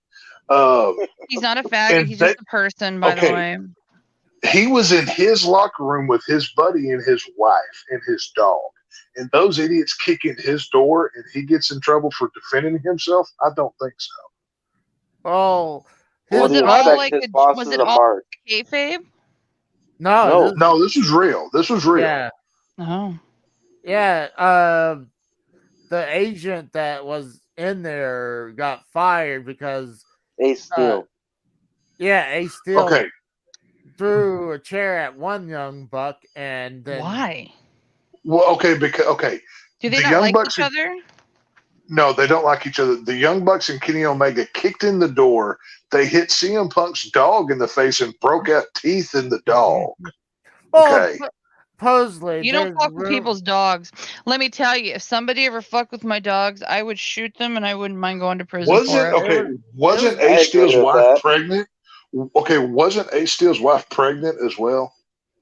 He's not a faggot. He's just a person, by the way. He was in his locker room with his buddy and his wife and his dog. And those idiots kick in his door and he gets in trouble for defending himself? I don't think so. Oh. Was it all like kayfabe? No, this was real. This was real. Yeah. Oh. Yeah. The agent that was in there got fired because Ace Steel. Ace Steel. Okay. Threw a chair at one young buck and then why? Well, do they not like each other? No, they don't like each other. The Young Bucks and Kenny Omega kicked in the door. They hit CM Punk's dog in the face and broke out teeth in the dog. Okay. Supposedly, you don't fuck with people's dogs. Let me tell you, if somebody ever fucked with my dogs, I would shoot them and I wouldn't mind going to prison for it. Wasn't Ace Steel's wife pregnant? Okay, wasn't Ace Steel's wife pregnant as well?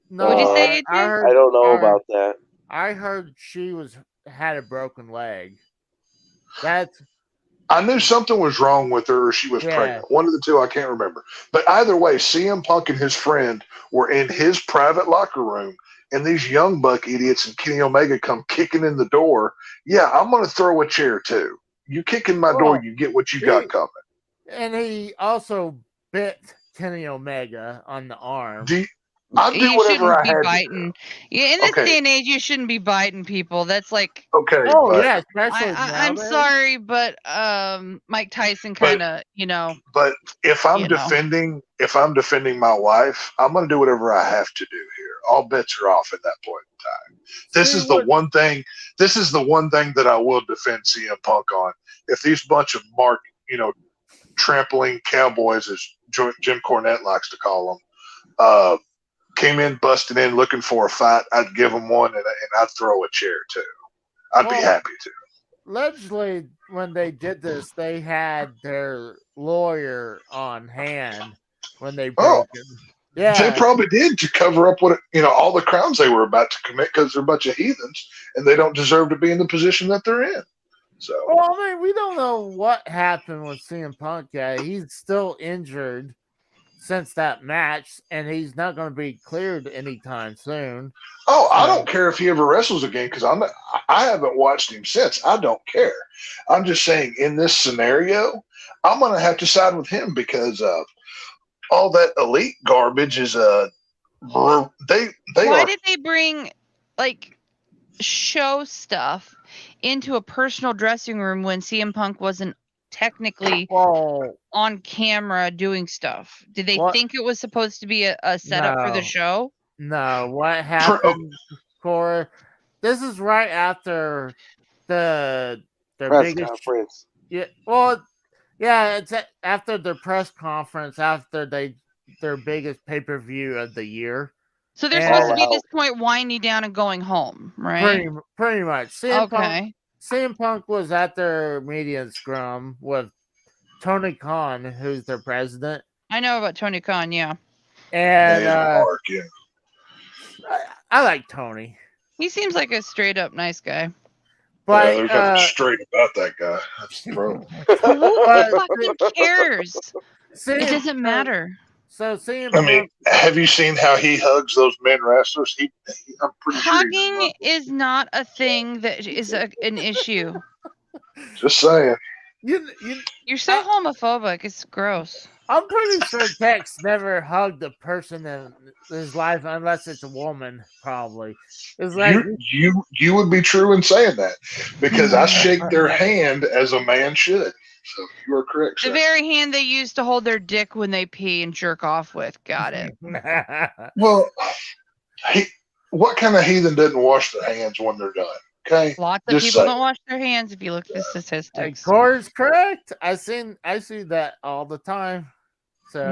No, what'd you say? I don't know about that. I heard she had a broken leg. I knew something was wrong with her or she was pregnant. One of the two, I can't remember. But either way, CM Punk and his friend were in his private locker room, and these Young Buck idiots and Kenny Omega come kicking in the door. Yeah, I'm going to throw a chair too. You kick in my door, you get what you got coming. And he also bit Kenny Omega on the arm. I'll do whatever I had biting. Yeah, in this day and age, you shouldn't be biting people. That's like especially I'm sorry, but Mike Tyson kind of, But if I'm defending my wife, I'm going to do whatever I have to do here. All bets are off at that point in time. This is the one thing that I will defend CM Punk on. If these bunch of trampling cowboys, as Jim Cornette likes to call them, came in busting in looking for a fight, I'd give them one, and I'd throw a chair too. I'd be happy to. Allegedly, when they did this, they had their lawyer on hand when they broke him. Yeah, they probably did to cover up what all the crimes they were about to commit because they're a bunch of heathens and they don't deserve to be in the position that they're in. So, well, I mean, we don't know what happened with CM Punk yet. He's still injured since that match, and he's not going to be cleared anytime soon. Oh, I don't care if he ever wrestles again because I haven't watched him since. I don't care. I'm just saying, in this scenario, I'm going to have to side with him because all that elite garbage is they Why are. did they bring like show stuff into a personal dressing room when CM Punk wasn't technically on camera doing stuff? Did they think it was supposed to be a setup for the show? No, what happened, Cora? This is right after their press biggest conference. It's after their press conference after their biggest pay-per-view of the year. So they're supposed to be at this point winding down and going home, right? Pretty much. CM Punk was at their media scrum with Tony Khan, who's their president. I know about Tony Khan, yeah. And I like Tony. He seems like a straight up nice guy. But there's nothing straight about that guy. That's the problem. Who fucking cares? It doesn't matter. So CM I mean, have you seen how he hugs those men wrestlers? I'm pretty Hugging sure is not a thing that is an issue. Just saying. You're so homophobic. It's gross. I'm pretty sure Tex never hugged a person in his life unless it's a woman, probably. It's like you would be true in saying that because I shake their hand as a man should. So you are correct. The very hand they use to hold their dick when they pee and jerk off with. Got it. Well, what kind of heathen doesn't wash their hands when they're done? Okay. Lots of people don't wash their hands if you look at the statistics. Cora's correct. I see that all the time. So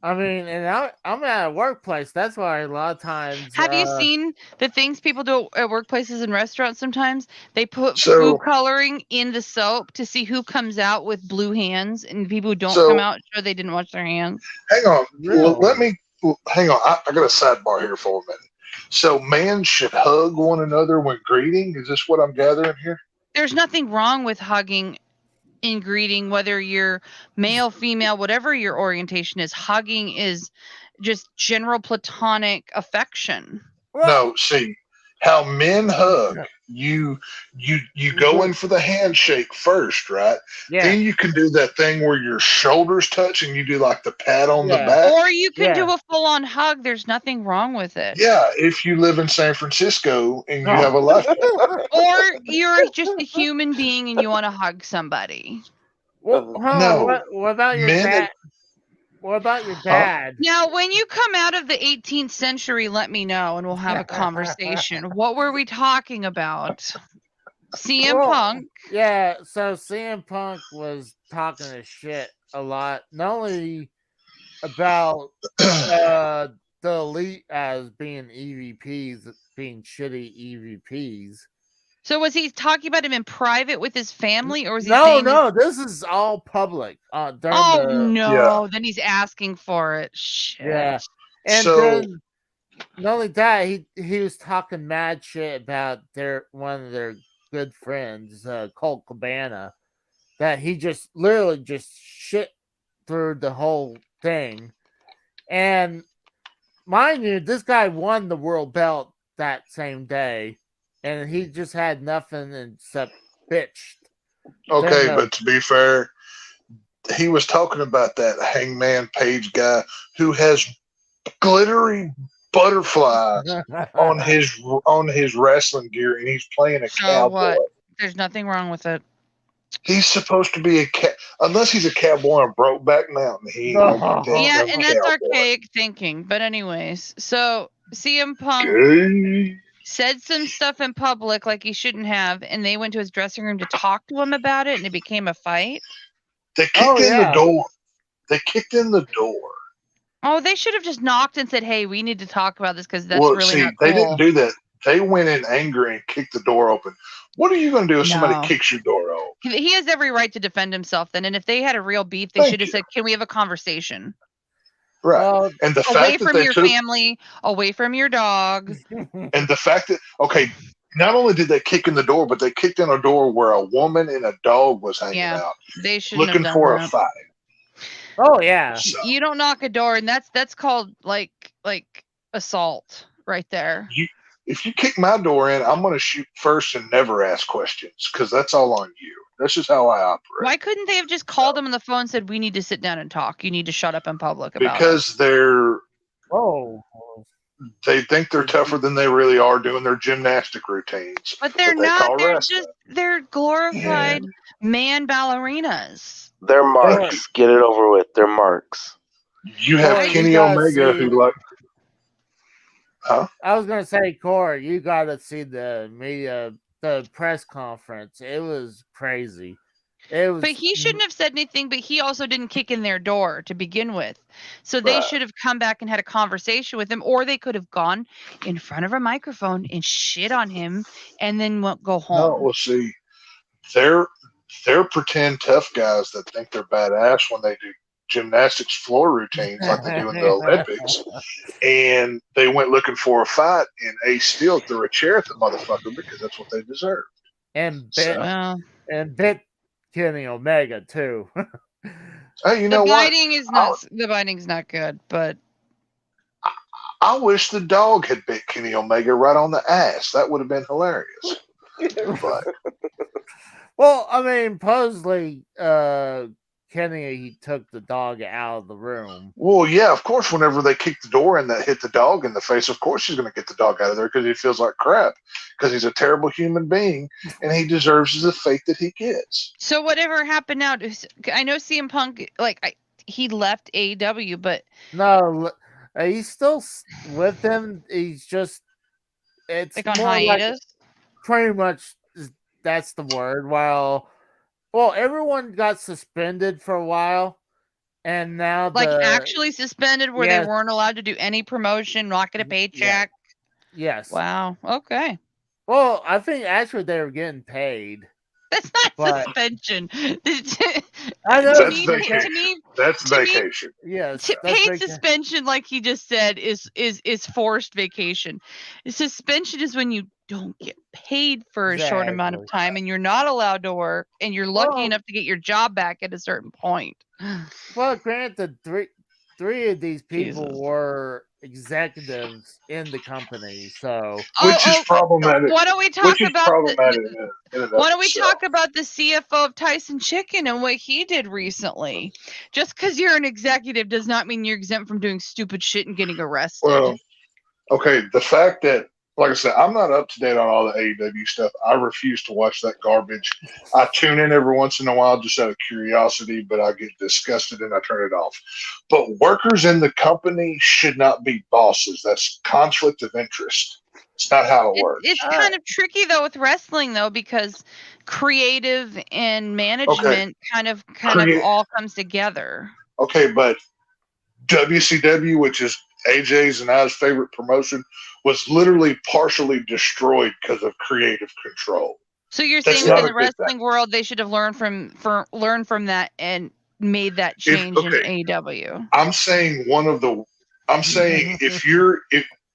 I mean, and I'm at a workplace. That's why a lot of times. Have you seen the things people do at workplaces and restaurants? Sometimes they put food coloring in the soap to see who comes out with blue hands, and people who don't come out sure they didn't wash their hands. Hang on, hang on. I got a sidebar here for a minute. So, man should hug one another when greeting. Is this what I'm gathering here? There's nothing wrong with hugging in greeting, whether you're male, female, whatever your orientation is. Hugging is just general platonic affection. No, see how men hug. You go in for the handshake first, right? Yeah. Then you can do that thing where your shoulders touch and you do like the pat on the back. Or you can do a full-on hug. There's nothing wrong with it. Yeah, if you live in San Francisco and you have a life. Or you're just a human being and you want to hug somebody. What about your dad? What about your dad? Now, when you come out of the 18th century, let me know and we'll have a conversation. What were we talking about? CM Punk? Yeah, so CM Punk was talking his shit a lot, not only about the elite as being EVPs, being shitty EVPs. So was he talking about him in private with his family, or was he No, this is all public. Then he's asking for it. Shit. Yeah, and then not only that, he was talking mad shit about one of their good friends, Colt Cabana, that he just literally just shit through the whole thing. And mind you, this guy won the world belt that same day. And he just had nothing except bitched. Okay, but to be fair, he was talking about that Hangman Page guy who has glittery butterflies on his wrestling gear, and he's playing a cowboy. What? There's nothing wrong with it. He's supposed to be unless he's a cowboy on Brokeback Mountain. Yeah, and that's archaic thinking. But anyways, so CM Punk said some stuff in public like he shouldn't have, and they went to his dressing room to talk to him about it, and it became a fight. They kicked in the door. They kicked in the door. Oh, they should have just knocked and said, "Hey, we need to talk about this because that's really not cool." They didn't do that. They went in angry and kicked the door open. What are you going to do if somebody kicks your door open? He has every right to defend himself then. And if they had a real beef, they should have said, "Can we have a conversation?" Right. Well, and the away fact from that your family, away from your dog. And the fact that, okay, not only did they kick in the door, but they kicked in a door where a woman and a dog was hanging out. They should looking for a fight. Oh yeah. So, you don't knock a door, and that's called like assault right there. If you kick my door in, I'm going to shoot first and never ask questions because that's all on you. That's just how I operate. Why couldn't they have just called him on the phone and said, "We need to sit down and talk. You need to shut up in public about it"? Because they think they're tougher than they really are doing their gymnastic routines. But they're not. They're glorified man ballerinas. They're marks. Get it over with. They're marks. You have Kenny Omega who like. Huh? I was gonna say, Corey, you got to see the media, the press conference. It was crazy. But he shouldn't have said anything. But he also didn't kick in their door to begin with, so they should have come back and had a conversation with him, or they could have gone in front of a microphone and shit on him, and then go home. No, well, see, they're pretend tough guys that think they're badass when they do gymnastics floor routines like they do in the Olympics, and they went looking for a fight, and Ace Steel threw a chair at the motherfucker because that's what they deserved. And bit Kenny Omega too. Hey, you know what? The biting's not good, but I wish the dog had bit Kenny Omega right on the ass. That would have been hilarious. But, well, I mean, supposedly, Kenny, he took the dog out of the room. Well, yeah, of course, whenever they kick the door and that hit the dog in the face, of course he's going to get the dog out of there because he feels like crap because he's a terrible human being and he deserves the fate that he gets. So whatever happened now, I know CM Punk, he left AEW, but... No, he's still with them. He's just... It's on hiatus? Pretty much, that's the word. Well, everyone got suspended for a while, and now actually suspended where they weren't allowed to do any promotion, not get a paycheck. Yeah. Yes. Wow. Okay. Well, I think actually they were getting paid. That's not suspension. I know. That's vacation. Yes. Paid suspension, like he just said, is forced vacation. Suspension is when you don't get paid for a short amount of time and you're not allowed to work and you're lucky enough to get your job back at a certain point. Well, granted, three of these people were executives in the company, so which is problematic. Why don't we talk about the CFO of Tyson Chicken and what he did recently? Just because you're an executive does not mean you're exempt from doing stupid shit and getting arrested. Well, okay, the fact that, like I said, I'm not up to date on all the AEW stuff. I refuse to watch that garbage. I tune in every once in a while just out of curiosity, but I get disgusted and I turn it off. But workers in the company should not be bosses. That's conflict of interest. It's not how it works. It's kind of tricky though with wrestling though, because creative and management kind of all comes together. Okay, but WCW, which is AJ's and I's favorite promotion, was literally partially destroyed because of creative control. So you're saying in the wrestling world they should have learned from that and made that change in AEW. I'm saying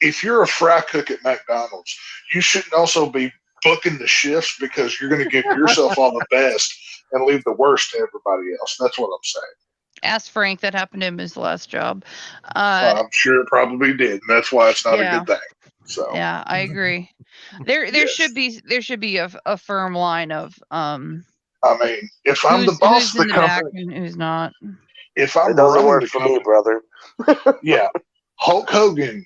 if you're a fry cook at McDonald's, you shouldn't also be booking the shifts because you're going to give yourself all the best and leave the worst to everybody else. That's what I'm saying. Ask Frank. That happened to him his last job. I'm sure it probably did, and that's why it's not a good thing. So yeah, I agree. There should be a firm line of I mean, if I'm the boss of the company, and who's not. If I'm doesn't work for me, brother. Yeah, Hulk Hogan.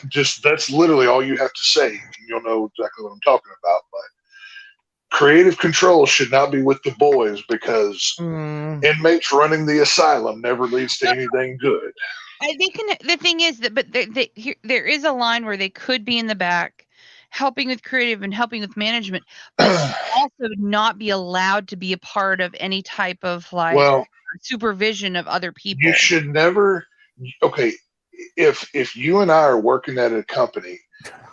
Just that's literally all you have to say. You'll know exactly what I'm talking about. But creative control should not be with the boys because inmates running the asylum never leads to anything good. I think the thing is that, but there is a line where they could be in the back helping with creative and helping with management, but also not be allowed to be a part of any type of like supervision of other people. You should never. Okay, if you and I are working at a company,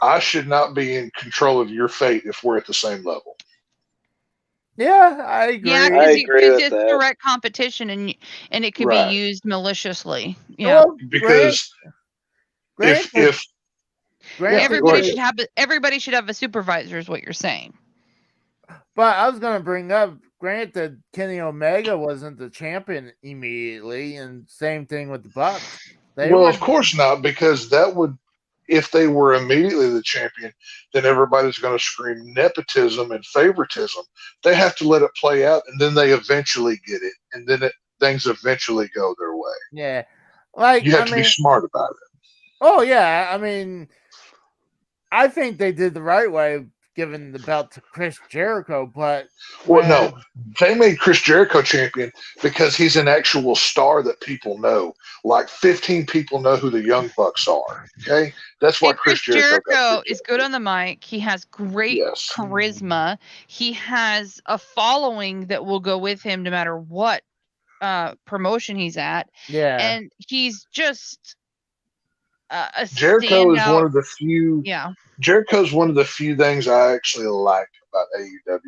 I should not be in control of your fate if we're at the same level. Yeah, I agree. Yeah, because it's direct competition, and it could be used maliciously. Yeah, because if everybody should have a supervisor, is what you're saying. But I was going to bring up, granted, Kenny Omega wasn't the champion immediately, and same thing with the Bucks. Of course not, because that would, if they were immediately the champion, then everybody's going to scream nepotism and favoritism. They have to let it play out, and then they eventually get it, and then things eventually go their way. Yeah, like you have to be smart about it. Oh yeah, I mean, I think they did the right way giving the belt to Chris Jericho, but no, they made Chris Jericho champion because he's an actual star that people know. Like 15 people know who the Young Bucks are. Okay, that's why Chris Jericho is good on the mic. He has great charisma. He has a following that will go with him no matter what promotion he's at. Yeah, and he's just Jericho is one of the few. Yeah. Jericho's one of the few things I actually like about AEW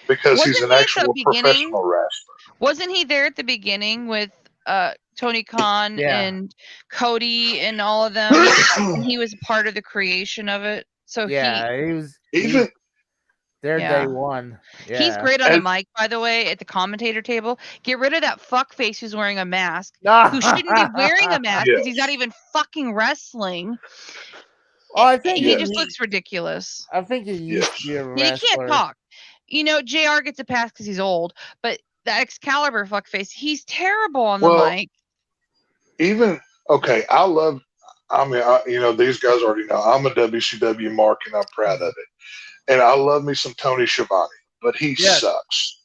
because he's an actual professional wrestler. Wasn't he there at the beginning with Tony Khan and Cody and all of them? And he was part of the creation of it. So he was even there day one. Yeah. He's great on the mic, by the way, at the commentator table. Get rid of that fuck face who's wearing a mask, who shouldn't be wearing a mask because he's not even fucking wrestling. Oh, I think he just looks ridiculous. I think he used to be a wrestler. He can't talk. You know, JR gets a pass because he's old, but the Excalibur fuckface, he's terrible on the mic. These guys already know I'm a WCW mark and I'm proud of it. And I love me some Tony Schiavone, but he sucks.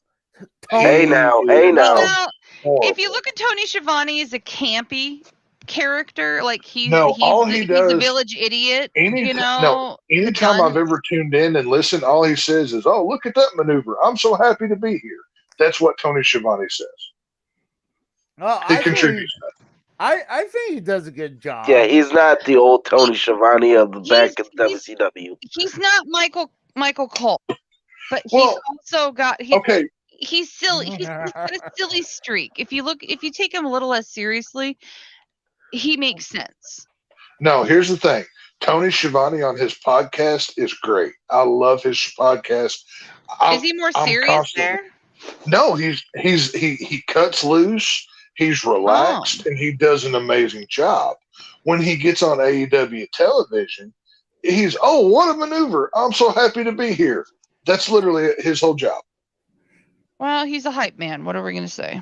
Hey now. Well, if you look at Tony Schiavone as a campy character, like he's the village idiot. Anytime I've ever tuned in and listened, all he says is, "Oh, look at that maneuver! I'm so happy to be here." That's what Tony Schiavone says. Well, he contributes. I think he does a good job. Yeah, he's not the old Tony Schiavone of the back of WCW. He's not Michael Cole, but he's also got. He's silly. He's got a silly streak. If you take him a little less seriously, he makes sense. No, here's the thing. Tony Schiavone on his podcast is great. I love his podcast. Is he more serious there? No, he cuts loose. He's relaxed and he does an amazing job. When he gets on AEW television, he's what a maneuver! I'm so happy to be here. That's literally his whole job. Well, he's a hype man. What are we going to say?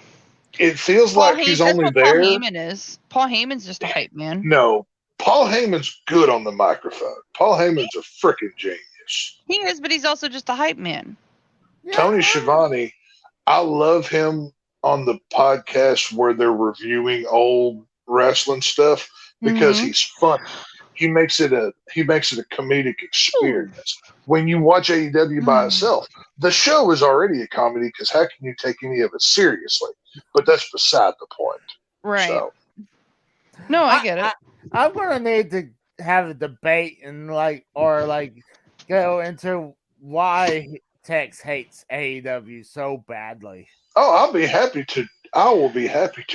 It feels like he's only there. Paul Heyman is. Paul Heyman's just a hype man. No, Paul Heyman's good on the microphone. Paul Heyman's a freaking genius. He is, but he's also just a hype man. Tony Schiavone, I love him on the podcast where they're reviewing old wrestling stuff because he's funny. He makes it a comedic experience. When you watch AEW by itself, the show is already a comedy because how can you take any of it seriously? But that's beside the point. Right. So. No, I get it. I'm gonna need to have a debate and go into why Tex hates AEW so badly. Oh, I will be happy to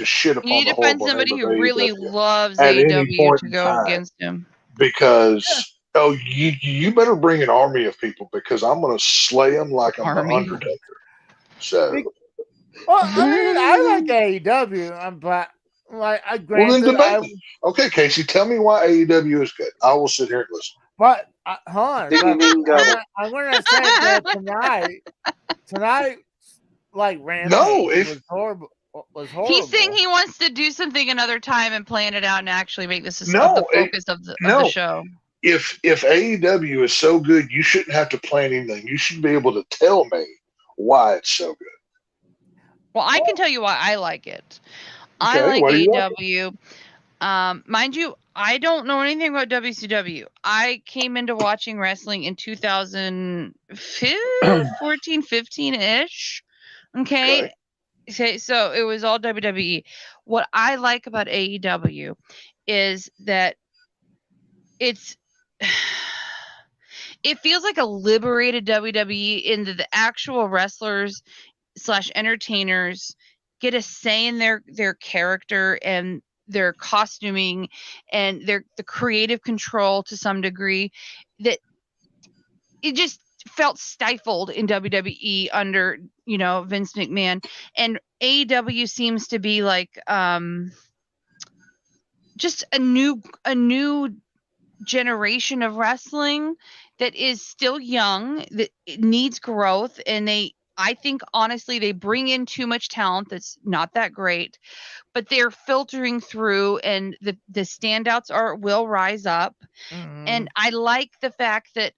shit upon the You need to find somebody who really loves AEW to go against him. Because you better bring an army of people because I'm going to slay them like I'm the Undertaker. So, well, I mean, I like AEW, but okay, Casey, tell me why AEW is good. I will sit here and listen. But I'm going to say that tonight, like Rampage was horrible. He's saying he wants to do something another time and plan it out and actually make this the focus of the show. If AEW is so good, you shouldn't have to plan anything. You should be able to tell me why it's so good. Well, I can tell you why I like it. I like AEW. Mind you, I don't know anything about WCW. I came into watching wrestling in 2014, 15-ish. Okay. So it was all WWE. What I like about AEW is that it feels like a liberated WWE in that the actual wrestlers / entertainers get a say in their character and their costuming and the creative control to some degree, that it just felt stifled in WWE under, Vince McMahon. And AEW seems to be like just a new generation of wrestling that is still young, that it needs growth, and I think honestly they bring in too much talent that's not that great, but they're filtering through, and the standouts will rise up. And I like the fact that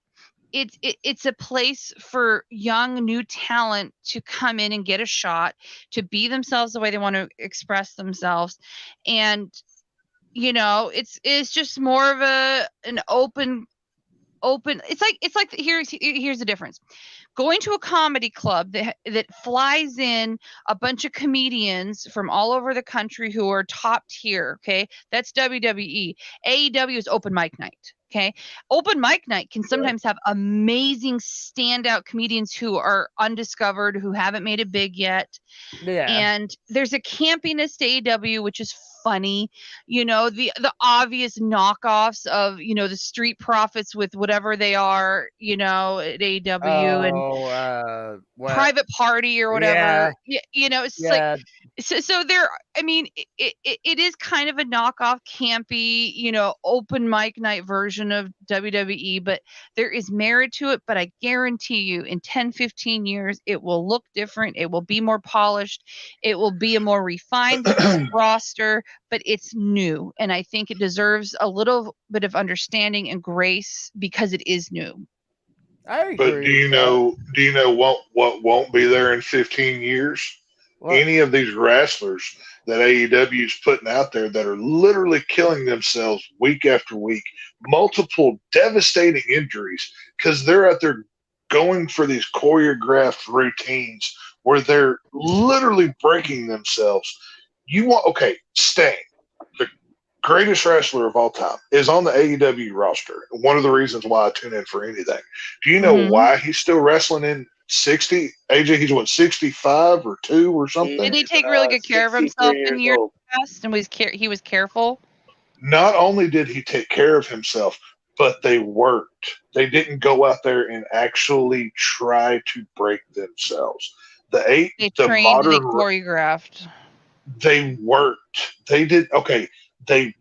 it's a place for young new talent to come in and get a shot to be themselves the way they want to express themselves. And it's just more of an open it's like here's the difference. Going to a comedy club that flies in a bunch of comedians from all over the country who are top tier, okay? That's WWE. AEW is open mic night. Okay. Open mic night can sometimes have amazing standout comedians who are undiscovered, who haven't made it big yet. Yeah. And there's a campiness to AEW, which is funny. The obvious knockoffs of, the Street Profits with whatever they are, at AEW, and Private Party or whatever. Yeah. It's like, so there, I mean, it is kind of a knockoff campy, open mic night version of WWE, but there is merit to it. But I guarantee you in 10, 15 years, it will look different. It will be more polished. It will be a more refined roster, but it's new. And I think it deserves a little bit of understanding and grace because it is new. I agree. But do you know what won't be there in 15 years? What? Any of these wrestlers that AEW is putting out there that are literally killing themselves week after week, multiple devastating injuries because they're out there going for these choreographed routines where they're literally breaking themselves. Sting, the greatest wrestler of all time, is on the AEW roster. One of the reasons why I tune in for anything. Do you know why he's still wrestling in 60? AJ, he's what, 65 or 2 or something? Didn't he take really good care of himself in years past and he was careful? Not only did he take care of himself, but they worked. They didn't go out there and actually try to break themselves. They trained and they choreographed. They worked. They did They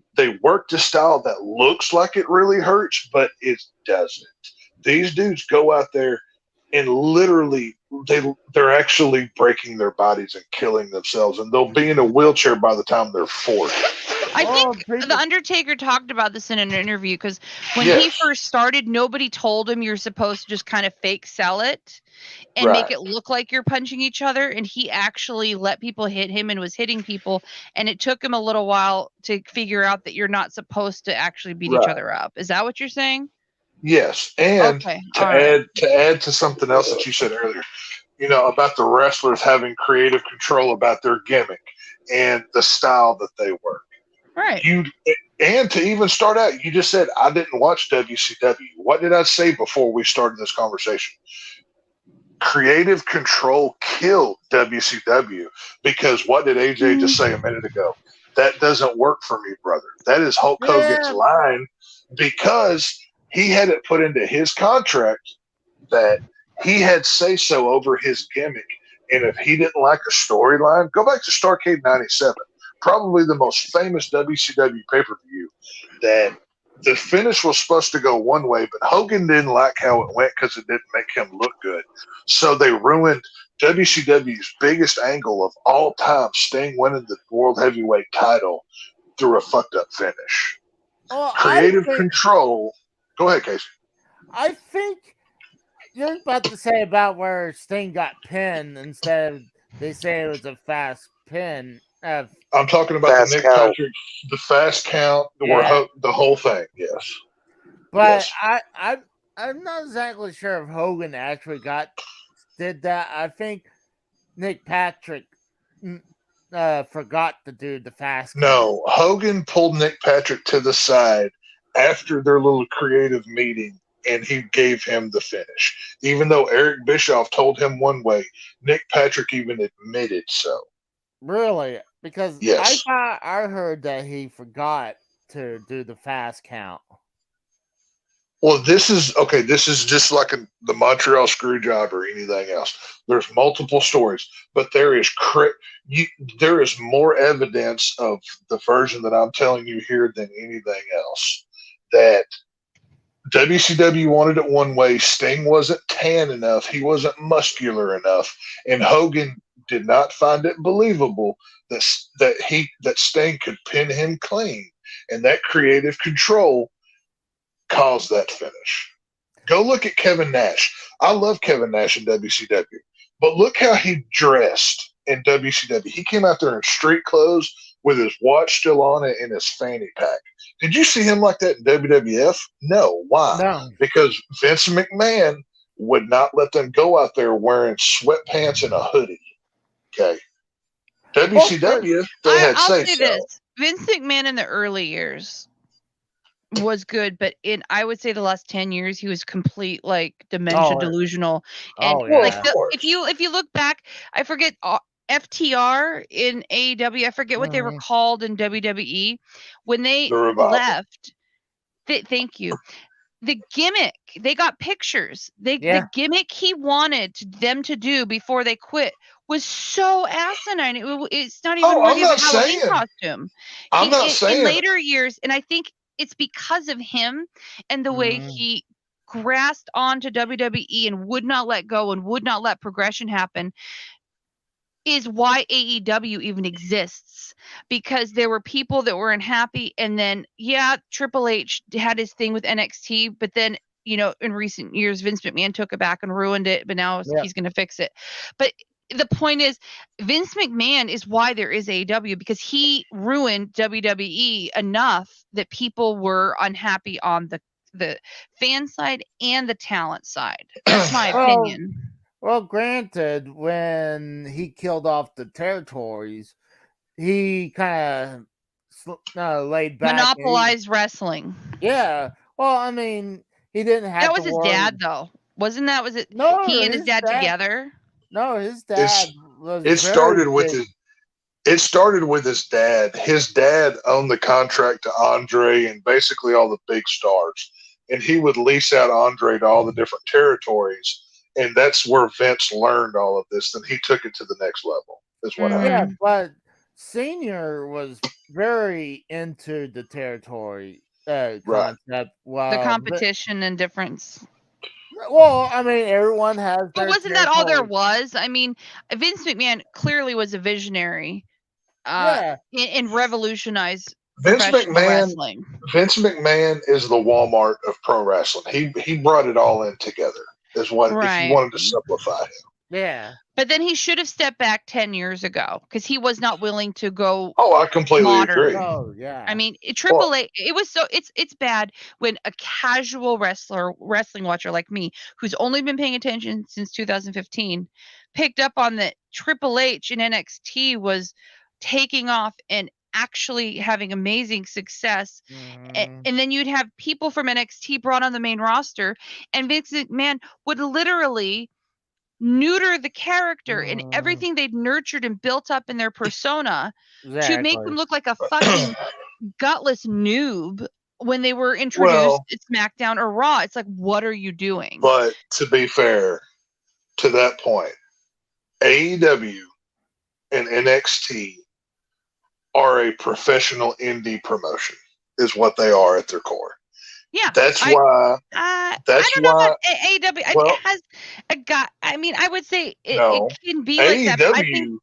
worked a style that looks like it really hurts, but it doesn't. These dudes go out there and literally they're actually breaking their bodies and killing themselves, and they'll be in a wheelchair by the time they're 40. I think The Undertaker talked about this in an interview because when he first started, nobody told him you're supposed to just kind of fake sell it and make it look like you're punching each other. And he actually let people hit him and was hitting people. And it took him a little while to figure out that you're not supposed to actually beat each other up. Is that what you're saying? Yes. And to add to something else that you said earlier, about the wrestlers having creative control about their gimmick and the style that they work. Right. And to even start out, you just said, I didn't watch WCW. What did I say before we started this conversation? Creative control killed WCW because what did AJ just say a minute ago? That doesn't work for me, brother. That is Hulk Hogan's line because he had it put into his contract that he had say-so over his gimmick. And if he didn't like a storyline, go back to Starrcade 97. Probably the most famous WCW pay-per-view, that the finish was supposed to go one way, but Hogan didn't like how it went because it didn't make him look good. So they ruined WCW's biggest angle of all time, Sting winning the World Heavyweight title through a fucked up finish. Well, Creative control. Go ahead, Casey. I think you're about to say about where Sting got pinned instead of they say it was a fast pin. I'm talking about Fast the Nick count. Patrick, the fast count, Yeah. the whole thing. Yes. But Yes. I'm not exactly sure if Hogan actually did that. I think Nick Patrick forgot to do the fast count. No, Hogan pulled Nick Patrick to the side after their little creative meeting, and he gave him the finish. Even though Eric Bischoff told him one way, Nick Patrick even admitted so. Really? Because Yes. I heard that he forgot to do the fast count. Well, this is just like the Montreal Screwjob or anything else. There's multiple stories, but there is more evidence of the version that I'm telling you here than anything else. That WCW wanted it one way. Sting wasn't tan enough. He wasn't muscular enough, and Hogan did not find it believable that Sting could pin him clean, and that creative control caused that finish. Go look at Kevin Nash. I love Kevin Nash in WCW, but look how he dressed in WCW. He came out there in street clothes with his watch still on it and his fanny pack. Did you see him like that in WWF? No. Why? No. Because Vince McMahon would not let them go out there wearing sweatpants and a hoodie. Okay. WCW, they had I'll say say so. this. Vince McMahon in the early years was good, but I would say the last 10 years he was complete like dementia delusional. And if you look back, I forget FTR in AEW, I forget what they were called in WWE when they left. Thank you. The gimmick, they got pictures. The gimmick he wanted them to do before they quit was so asinine. It's not even worthy of a Halloween costume. I'm not saying in later years, and I think it's because of him and the way he grasped onto WWE and would not let go and would not let progression happen is why AEW even exists, because there were people that were unhappy, and then Triple H had his thing with NXT, but then in recent years Vince McMahon took it back and ruined it, but now he's going to fix it. But the point is, Vince McMahon is why there is AEW, because he ruined WWE enough that people were unhappy on the fan side and the talent side. That's my opinion. Well, granted, when he killed off the territories, he kind of laid back. Monopolized wrestling. Yeah. Well, I mean, he didn't have That was his dad, though. Was it? No, he and his dad together? No, his dad was It started with his dad. His dad owned the contract to Andre and basically all the big stars. And he would lease out Andre to all the different territories. And that's where Vince learned all of this. Then he took it to the next level. Is what happened. Yeah, but Senior was very into the territory concept. Well, the competition and difference. Well, I mean, everyone has. But wasn't that all there was? I mean, Vince McMahon clearly was a visionary. And revolutionized wrestling. Vince McMahon is the Walmart of pro wrestling. He brought it all in together. Is what if you wanted to simplify him. Yeah. But then he should have stepped back 10 years ago because he was not willing to go. Oh, I completely agree. Oh, yeah. I mean, Triple H, it was so it's bad when a casual wrestling watcher like me, who's only been paying attention since 2015, picked up on that Triple H in NXT was taking off and actually having amazing success. And then you'd have people from NXT brought on the main roster, and Vince McMahon would literally neuter the character and everything they'd nurtured and built up in their persona to make them look like a fucking gutless noob when they were introduced at SmackDown or Raw. It's like, what are you doing? But to be fair to that point, AEW and NXT are a professional indie promotion, is what they are at their core. Yeah, that's why. I don't know about AEW. It has a guy. I mean, I would say it can be like that. But I think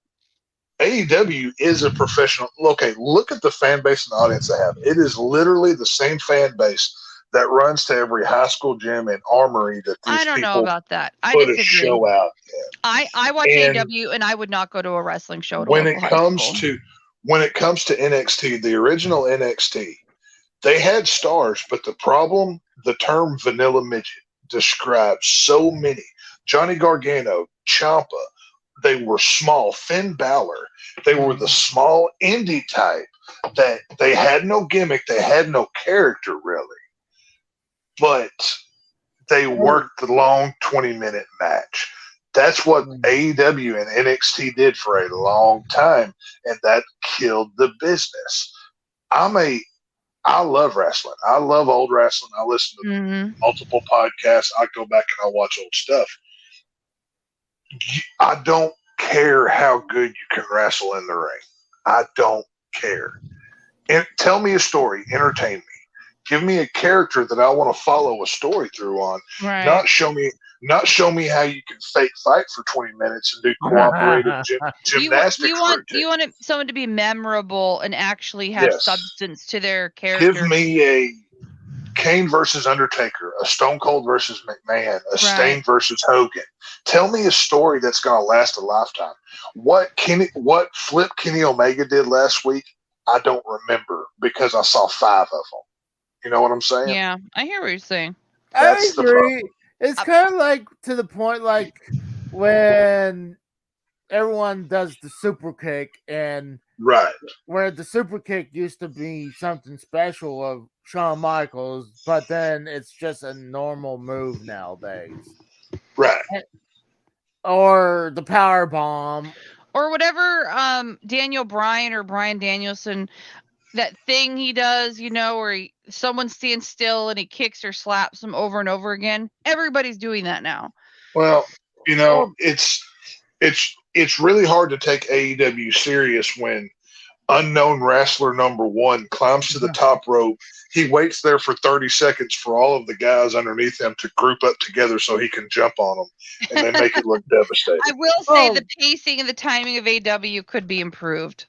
AEW is a professional. Okay, look at the fan base and the audience they have. It is literally the same fan base that runs to every high school gym and armory that these people. I don't know about that. I put disagree. A show out. I watch AEW and I would not go to a wrestling show. When it comes to when it comes to NXT, the original NXT, they had stars, but the term vanilla midget describes so many. Johnny Gargano, Ciampa, they were small. Finn Balor, they were the small indie type that they had no gimmick, they had no character really, but they worked the long 20-minute match. That's what AEW and NXT did for a long time, and that killed the business. I love wrestling. I love old wrestling. I listen to multiple podcasts. I go back and I watch old stuff. I don't care how good you can wrestle in the ring. I don't care. And tell me a story. Entertain me. Give me a character that I want to follow a story through on. Right. Not show me how you can fake fight for 20 minutes and do cooperative gymnastics. You want someone to be memorable and actually have substance to their character. Give me a Kane versus Undertaker, a Stone Cold versus McMahon, a Sting versus Hogan. Tell me a story that's going to last a lifetime. What flip Kenny Omega did last week, I don't remember because I saw 5 of them. You know what I'm saying? Yeah, I hear what you're saying. I agree. It's kind of like to the point like when everyone does the super kick and where the super kick used to be something special of Shawn Michaels, but then it's just a normal move nowadays. Right. Or the power bomb. Or whatever Daniel Bryan or Bryan Danielson, that thing he does, where someone stands still and he kicks or slaps them over and over again. Everybody's doing that now. Well, it's really hard to take AEW serious when unknown wrestler number 1 climbs to the top rope. He waits there for 30 seconds for all of the guys underneath him to group up together so he can jump on them, and they make it look devastating. I will say the pacing and the timing of AEW could be improved.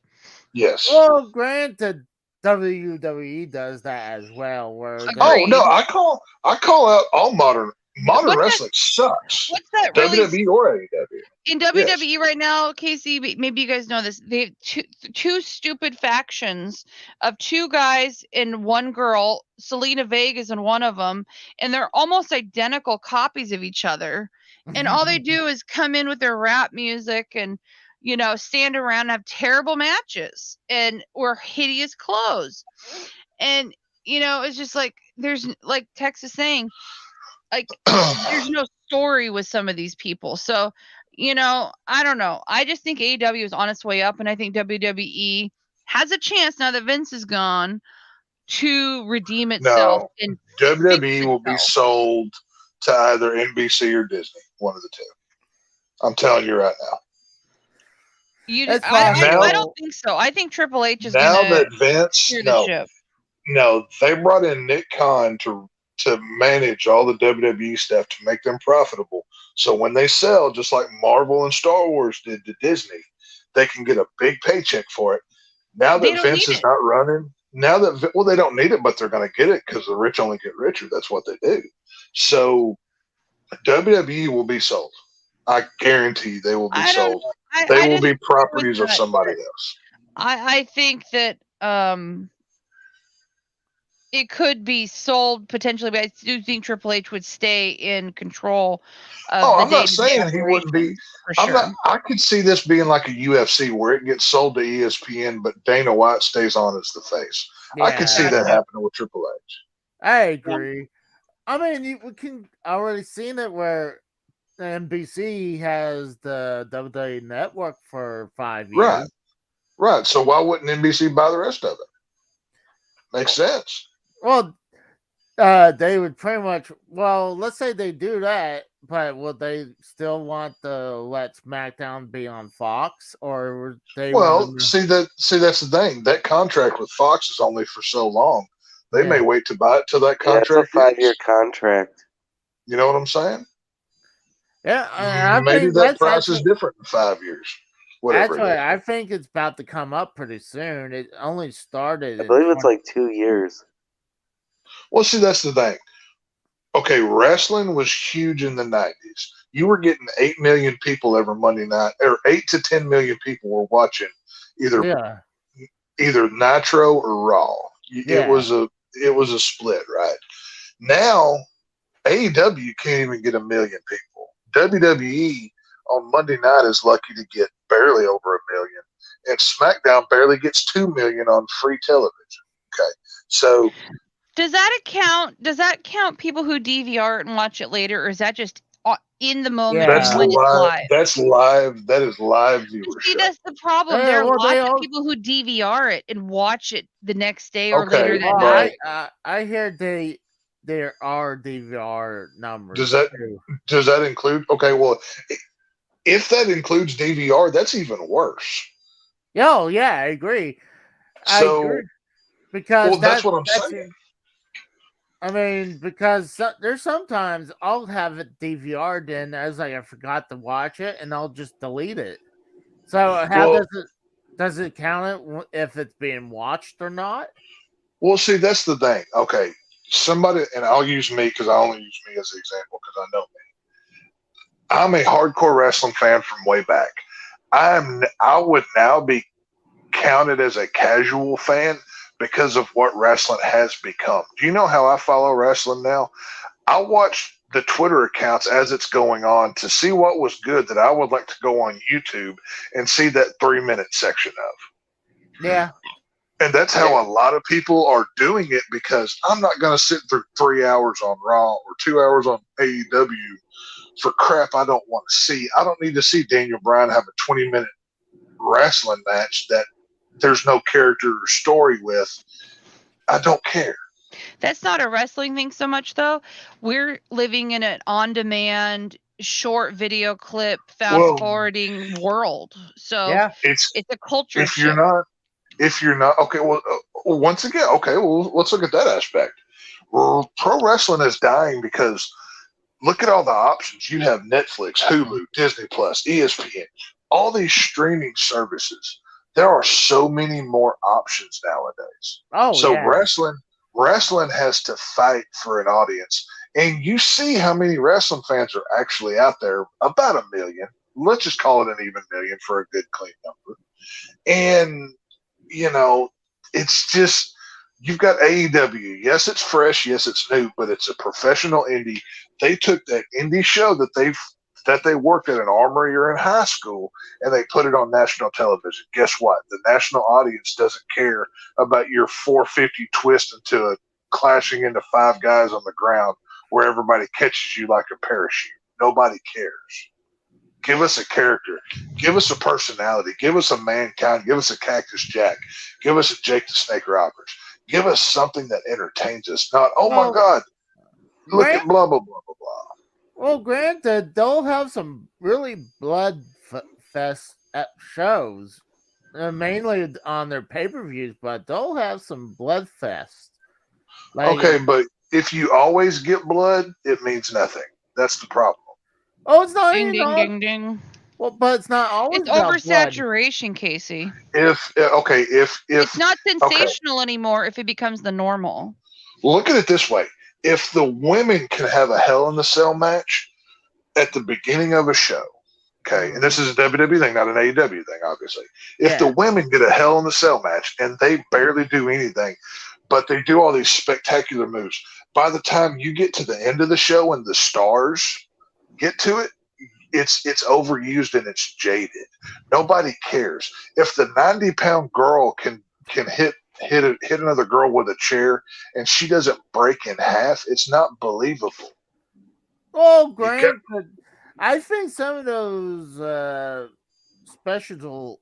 Yes. Well, granted, WWE does that as well. I call out all modern wrestling sucks. What's that? WWE or AEW. In WWE right now, Casey, maybe you guys know this. They have two stupid factions of 2 guys and 1 girl. Selena Vega is in one of them, and they're almost identical copies of each other. And all they do is come in with their rap music and stand around and have terrible matches and wear hideous clothes. And, it's just like, there's like Tex is saying, like, there's no story with some of these people. So, I don't know. I just think AEW is on its way up, and I think WWE has a chance now that Vince is gone to redeem itself. No, WWE will be sold to either NBC or Disney, one of the two. I'm telling you right now. I don't think so. I think Triple H is now gonna that Vince the ship. No, they brought in Nick Khan to manage all the WWE stuff to make them profitable. So when they sell, just like Marvel and Star Wars did to Disney, they can get a big paycheck for it. Now that Vince is not running, they don't need it, but they're going to get it because the rich only get richer. That's what they do. So WWE will be sold. I guarantee they will be sold. They will be properties of somebody else. I think that it could be sold potentially, but I do think Triple H would stay in control of I'm not saying he wouldn't be. I could see this being like a UFC where it gets sold to ESPN, but Dana White stays on as the face. Yeah, I could see that happening with Triple H. I agree. I mean, we can already seen it where NBC has the WWE Network for 5 years. Right. So why wouldn't NBC buy the rest of it? Makes sense. Well, they would pretty much. Well, let's say they do that, but would they still want to let SmackDown be on Fox, or would they? Well, see that's the thing. That contract with Fox is only for so long. They may wait to buy it till that contract. It's a 5-year contract. You know what I'm saying? Yeah, I maybe that price is different in 5 years. Whatever. I think it's about to come up pretty soon. It only started. I believe it's like 2 years. Well, see, that's the thing. Okay, wrestling was huge in the 90s. You were getting 8 million people every Monday night, or 8 to 10 million people were watching either either Nitro or Raw. Yeah. It was a split, right? Now AEW can't even get 1 million people. WWE on Monday night is lucky to get barely over 1 million, and SmackDown barely gets 2 million on free television. Okay, so does that count people who DVR it and watch it later, or is that just in the moment that's when it's live? That's live. That is live viewership. See, that's the problem. There are lots of people who DVR it and watch it the next day or later that night. I hear there are DVR numbers. Does that include? Okay, well, if that includes DVR, that's even worse. Oh yeah, I agree. I agree. Because that's what I'm saying. I mean, because there's sometimes I'll have it DVR'd in as I forgot to watch it, and I'll just delete it. So how does it count it if it's being watched or not? Well, see, that's the thing. Okay, somebody, and I'll use me because I only use me as an example because I know me. I'm a hardcore wrestling fan from way back. I would now be counted as a casual fan because of what wrestling has become. Do you know how I follow wrestling now? I watch the Twitter accounts as it's going on to see what was good that I would like to go on YouTube and see that 3-minute section of. Yeah. And that's how a lot of people are doing it, because I'm not going to sit through 3 hours on Raw or 2 hours on AEW for crap I don't want to see. I don't need to see Daniel Bryan have a 20-minute wrestling match that there's no character or story with. I don't care. That's not a wrestling thing so much, though. We're living in an on-demand, short video clip, fast-forwarding world. So yeah, it's a culture shift. If you're not okay, well, once again, okay, well, let's look at that aspect. Well, pro wrestling is dying because look at all the options. You have Netflix, Hulu, Disney Plus, ESPN, all these streaming services. There are so many more options nowadays. Wrestling has to fight for an audience. And you see how many wrestling fans are actually out there, about 1 million. Let's just call it an even million for a good, clean number. And, it's just, you've got AEW. Yes, it's fresh. Yes, it's new, but it's a professional indie. They took that indie show that they worked at an armory or in high school, and they put it on national television. Guess what? The national audience doesn't care about your 450 twist into a clashing into 5 guys on the ground where everybody catches you like a parachute. Nobody cares. Give us a character. Give us a personality. Give us a Mankind. Give us a Cactus Jack. Give us a Jake the Snake Roberts. Give us something that entertains us. Not, my God, look at blah, blah, blah, blah, blah. Well, granted, they'll have some really blood fest shows, mainly on their pay-per-views, but they'll have some blood fest. Okay, but if you always get blood, it means nothing. That's the problem. Oh, it's not. Ding, ding, ding, ding. Well, but it's not always. It's oversaturation, Casey. If it's not sensational anymore, if it becomes the normal. Look at it this way. If the women can have a Hell in a Cell match at the beginning of a show, okay, and this is a WWE thing, not an AEW thing, obviously. If the women get a Hell in a Cell match and they barely do anything, but they do all these spectacular moves, by the time you get to the end of the show and the stars get to it, it's overused and it's jaded. Nobody cares. If the 90-pound girl can hit another girl with a chair and she doesn't break in half, it's not believable. Oh, great. I think some of those special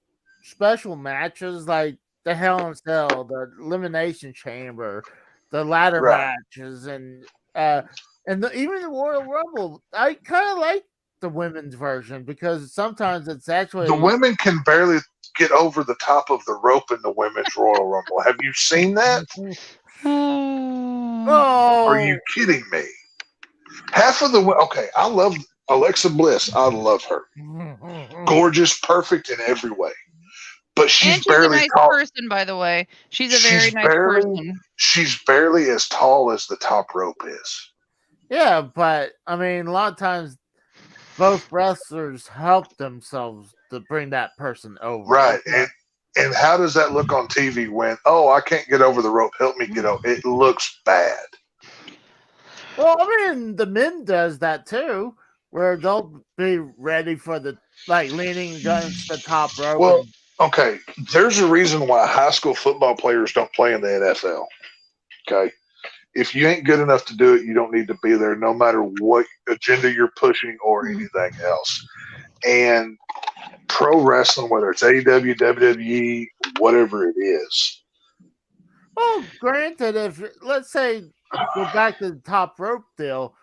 matches, like the Hell in a Cell, the Elimination Chamber, the ladder matches, and even the Royal Rumble, I kind of like the women's version because sometimes it's actually the women can barely get over the top of the rope in the women's Royal Rumble. Have you seen that? Oh, are you kidding me? Half of the I love Alexa Bliss. I love her. Gorgeous, perfect in every way. But she's barely a nice person, by the way. She's a very nice person. She's barely as tall as the top rope is. Yeah, but I mean, a lot of times both wrestlers help themselves to bring that person over. Right. And how does that look on TV when, oh, I can't get over the rope, help me get over? It looks bad. Well, I mean, the men does that too, where they'll be ready for the leaning against the top rope. Well, okay, there's a reason why high school football players don't play in the NFL. Okay, if you ain't good enough to do it, you don't need to be there, no matter what agenda you're pushing or anything else. And pro wrestling, whether it's AEW, WWE, whatever it is. Well, granted, if let's say go back to the top rope deal,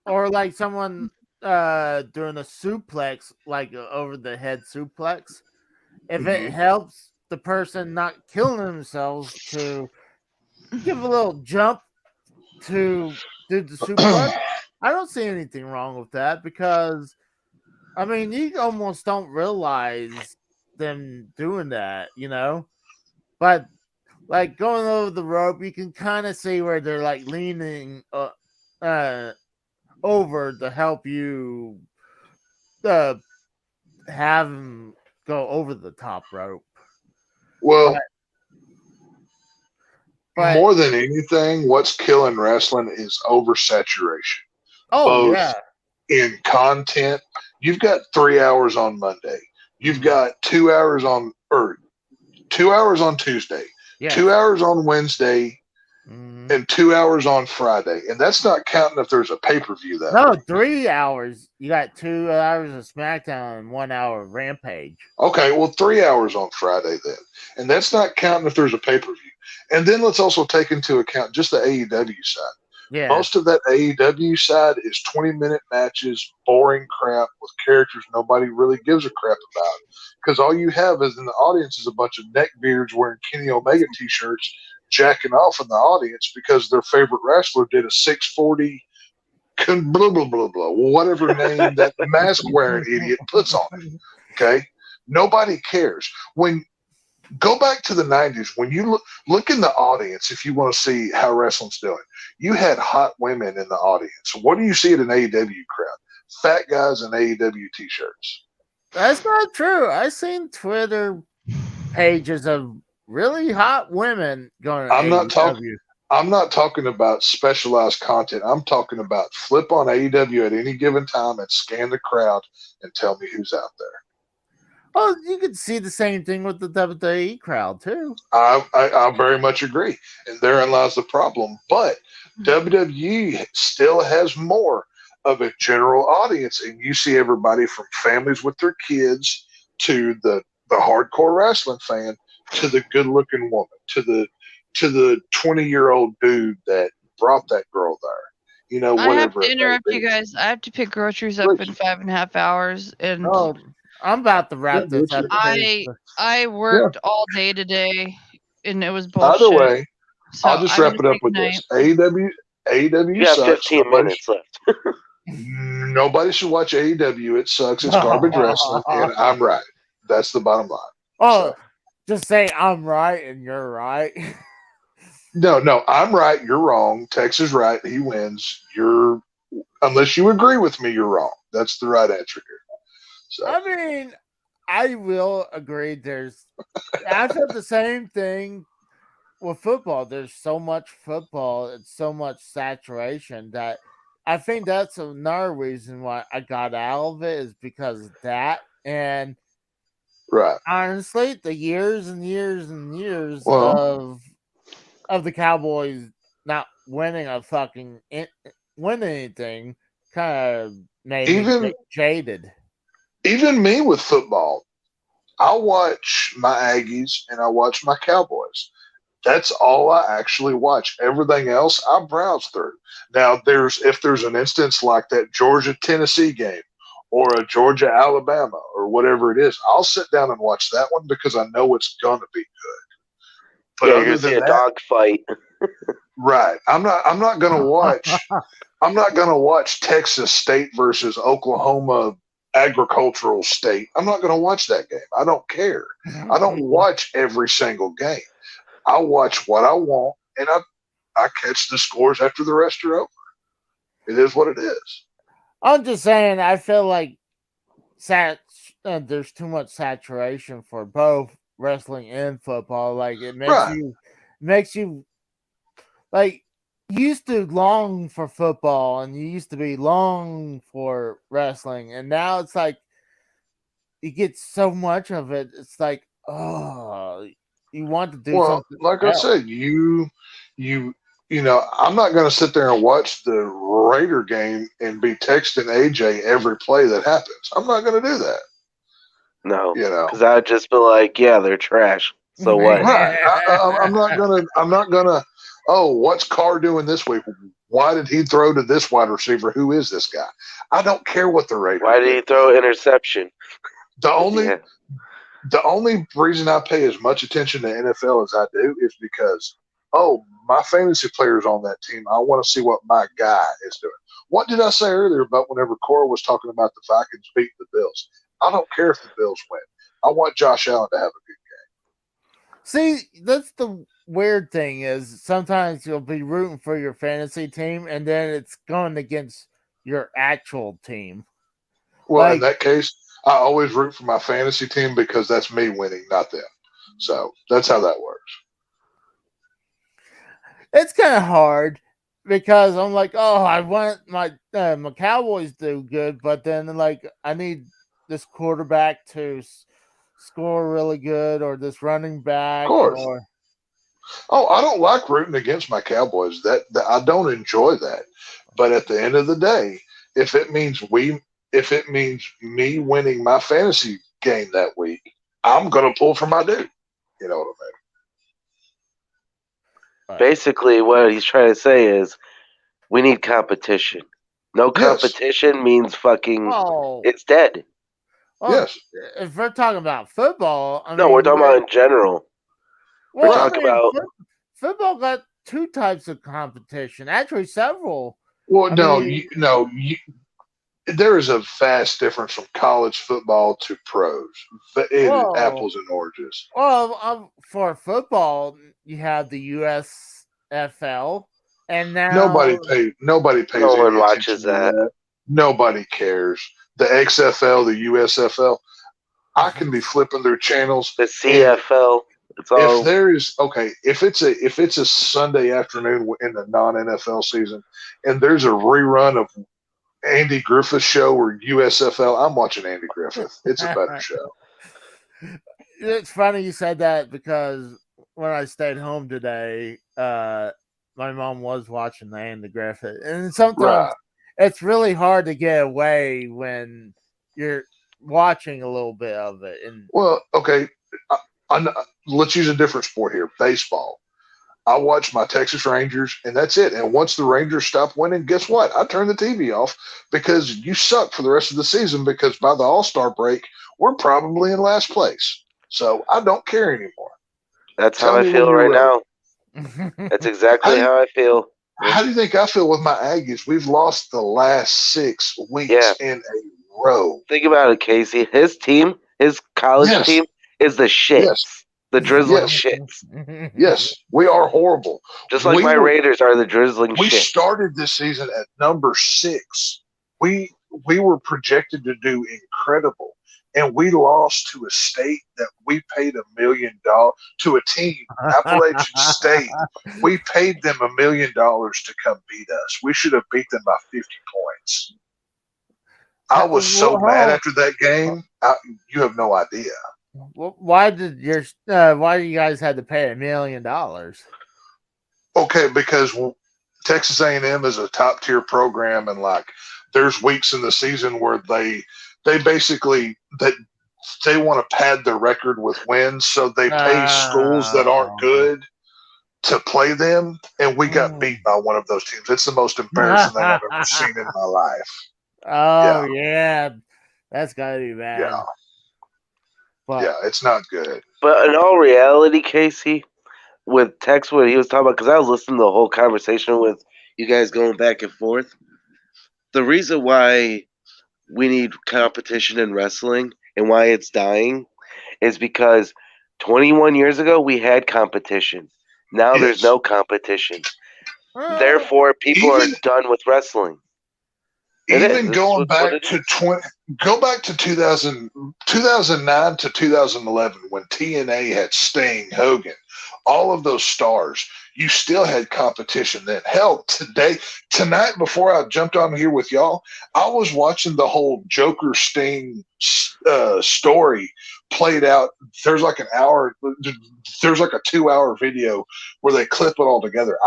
or like someone doing a suplex, like over the head suplex, if it helps the person not killing themselves to give a little jump to do the suplex, I don't see anything wrong with that, because I mean, you almost don't realize them doing that, but like going over the rope, you can kind of see where they're like leaning over to help you have them go over the top rope. Well, but more than anything, what's killing wrestling is oversaturation. Oh, yeah. In content, you've got 3 hours on Monday. You've got 2 hours on 2 hours on Tuesday. Yeah. 2 hours on Wednesday, and 2 hours on Friday. And that's not counting if there's a pay-per-view that No, 3 hours. You got 2 hours of SmackDown and 1 hour of Rampage. Okay, well, 3 hours on Friday then. And that's not counting if there's a pay-per-view. And then let's also take into account just the AEW side. Yeah. Most of that AEW side is 20-minute matches, boring crap with characters nobody really gives a crap about. Because all you have is in the audience is a bunch of neckbeards wearing Kenny Omega t-shirts, jacking off in the audience because their favorite wrestler did a 640 blah, blah, blah, blah, whatever name that mask-wearing idiot puts on it. Okay? Nobody cares. Go back to the 90s. When you look in the audience, if you want to see how wrestling's doing, you had hot women in the audience. What do you see at an AEW crowd? Fat guys in AEW t-shirts. That's not true. I've seen Twitter pages of really hot women going to AEW. I'm not talking about specialized content. I'm talking about flip on AEW at any given time and scan the crowd and tell me who's out there. Well, you could see the same thing with the WWE crowd, too. I very much agree. And therein lies the problem. But WWE still has more of a general audience. And you see everybody from families with their kids to the hardcore wrestling fan to the good-looking woman to the 20-year-old dude that brought that girl there. Whatever. I have to interrupt you guys. I have to pick groceries up in 5.5 hours. And I'm about to wrap this up. I worked all day today, and it was bullshit. Either way, so I'll just wrap it up with this. AEW you have sucks. 15 minutes left. Nobody should watch AEW. It sucks. It's garbage wrestling, and I'm right. That's the bottom line. Oh, just say I'm right and you're right. No, I'm right. You're wrong. Tex is right. He wins. Unless you agree with me, you're wrong. That's the right answer here. So. I mean, I will agree. I said the same thing with football. There's so much football and so much saturation that I think that's another reason why I got out of it, is because of that. And right, honestly, the years and years and years of the Cowboys not winning anything kind of made me jaded. Even me with football, I watch my Aggies and I watch my Cowboys. That's all I actually watch. Everything else I browse through. Now, if there's an instance like that Georgia-Tennessee game or a Georgia-Alabama or whatever it is, I'll sit down and watch that one because I know it's going to be good. But you're going to see a dog fight. Right. I'm not going to watch. I'm not going to watch Texas State versus Oklahoma Agricultural State. I'm not going to watch that game. I don't care. I don't watch every single game. I watch what I want, and I catch the scores after the rest are over. It is what it is. I'm just saying, I feel like there's too much saturation for both wrestling and football. Like it makes you like you used to long for football and you used to be long for wrestling, and now it's like you get so much of it. It's like, oh, you want to do something. Like else. I said, you know, I'm not going to sit there and watch the Raider game and be texting AJ every play that happens. I'm not going to do that. No, you know, because I'd just be like, yeah, they're trash. So what? Right. I'm not gonna. Oh, what's Carr doing this week? Why did he throw to this wide receiver? Who is this guy? I don't care what the Raiders. Why did he throw interception? The only reason I pay as much attention to NFL as I do is because, my fantasy player's on that team. I want to see what my guy is doing. What did I say earlier about whenever Cora was talking about the Vikings beating the Bills? I don't care if the Bills win. I want Josh Allen to have a good game. See, that's the weird thing is sometimes you'll be rooting for your fantasy team and then it's going against your actual team. Well, in that case, I always root for my fantasy team because that's me winning, not them. So that's how that works. It's kind of hard because I'm like, I want my Cowboys to do good, but then like I need this quarterback to score really good or this running back. Of course. I don't like rooting against my Cowboys. That I don't enjoy that. But at the end of the day, if it means me winning my fantasy game that week, I'm going to pull for my dude. You know what I mean? Basically, what he's trying to say is we need competition. No competition means fucking it's dead. Well, yes. If we're talking about football, we're talking about in general. Well, we're talking about football got two types of competition, actually several. Well, there is a vast difference from college football to pros. Apples and oranges. Well, for football, you have the USFL, and now nobody pays. No one watches that. Nobody cares. The XFL, the USFL. I can be flipping their channels. The CFL. If it's a Sunday afternoon in the non-NFL season, and there's a rerun of Andy Griffith's show or USFL, I'm watching Andy Griffith. It's a better show. It's funny you said that because when I stayed home today, my mom was watching the Andy Griffith, and sometimes it's really hard to get away when you're watching a little bit of it. And let's use a different sport here, baseball. I watch my Texas Rangers, and that's it. And once the Rangers stop winning, guess what? I turn the TV off because you suck for the rest of the season because by the All-Star break, we're probably in last place. So I don't care anymore. That's how I feel right now. That's exactly how I feel. How do you think I feel with my Aggies? We've lost the last 6 weeks in a row. Think about it, Casey. His team, his college team, is the shit. Yes. The drizzling shits. Yes, we are horrible. Just like my Raiders are the drizzling shit. We started this season at number 6. We were projected to do incredible. And we lost to a state that we paid $1 million to a team, Appalachian State. We paid them $1 million to come beat us. We should have beat them by 50 points. I was so mad after that game. You have no idea. Why did you guys had to pay $1 million? Okay, because Texas A&M is a top tier program, and like there's weeks in the season where they basically they want to pad their record with wins, so they pay schools that aren't good to play them, and we got beat by one of those teams. It's the most embarrassing thing I've ever seen in my life. Oh yeah, that's gotta be bad. Yeah. But, it's not good. But in all reality, Casey, with Tex, what he was talking about, because I was listening to the whole conversation with you guys going back and forth. The reason why we need competition in wrestling and why it's dying is because 21 years ago we had competition. Now there's no competition. Therefore, people are done with wrestling. Even going back to 2009 to 2011 when TNA had Sting, Hogan, all of those stars, you still had competition then. Hell, tonight before I jumped on here with y'all, I was watching the whole Joker Sting story played out. There's like an hour, there's like a 2-hour video where they clip it all together.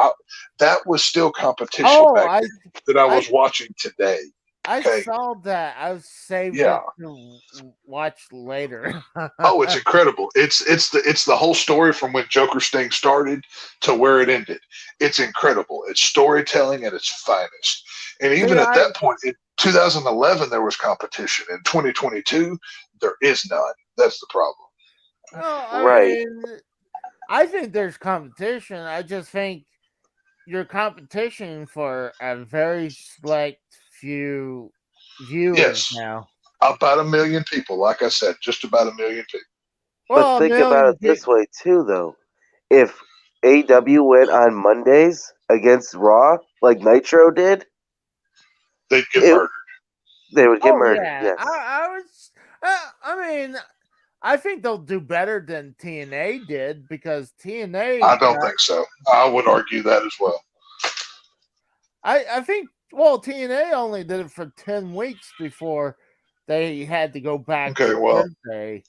That was still competition back then that I was watching today. I saw that. I was saved it to watch later. Oh, it's incredible. It's the whole story from when Joker Sting started to where it ended. It's incredible. It's storytelling at its finest. And even at that point, in 2011, there was competition. In 2022, there is none. That's the problem. I think there's competition. I just think you're competition for a very select few viewers now. About 1 million people. Like I said, just about 1 million people. But think about it this way, too, though. If AEW went on Mondays against Raw, like Nitro did, they'd get murdered. They would get murdered, yeah. Yes. I think they'll do better than TNA did because TNA... I don't think so. I would argue that as well. I think, TNA only did it for 10 weeks before they had to go back to Thursday.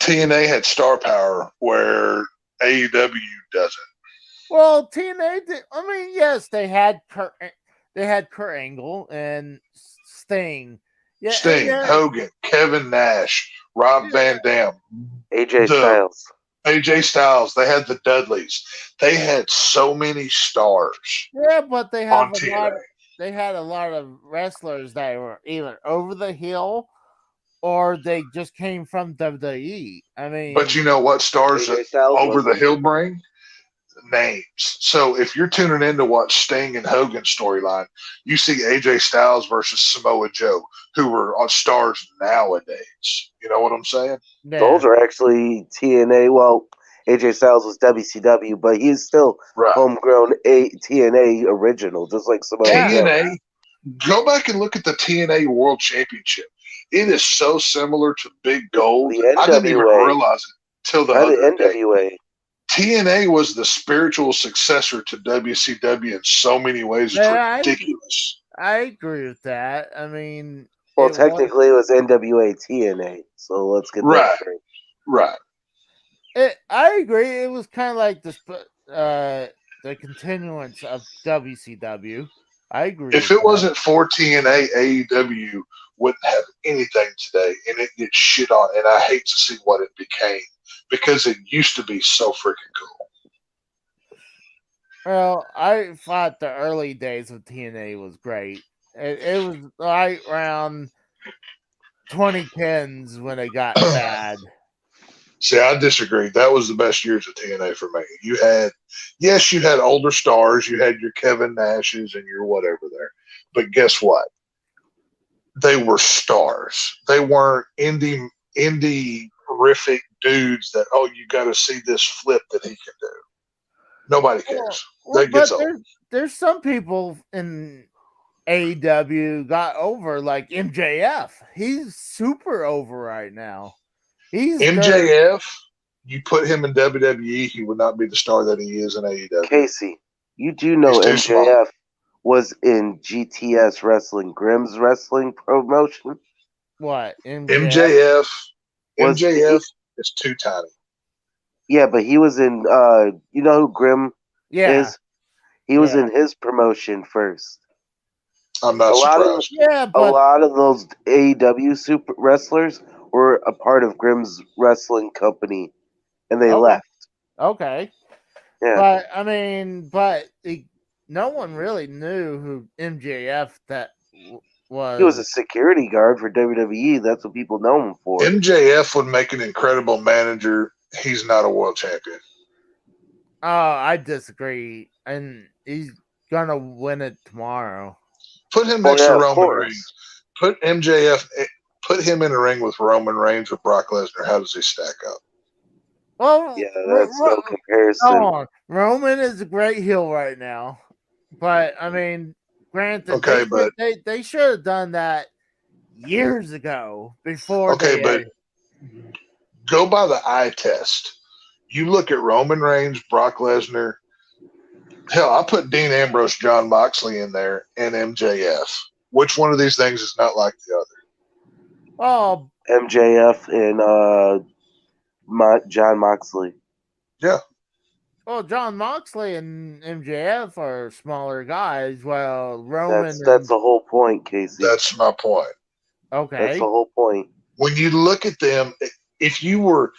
TNA had star power where AEW doesn't. Well, TNA did. Yes, they had Kurt Angle and Sting. Yeah, Sting, Hogan, Kevin Nash, Rob Van Dam, AJ Styles. AJ Styles. They had the Dudleys. They had so many stars. Yeah, but they have they had a lot of wrestlers that were either over the hill or they just came from WWE. But you know what stars over the hill bring? Names. So if you're tuning in to watch Sting and Hogan storyline, you see AJ Styles versus Samoa Joe, who are on stars nowadays. You know what I'm saying? Yeah. Those are actually TNA. Well, AJ Styles was WCW, but he's still homegrown TNA original, just like Samoa Joe. Go back and look at the TNA World Championship. It is so similar to Big Gold. I didn't even realize it till the other NWA. Day. TNA was the spiritual successor to WCW in so many ways. It's ridiculous. I agree with that. Technically, it was NWA TNA. So let's get that straight. Right. I agree. It was kind of like the continuance of WCW. I agree. If it wasn't for TNA, AEW wouldn't have anything today, and it gets shit on. And I hate to see what it became because it used to be so freaking cool. Well, I thought the early days of TNA was great. It was right around 2010s when it got bad. See, I disagree. That was the best years of TNA for me. You had older stars. You had your Kevin Nashes and your whatever there. But guess what? They were stars. They weren't indie-rific dudes that, you got to see this flip that he can do. Nobody cares. That gets old. There's some people in AEW got over, like MJF. He's super over right now. MJF, you put him in WWE, he would not be the star that he is in AEW. Casey, you do know MJF was in GTS Wrestling, Grimm's wrestling promotion? What? MJF is too tiny. Yeah, but he was in, you know who Grimm is? He was in his promotion first. I'm not surprised. A lot of those AEW super wrestlers were a part of Grimm's wrestling company, and they left. Okay. Yeah. But no one really knew who MJF was. He was a security guard for WWE. That's what people know him for. MJF would make an incredible manager. He's not a world champion. Oh, I disagree. And he's going to win it tomorrow. Put him next to Roman Reigns. Put him in a ring with Roman Reigns with Brock Lesnar. How does he stack up? Well, yeah, that's no comparison. Roman is a great heel right now. But, Granted, Okay, but they should have done that years ago before. Okay, but go by the eye test. You look at Roman Reigns, Brock Lesnar. Hell, I put Dean Ambrose, John Moxley in there, and MJF. Which one of these things is not like the other? Oh, MJF and John Moxley. Yeah. Well, John Moxley and MJF are smaller guys, while Roman. That's the whole point, Casey. That's my point. Okay. That's the whole point. When you look at them, if you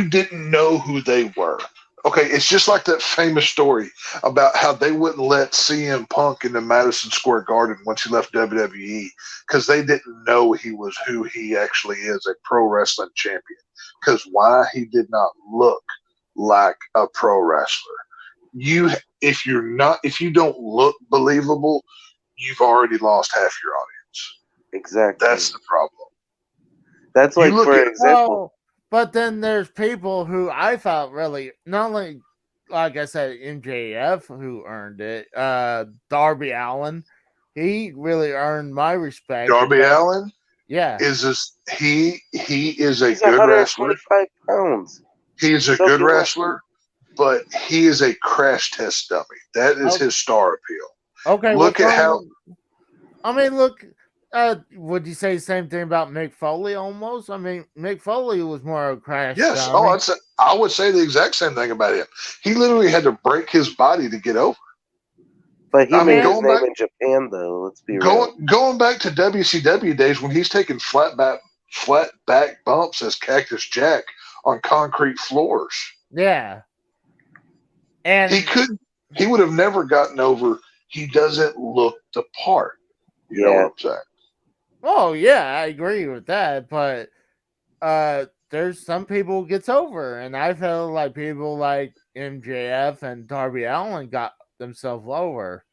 didn't know who they were, okay, it's just like that famous story about how they wouldn't let CM Punk into Madison Square Garden once he left WWE because they didn't know he was who he actually is, a pro wrestling champion. Because why? He did not look like a pro wrestler. If you don't look believable, you've already lost half your audience. Exactly. That's the problem. That's like, for example. But then there's people who I felt really, not only, like I said, MJF, who earned it. Darby Allin, he really earned my respect. Darby Allin, yeah, he is a He's good wrestler. 125 pounds. He is a good wrestler, but he is a crash test dummy. That is his star appeal. Okay, look at how. I mean, look. Would you say the same thing about Mick Foley almost? I mean, Mick Foley was more of a crash. Yes. dummy. I would say the exact same thing about him. He literally had to break his body to get over. But he made his name in Japan, though. Let's be real. Going back to WCW days when he's taking flat back bumps as Cactus Jack on concrete floors. Yeah. And he would have never gotten over. He doesn't look the part. You know what I'm saying? Oh yeah, I agree with that. But there's some people who gets over, and I feel like people like MJF and Darby Allin got themselves over.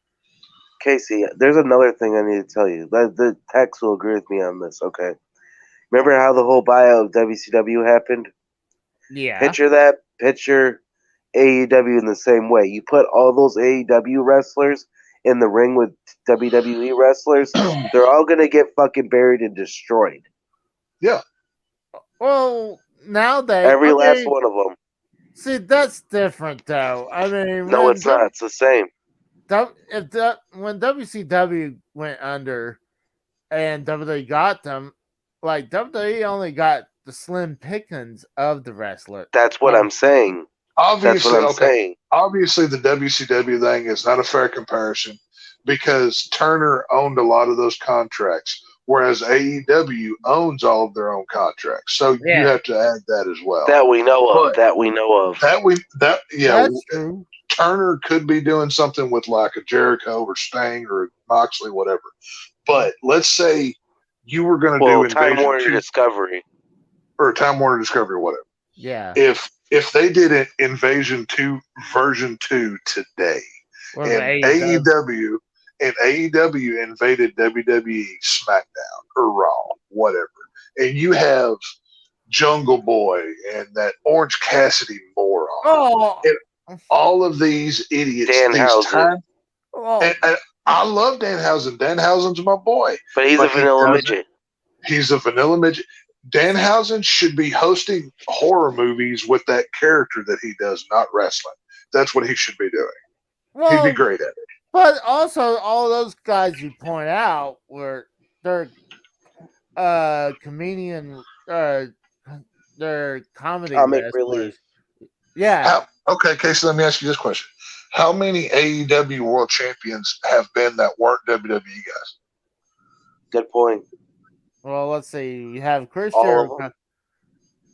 Casey, there's another thing I need to tell you. The Tex will agree with me on this, okay? Remember how the whole buyout of WCW happened? Yeah. Picture that. Picture AEW in the same way. You put all those AEW wrestlers in the ring with WWE wrestlers, they're all going to get fucking buried and destroyed. Yeah. Well, now every last one of them. See, that's different, though. I mean, no, it's not. It's the same. When WCW went under and WWE got them, like WWE only got the slim pickings of the wrestler. That's what I'm saying. Obviously, that's what I'm saying. Obviously, the WCW thing is not a fair comparison because Turner owned a lot of those contracts, whereas AEW owns all of their own contracts. So you have to add that as well. That we know of. That's true. Turner could be doing something with like a Jericho or Sting or Moxley, whatever. But let's say you were going to do Time Warner Discovery. Or Time Warner Discovery, whatever. Yeah. If they did an Invasion 2 version 2 today, and AEW invaded WWE SmackDown or Raw, whatever, and you have Jungle Boy and that Orange Cassidy moron, and all of these idiots, Danhausen. And I love Danhausen. Danhausen's my boy, but he's a vanilla midget. He's a vanilla midget. Danhausen should be hosting horror movies with that character that he does, not wrestling. That's what he should be doing. Well, he'd be great at it. But also, all those guys you point out they're comedian, they're comedy relief. Yeah. Okay, Casey, let me ask you this question. How many AEW world champions have been that weren't WWE guys? Good point. Well, let's see. You have Chris Jericho.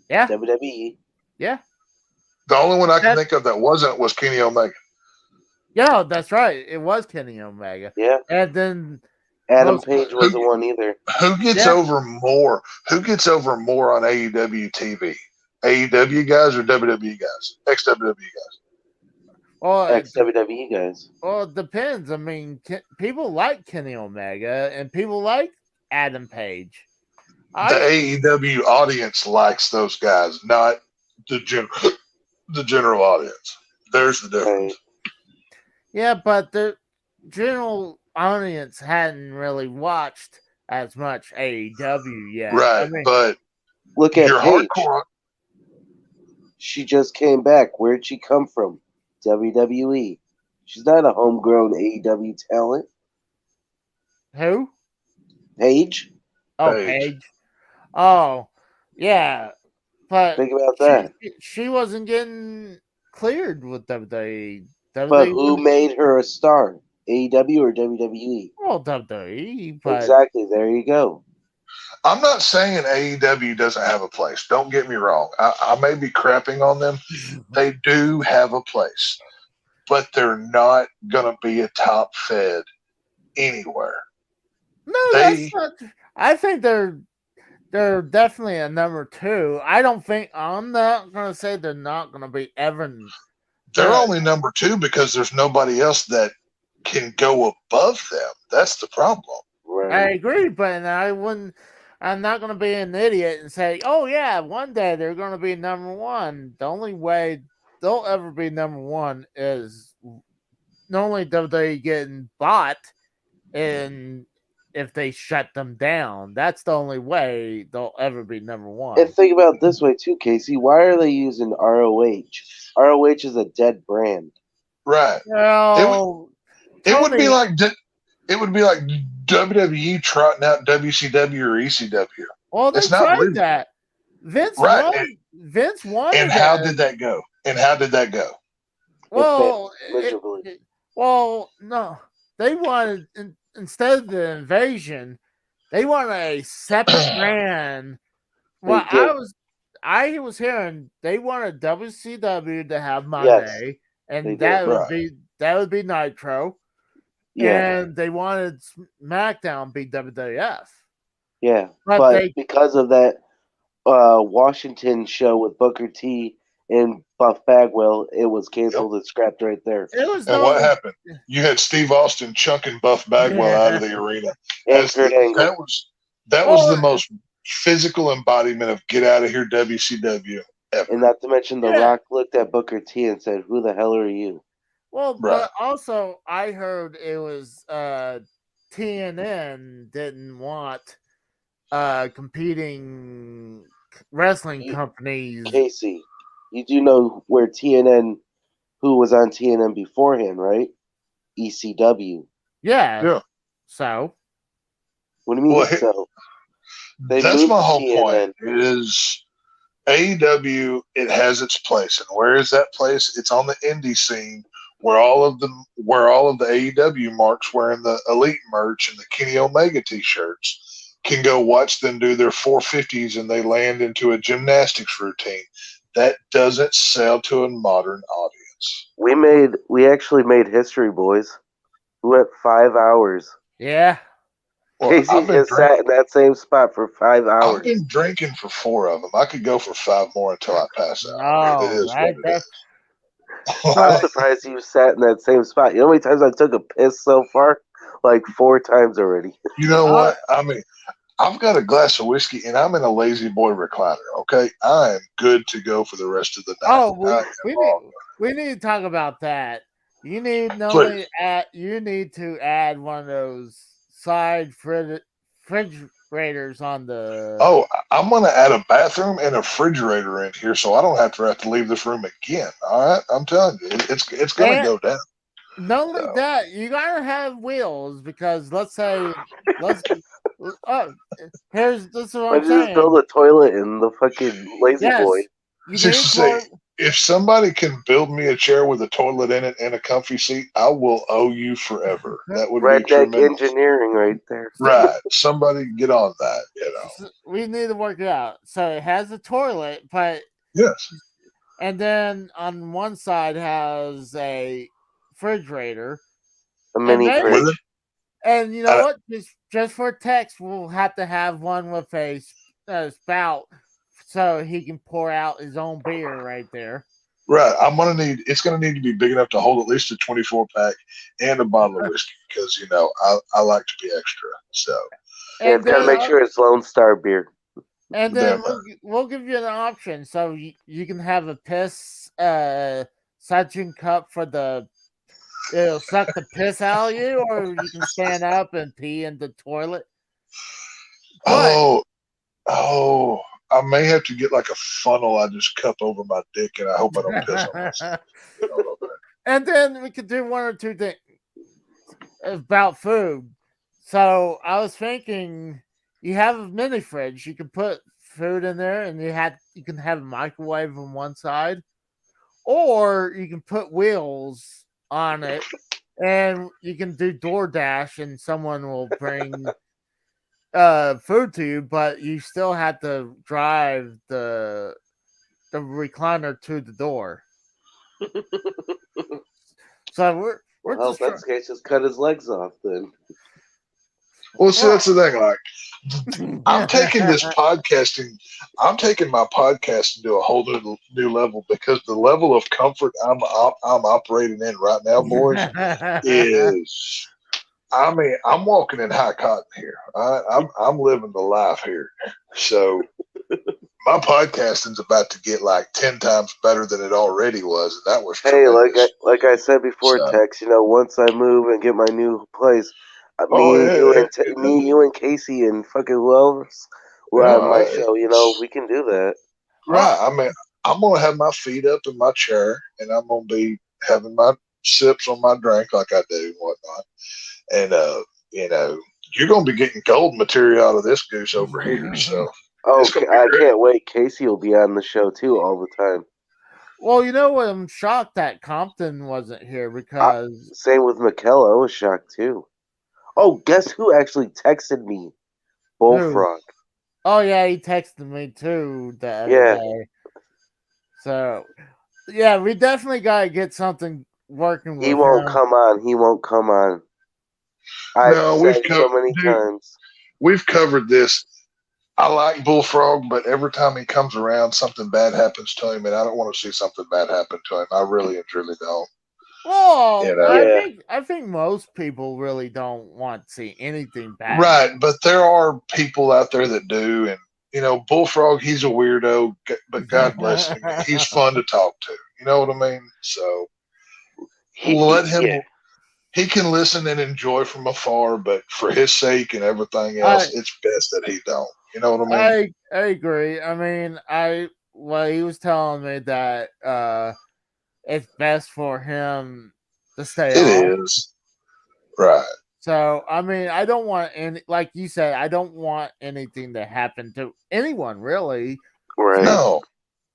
Yeah. WWE. Yeah. The only one I can think of that wasn't was Kenny Omega. Yeah, that's right. It was Kenny Omega. Yeah. And then Adam Page wasn't one either. Who gets over more? Who gets over more on AEW TV? AEW guys or WWE guys? Ex-WWE guys? Well, ex-WWE guys. Well, it depends. I mean, people like Kenny Omega and people like Adam Page. The AEW audience likes those guys, not the general audience. There's the difference. Yeah, but the general audience hadn't really watched as much AEW yet. Right, but look at your Paige. hardcore. She just came back. Where'd she come from? WWE. She's not a homegrown AEW talent. Who? Paige. Oh, Paige. Paige. Oh, yeah. But think about that. She wasn't getting cleared with WWE. But who made her a star? AEW or WWE? Well, WWE. But exactly. There you go. I'm not saying AEW doesn't have a place. Don't get me wrong. I may be crapping on them. They do have a place, but they're not going to be a top fed anywhere. No, that's not. I think they're definitely a number 2. I'm not going to say they're not going to be ever. They're only number 2 because there's nobody else that can go above them. That's the problem. Right. I agree, but I'm not going to be an idiot and say, oh, yeah, one day they're going to be number 1. The only way they'll ever be number 1 is not only WWE getting bought, and if they shut them down, that's the only way they'll ever be number 1. And think about it this way, too, Casey. Why are they using ROH? ROH is a dead brand. Right. Well, it would be like WWE trotting out WCW or ECW. Well, they tried that. Vince won. Vince won. And how did that go? Well, no. They wanted, instead of the invasion, they wanted a separate brand. Well, I was hearing they wanted WCW to have Monday, and that would be Nitro. Yeah. And they wanted SmackDown to be WWF. Yeah, but because of that Washington show with Booker T and Buff Bagwell, it was canceled and scrapped right there. What happened? You had Steve Austin chunking Buff Bagwell out of the arena. That was the most physical embodiment of get out of here WCW ever. And not to mention The Rock looked at Booker T and said, "Who the hell are you?" Well, but also I heard it was TNN didn't want competing wrestling companies. Casey, you do know where TNN, who was on TNN beforehand, right? ECW. Yeah. So? What do you mean so? That's my whole point. Is AEW, it has its place. And where is that place? It's on the indie scene where all of the AEW marks wearing the Elite merch and the Kenny Omega t-shirts can go watch them do their 450s and they land into a gymnastics routine. That doesn't sell to a modern audience. We actually made history, boys. We went 5 hours. Yeah. Well, Casey just sat in that same spot for 5 hours. I've been drinking for 4 of them. I could go for 5 more until I pass out. I'm surprised you sat in that same spot. You know how many times I took a piss so far? Like 4 times already. You know what? I mean, I've got a glass of whiskey and I'm in a lazy boy recliner. Okay, I am good to go for the rest of the night. Oh, we need to talk about that. You need to add one of those side refrigerators on the. Oh, I'm going to add a bathroom and a refrigerator in here, so I don't have to leave this room again. All right, I'm telling you, it's going to go down. Not only that, you gotta have wheels because here's this is what I'm saying. Just build a toilet in the fucking lazy boy. If somebody can build me a chair with a toilet in it and a comfy seat, I will owe you forever. That would be tremendous. Engineering right there. Right. Somebody get on that, We need to work it out. So it has a toilet, but yes. And then on one side has a refrigerator. A mini fridge. And you know what? Just for text, we'll have to have one with a spout so he can pour out his own beer right there. Right. It's going to need to be big enough to hold at least a 24-pack and a bottle of whiskey because, I like to be extra. So. And it's got to make sure it's Lone Star beer. And then we'll give you an option. So you can have a piss suction cup for the it'll suck the piss out of you, or you can stand up and pee in the toilet. But, I may have to get like a funnel I just cup over my dick, and I hope I don't piss on myself. And then we could do one or two things about food. So I was thinking, you have a mini fridge, you can put food in there, and you can have a microwave on one side, or you can put wheels on it, and you can do DoorDash, and someone will bring food to you, but you still have to drive the recliner to the door. So we're Well, that's the case. Just cut his legs off then. Well, see, that's the thing. Like, I'm taking my podcasting to a whole new level, because the level of comfort I'm operating in right now, boys, is, I mean, I'm walking in high cotton here. I'm living the life here. So my podcasting's about to get like 10 times better than it already was, and that was tremendous. Hey, like I said before, Tex, once I move and get my new place, you and Casey and fucking who else will have my show. We can do that. Right. I mean, I'm gonna have my feet up in my chair, and I'm gonna be having my sips on my drink like I do and whatnot. And you're gonna be getting gold material out of this goose over here. So I can't wait. Casey will be on the show too all the time. Well, I'm shocked that Compton wasn't here, because same with McKellar. I was shocked too. Oh, guess who actually texted me? Bullfrog. Oh yeah, he texted me too the other day. So yeah, we definitely gotta get something working with him. He won't come on. I've said so many times. We've covered this. I like Bullfrog, but every time he comes around, something bad happens to him, and I don't want to see something bad happen to him. I really and truly don't. Well, I think most people really don't want to see anything bad. Right, but there are people out there that do, and Bullfrog, he's a weirdo, but God bless him, he's fun to talk to. You know what I mean? So let him. Yeah. He can listen and enjoy from afar, but for his sake and everything else, it's best that he don't. You know what I mean? I agree. I mean, he was telling me that it's best for him to stay It is. Right. So, I mean, I don't want like you said, I don't want anything to happen to anyone, really. Right. No.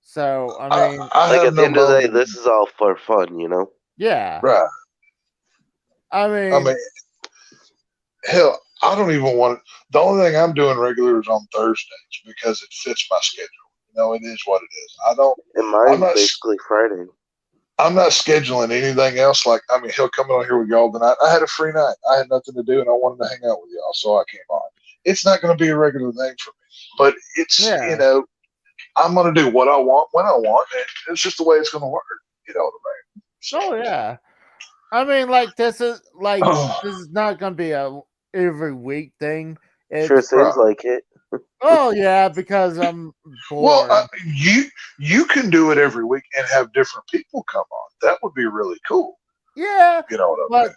So, I mean, at the end of the day, this is all for fun, Yeah. Right. I mean, hell, I don't even want it. The only thing I'm doing regular is on Thursdays because it fits my schedule. It is what it is. And mine's basically Friday. I'm not scheduling anything else. Like, he'll come on here with y'all tonight. I had a free night. I had nothing to do, and I wanted to hang out with y'all, so I came on. It's not going to be a regular thing for me, but it's, I'm going to do what I want when I want, and it's just the way it's going to work. You know what I mean? So, yeah. I mean, this is not going to be a every week thing. Sure seems like it. Oh yeah, because I'm bored. Well, you can do it every week and have different people come on. That would be really cool. Yeah, you know what I mean?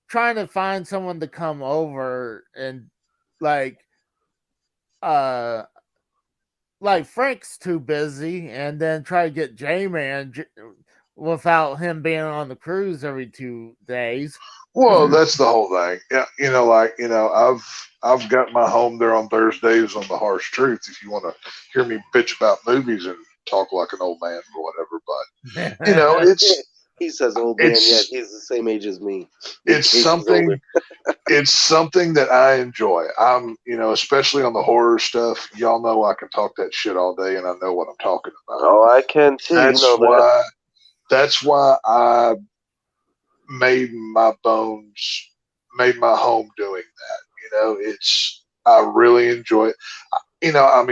Trying to find someone to come over and like Frank's too busy, and then try to get J-Man without him being on the cruise every 2 days. Well, that's the whole thing. Yeah, I've got my home there on Thursdays on the Harsh Truth. If you want to hear me bitch about movies and talk like an old man or whatever, but it's he says old man, yet he's the same age as me. It's something. It's something that I enjoy. I'm, especially on the horror stuff. Y'all know I can talk that shit all day, and I know what I'm talking about. Oh, I can too. That's why I made my home doing that. I really enjoy it.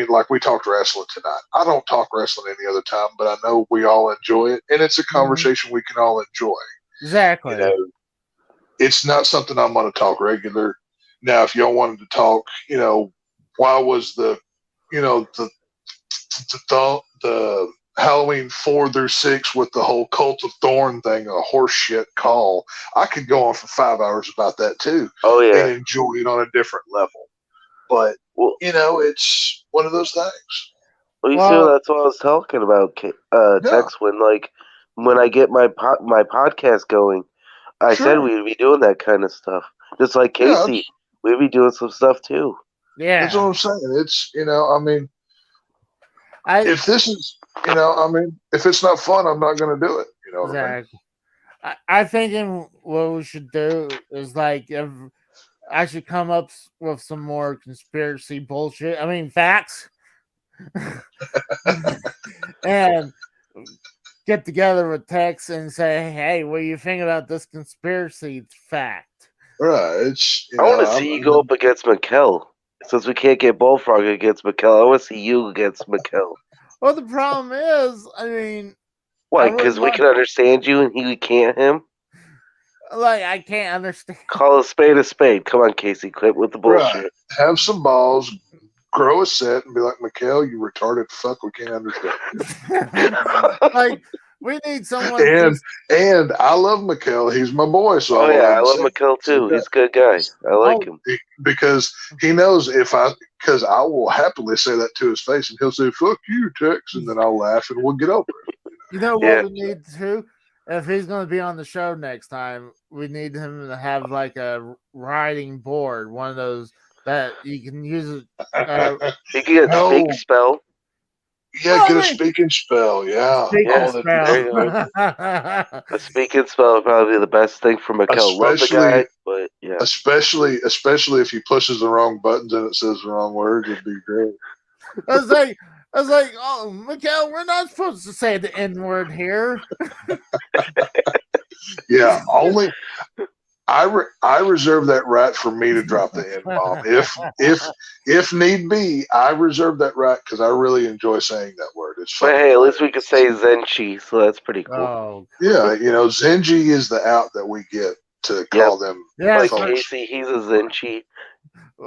Like we talked wrestling tonight. I don't talk wrestling any other time, but I know we all enjoy it, and it's a conversation we can all enjoy. Exactly. It's not something I'm going to talk regular. Now, if y'all wanted to talk, why was the Halloween 4 through 6 with the whole Cult of Thorn thing, a horse shit call. I could go on for 5 hours about that too. Oh yeah, and enjoy it on a different level. But it's one of those things. Well, you see, that's what I was talking about, Tex. When I get my podcast going, I said we'd be doing that kind of stuff. Just like Casey, we'd be doing some stuff too. Yeah, that's what I'm saying. It's if this is if it's not fun, I'm not going to do it. You know exactly. What I think what we should do is if I should come up with some more conspiracy bullshit. I mean facts. And get together with Tex and say, "Hey, what do you think about this conspiracy fact?" Right. I want to see you go up against Mikkel. Since we can't get Bullfrog against Mikkel, I want to see you against Mikkel. Well, the problem is, I mean, why? Because we can understand you and we can't him. I can't understand. Call a spade. Come on, Casey, quit with the bullshit. Right. Have some balls. Grow a set and be like, Mikkel, you retarded fuck, we can't understand. We need someone. And I love Mikkel. He's my boy. So I love Mikkel too. He's a good guy. I like him. Because he knows because I will happily say that to his face and he'll say, fuck you, Tex, and then I'll laugh and we'll get over it. You know what we need to? If he's going to be on the show next time, we need him to have a writing board, one of those that you can use. He can get a speak spell. Yeah, get a speaking spell. Yeah. A speaking spell would probably be the best thing for Mikkel. Love the guy, but yeah. Especially if he pushes the wrong buttons and it says the wrong words, it'd be great. I was like, oh, Mikkel, we're not supposed to say the N word here. Yeah, only I reserve that right for me to drop the N-bomb. If need be, I reserve that right because I really enjoy saying that word. It's fun. But hey, at least we could say Zenchi, so that's pretty cool. Oh. Yeah, Zenji is the out that we get to call them. Yeah, Casey, he's a Zenchi.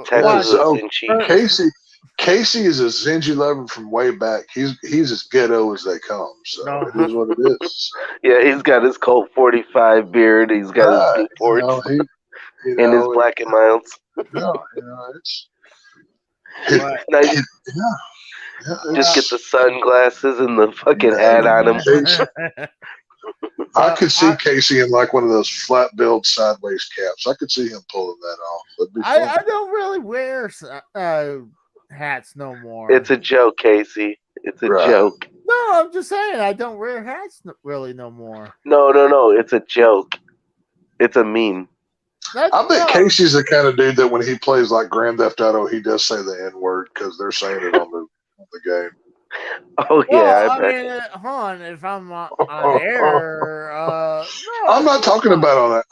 Tex is a Zenchi. Casey is a Zenji lover from way back. He's as ghetto as they come. So it is what it is. Yeah, he's got his Colt 45 beard. He's got his Newports and his Black and Milds. It's nice. Just get the sunglasses and the fucking hat on him. I could see Casey in one of those flat billed sideways caps. I could see him pulling that off. That'd be fun. I don't really wear hats no more. It's a joke, Casey. It's a joke. No, I'm just saying I don't wear hats really no more. No. It's a joke. It's a meme. I bet Casey's the kind of dude that when he plays Grand Theft Auto, he does say the N word because they're saying it on the game. Oh yeah, I mean, hon, if I'm on air, no, I'm not talking about on that.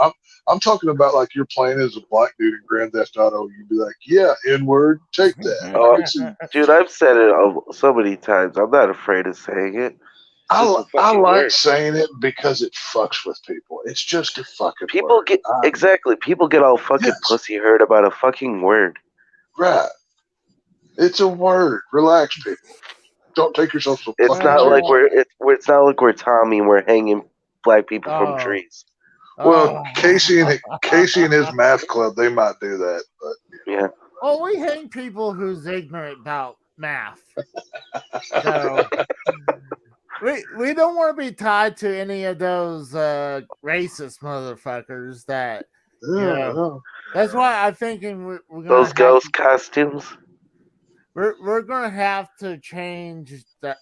I'm talking about you're playing as a black dude in Grand Theft Auto. You'd be like, yeah, N-word, take that. Dude, I've said it so many times. I'm not afraid of saying it. I like saying it because it fucks with people. It's just a fucking people word. People get all fucking pussy hurt about a fucking word. Right. It's a word. Relax, people. Don't take yourself so. It's not like it's not like we're Tommy and we're hanging black people from trees. Well, Casey and his math club, they might do that, but yeah. Oh, we hang people who's ignorant about math. So we don't want to be tied to any of those racist motherfuckers that. That's why I'm thinking we're gonna those ghost costumes. We're gonna have to change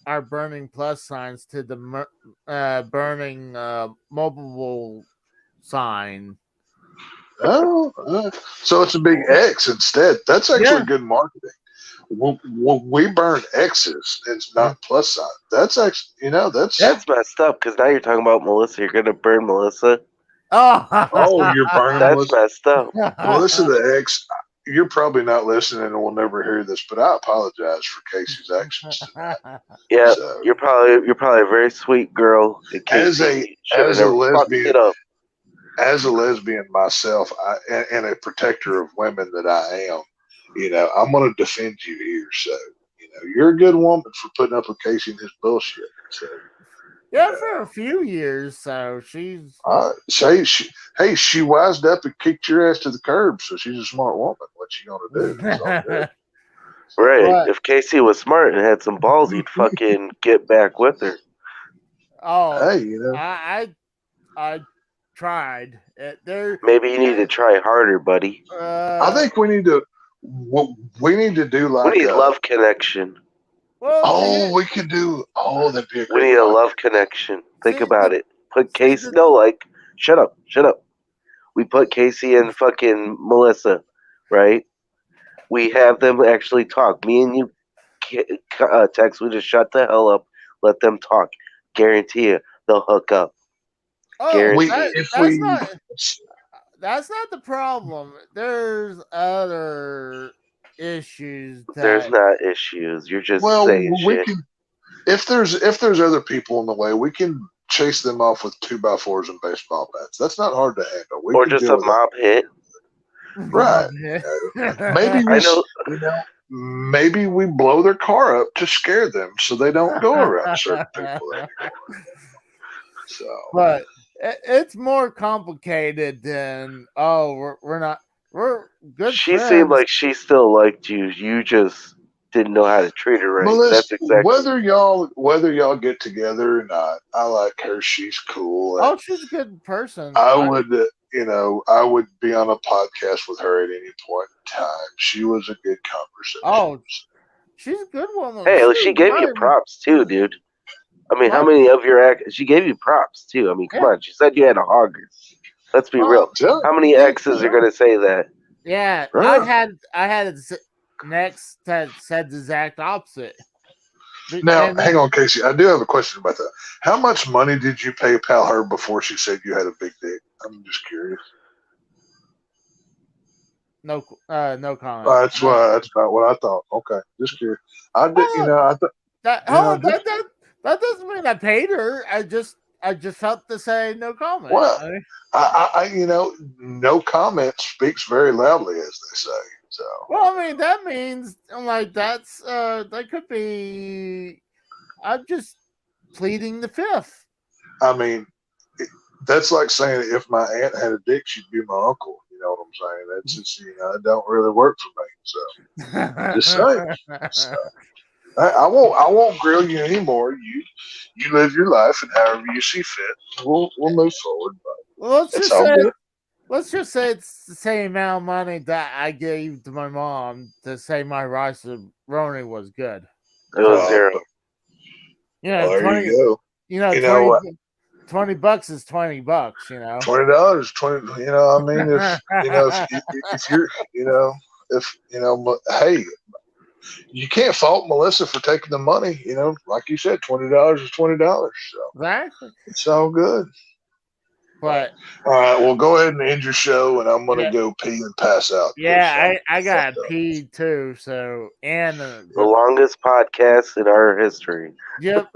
our burning plus signs to the burning mobile sign. Oh, so it's a big X instead. That's actually good marketing. We burn X's. It's not plus sign. That's actually, that's messed up because now you're talking about Melissa. You're gonna burn Melissa. Oh, you're burning. That's Melissa. Messed up. Melissa the X. You're probably not listening and will never hear this, but I apologize for Casey's actions tonight. Yeah, so, you're probably a very sweet girl. As a lesbian myself, and a protector of women that I am, I'm going to defend you here. So, you're a good woman for putting up with Casey and his bullshit. So, yeah, for a few years. So she's she wised up and kicked your ass to the curb. So she's a smart woman. What you gonna do? It's all good. Right. What? If Casey was smart and had some balls, he'd fucking get back with her. Oh, Hey, you know, I tried. Maybe you need to try harder, buddy. I think we need to do like We need love connection. Well, we could do. Oh, that'd be a We great. need a one. love connection. Think See, about it. Put Casey. No, like, shut up. We put Casey and fucking Melissa, right? We have them actually talk. Me and you, Tex, we just shut the hell up. Let them talk. Guarantee you, they'll hook up. That's not the problem. There's other issues. There's not issues. You're just saying shit. If there's other people in the way, we can chase them off with 2x4s and baseball bats. That's not hard to handle. Or just a mob hit. Right. Maybe we blow their car up to scare them so they don't go around certain people. So, but it's more complicated than we're good. She friends. seemed like she still liked you. You just didn't know how to treat her right. Melissa, that's exactly whether y'all get together or not. I like her. She's cool. Oh, she's a good person. I would be on a podcast with her at any point in time. She was a good conversation. Oh, she's a good woman. Hey, she gave you props too, dude. I mean, how many of your she gave you props too? I mean, come on. She said you had a hogger. Let's be real. How many exes are gonna say that? Yeah, Right. I had next that said the exact opposite. Now, hang on, Casey. I do have a question about that. How much money did you PayPal her before she said you had a big dick? I'm just curious. No comment. That's about what I thought. Okay, just curious. I did, that doesn't mean I paid her. I just felt to say no comment. Well, no comment speaks very loudly, as they say. So. Well, I mean, that means that's that could be. I'm just pleading the fifth. I mean, that's like saying if my aunt had a dick, she'd be my uncle. You know what I'm saying? That's just it don't really work for me. So just saying. So, I won't grill you anymore. You live your life, and however you see fit, we'll move forward. But well, let's just say it's the same amount of money that I gave to my mom to say my rice roni was good. It was zero. There 20, you go. $20 is $20. $20, $20. I mean, if you're, hey, you can't fault Melissa for taking the money. Like you said, $20 is $20. So exactly, it's all good. But all right, well, go ahead and end your show, and I'm gonna go pee and pass out. Yeah, I got pee too. So the longest podcast in our history. Yep.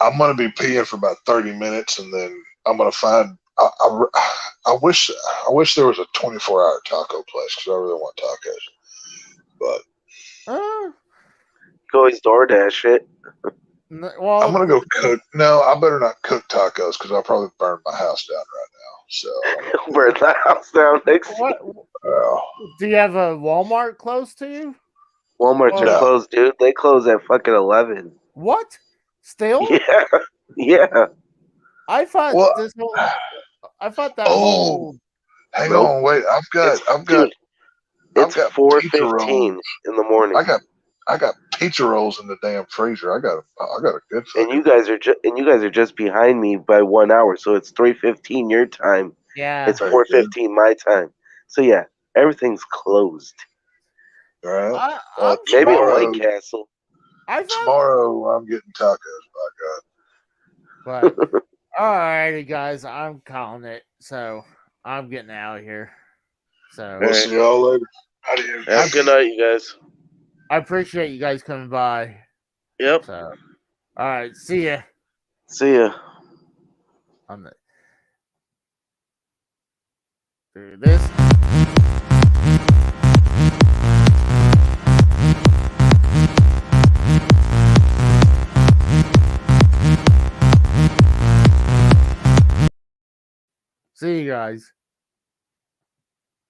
I'm gonna be peeing for about 30 minutes, and then I'm gonna find. I wish there was a 24-hour taco place because I really want tacos. But you can always DoorDash it. Well, I'm gonna go cook. No, I better not cook tacos because I'll probably burn my house down right now. So burn the house down next. Do you have a Walmart close to you? Walmart's are closed, dude. They close at fucking 11. What? Still? Yeah. I thought that. Hang on, wait. I've got. It's 4:15 in the morning. I got pizza rolls in the damn freezer. I got a good. And you guys are just behind me by 1 hour, so it's 3:15 your time. Yeah. It's 4:15 my time. So yeah, everything's closed. All right. Maybe a White Castle. Tomorrow I'm getting tacos. By God. But alrighty, guys, I'm calling it. So I'm getting out of here. So we'll see y'all later. Have a good night, you guys. I appreciate you guys coming by. Yep. So, all right. See ya. See ya. Do this. See you guys.